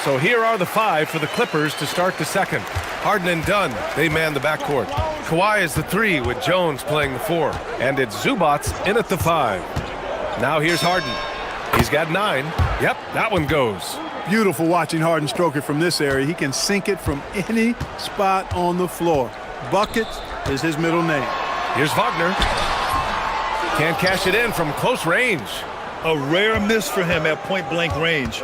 So here are the 5 for the Clippers to start the second. Harden and Dunn, they man the backcourt. Kawhi is the 3 with Jones playing the 4. And it's Zubats in at the 5. Now here's Harden. He's got 9. Yep, that one goes. Beautiful watching Harden stroke it from this area. He can sink it from any spot on the floor. Buckets is his middle name. Here's Wagner. Can't cash it in from close range. A rare miss for him at point-blank range.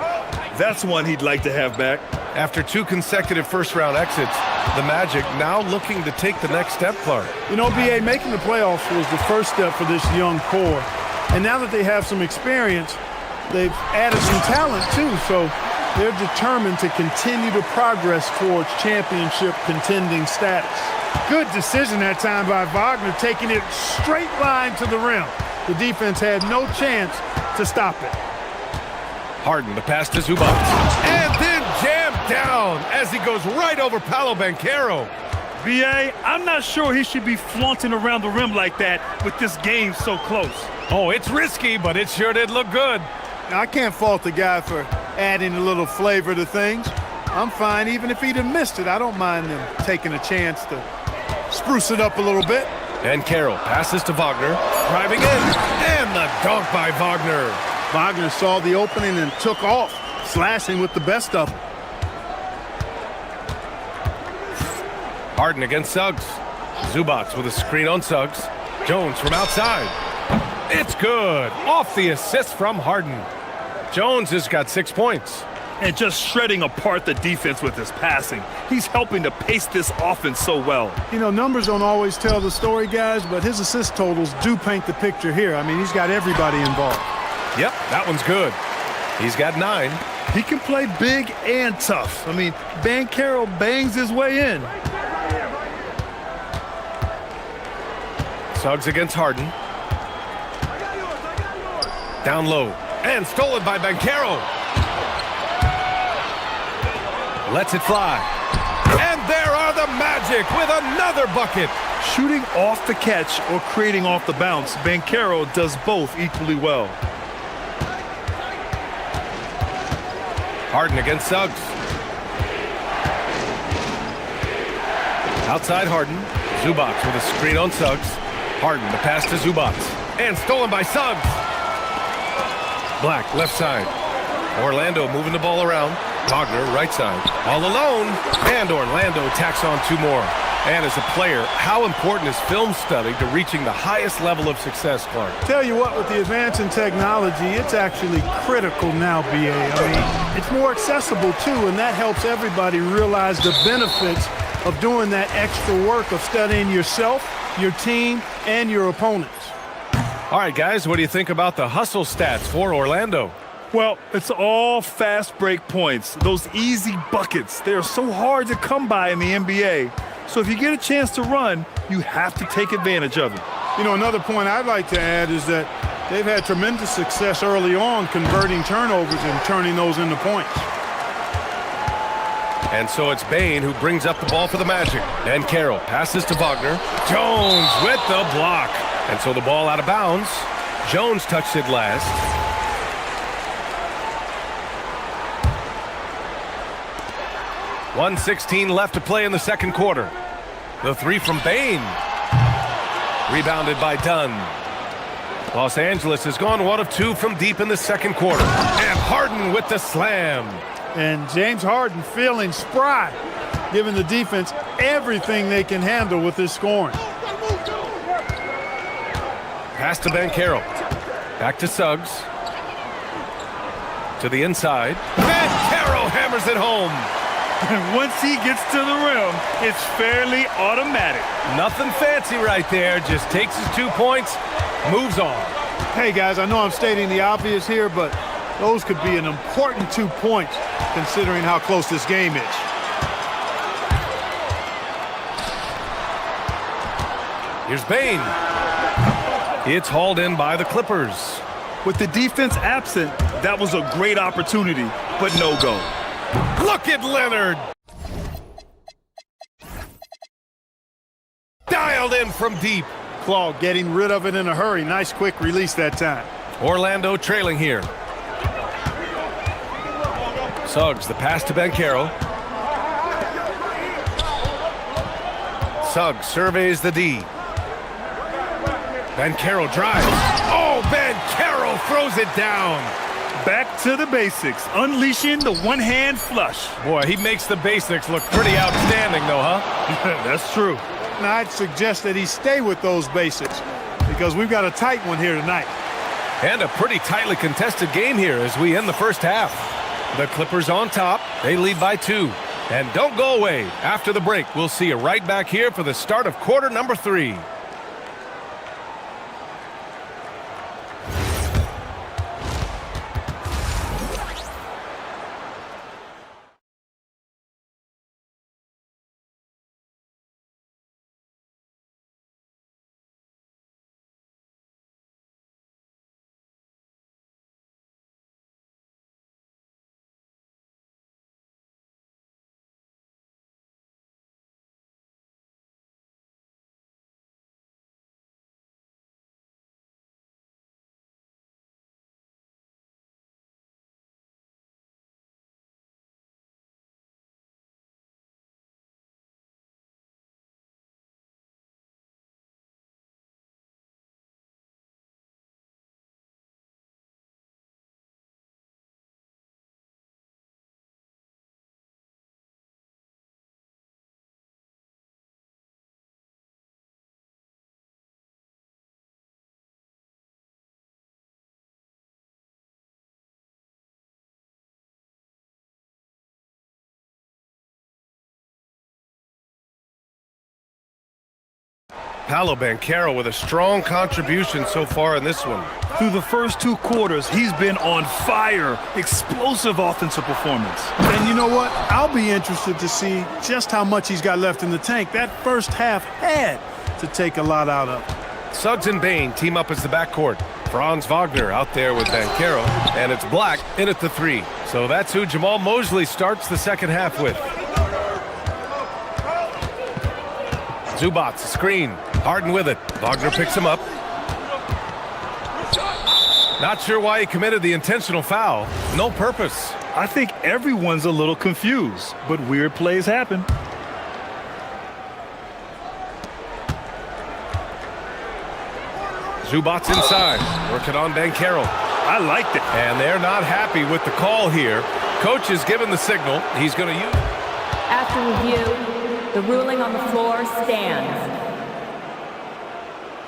That's one he'd like to have back. After 2 consecutive first-round exits, the Magic now looking to take the next step, Clark. You know, B.A., making the playoffs was the first step for this young core. And now that they have some experience, they've added some talent, too. So they're determined to continue to progress towards championship contending status. Good decision that time by Wagner, taking it straight line to the rim. The defense had no chance to stop it. Harden, the pass to Zubats. And then jammed down as he goes right over Paolo Banchero. B.A., I'm not sure he should be flaunting around the rim like that with this game so close. Oh, it's risky, but it sure did look good. I can't fault the guy for adding a little flavor to things. I'm fine even if he'd have missed it. I don't mind them taking a chance to spruce it up a little bit. And Carroll passes to Wagner, driving in, and the dunk by Wagner. Wagner saw the opening and took off, slashing with the best of them. Harden against Suggs. Zubats with a screen on Suggs. Jones from outside. It's good. Off the assist from Harden. Jones has got 6 points. And just shredding apart the defense with his passing. He's helping to pace this offense so well. You know, numbers don't always tell the story, guys, but his assist totals do paint the picture here. I mean, he's got everybody involved. Yep, that one's good. He's got 9. He can play big and tough. I mean, Banchero bangs his way in. Suggs against Harden. Down low. And stolen by Banchero. Lets it fly. And there are the Magic with another bucket. Shooting off the catch or creating off the bounce, Banchero does both equally well. Harden against Suggs. Outside Harden. Zubats with a screen on Suggs. Harden, the pass to Zubats. And stolen by Suggs. Black, left side. Orlando moving the ball around. Wagner, right side. All alone. And Orlando tacks on 2 more. And as a player, how important is film study to reaching the highest level of success, Clark? Tell you what, with the advance in technology, it's actually critical now, B.A. I mean, it's more accessible, too, and that helps everybody realize the benefits of doing that extra work of studying yourself, your team, and your opponents. All right, guys, what do you think about the hustle stats for Orlando? Well, it's all fast break points. Those easy buckets. They're so hard to come by in the NBA. So if you get a chance to run, you have to take advantage of it. You know, another point I'd like to add is that they've had tremendous success early on converting turnovers and turning those into points. And so it's Bain who brings up the ball for the Magic. And Carroll passes to Wagner. Jones with the block. And so the ball out of bounds. Jones touched it last. .116 left to play in the second quarter. The three from Bain. Rebounded by Dunn. Los Angeles has gone 1 of 2 from deep in the second quarter. And Harden with the slam. And James Harden feeling spry, giving the defense everything they can handle with his scoring. Pass to Banchero. Back to Suggs. To the inside. Banchero hammers it home. And once he gets to the rim, it's fairly automatic. Nothing fancy right there. Just takes his 2 points, moves on. Hey, guys, I know I'm stating the obvious here, but those could be an important 2 points considering how close this game is. Here's Bain. It's hauled in by the Clippers. With the defense absent, that was a great opportunity, but no go. Look at Leonard. Dialed in from deep. Claw getting rid of it in a hurry. Nice quick release that time. Orlando trailing here. Suggs, the pass to Banchero. Suggs surveys the D. Banchero drives. Oh, Banchero throws it down. Back to the basics, unleashing the one-hand flush. Boy, he makes the basics look pretty outstanding, though, huh? That's true. And I'd suggest that he stay with those basics because we've got a tight one here tonight. And a pretty tightly contested game here as we end the first half. The Clippers on top. They lead by 2. And don't go away. After the break, we'll see you right back here for the start of quarter number 3. Paolo Banchero with a strong contribution so far in this one. Through the first 2 quarters, he's been on fire. Explosive offensive performance. And you know what? I'll be interested to see just how much he's got left in the tank. That first half had to take a lot out of. Suggs and Bain team up as the backcourt. Franz Wagner out there with Banchero. And it's Black in at the 3. So that's who Jamal Mosley starts the second half with. Zubac, a screen. Harden with it. Wagner picks him up. Not sure why he committed the intentional foul. No purpose. I think everyone's a little confused, but weird plays happen. Zubac inside. Working on Banchero. I liked it. And they're not happy with the call here. Coach has given the signal. He's going to use. After review, the ruling on the floor stands.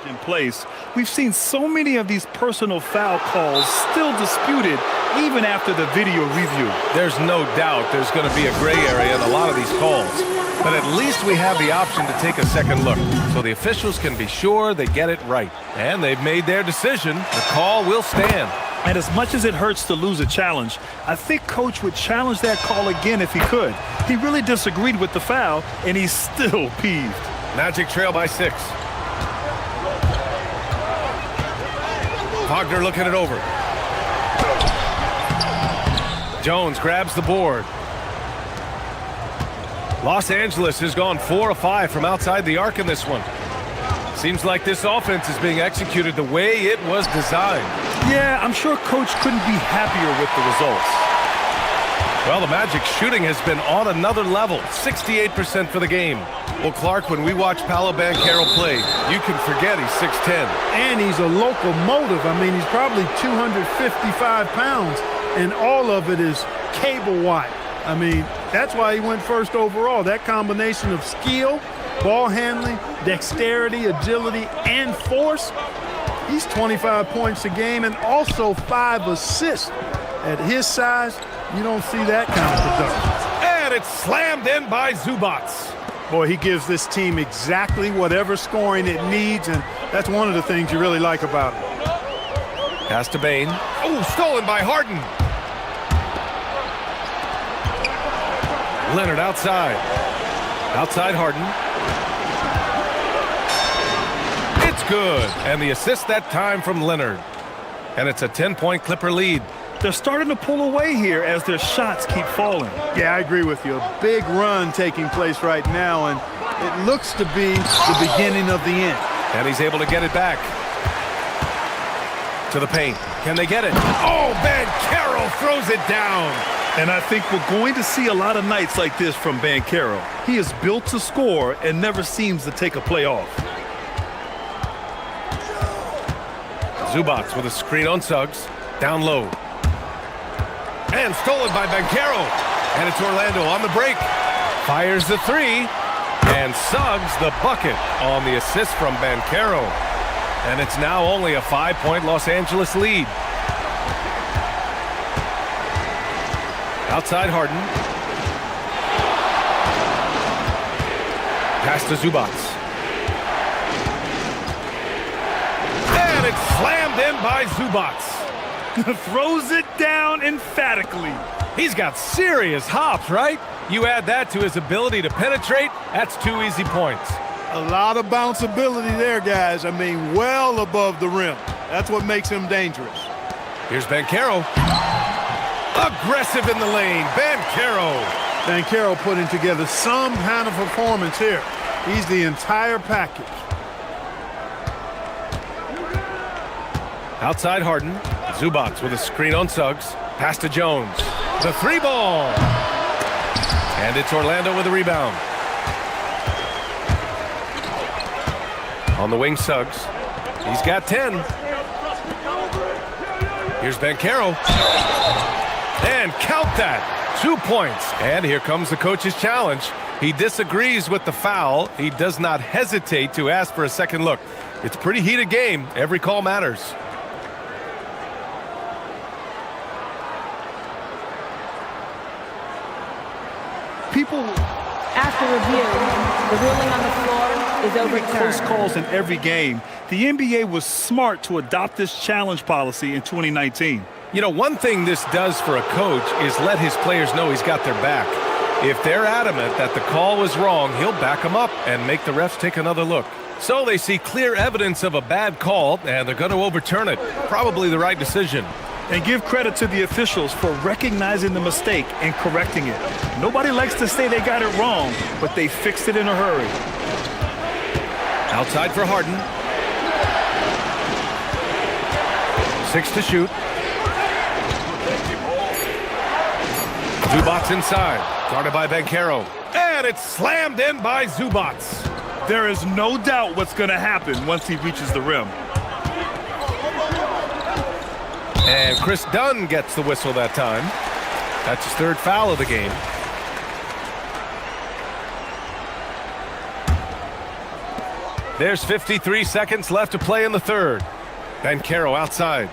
In place, we've seen so many of these personal foul calls still disputed even after the video review. There's no doubt there's going to be a gray area in a lot of these calls, but at least we have the option to take a second look so the officials can be sure they get it right. And they've made their decision. The call will stand. And as much as it hurts to lose a challenge, I think Coach would challenge that call again if he could. He really disagreed with the foul, and he's still peeved. Magic trail by 6. Wagner looking it over. Jones grabs the board. Los Angeles has gone 4 of 5 from outside the arc in this one. Seems like this offense is being executed the way it was designed. Yeah, I'm sure Coach couldn't be happier with the results. Well, the Magic shooting has been on another level, 68% for the game. Well, Clark, when we watch Paolo Banchero play, you can forget he's 6'10". And he's a locomotive. I mean, he's probably 255 pounds, and all of it is cable wire. I mean, that's why he went first overall. That combination of skill, ball handling, dexterity, agility, and force. He's 25 points a game and also 5 assists. At his size, you don't see that kind of production. And it's slammed in by Zubac. Boy, he gives this team exactly whatever scoring it needs, and that's one of the things you really like about him. Pass to Bain. Oh, stolen by Harden. Leonard outside. Outside Harden. It's good. And the assist that time from Leonard. And it's a 10-point Clipper lead. They're starting to pull away here as their shots keep falling. Yeah, I agree with you. A big run taking place right now, and it looks to be the beginning of the end. And he's able to get it back. To the paint. Can they get it? Oh, Banchero throws it down. And I think we're going to see a lot of nights like this from Banchero. He is built to score and never seems to take a play off. Zubac with a screen on Suggs. Down low. And stolen by Banchero. And it's Orlando on the break. Fires the 3. And Suggs the bucket on the assist from Banchero. And it's now only a 5-point Los Angeles lead. Outside Harden. Pass to Zubac. And it's slammed in by Zubac. Throws it down emphatically. He's got serious hops, right? You add that to his ability to penetrate, that's 2 easy points. A lot of bounceability there, guys. I mean, well above the rim. That's what makes him dangerous. Here's Banchero. Aggressive in the lane, Banchero. Banchero putting together some kind of performance here. He's the entire package. Outside Harden. Zubac with a screen on Suggs. Pass to Jones. The 3 ball. And it's Orlando with a rebound. On the wing, Suggs. He's got 10. Here's Banchero. And count that. 2 points. And here comes the coach's challenge. He disagrees with the foul. He does not hesitate to ask for a second look. It's a pretty heated game. Every call matters. People, after review, the ruling on the floor is overturned. Close calls in every game. The NBA was smart to adopt this challenge policy in 2019. You know, one thing this does for a coach is let his players know he's got their back. If they're adamant that the call was wrong, he'll back them up and make the refs take another look. So they see clear evidence of a bad call, and they're going to overturn it. Probably the right decision. And give credit to the officials for recognizing the mistake and correcting it. Nobody likes to say they got it wrong, but they fixed it in a hurry. Outside for Harden. 6 to shoot. Zubac inside. Guarded by Banchero. And it's slammed in by Zubac. There is no doubt what's going to happen once he reaches the rim. And Chris Dunn gets the whistle that time. That's his 3rd foul of the game. There's 53 seconds left to play in the 3rd. Banchero outside.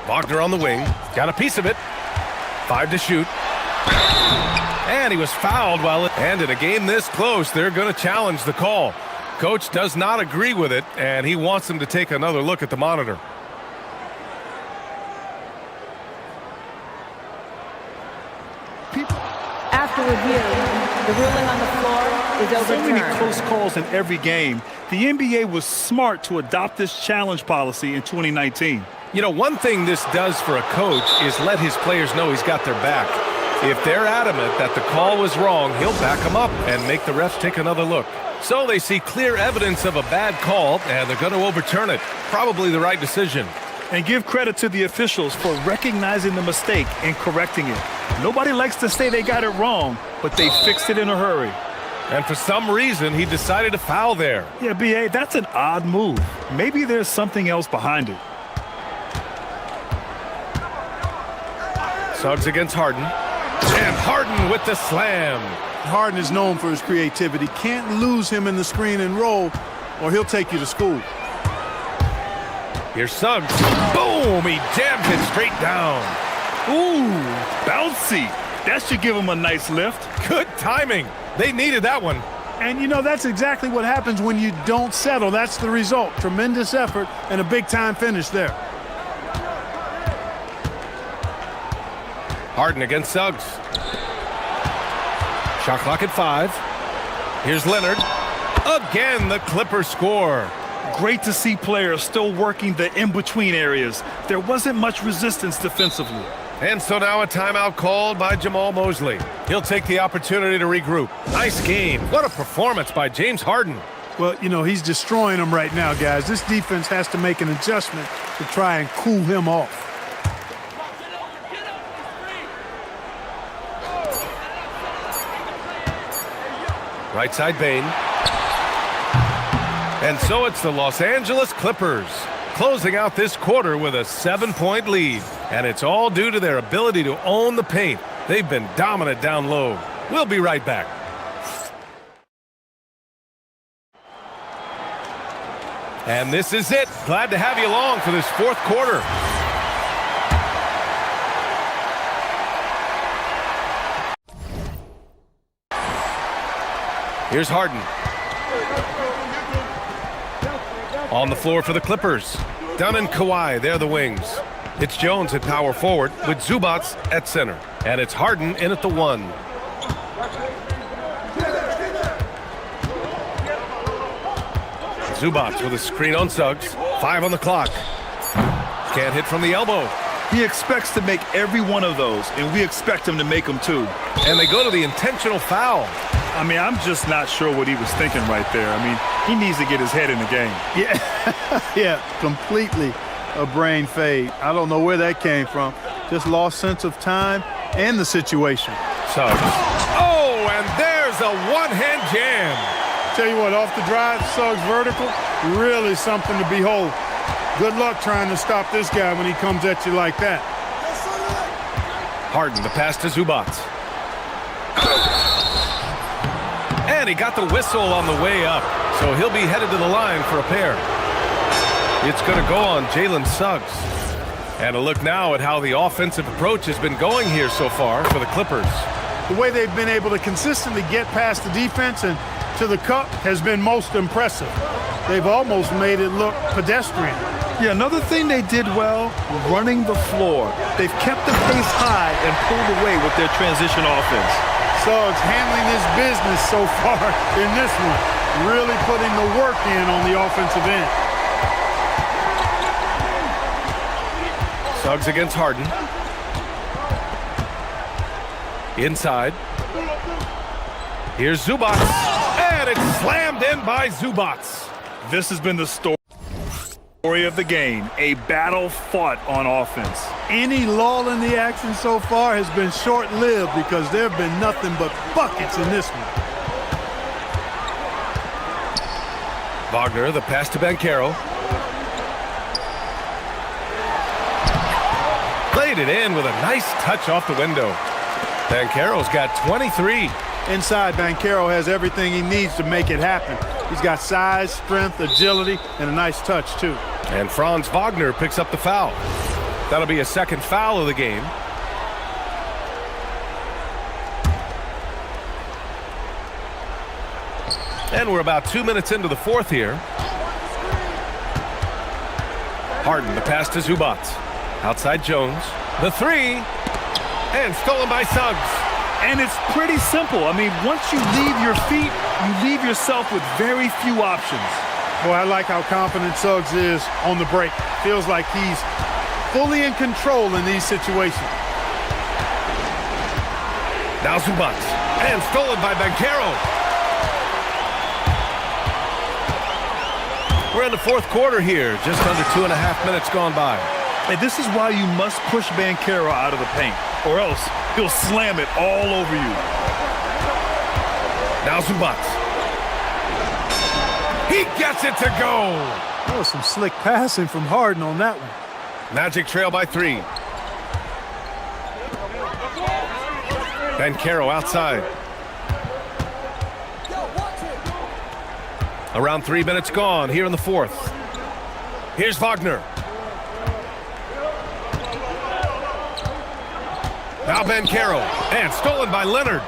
Wagner on the wing. Got a piece of it. 5 to shoot. And he was fouled while it... And in a game this close, they're going to challenge the call. Coach does not agree with it, and he wants him to take another look at the monitor. After review, the ruling on the floor is overturned. So many close calls in every game. The NBA was smart to adopt this challenge policy in 2019. You know, one thing this does for a coach is let his players know he's got their back. If they're adamant that the call was wrong, he'll back them up and make the refs take another look. So they see clear evidence of a bad call, and they're going to overturn it. Probably the right decision. And give credit to the officials for recognizing the mistake and correcting it. Nobody likes to say they got it wrong, but they fixed it in a hurry. And for some reason, he decided to foul there. Yeah, B.A., that's an odd move. Maybe there's something else behind it. Suggs against Harden. And Harden with the slam. Harden is known for his creativity. Can't lose him in the screen and roll, or he'll take you to school. Here's Suggs. Boom! He jams it straight down. Ooh, bouncy. That should give him a nice lift. Good timing. They needed that one. And, you know, that's exactly what happens when you don't settle. That's the result. Tremendous effort and a big-time finish there. Harden against Suggs. Shot clock at 5. Here's Leonard. Again, the Clippers score. Great to see players still working the in-between areas. There wasn't much resistance defensively. And so now a timeout called by Jamal Mosley. He'll take the opportunity to regroup. Nice game. What a performance by James Harden. Well, you know, he's destroying them right now, guys. This defense has to make an adjustment to try and cool him off. Right side Bane. And so it's the Los Angeles Clippers closing out this quarter with a 7-point lead. And it's all due to their ability to own the paint. They've been dominant down low. We'll be right back. And this is it. Glad to have you along for this fourth quarter. Here's Harden. On the floor for the Clippers. Dunn and Kawhi, they're the wings. It's Jones at power forward with Zubats at center. And it's Harden in at the 1. Zubats with a screen on Suggs. 5 on the clock. Can't hit from the elbow. He expects to make every one of those, and we expect him to make them too. And they go to the intentional foul. I mean, I'm just not sure what he was thinking right there. I mean, he needs to get his head in the game. Yeah, completely a brain fade. I don't know where that came from. Just lost sense of time and the situation. Suggs. Oh, and there's a one-hand jam. Tell you what, off the drive, Suggs vertical, really something to behold. Good luck trying to stop this guy when he comes at you like that. Harden, the pass to Zubats. And he got the whistle on the way up, so he'll be headed to the line for a pair. It's going to go on Jalen Suggs. And a look now at how the offensive approach has been going here so far for the Clippers. The way they've been able to consistently get past the defense and to the cup has been most impressive. They've almost made it look pedestrian. Yeah, another thing they did well, running the floor. They've kept the pace high and pulled away with their transition offense. Suggs handling this business so far in this one, really putting the work in on the offensive end. Suggs against Harden. Inside. Here's Zubats. And it's slammed in by Zubats. This has been the story of the game, a battle fought on offense. Any lull in the action so far has been short-lived because there have been nothing but buckets in this one. Wagner, the pass to Banchero. Played it in with a nice touch off the window. Banchero's got 23. Inside, Banchero has everything he needs to make it happen. He's got size, strength, agility, and a nice touch, too. And Franz Wagner picks up the foul. That'll be a second foul of the game. And we're about 2 minutes into the fourth here. Harden, the pass to Zubac. Outside Jones. The three. And stolen by Suggs. And it's pretty simple. I mean, once you leave your feet, you leave yourself with very few options. Boy, I like how confident Suggs is on the break. Feels like he's fully in control in these situations. Now Zubac. And stolen by Banchero. We're in the fourth quarter here. Just under 2.5 minutes gone by. And this is why you must push Banchero out of the paint, or else he'll slam it all over you. Now Zubac. He gets it to go. That was some slick passing from Harden on that one. Magic trail by 3. Banchero outside. Around 3 minutes gone here in the fourth. Here's Wagner. Now Banchero. And stolen by Leonard.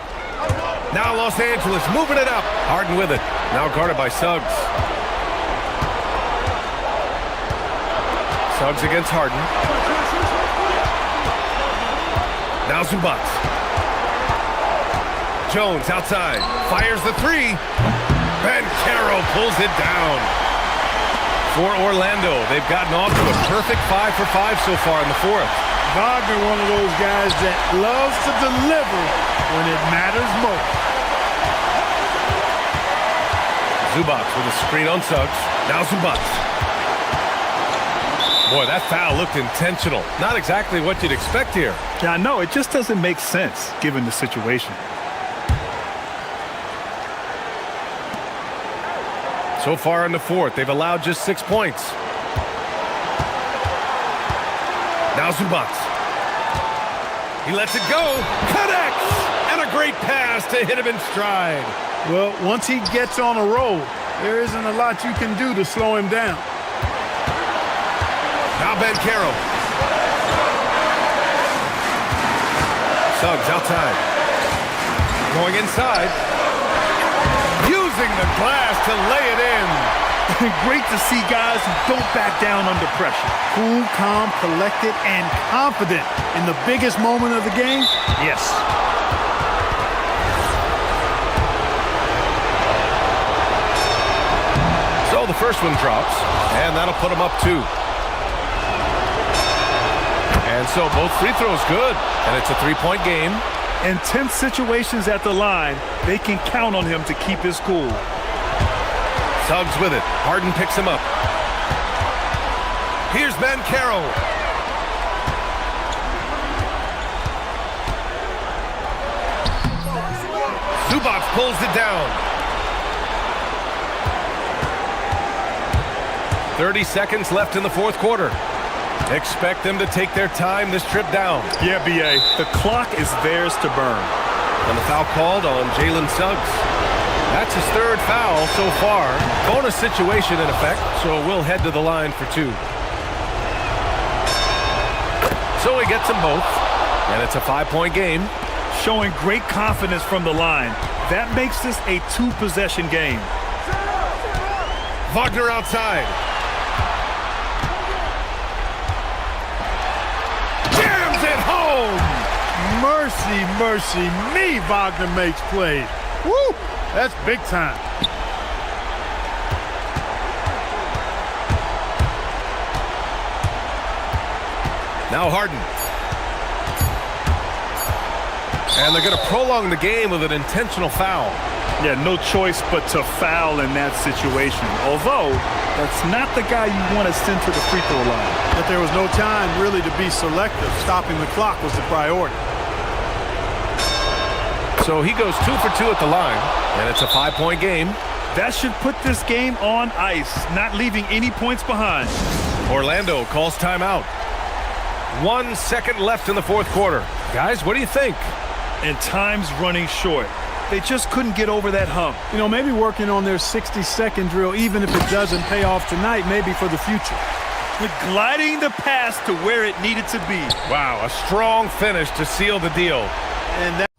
Now Los Angeles moving it up. Harden with it. Now guarded by Suggs. Suggs against Harden. Now Zubac. Jones outside. Fires the three. Banchero pulls it down. For Orlando, they've gotten off to a perfect 5 for 5 so far in the fourth. Wagner, one of those guys that loves to deliver when it matters most. Zubac with a screen on Suggs. Now Zubac. Boy, that foul looked intentional. Not exactly what you'd expect here. Yeah, I know. It just doesn't make sense given the situation. So far in the fourth, they've allowed just 6 points. Now Zubac. He lets it go. Connects! And a great pass to hit him in stride. Well, once he gets on a roll, there isn't a lot you can do to slow him down. Now Banchero. Suggs outside. Going inside. Using the glass to lay it in. Great to see guys who don't back down under pressure. Cool, calm, collected, and confident in the biggest moment of the game. Yes. So the first one drops, and that'll put them up 2. And so both free throws good, and it's a 3-point game. In tense situations at the line, they can count on him to keep his cool. Suggs with it. Harden picks him up. Here's Banchero. Zubac pulls it down. 30 seconds left in the fourth quarter. Expect them to take their time this trip down. Yeah, B.A. The clock is theirs to burn. And the foul called on Jalen Suggs. That's his third foul so far. Bonus situation in effect, so we'll head to the line for 2. So he gets them both, and it's a 5-point game. Showing great confidence from the line. That makes this a 2-possession game. Wagner outside. Jams it home! Mercy, mercy me, Wagner makes plays. Woo! That's big time. Now Harden. And they're going to prolong the game with an intentional foul. Yeah, no choice but to foul in that situation. Although, that's not the guy you want to send to the free throw line. But there was no time really to be selective. Stopping the clock was the priority. So he goes 2 for 2 at the line, and it's a 5-point game. That should put this game on ice, not leaving any points behind. Orlando calls timeout. 1 second left in the fourth quarter. Guys, what do you think? And time's running short. They just couldn't get over that hump. You know, maybe working on their 60-second drill, even if it doesn't pay off tonight, maybe for the future. Gliding the pass to where it needed to be. Wow, a strong finish to seal the deal. And that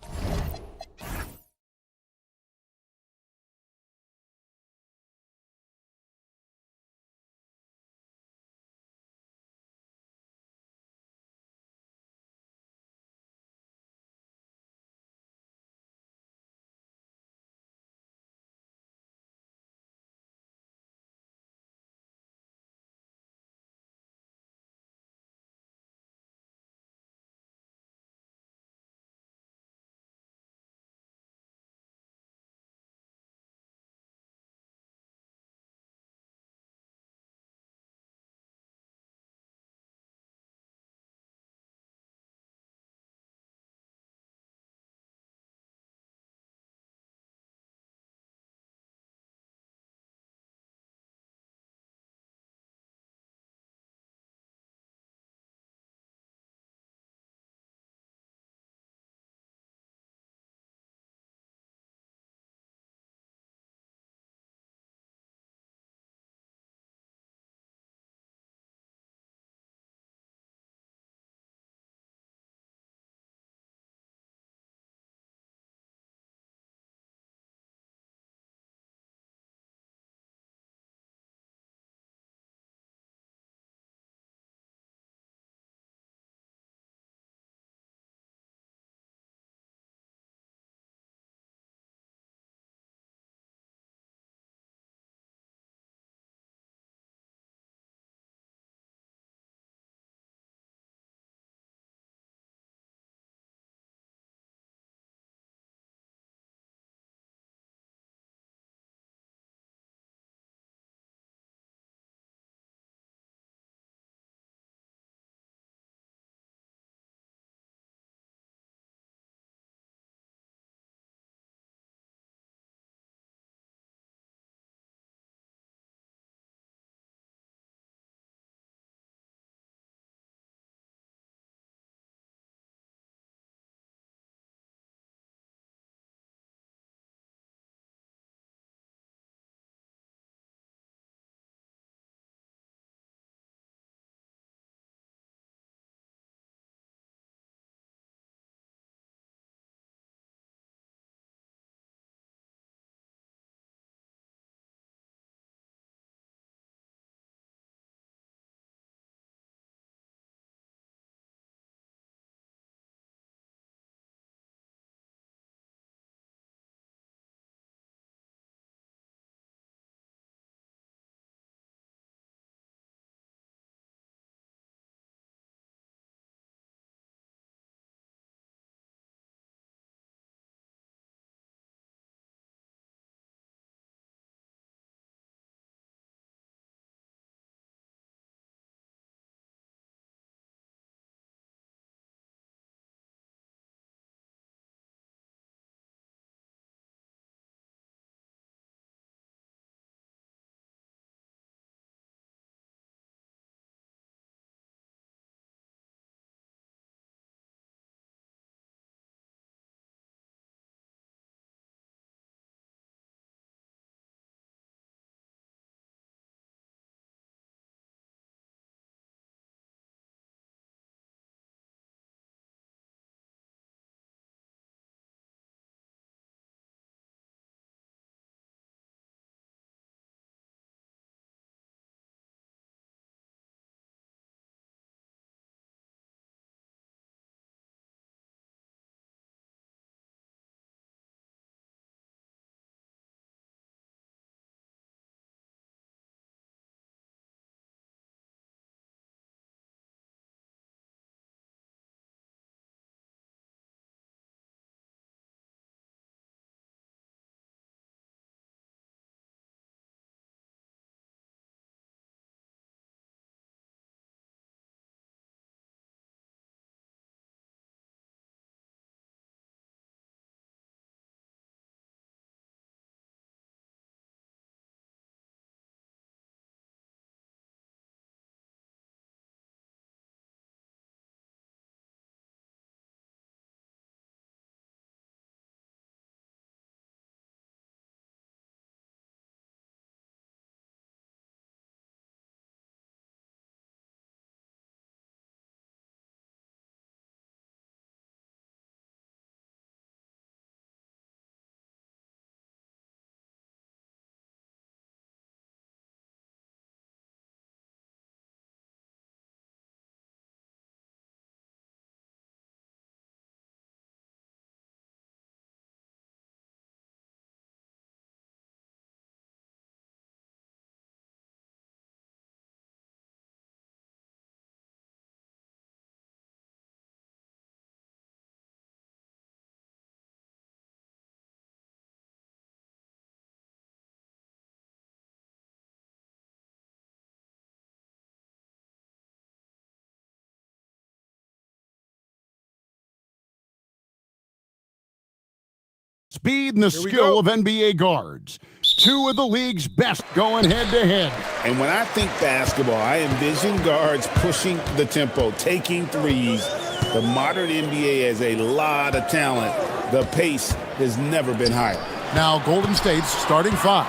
speed and the skill of NBA guards. Two of the league's best going head-to-head. And when I think basketball, I envision guards pushing the tempo, taking threes. The modern NBA has a lot of talent. The pace has never been higher. Now Golden State's starting five.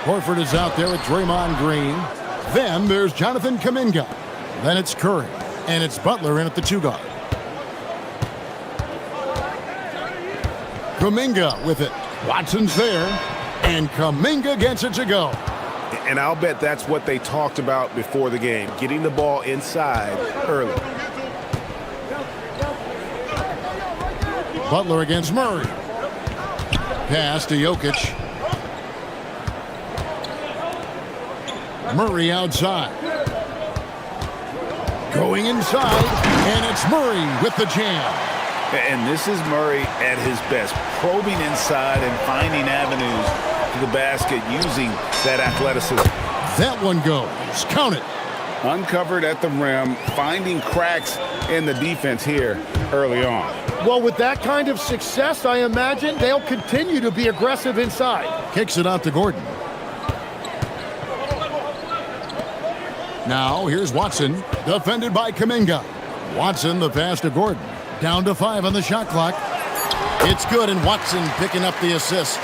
Horford is out there with Draymond Green. Then there's Jonathan Kuminga. Then it's Curry. And it's Butler in at the 2 guard. Kuminga with it. Watson's there. And Kuminga gets it to go. And I'll bet that's what they talked about before the game, getting the ball inside early. Butler against Murray. Pass to Jokic. Murray outside. Going inside, and it's Murray with the jam. And this is Murray at his best, probing inside and finding avenues to the basket using that athleticism. That one goes. Count it. Uncovered at the rim, finding cracks in the defense here early on. Well, with that kind of success, I imagine they'll continue to be aggressive inside. Kicks it out to Gordon. Now, here's Watson, defended by Kuminga. Watson, the pass to Gordon. Down to 5 on the shot clock. It's good, and Watson picking up the assist.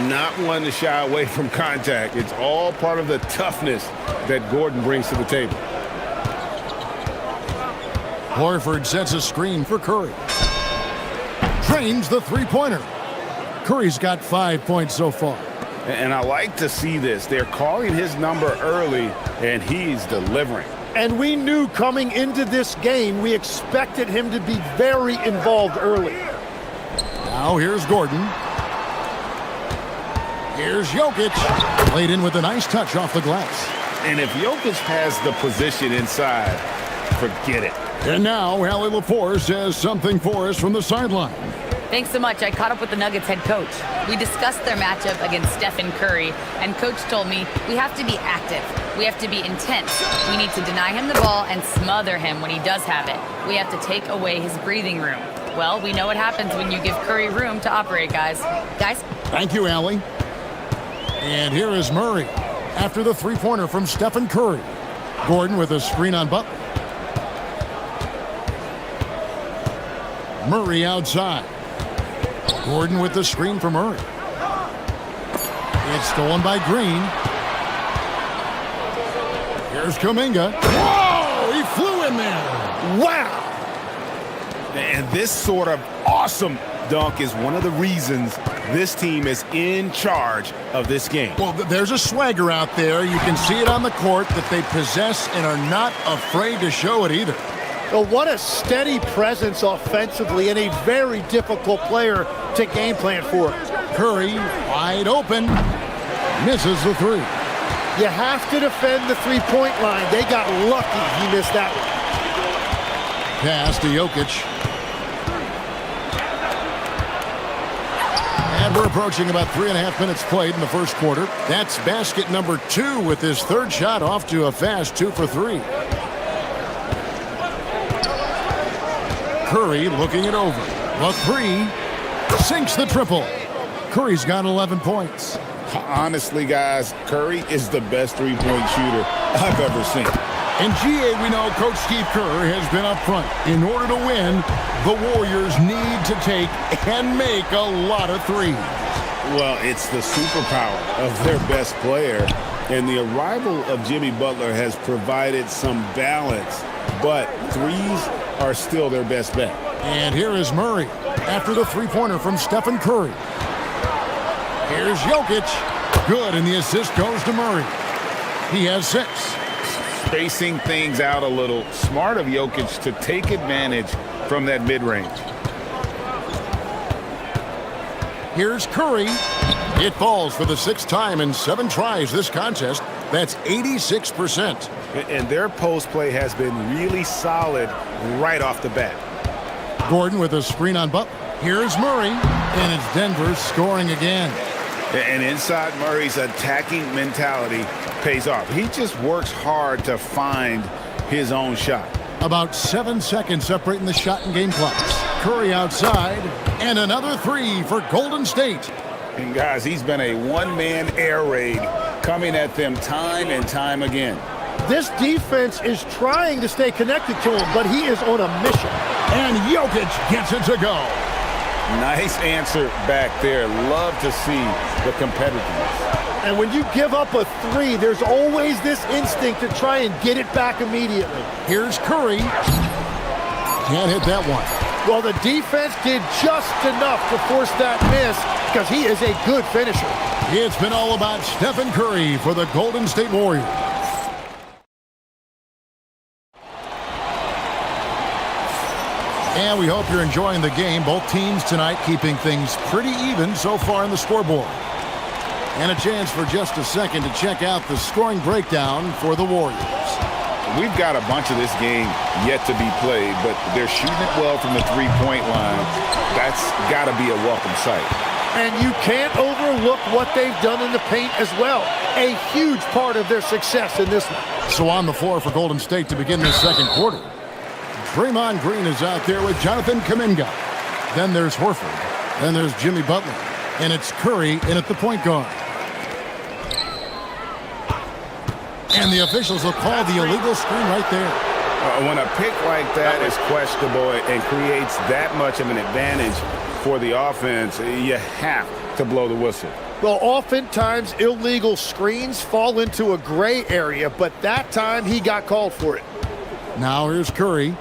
Not one to shy away from contact. It's all part of the toughness that Gordon brings to the table. Horford sets a screen for Curry. Drains the three-pointer. Curry's got 5 points so far. And I like to see this. They're calling his number early, and he's delivering. And we knew coming into this game, we expected him to be very involved early. Now here's Gordon. Here's Jokic. Played in with a nice touch off the glass. And if Jokic has the position inside, forget it. And now Allie LaForce has something for us from the sideline. Thanks so much. I caught up with the Nuggets head coach. We discussed their matchup against Stephen Curry, and coach told me we have to be active. We have to be intense. We need to deny him the ball and smother him when he does have it. We have to take away his breathing room. Well, we know what happens when you give Curry room to operate, guys. Thank you, Allie. And here is Murray after the three-pointer from Stephen Curry. Gordon with a screen on Butler. Murray outside. Gordon with the screen for Murray. It's stolen by Green. Here's Kuminga. Whoa! He flew in there. Wow! And this sort of awesome dunk is one of the reasons this team is in charge of this game. Well, there's a swagger out there. You can see it on the court that they possess and are not afraid to show it either. Well, what a steady presence offensively and a very difficult player to game plan for. Curry wide open. Misses the three. You have to defend the three-point line. They got lucky he missed that one. Pass to Jokic. And we're approaching about 3.5 minutes played in the first quarter. That's basket number 2 with his third shot off to a fast 2 for 3. Curry looking it over. The three sinks the triple. Curry's got 11 points. Honestly, guys, Curry is the best three-point shooter I've ever seen. In GA, we know Coach Steve Kerr has been up front. In order to win, the Warriors need to take and make a lot of threes. Well, it's the superpower of their best player, and the arrival of Jimmy Butler has provided some balance, but threes are still their best bet. And here is Murray after the three-pointer from Stephen Curry. Here's Jokic. Good, and the assist goes to Murray. He has 6. Spacing things out a little. Smart of Jokic to take advantage from that mid-range. Here's Curry. It falls for the 6th time in 7 tries this contest. That's 86%. And their post play has been really solid right off the bat. Gordon with a screen on Butler. Here's Murray, and it's Denver scoring again. And inside Murray's attacking mentality pays off. He just works hard to find his own shot. About 7 seconds separating the shot and game clocks. Curry outside, And another three for Golden State. And guys, he's been a one-man air raid coming at them time and time again. This defense is trying to stay connected to him, but he is on a mission. And Jokic gets it to go. Nice answer back there. Love to see the competitiveness. And when you give up a three, there's always this instinct to try and get it back immediately. Here's Curry. Can't hit that one. Well, the defense did just enough to force that miss because he is a good finisher. It's been all about Stephen Curry for the Golden State Warriors. And we hope you're enjoying the game. Both teams tonight keeping things pretty even so far in the scoreboard. And a chance for just a second to check out the scoring breakdown for the Warriors. We've got a bunch of this game yet to be played, but they're shooting it well from the three-point line. That's got to be a welcome sight. And you can't overlook what they've done in the paint as well. A huge part of their success in this one. So on the floor for Golden State to begin this second quarter. Draymond Green is out there with Jonathan Kuminga. Then there's Horford. Then there's Jimmy Butler. And it's Curry in at the point guard. And the officials will call the illegal screen right there. When a pick like that is questionable and creates that much of an advantage for the offense, you have to blow the whistle. Well, oftentimes illegal screens fall into a gray area, but that time he got called for it. Now here's Curry.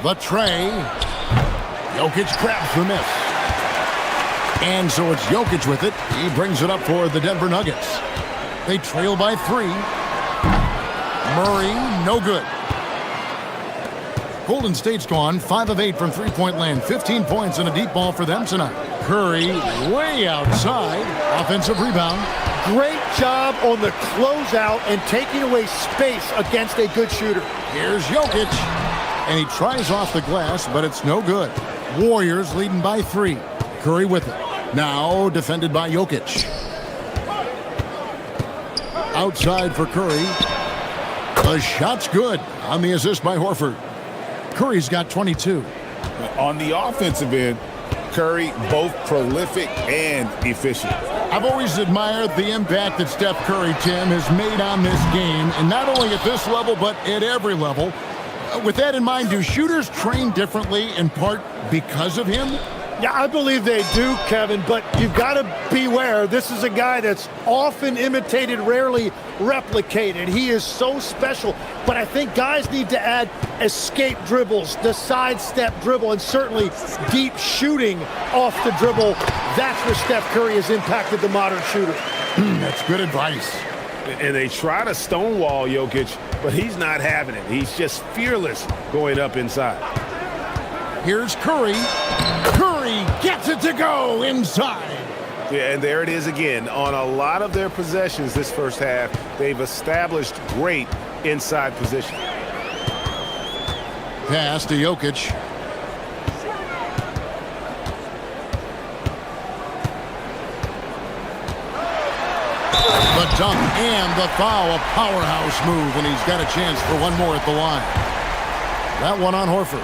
The tray. Jokic grabs the miss. And so it's Jokic with it. He brings it up for the Denver Nuggets. They trail by 3. Murray, no good. Golden State's gone 5 of 8 from three-point land. 15 points and a deep ball for them tonight. Curry way outside. Offensive rebound. Great job on the closeout and taking away space against a good shooter. Here's Jokic. And he tries off the glass, but it's no good. Warriors leading by 3. Curry with it. Now defended by Jokic. Outside for Curry. The shot's good on the assist by Horford. Curry's got 22. On the offensive end, Curry both prolific and efficient. I've always admired the impact that Steph Curry, Tim, has made on this game, and not only at this level, but at every level. With that in mind, do shooters train differently in part because of him? Yeah, I believe they do, Kevin, but you've got to beware. This is a guy that's often imitated, rarely replicated. He is so special, but I think guys need to add escape dribbles, the sidestep dribble, and certainly deep shooting off the dribble. That's where Steph Curry has impacted the modern shooter. That's good advice. And they try to stonewall Jokic, but he's not having it. He's just fearless going up inside. Here's Curry. Curry gets it to go inside. Yeah, and there it is again. On a lot of their possessions this first half, they've established great inside position. Pass to Jokic. The dunk and the foul, a powerhouse move, and he's got a chance for one more at the line. That one on Horford.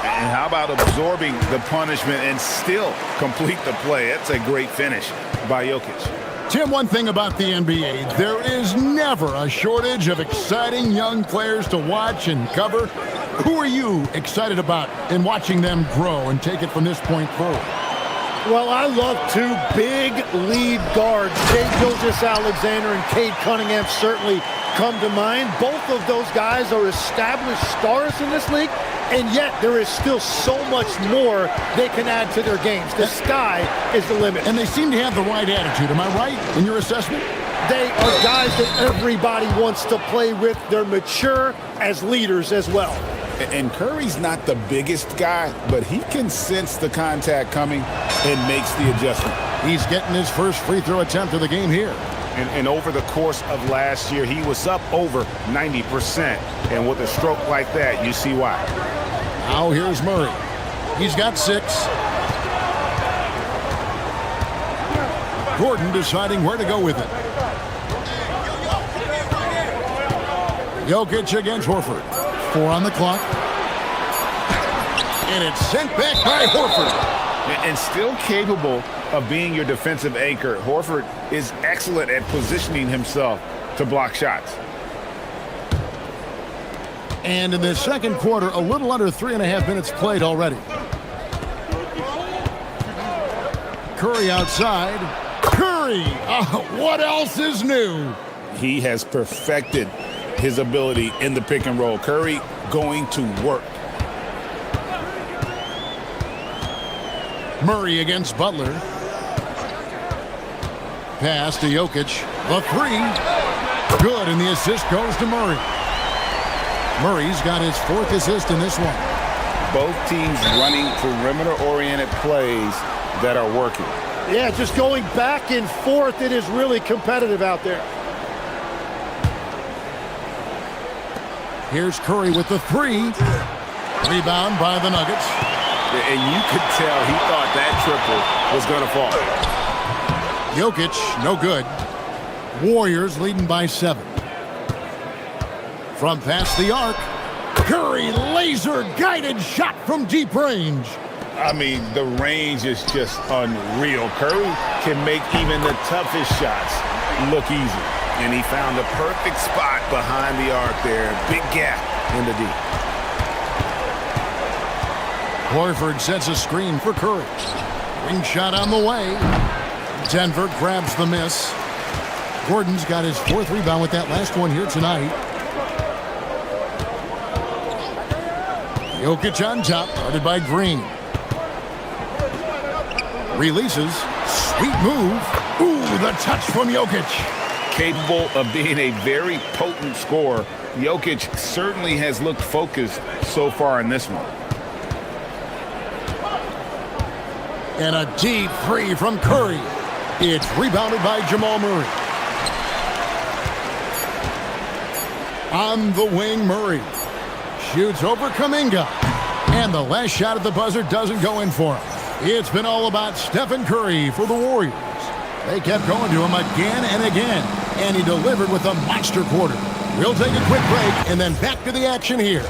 And how about absorbing the punishment and still complete the play? That's a great finish by Jokic. Tim, one thing about the NBA, there is never a shortage of exciting young players to watch and cover. Who are you excited about in watching them grow and take it from this point forward? Well, I love 2 big lead guards. Shai Gilgeous-Alexander and Cade Cunningham certainly come to mind. Both of those guys are established stars in this league, and yet there is still so much more they can add to their games. The sky is the limit. And they seem to have the right attitude. Am I right in your assessment? They are guys that everybody wants to play with. They're mature as leaders as well. And Curry's not the biggest guy, but he can sense the contact coming and makes the adjustment. He's getting his first free throw attempt of the game here. And over the course of last year, he was up over 90%. And with a stroke like that, you see why. Now here's Murray. He's got 6. Gordon deciding where to go with it. Jokic against Horford. 4 on the clock. And it's sent back by Horford. And still capable of being your defensive anchor. Horford is excellent at positioning himself to block shots. And in the second quarter, a little under 3.5 minutes played already. Curry outside. Curry! What else is new? He has perfected his ability in the pick and roll. Curry going to work. Murray against Butler. Pass to Jokic. The three. Good, and the assist goes to Murray. Murray's got his 4th assist in this one. Both teams running perimeter-oriented plays that are working. Yeah, just going back and forth. It is really competitive out there. Here's Curry with the three. Rebound by the Nuggets. And you could tell he thought that triple was going to fall. Jokic, no good. Warriors leading by 7. From past the arc, Curry laser-guided shot from deep range. I mean, the range is just unreal. Curry can make even the toughest shots look easy. And he found the perfect spot behind the arc there. Big gap in the deep. Horford sets a screen for Curry. Ring shot on the way. Denver grabs the miss. Gordon's got his 4th rebound with that last one here tonight. Jokic on top, guarded by Green. Releases. Sweet move. Ooh, the touch from Jokic. Capable of being a very potent scorer. Jokic certainly has looked focused so far in this one. And a deep three from Curry. It's rebounded by Jamal Murray. On the wing, Murray. Shoots over Kuminga. And the last shot at the buzzer doesn't go in for him. It's been all about Stephen Curry for the Warriors. They kept going to him again and again. And he delivered with a monster quarter. We'll take a quick break and then back to the action here.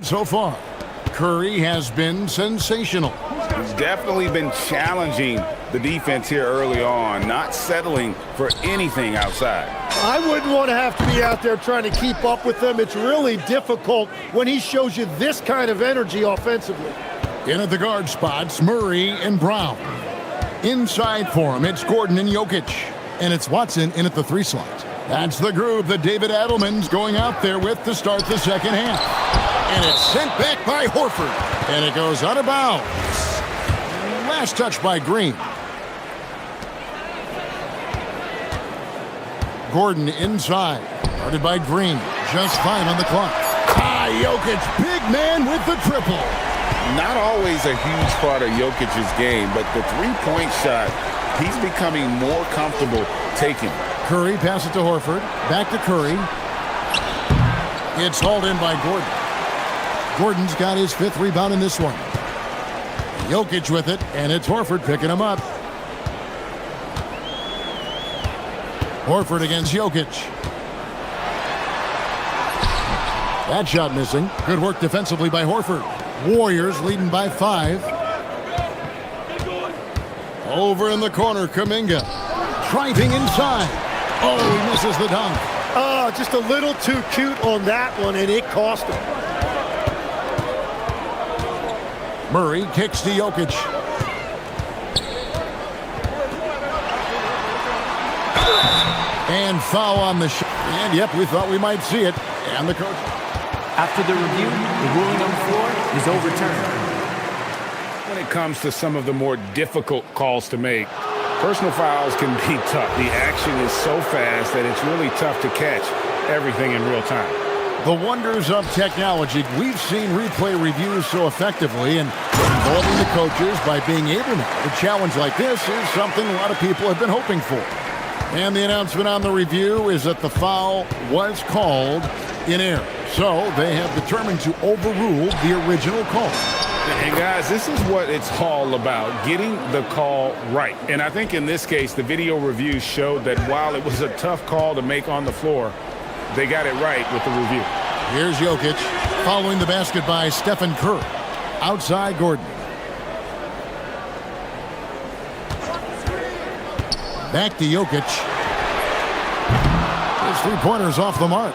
So far, Curry has been sensational. He's definitely been challenging the defense here early on, not settling for anything outside. I wouldn't want to have to be out there trying to keep up with them. It's really difficult when he shows you this kind of energy offensively. In at the guard spots, Murray and Brown. Inside for him, it's Gordon and Jokic. And it's Watson in at the 3 slot. That's the group that David Adelman's going out there with to start the second half. And it's sent back by Horford. And it goes out of bounds. Last touch by Green. Gordon inside. Guarded by Green. Just 5 on the clock. Jokic, big man with the triple. Not always a huge part of Jokic's game, but the three-point shot, he's becoming more comfortable taking. Curry passes it to Horford. Back to Curry. It's hauled in by Gordon. Gordon's got his 5th rebound in this one. Jokic with it, and it's Horford picking him up. Horford against Jokic. That shot missing. Good work defensively by Horford. Warriors leading by 5. Over in the corner, Kuminga. Driving inside. Oh, he misses the dunk. Oh, just a little too cute on that one, and it cost him. Murray kicks to Jokic. And foul on the shot. And yep, we thought we might see it. And the coach. After the review, the ruling on the floor is overturned. When it comes to some of the more difficult calls to make, personal fouls can be tough. The action is so fast that it's really tough to catch everything in real time. The wonders of technology. We've seen replay reviews so effectively, and involving the coaches by being able to challenge like this is something a lot of people have been hoping for. And the announcement on the review is that the foul was called in error. So they have determined to overrule the original call. And guys, this is what it's all about, getting the call right. And I think in this case, the video review showed that while it was a tough call to make on the floor, they got it right with the review. Here's Jokic, following the basket by Stephen Curry. Outside Gordon. Back to Jokic. His three-pointer's off the mark.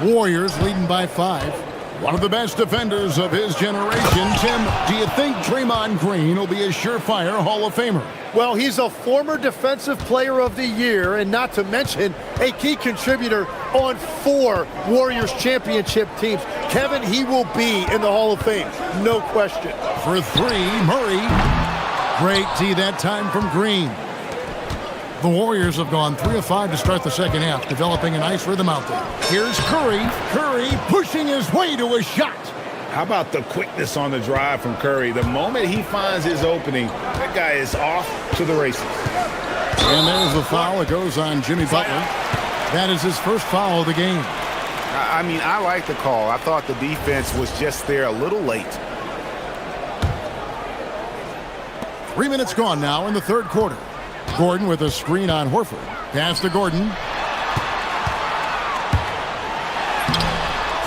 Warriors leading by 5. One of the best defenders of his generation. Tim, do you think Draymond Green will be a surefire Hall of Famer? Well, he's a former Defensive Player of the Year, and not to mention a key contributor on 4 Warriors championship teams. Kevin, he will be in the Hall of Fame, no question. For 3, Murray. Great D that time from Green. The Warriors have gone 3 of 5 to start the second half, developing a nice rhythm out there. Here's Curry. Curry pushing his way to a shot. How about the quickness on the drive from Curry? The moment he finds his opening, that guy is off to the races. And there's the foul. It goes on Jimmy Butler. That is his first foul of the game. I mean, I like the call. I thought the defense was just there a little late. 3 minutes gone now in the third quarter. Gordon with a screen on Horford. Pass to Gordon.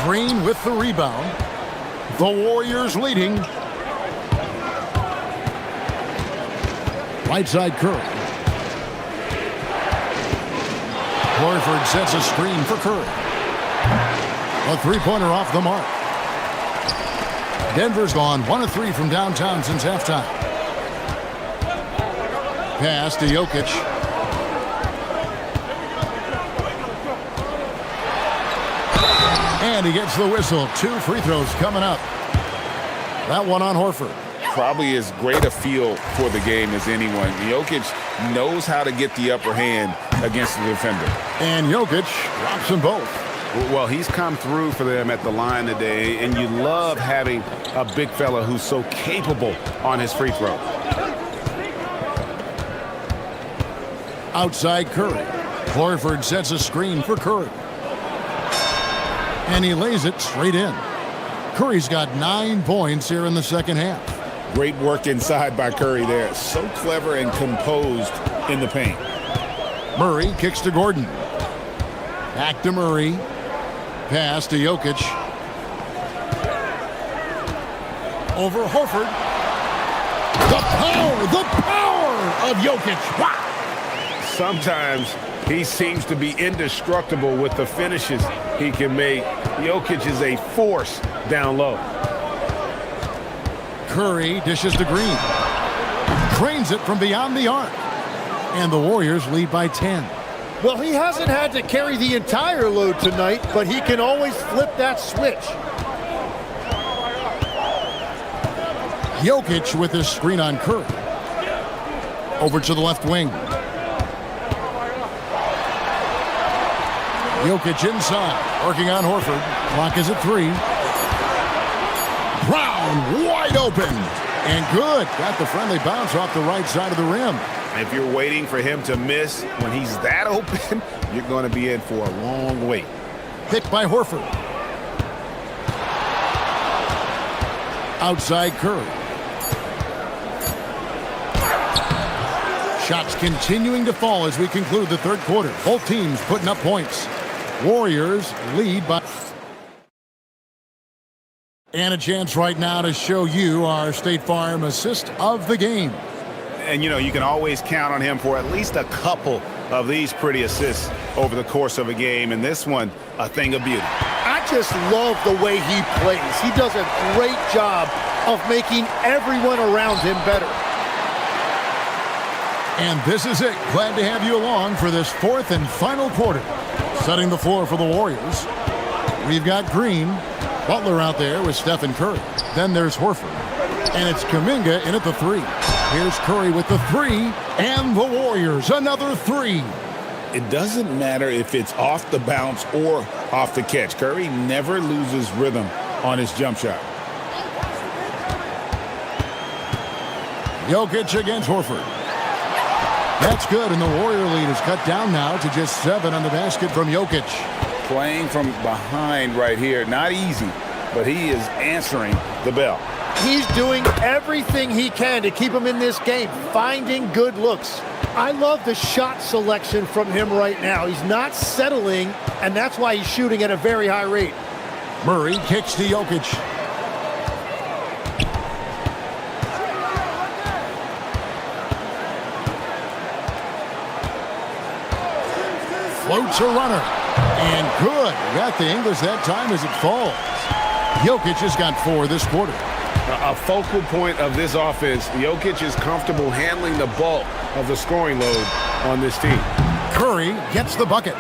Green with the rebound. The Warriors leading. Right side Curry. Horford sets a screen for Curry. A three-pointer off the mark. Denver's gone 1 of 3 from downtown since halftime. Pass to Jokic. And he gets the whistle. 2 free throws coming up. That one on Horford. Probably as great a feel for the game as anyone. Jokic knows how to get the upper hand against the defender. And Jokic drops them both. Well, he's come through for them at the line today, and you love having a big fella who's so capable on his free throw. Outside Curry. Horford sets a screen for Curry. And he lays it straight in. Curry's got 9 points here in the second half. Great work inside by Curry there. So clever and composed in the paint. Murray kicks to Gordon. Back to Murray. Pass to Jokic. Over Horford. The power of Jokic. Wow. Sometimes he seems to be indestructible with the finishes he can make. Jokic is a force down low. Curry dishes to Green. Drains it from beyond the arc. And the Warriors lead by 10. Well, he hasn't had to carry the entire load tonight, but he can always flip that switch. Jokic with his screen on Curry. Over to the left wing. Jokic inside, working on Horford. Clock is at 3. Brown wide open. And good. Got the friendly bounce off the right side of the rim. If you're waiting for him to miss when he's that open, you're going to be in for a long wait. Picked by Horford. Outside Curry. Shots continuing to fall as we conclude the third quarter. Both teams putting up points. Warriors lead by... And a chance right now to show you our State Farm assist of the game. And, you know, you can always count on him for at least a couple of these pretty assists over the course of a game. And this one, a thing of beauty. I just love the way he plays. He does a great job of making everyone around him better. And this is it. Glad to have you along for this fourth and final quarter. Setting the floor for the Warriors, we've got Green, Butler out there with Stephen Curry. Then there's Horford. And it's Kuminga in at the three. Here's Curry with the three. And the Warriors, another three. It doesn't matter if it's off the bounce or off the catch. Curry never loses rhythm on his jump shot. Jokic against Horford. That's good, and the Warrior lead is cut down now to just 7 on the basket from Jokic. Playing from behind right here. Not easy, but he is answering the bell. He's doing everything he can to keep him in this game, finding good looks. I love the shot selection from him right now. He's not settling, and that's why he's shooting at a very high rate. Murray kicks to Jokic. Floats a runner. And good. Got the English that time as it falls. Jokic has got 4 this quarter. A focal point of this offense. Jokic is comfortable handling the bulk of the scoring load on this team. Curry gets the bucket.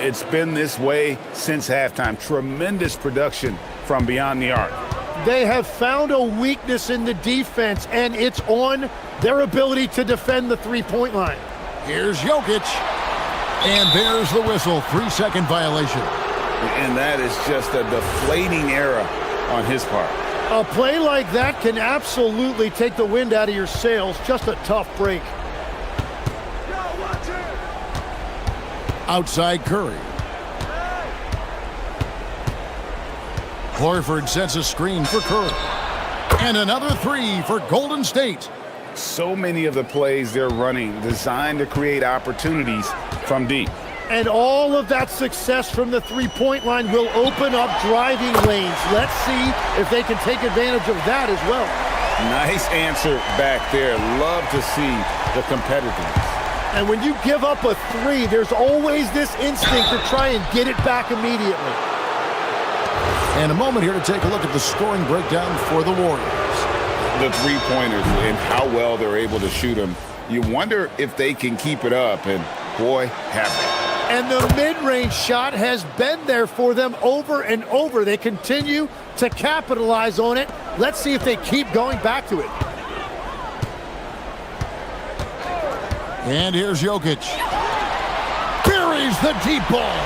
It's been this way since halftime. Tremendous production from beyond the arc. They have found a weakness in the defense, and it's on their ability to defend the three-point line. Here's Jokic. And there's the whistle. 3-second violation. And that is just a deflating error on his part. A play like that can absolutely take the wind out of your sails. Just a tough break. Outside Curry. Horford sets a screen for Curry. And another three for Golden State. So many of the plays they're running designed to create opportunities from deep. And all of that success from the three-point line will open up driving lanes. Let's see if they can take advantage of that as well. Nice answer back there. Love to see the competitiveness. And when you give up a three, there's always this instinct to try and get it back immediately. And a moment here to take a look at the scoring breakdown for the Warriors. The three-pointers and how well they're able to shoot them. You wonder if they can keep it up, and boy, have they. And the mid-range shot has been there for them over and over. They continue to capitalize on it. Let's see if they keep going back to it. And here's Jokic. Buries the deep ball.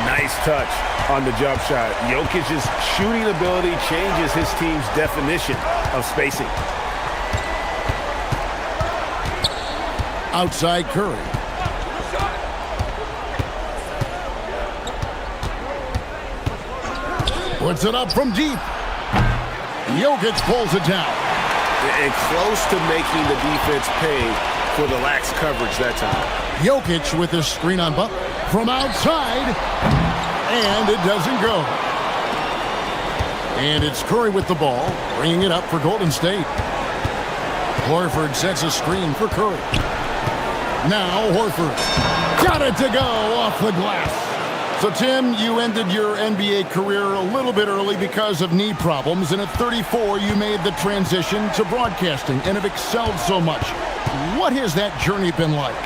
Nice touch on the jump shot. Jokic's shooting ability changes his team's definition of spacing. Outside Curry. Puts it up from deep. Jokic pulls it down. And close to making the defense pay for the lax coverage that time. Jokic with his screen on Butler from outside. And it doesn't go. And it's Curry with the ball, bringing it up for Golden State. Horford sets a screen for Curry. Now Horford. Got it to go off the glass. So, Tim, you ended your NBA career a little bit early because of knee problems, and at 34, you made the transition to broadcasting and have excelled so much. What has that journey been like?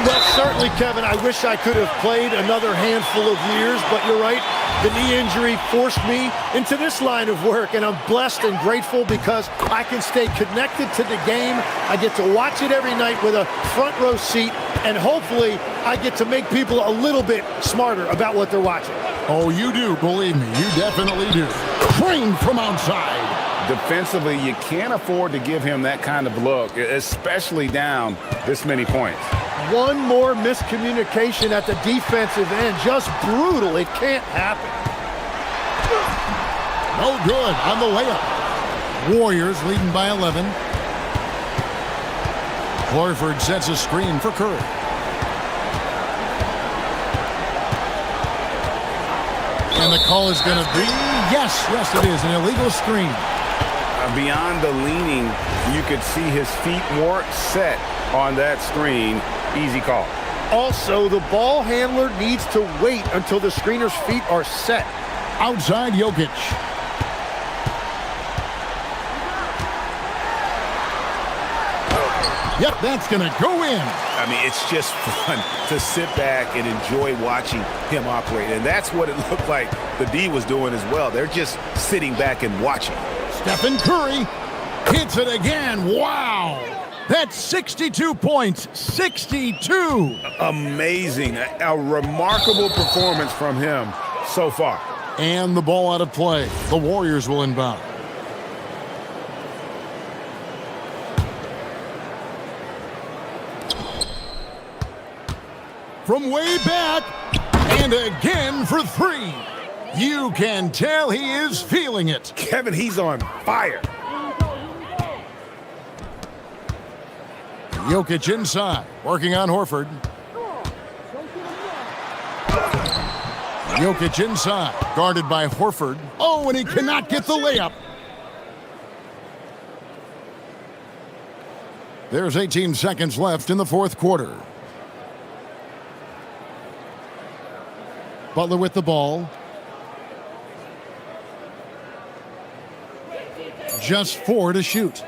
Well, certainly, Kevin, I wish I could have played another handful of years, but you're right. The knee injury forced me into this line of work, and I'm blessed and grateful because I can stay connected to the game. I get to watch it every night with a front row seat, and hopefully I get to make people a little bit smarter about what they're watching. Oh, you do, believe me, you definitely do. Trained from outside. Defensively, you can't afford to give him that kind of look, especially down this many points. One more miscommunication at the defensive end. Just brutal. It can't happen. No good on the layup. Warriors leading by 11. Horford sets a screen for Curry. And the call is going to be, yes, it is, an illegal screen. Beyond the leaning, you could see his feet weren't set on that screen. Easy call. Also, the ball handler needs to wait until the screener's feet are set. Outside Jokic. Yep, that's going to go in. I mean, it's just fun to sit back and enjoy watching him operate. And that's what it looked like the D was doing as well. They're just sitting back and watching. Stephen Curry hits it again. Wow. That's 62 points. 62. Amazing. A remarkable performance from him so far. And the ball out of play. The Warriors will inbound. From way back, and again for three. You can tell he is feeling it. Kevin, he's on fire. Jokic inside, working on Horford. Jokic inside, guarded by Horford. Oh, and he cannot get the layup. There's 18 seconds left in the fourth quarter. Butler with the ball. Just 4 to shoot.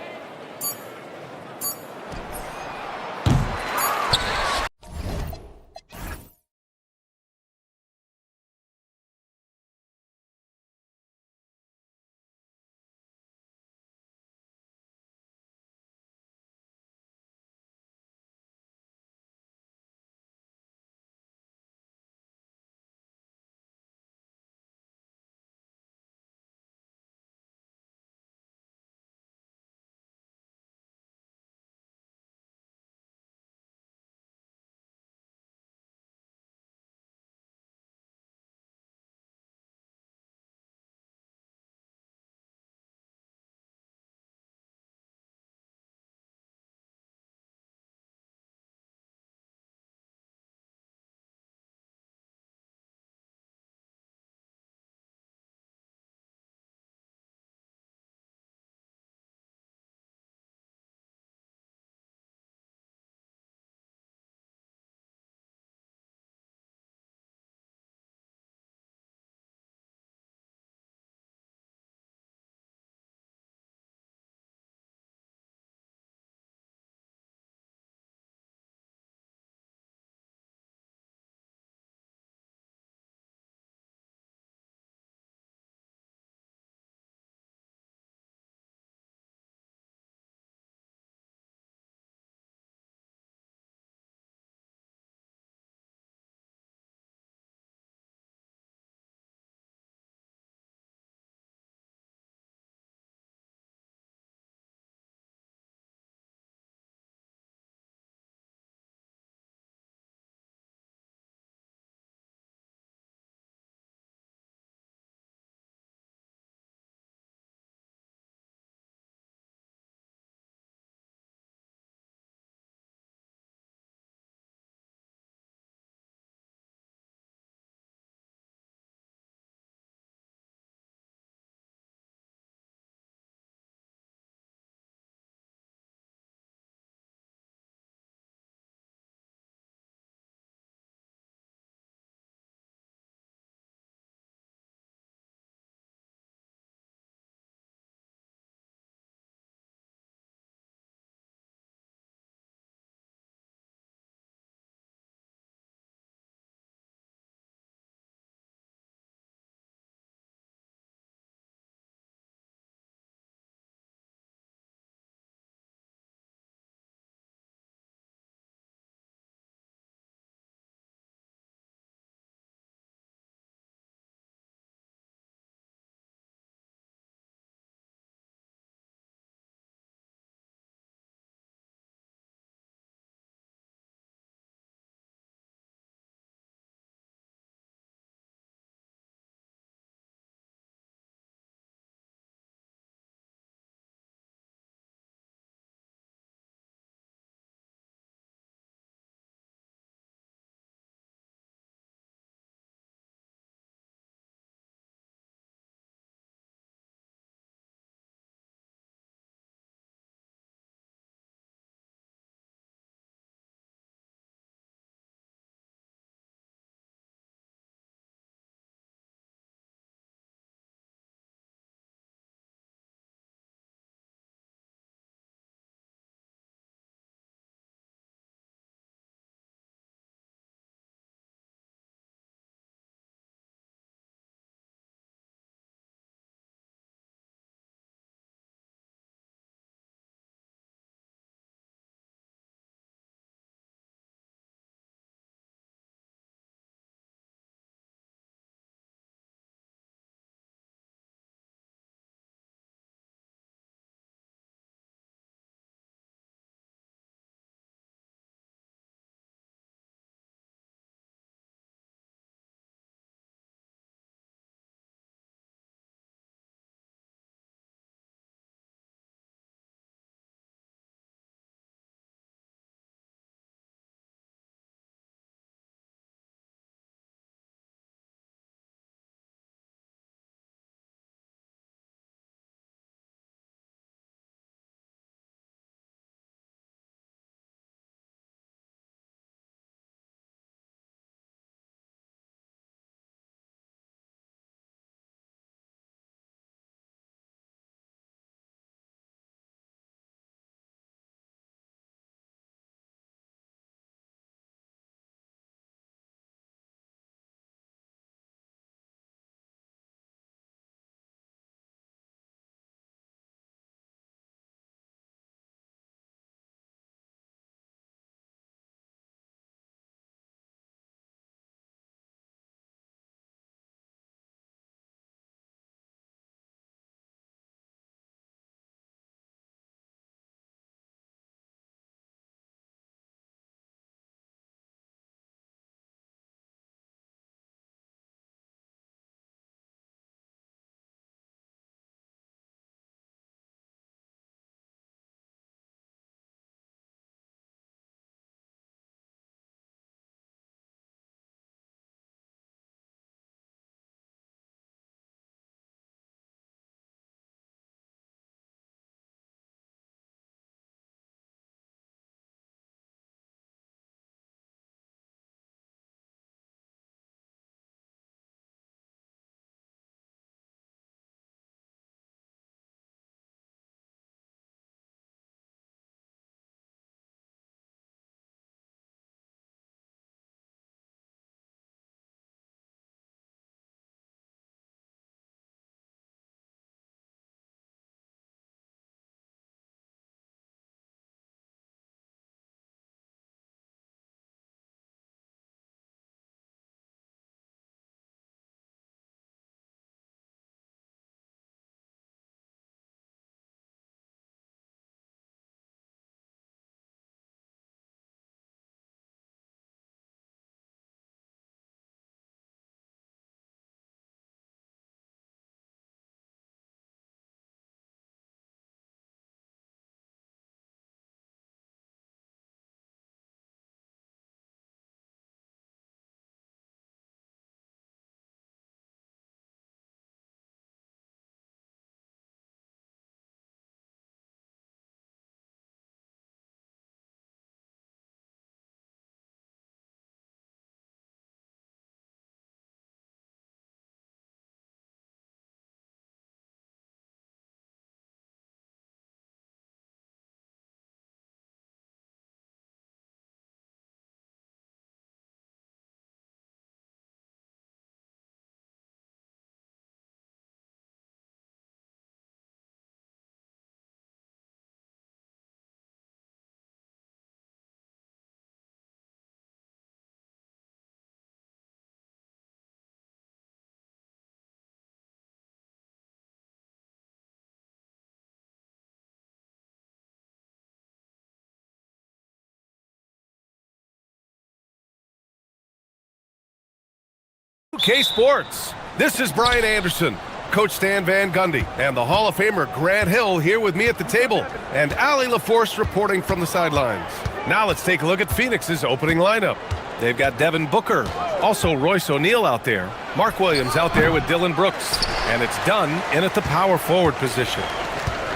UK Sports. This is Brian Anderson, Coach Stan Van Gundy, and the Hall of Famer Grant Hill here with me at the table, and Ali LaForce reporting from the sidelines. Now let's take a look at Phoenix's opening lineup. They've got Devin Booker, also Royce O'Neal out there, Mark Williams out there with Dylan Brooks, and it's Dunn in at the power forward position.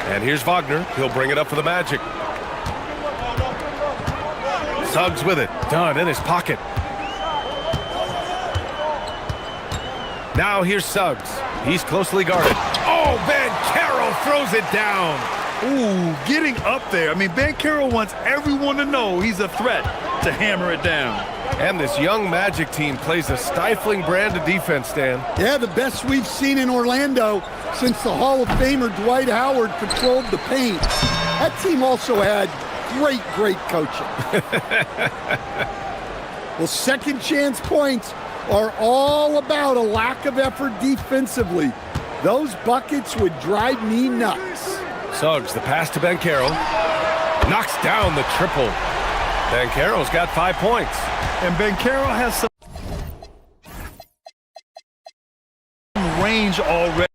And here's Wagner. He'll bring it up for the Magic. Suggs with it. Dunn in his pocket. Now here's Suggs. He's closely guarded. Oh, Banchero throws it down. Ooh, getting up there. I mean, Banchero wants everyone to know he's a threat to hammer it down. And this young Magic team plays a stifling brand of defense, Stan. Yeah, the best we've seen in Orlando since the Hall of Famer Dwight Howard patrolled the paint. That team also had great coaching. Well, second chance points are all about a lack of effort defensively. Those buckets would drive me nuts. Suggs, the pass to Banchero. Knocks down the triple. Banchero's got 5 points. And Banchero has some range already.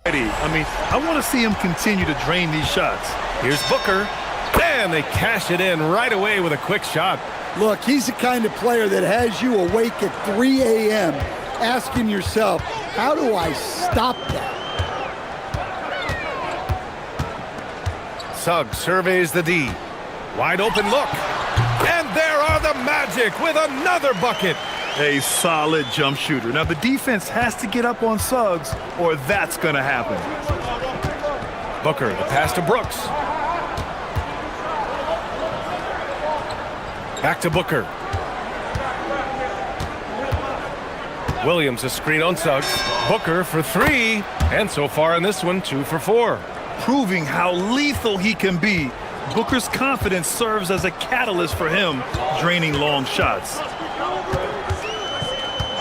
I mean, I want to see him continue to drain these shots. Here's Booker. And they cash it in right away with a quick shot. Look, he's the kind of player that has you awake at 3 a.m. asking yourself, how do I stop that? Suggs surveys the D. Wide open look. And there are the Magic with another bucket. A solid jump shooter. Now, the defense has to get up on Suggs, or that's going to happen. Booker, the pass to Brooks. Back to Booker. Williams, a screen on Suggs. Booker for 3. And so far in this one, 2 for 4. Proving how lethal he can be. Booker's confidence serves as a catalyst for him, draining long shots.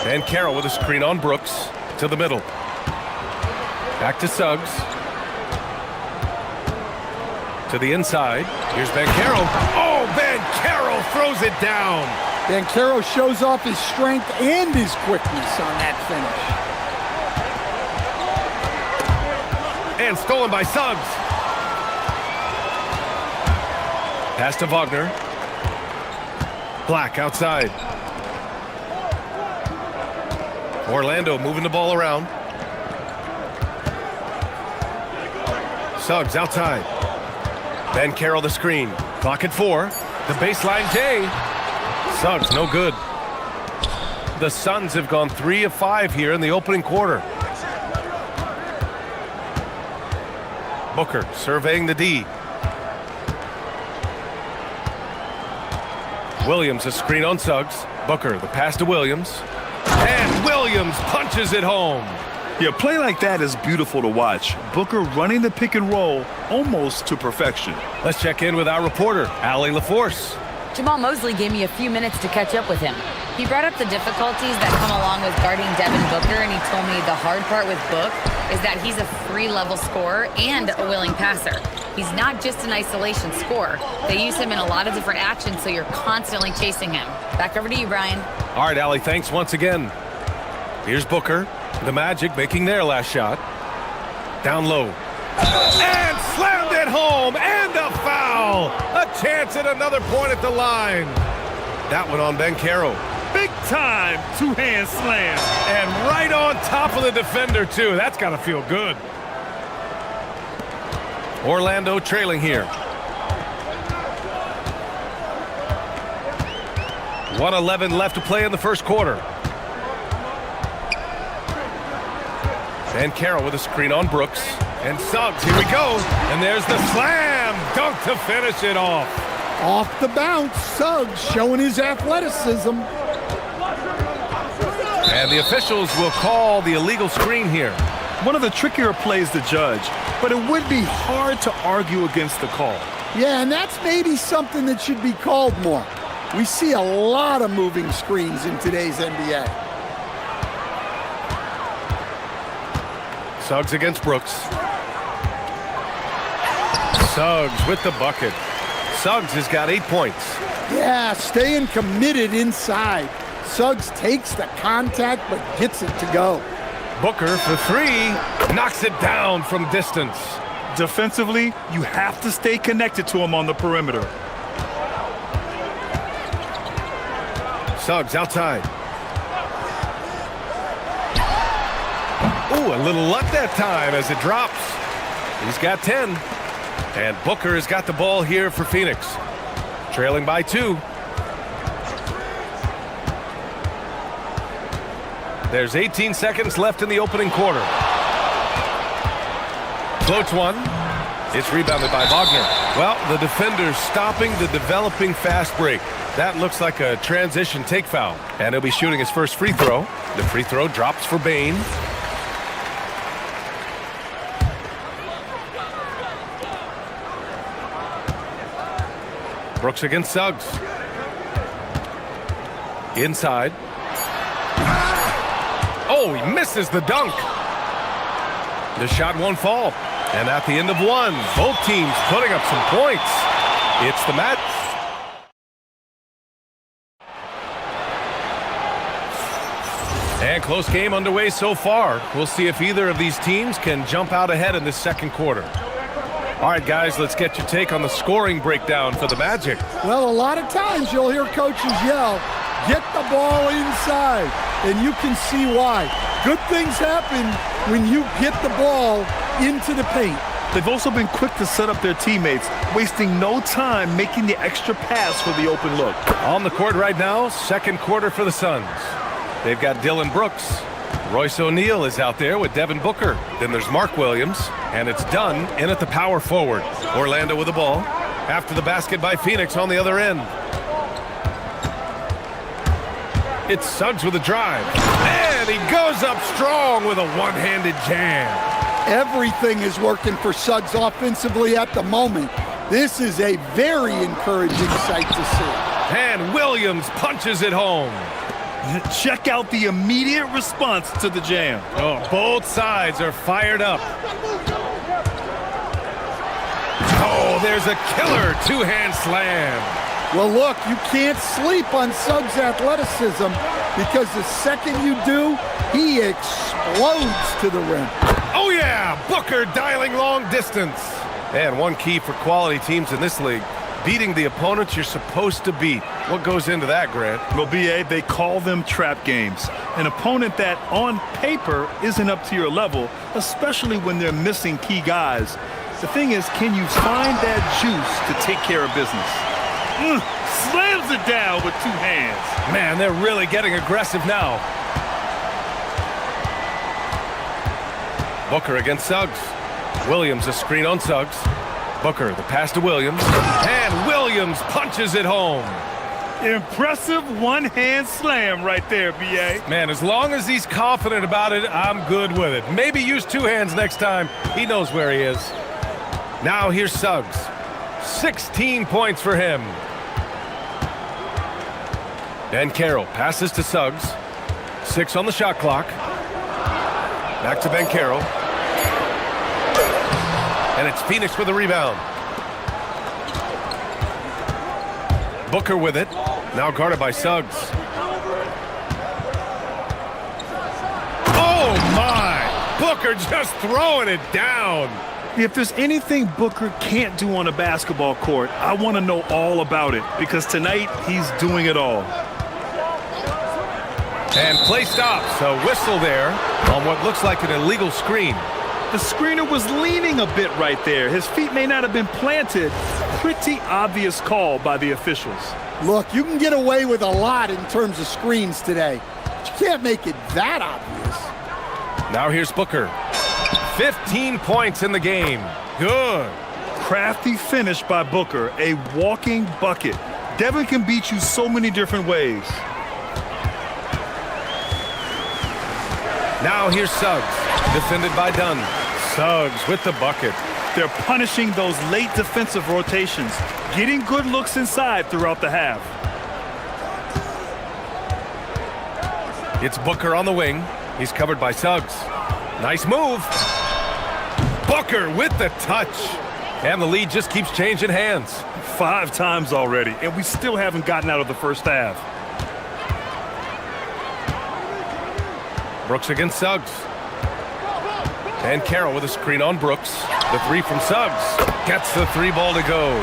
And Carroll with a screen on Brooks to the middle. Back to Suggs. To the inside. Here's Banchero. Oh, Banchero throws it down. Banchero shows off his strength and his quickness on that finish. And stolen by Suggs. Pass to Wagner. Black outside. Orlando moving the ball around. Suggs outside. Banchero the screen. Clock at 4. The baseline J. Suggs no good. The Suns have gone 3 of 5 here in the opening quarter. Booker surveying the D. Williams a screen on Suggs. Booker the pass to Williams. And Williams punches it home. Yeah, play like that is beautiful to watch. Booker running the pick and roll almost to perfection. Let's check in with our reporter, Ali LaForce. Jamal Mosley gave me a few minutes to catch up with him. He brought up the difficulties that come along with guarding Devin Booker, and he told me the hard part with Book is that he's a 3-level scorer and a willing passer. He's not just an isolation scorer. They use him in a lot of different actions, so you're constantly chasing him. Back over to you, Brian. All right, Ali, thanks once again. Here's Booker. The Magic making their last shot. Down low. And slammed it home, and a foul. A chance at another point at the line. That one on Banchero. Big time two-hand slam. And right on top of the defender, too. That's got to feel good. Orlando trailing here. 1:11 left to play in the first quarter. And Carroll with a screen on Brooks. And Suggs, here we go. And there's the slam dunk to finish it off. Off the bounce, Suggs showing his athleticism. And the officials will call the illegal screen here. One of the trickier plays to judge, but it would be hard to argue against the call. Yeah, and that's maybe something that should be called more. We see a lot of moving screens in today's NBA. Suggs against Brooks. Suggs with the bucket. Suggs has got 8 points. Yeah, staying committed inside. Suggs takes the contact but gets it to go. Booker for three, knocks it down from distance. Defensively, you have to stay connected to him on the perimeter. Suggs outside. Ooh, a little luck that time as it drops. He's got 10. And Booker has got the ball here for Phoenix. Trailing by 2. There's 18 seconds left in the opening quarter. Floats one. It's rebounded by Wagner. Well, the defender's stopping the developing fast break. That looks like a transition take foul. And he'll be shooting his first free throw. The free throw drops for Bain. Brooks against Suggs. Inside. Oh, he misses the dunk. The shot won't fall. And at the end of one, both teams putting up some points. It's the match. And close game underway so far. We'll see if either of these teams can jump out ahead in this second quarter. All right, guys, let's get your take on the scoring breakdown for the Magic. Well, a lot of times you'll hear coaches yell, get the ball inside, and you can see why. Good things happen when you get the ball into the paint. They've also been quick to set up their teammates, wasting no time making the extra pass for the open look. On the court right now, second quarter for the Suns. They've got Dillon Brooks. Royce O'Neal is out there with Devin Booker. Then there's Mark Williams, and it's Dunn in at the power forward. Orlando with the ball. After the basket by Phoenix on the other end. It's Suggs with a drive. And he goes up strong with a one-handed jam. Everything is working for Suggs offensively at the moment. This is a very encouraging sight to see. And Williams punches it home. Check out the immediate response to the jam. Oh, both sides are fired up. Oh, there's a killer two-hand slam. Well, look, you can't sleep on Suggs' athleticism because the second you do, he explodes to the rim. Oh, yeah, Booker dialing long distance. And one key for quality teams in this league, beating the opponents you're supposed to beat. What goes into that, Grant? Well, B.A., they call them trap games. An opponent that, on paper, isn't up to your level, especially when they're missing key guys. The thing is, can you find that juice to take care of business? Slams it down with two hands. Man, they're really getting aggressive now. Booker against Suggs. Williams a screen on Suggs. Booker, the pass to Williams. And Williams punches it home. Impressive one-hand slam right there, B.A. Man, as long as he's confident about it, I'm good with it. Maybe use two hands next time. He knows where he is. Now here's Suggs. 16 points for him. And Carroll passes to Suggs. 6 on the shot clock. Back to Ben Carroll. And it's Phoenix with a rebound. Booker with it. Now guarded by Suggs. Oh, my! Booker just throwing it down. If there's anything Booker can't do on a basketball court, I want to know all about it, because tonight he's doing it all. And play stops. A whistle there on what looks like an illegal screen. The screener was leaning a bit right there. His feet may not have been planted. Pretty obvious call by the officials. Look, you can get away with a lot in terms of screens today, but you can't make it that obvious. Now here's Booker. 15 points in the game. Good. Crafty finish by Booker, a walking bucket. Devin can beat you so many different ways. Now here's Suggs, defended by Dunn. Suggs with the bucket. They're punishing those late defensive rotations, getting good looks inside throughout the half. It's Booker on the wing. He's covered by Suggs. Nice move. Booker with the touch. And the lead just keeps changing hands. 5 times already, and we still haven't gotten out of the first half. Brooks against Suggs. And Carroll with a screen on Brooks. The three from Suggs. Gets the three ball to go.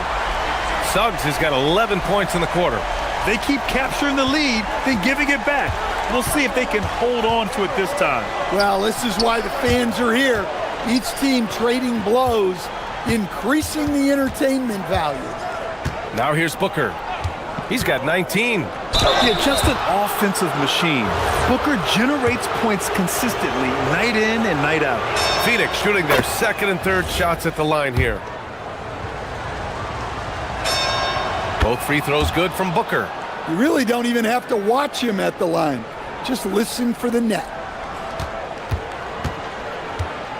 Suggs has got 11 points in the quarter. They keep capturing the lead, then giving it back. We'll see if they can hold on to it this time. Well, this is why the fans are here. Each team trading blows, increasing the entertainment value. Now here's Booker. He's got 19. Yeah, just an offensive machine. Booker generates points consistently, night in and night out. Phoenix shooting their second and third shots at the line here. Both free throws good from Booker. You really don't even have to watch him at the line. Just listen for the net.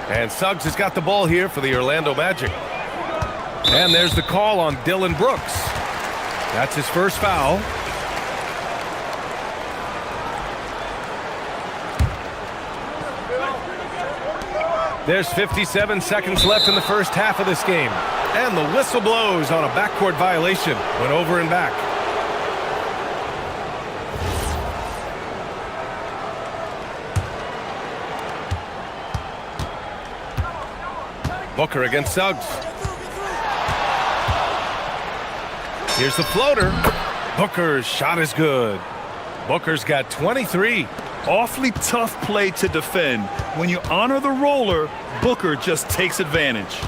And Suggs has got the ball here for the Orlando Magic. And there's the call on Dillon Brooks. That's his first foul. There's 57 seconds left in the first half of this game. And the whistle blows on a backcourt violation. Went over and back. Booker against Suggs. Here's the floater. Booker's shot is good. Booker's got 23. Awfully tough play to defend. When you honor the roller, Booker just takes advantage.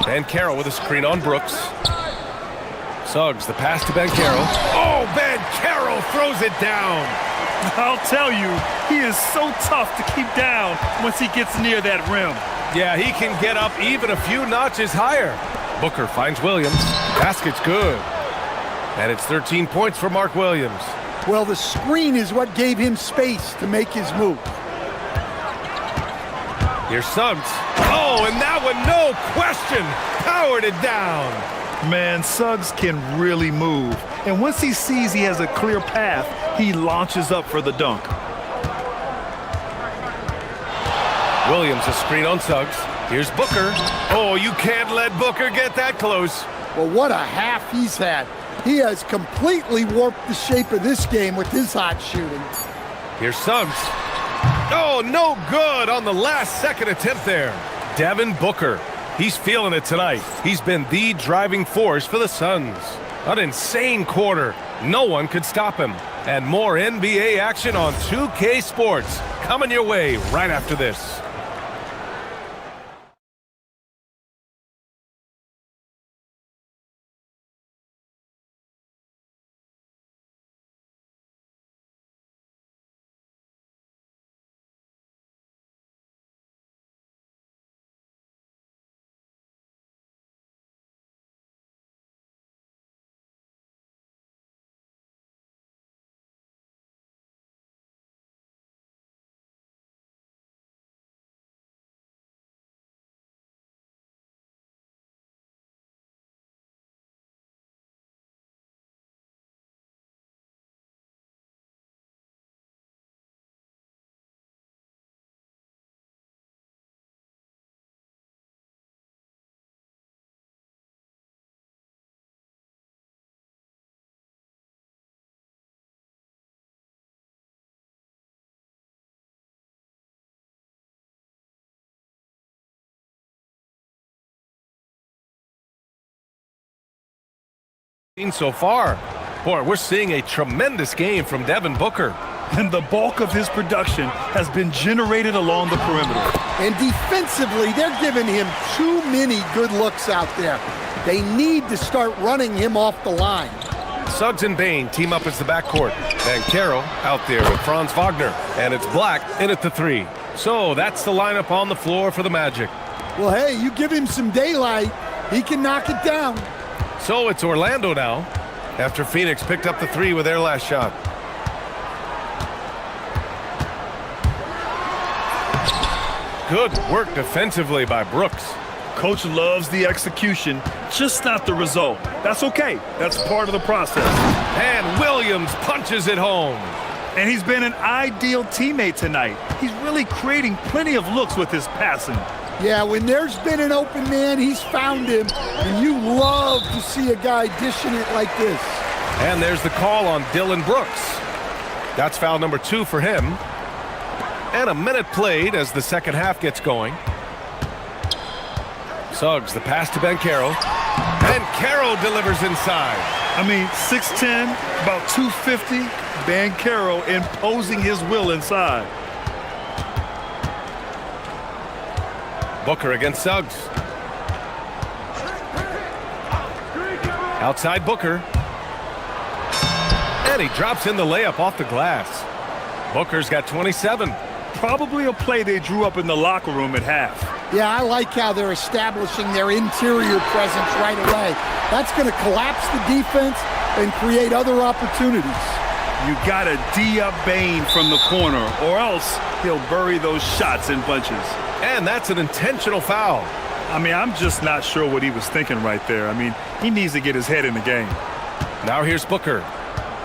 Ben Carroll with a screen on Brooks. Suggs, the pass to Ben Carroll. Oh, Ben Carroll throws it down. I'll tell you, he is so tough to keep down once he gets near that rim. Yeah, he can get up even a few notches higher. Booker finds Williams. Basket's good. And it's 13 points for Mark Williams. Well, the screen is what gave him space to make his move. Here's Suggs. Oh, and that one, no question, powered it down. Man, Suggs can really move. And once he sees he has a clear path, he launches up for the dunk. Williams, a screen on Suggs. Here's Booker. Oh, you can't let Booker get that close. Well, what a half he's had. He has completely warped the shape of this game with his hot shooting. Here's Suggs. Oh, no good on the last second attempt there. Devin Booker. He's feeling it tonight. He's been the driving force for the Suns. An insane quarter. No one could stop him. And more NBA action on 2K Sports coming your way right after this. So far, boy, we're seeing a tremendous game from Devin Booker. And the bulk of his production has been generated along the perimeter. And defensively, they're giving him too many good looks out there. They need to start running him off the line. Suggs and Bain team up as the backcourt. And Carroll out there with Franz Wagner. And it's Black in at the three. So that's the lineup on the floor for the Magic. Well, hey, you give him some daylight, he can knock it down. So it's Orlando now, after Phoenix picked up the three with their last shot. Good work defensively by Brooks. Coach loves the execution, just not the result. That's okay. That's part of the process. And Williams punches it home. And he's been an ideal teammate tonight. He's really creating plenty of looks with his passing. Yeah, when there's been an open man, he's found him. And you love to see a guy dishing it like this. And there's the call on Dillon Brooks. That's foul number 2 for him. And a minute played as the second half gets going. Suggs, the pass to Banchero. Banchero delivers inside. I mean, 6'10", about 250. Banchero imposing his will inside. Booker against Suggs. Outside Booker. And he drops in the layup off the glass. Booker's got 27. Probably a play they drew up in the locker room at half. Yeah, I like how they're establishing their interior presence right away. That's going to collapse the defense and create other opportunities. You got to D-up Bane from the corner, or else he'll bury those shots in bunches. And that's an intentional foul. I mean, I'm just not sure what he was thinking right there. I mean, he needs to get his head in the game. Now here's Booker.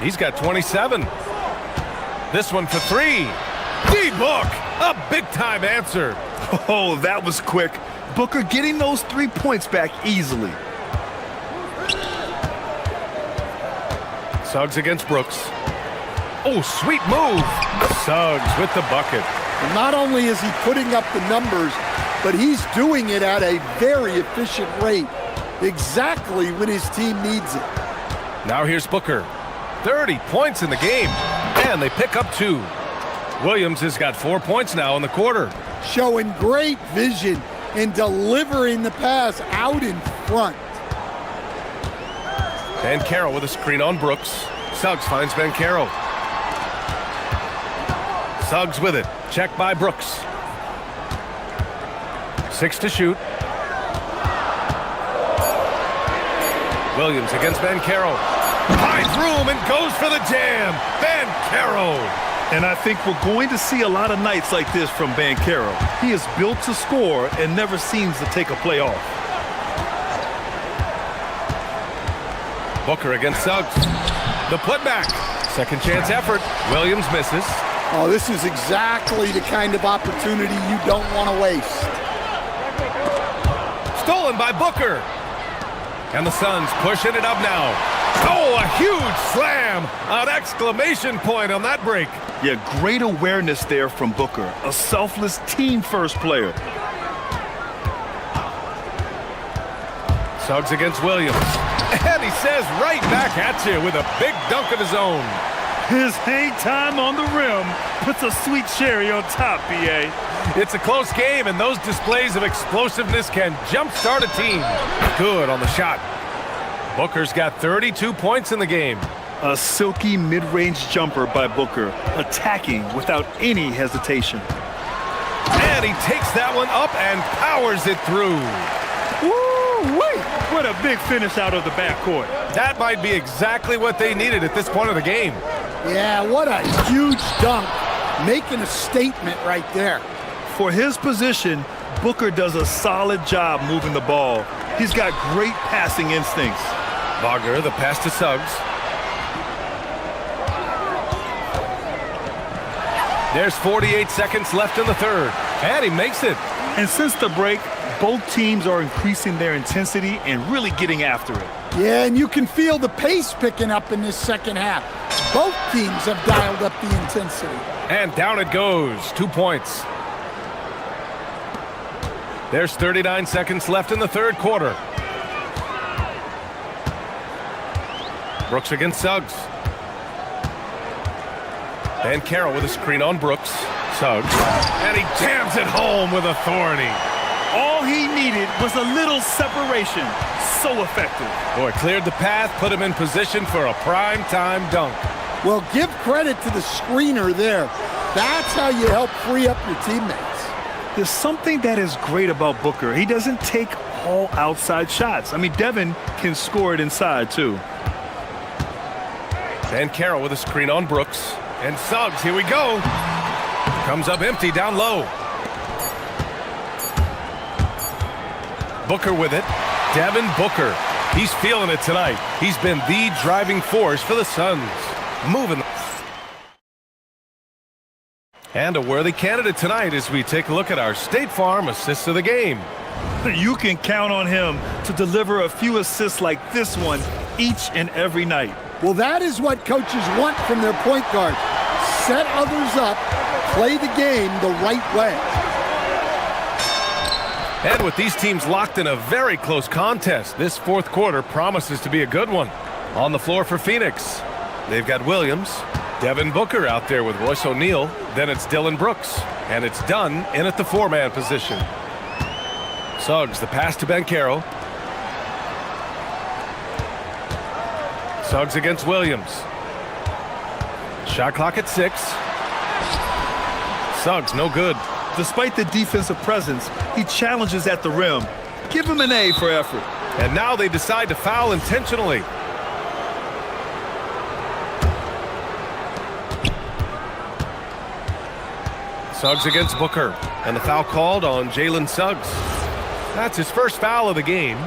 He's got 27. This one for 3. D-Book, a big-time answer. Oh, that was quick. Booker getting those 3 points back easily. Suggs against Brooks. Oh, sweet move. Suggs with the bucket. And not only is he putting up the numbers, but he's doing it at a very efficient rate, exactly when his team needs it. Now here's Booker. 30 points in the game, and they pick up 2. Williams has got 4 points now in the quarter. Showing great vision and delivering the pass out in front. Banchero with a screen on Brooks. Suggs finds Banchero. Suggs with it. Checked by Brooks. 6 to shoot. Williams against Banchero. Finds room and goes for the jam. Banchero. And I think we're going to see a lot of nights like this from Banchero. He is built to score and never seems to take a play off. Booker against Suggs. The putback. Second chance effort. Williams misses. Oh, this is exactly the kind of opportunity you don't want to waste. Stolen by Booker. And the Suns pushing it up now. Oh, a huge slam. An exclamation point on that break. Yeah, great awareness there from Booker. A selfless team-first player. Suggs against Williams. And he says right back at you with a big dunk of his own. His hang time on the rim puts a sweet cherry on top, B.A. It's a close game, and those displays of explosiveness can jumpstart a team. Good on the shot. Booker's got 32 points in the game. A silky mid-range jumper by Booker, attacking without any hesitation. And he takes that one up and powers it through. Woo-wee! What a big finish out of the backcourt. That might be exactly what they needed at this point of the game. Yeah, what a huge dunk. Making a statement right there. For his position, Booker does a solid job moving the ball. He's got great passing instincts. Wagner, the pass to Suggs. There's 48 seconds left in the third, and he makes it. And since the break, both teams are increasing their intensity and really getting after it. Yeah, and you can feel the pace picking up in this second half. Both teams have dialed up the intensity. And down it goes. 2 points. There's 39 seconds left in the third quarter. Brooks against Suggs. Banchero with a screen on Brooks. Suggs. And he jams it home with authority. All he needed was a little separation. So effective. Boy, cleared the path, put him in position for a prime-time dunk. Well, give credit to the screener there. That's how you help free up your teammates. There's something that is great about Booker. He doesn't take all outside shots. I mean, Devin can score it inside, too. Banchero with a screen on Brooks. And Suggs, here we go. Comes up empty down low. Booker with it. Devin Booker. He's feeling it tonight. He's been the driving force for the Suns. Moving. And a worthy candidate tonight as we take a look at our State Farm assists of the game. You can count on him to deliver a few assists like this one each and every night. Well, that is what coaches want from their point guard. set others up, play the game the right way. And with these teams locked in a very close contest, this fourth quarter promises to be a good one. On the floor for Phoenix, they've got Williams, Devin Booker out there with Royce O'Neal. Then it's Dylan Brooks, and it's Dunn in at the four-man position. Suggs, the pass to Banchero. Suggs against Williams. Shot clock at 6. Suggs, no good. Despite the defensive presence, he challenges at the rim. Give him an A for effort. And now they decide to foul intentionally. Suggs against Booker, and the foul called on Jalen Suggs. That's his first foul of the game.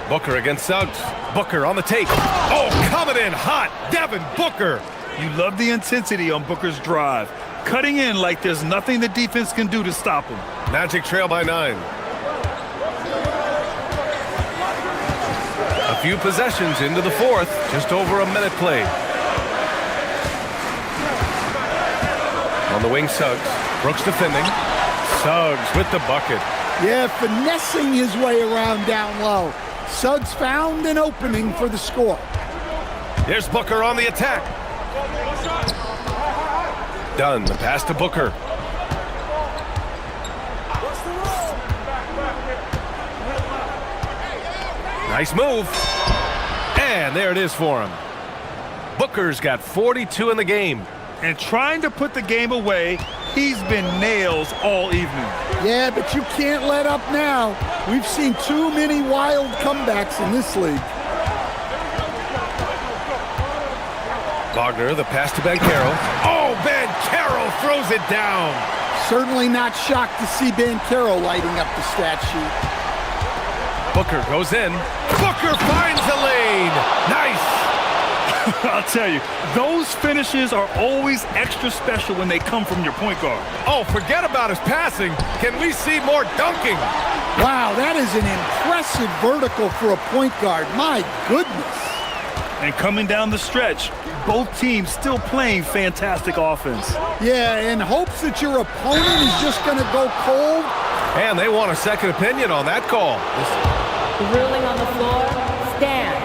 Booker against Suggs. Booker on the take. Oh, coming in hot. Devin Booker. You love the intensity on Booker's drive. Cutting in like there's nothing the defense can do to stop him. Magic trail by 9. A few possessions into the fourth. Just over a minute played. On the wing, Suggs. Brooks defending. Suggs with the bucket. Yeah, finessing his way around down low. Suggs found an opening for the score. Here's Booker on the attack. Dunn, the pass to Booker. Nice move. And there it is for him. Booker's got 42 in the game. And trying to put the game away, he's been nails all evening. Yeah, but you can't let up now. We've seen too many wild comebacks in this league. Wagner, the pass to Banchero. Oh, Banchero throws it down. Certainly not shocked to see Banchero lighting up the stat sheet. Booker goes in. Booker finds the lane. Nice. I'll tell you, those finishes are always extra special when they come from your point guard. Oh, forget about his passing. Can we see more dunking? Wow, that is an impressive vertical for a point guard. My goodness. And coming down the stretch, both teams still playing fantastic offense. Yeah, in hopes that your opponent is just going to go cold. And they want a second opinion on that call. The ruling on the floor stands.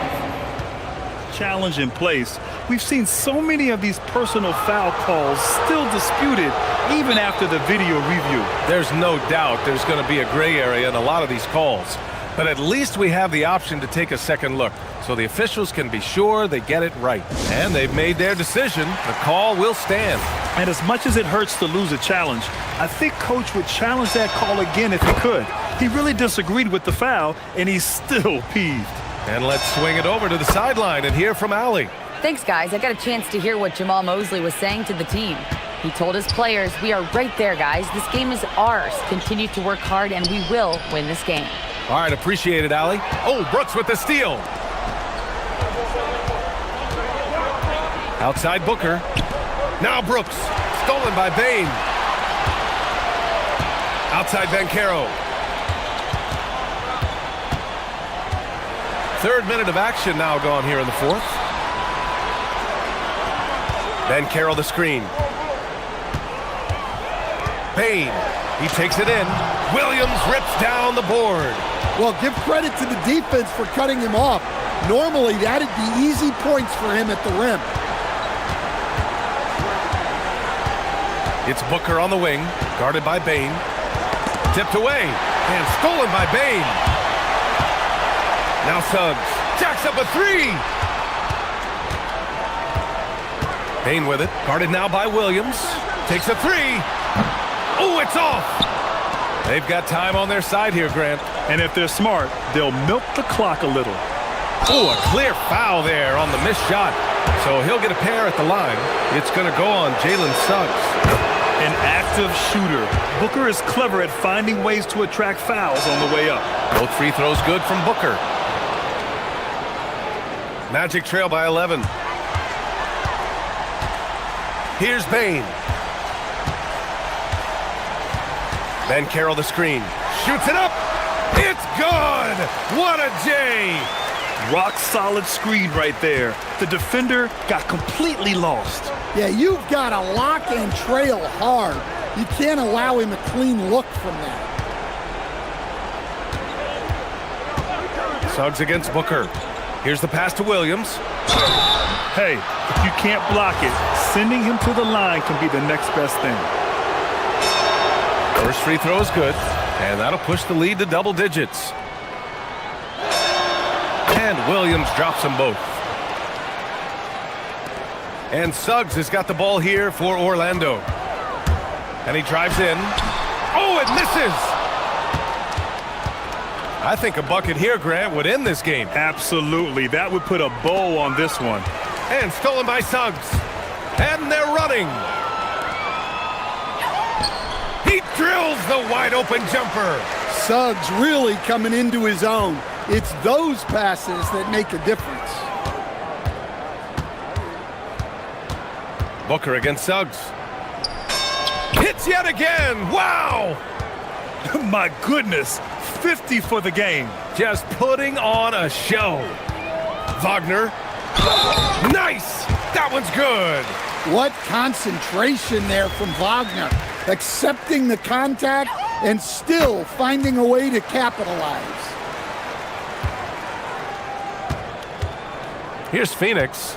Challenge in place. We've seen so many of these personal foul calls still disputed even after the video review. There's no doubt there's going to be a gray area in a lot of these calls. But at least we have the option to take a second look, so the officials can be sure they get it right. And they've made their decision. The call will stand. And as much as it hurts to lose a challenge, I think Coach would challenge that call again if he could. He really disagreed with the foul, and he's still peeved. And let's swing it over to the sideline and hear from Allie. Thanks, guys. I got a chance to hear what Jamal Mosley was saying to the team. He told his players, we are right there, guys. This game is ours. Continue to work hard, and we will win this game. All right, appreciate it, Allie. Oh, Brooks with the steal. Outside Booker. Now Brooks. Stolen by Bain. Outside Banchero. Third minute of action now gone here in the fourth. Banchero the screen. Bain. He takes it in. Williams rips down the board. Well, give credit to the defense for cutting him off. Normally, that'd be easy points for him at the rim. It's Booker on the wing, guarded by Bain. Tipped away, and stolen by Bain. Now Suggs jacks up a three. Bain with it, guarded now by Williams. Takes a three. Oh, it's off. They've got time on their side here, Grant. And if they're smart, they'll milk the clock a little. Oh, a clear foul there on the missed shot. So he'll get a pair at the line. It's going to go on Jalen Suggs. An active shooter. Booker is clever at finding ways to attract fouls on the way up. Both free throws good from Booker. Magic trail by 11. Here's Bain. Banchero the screen. Shoots it up. It's good! What a J! Rock solid screen right there. The defender got completely lost. Yeah, you've got to lock and trail hard. You can't allow him a clean look from that. Suggs against Booker. Here's the pass to Williams. Hey, if you can't block it, sending him to the line can be the next best thing. First free throw is good, and that'll push the lead to double digits. And Williams drops them both. And Suggs has got the ball here for Orlando. And he drives in. Oh, it misses! I think a bucket here, Grant, would end this game. Absolutely. That would put a bow on this one. And stolen by Suggs. And they're running. He drills the wide-open jumper. Suggs really coming into his own. It's those passes that make a difference. Booker against Suggs. Hits yet again. Wow! My goodness. 50 for the game. Just putting on a show. Wagner. Nice! That one's good. What concentration there from Wagner. Accepting the contact and still finding a way to capitalize. Here's Phoenix.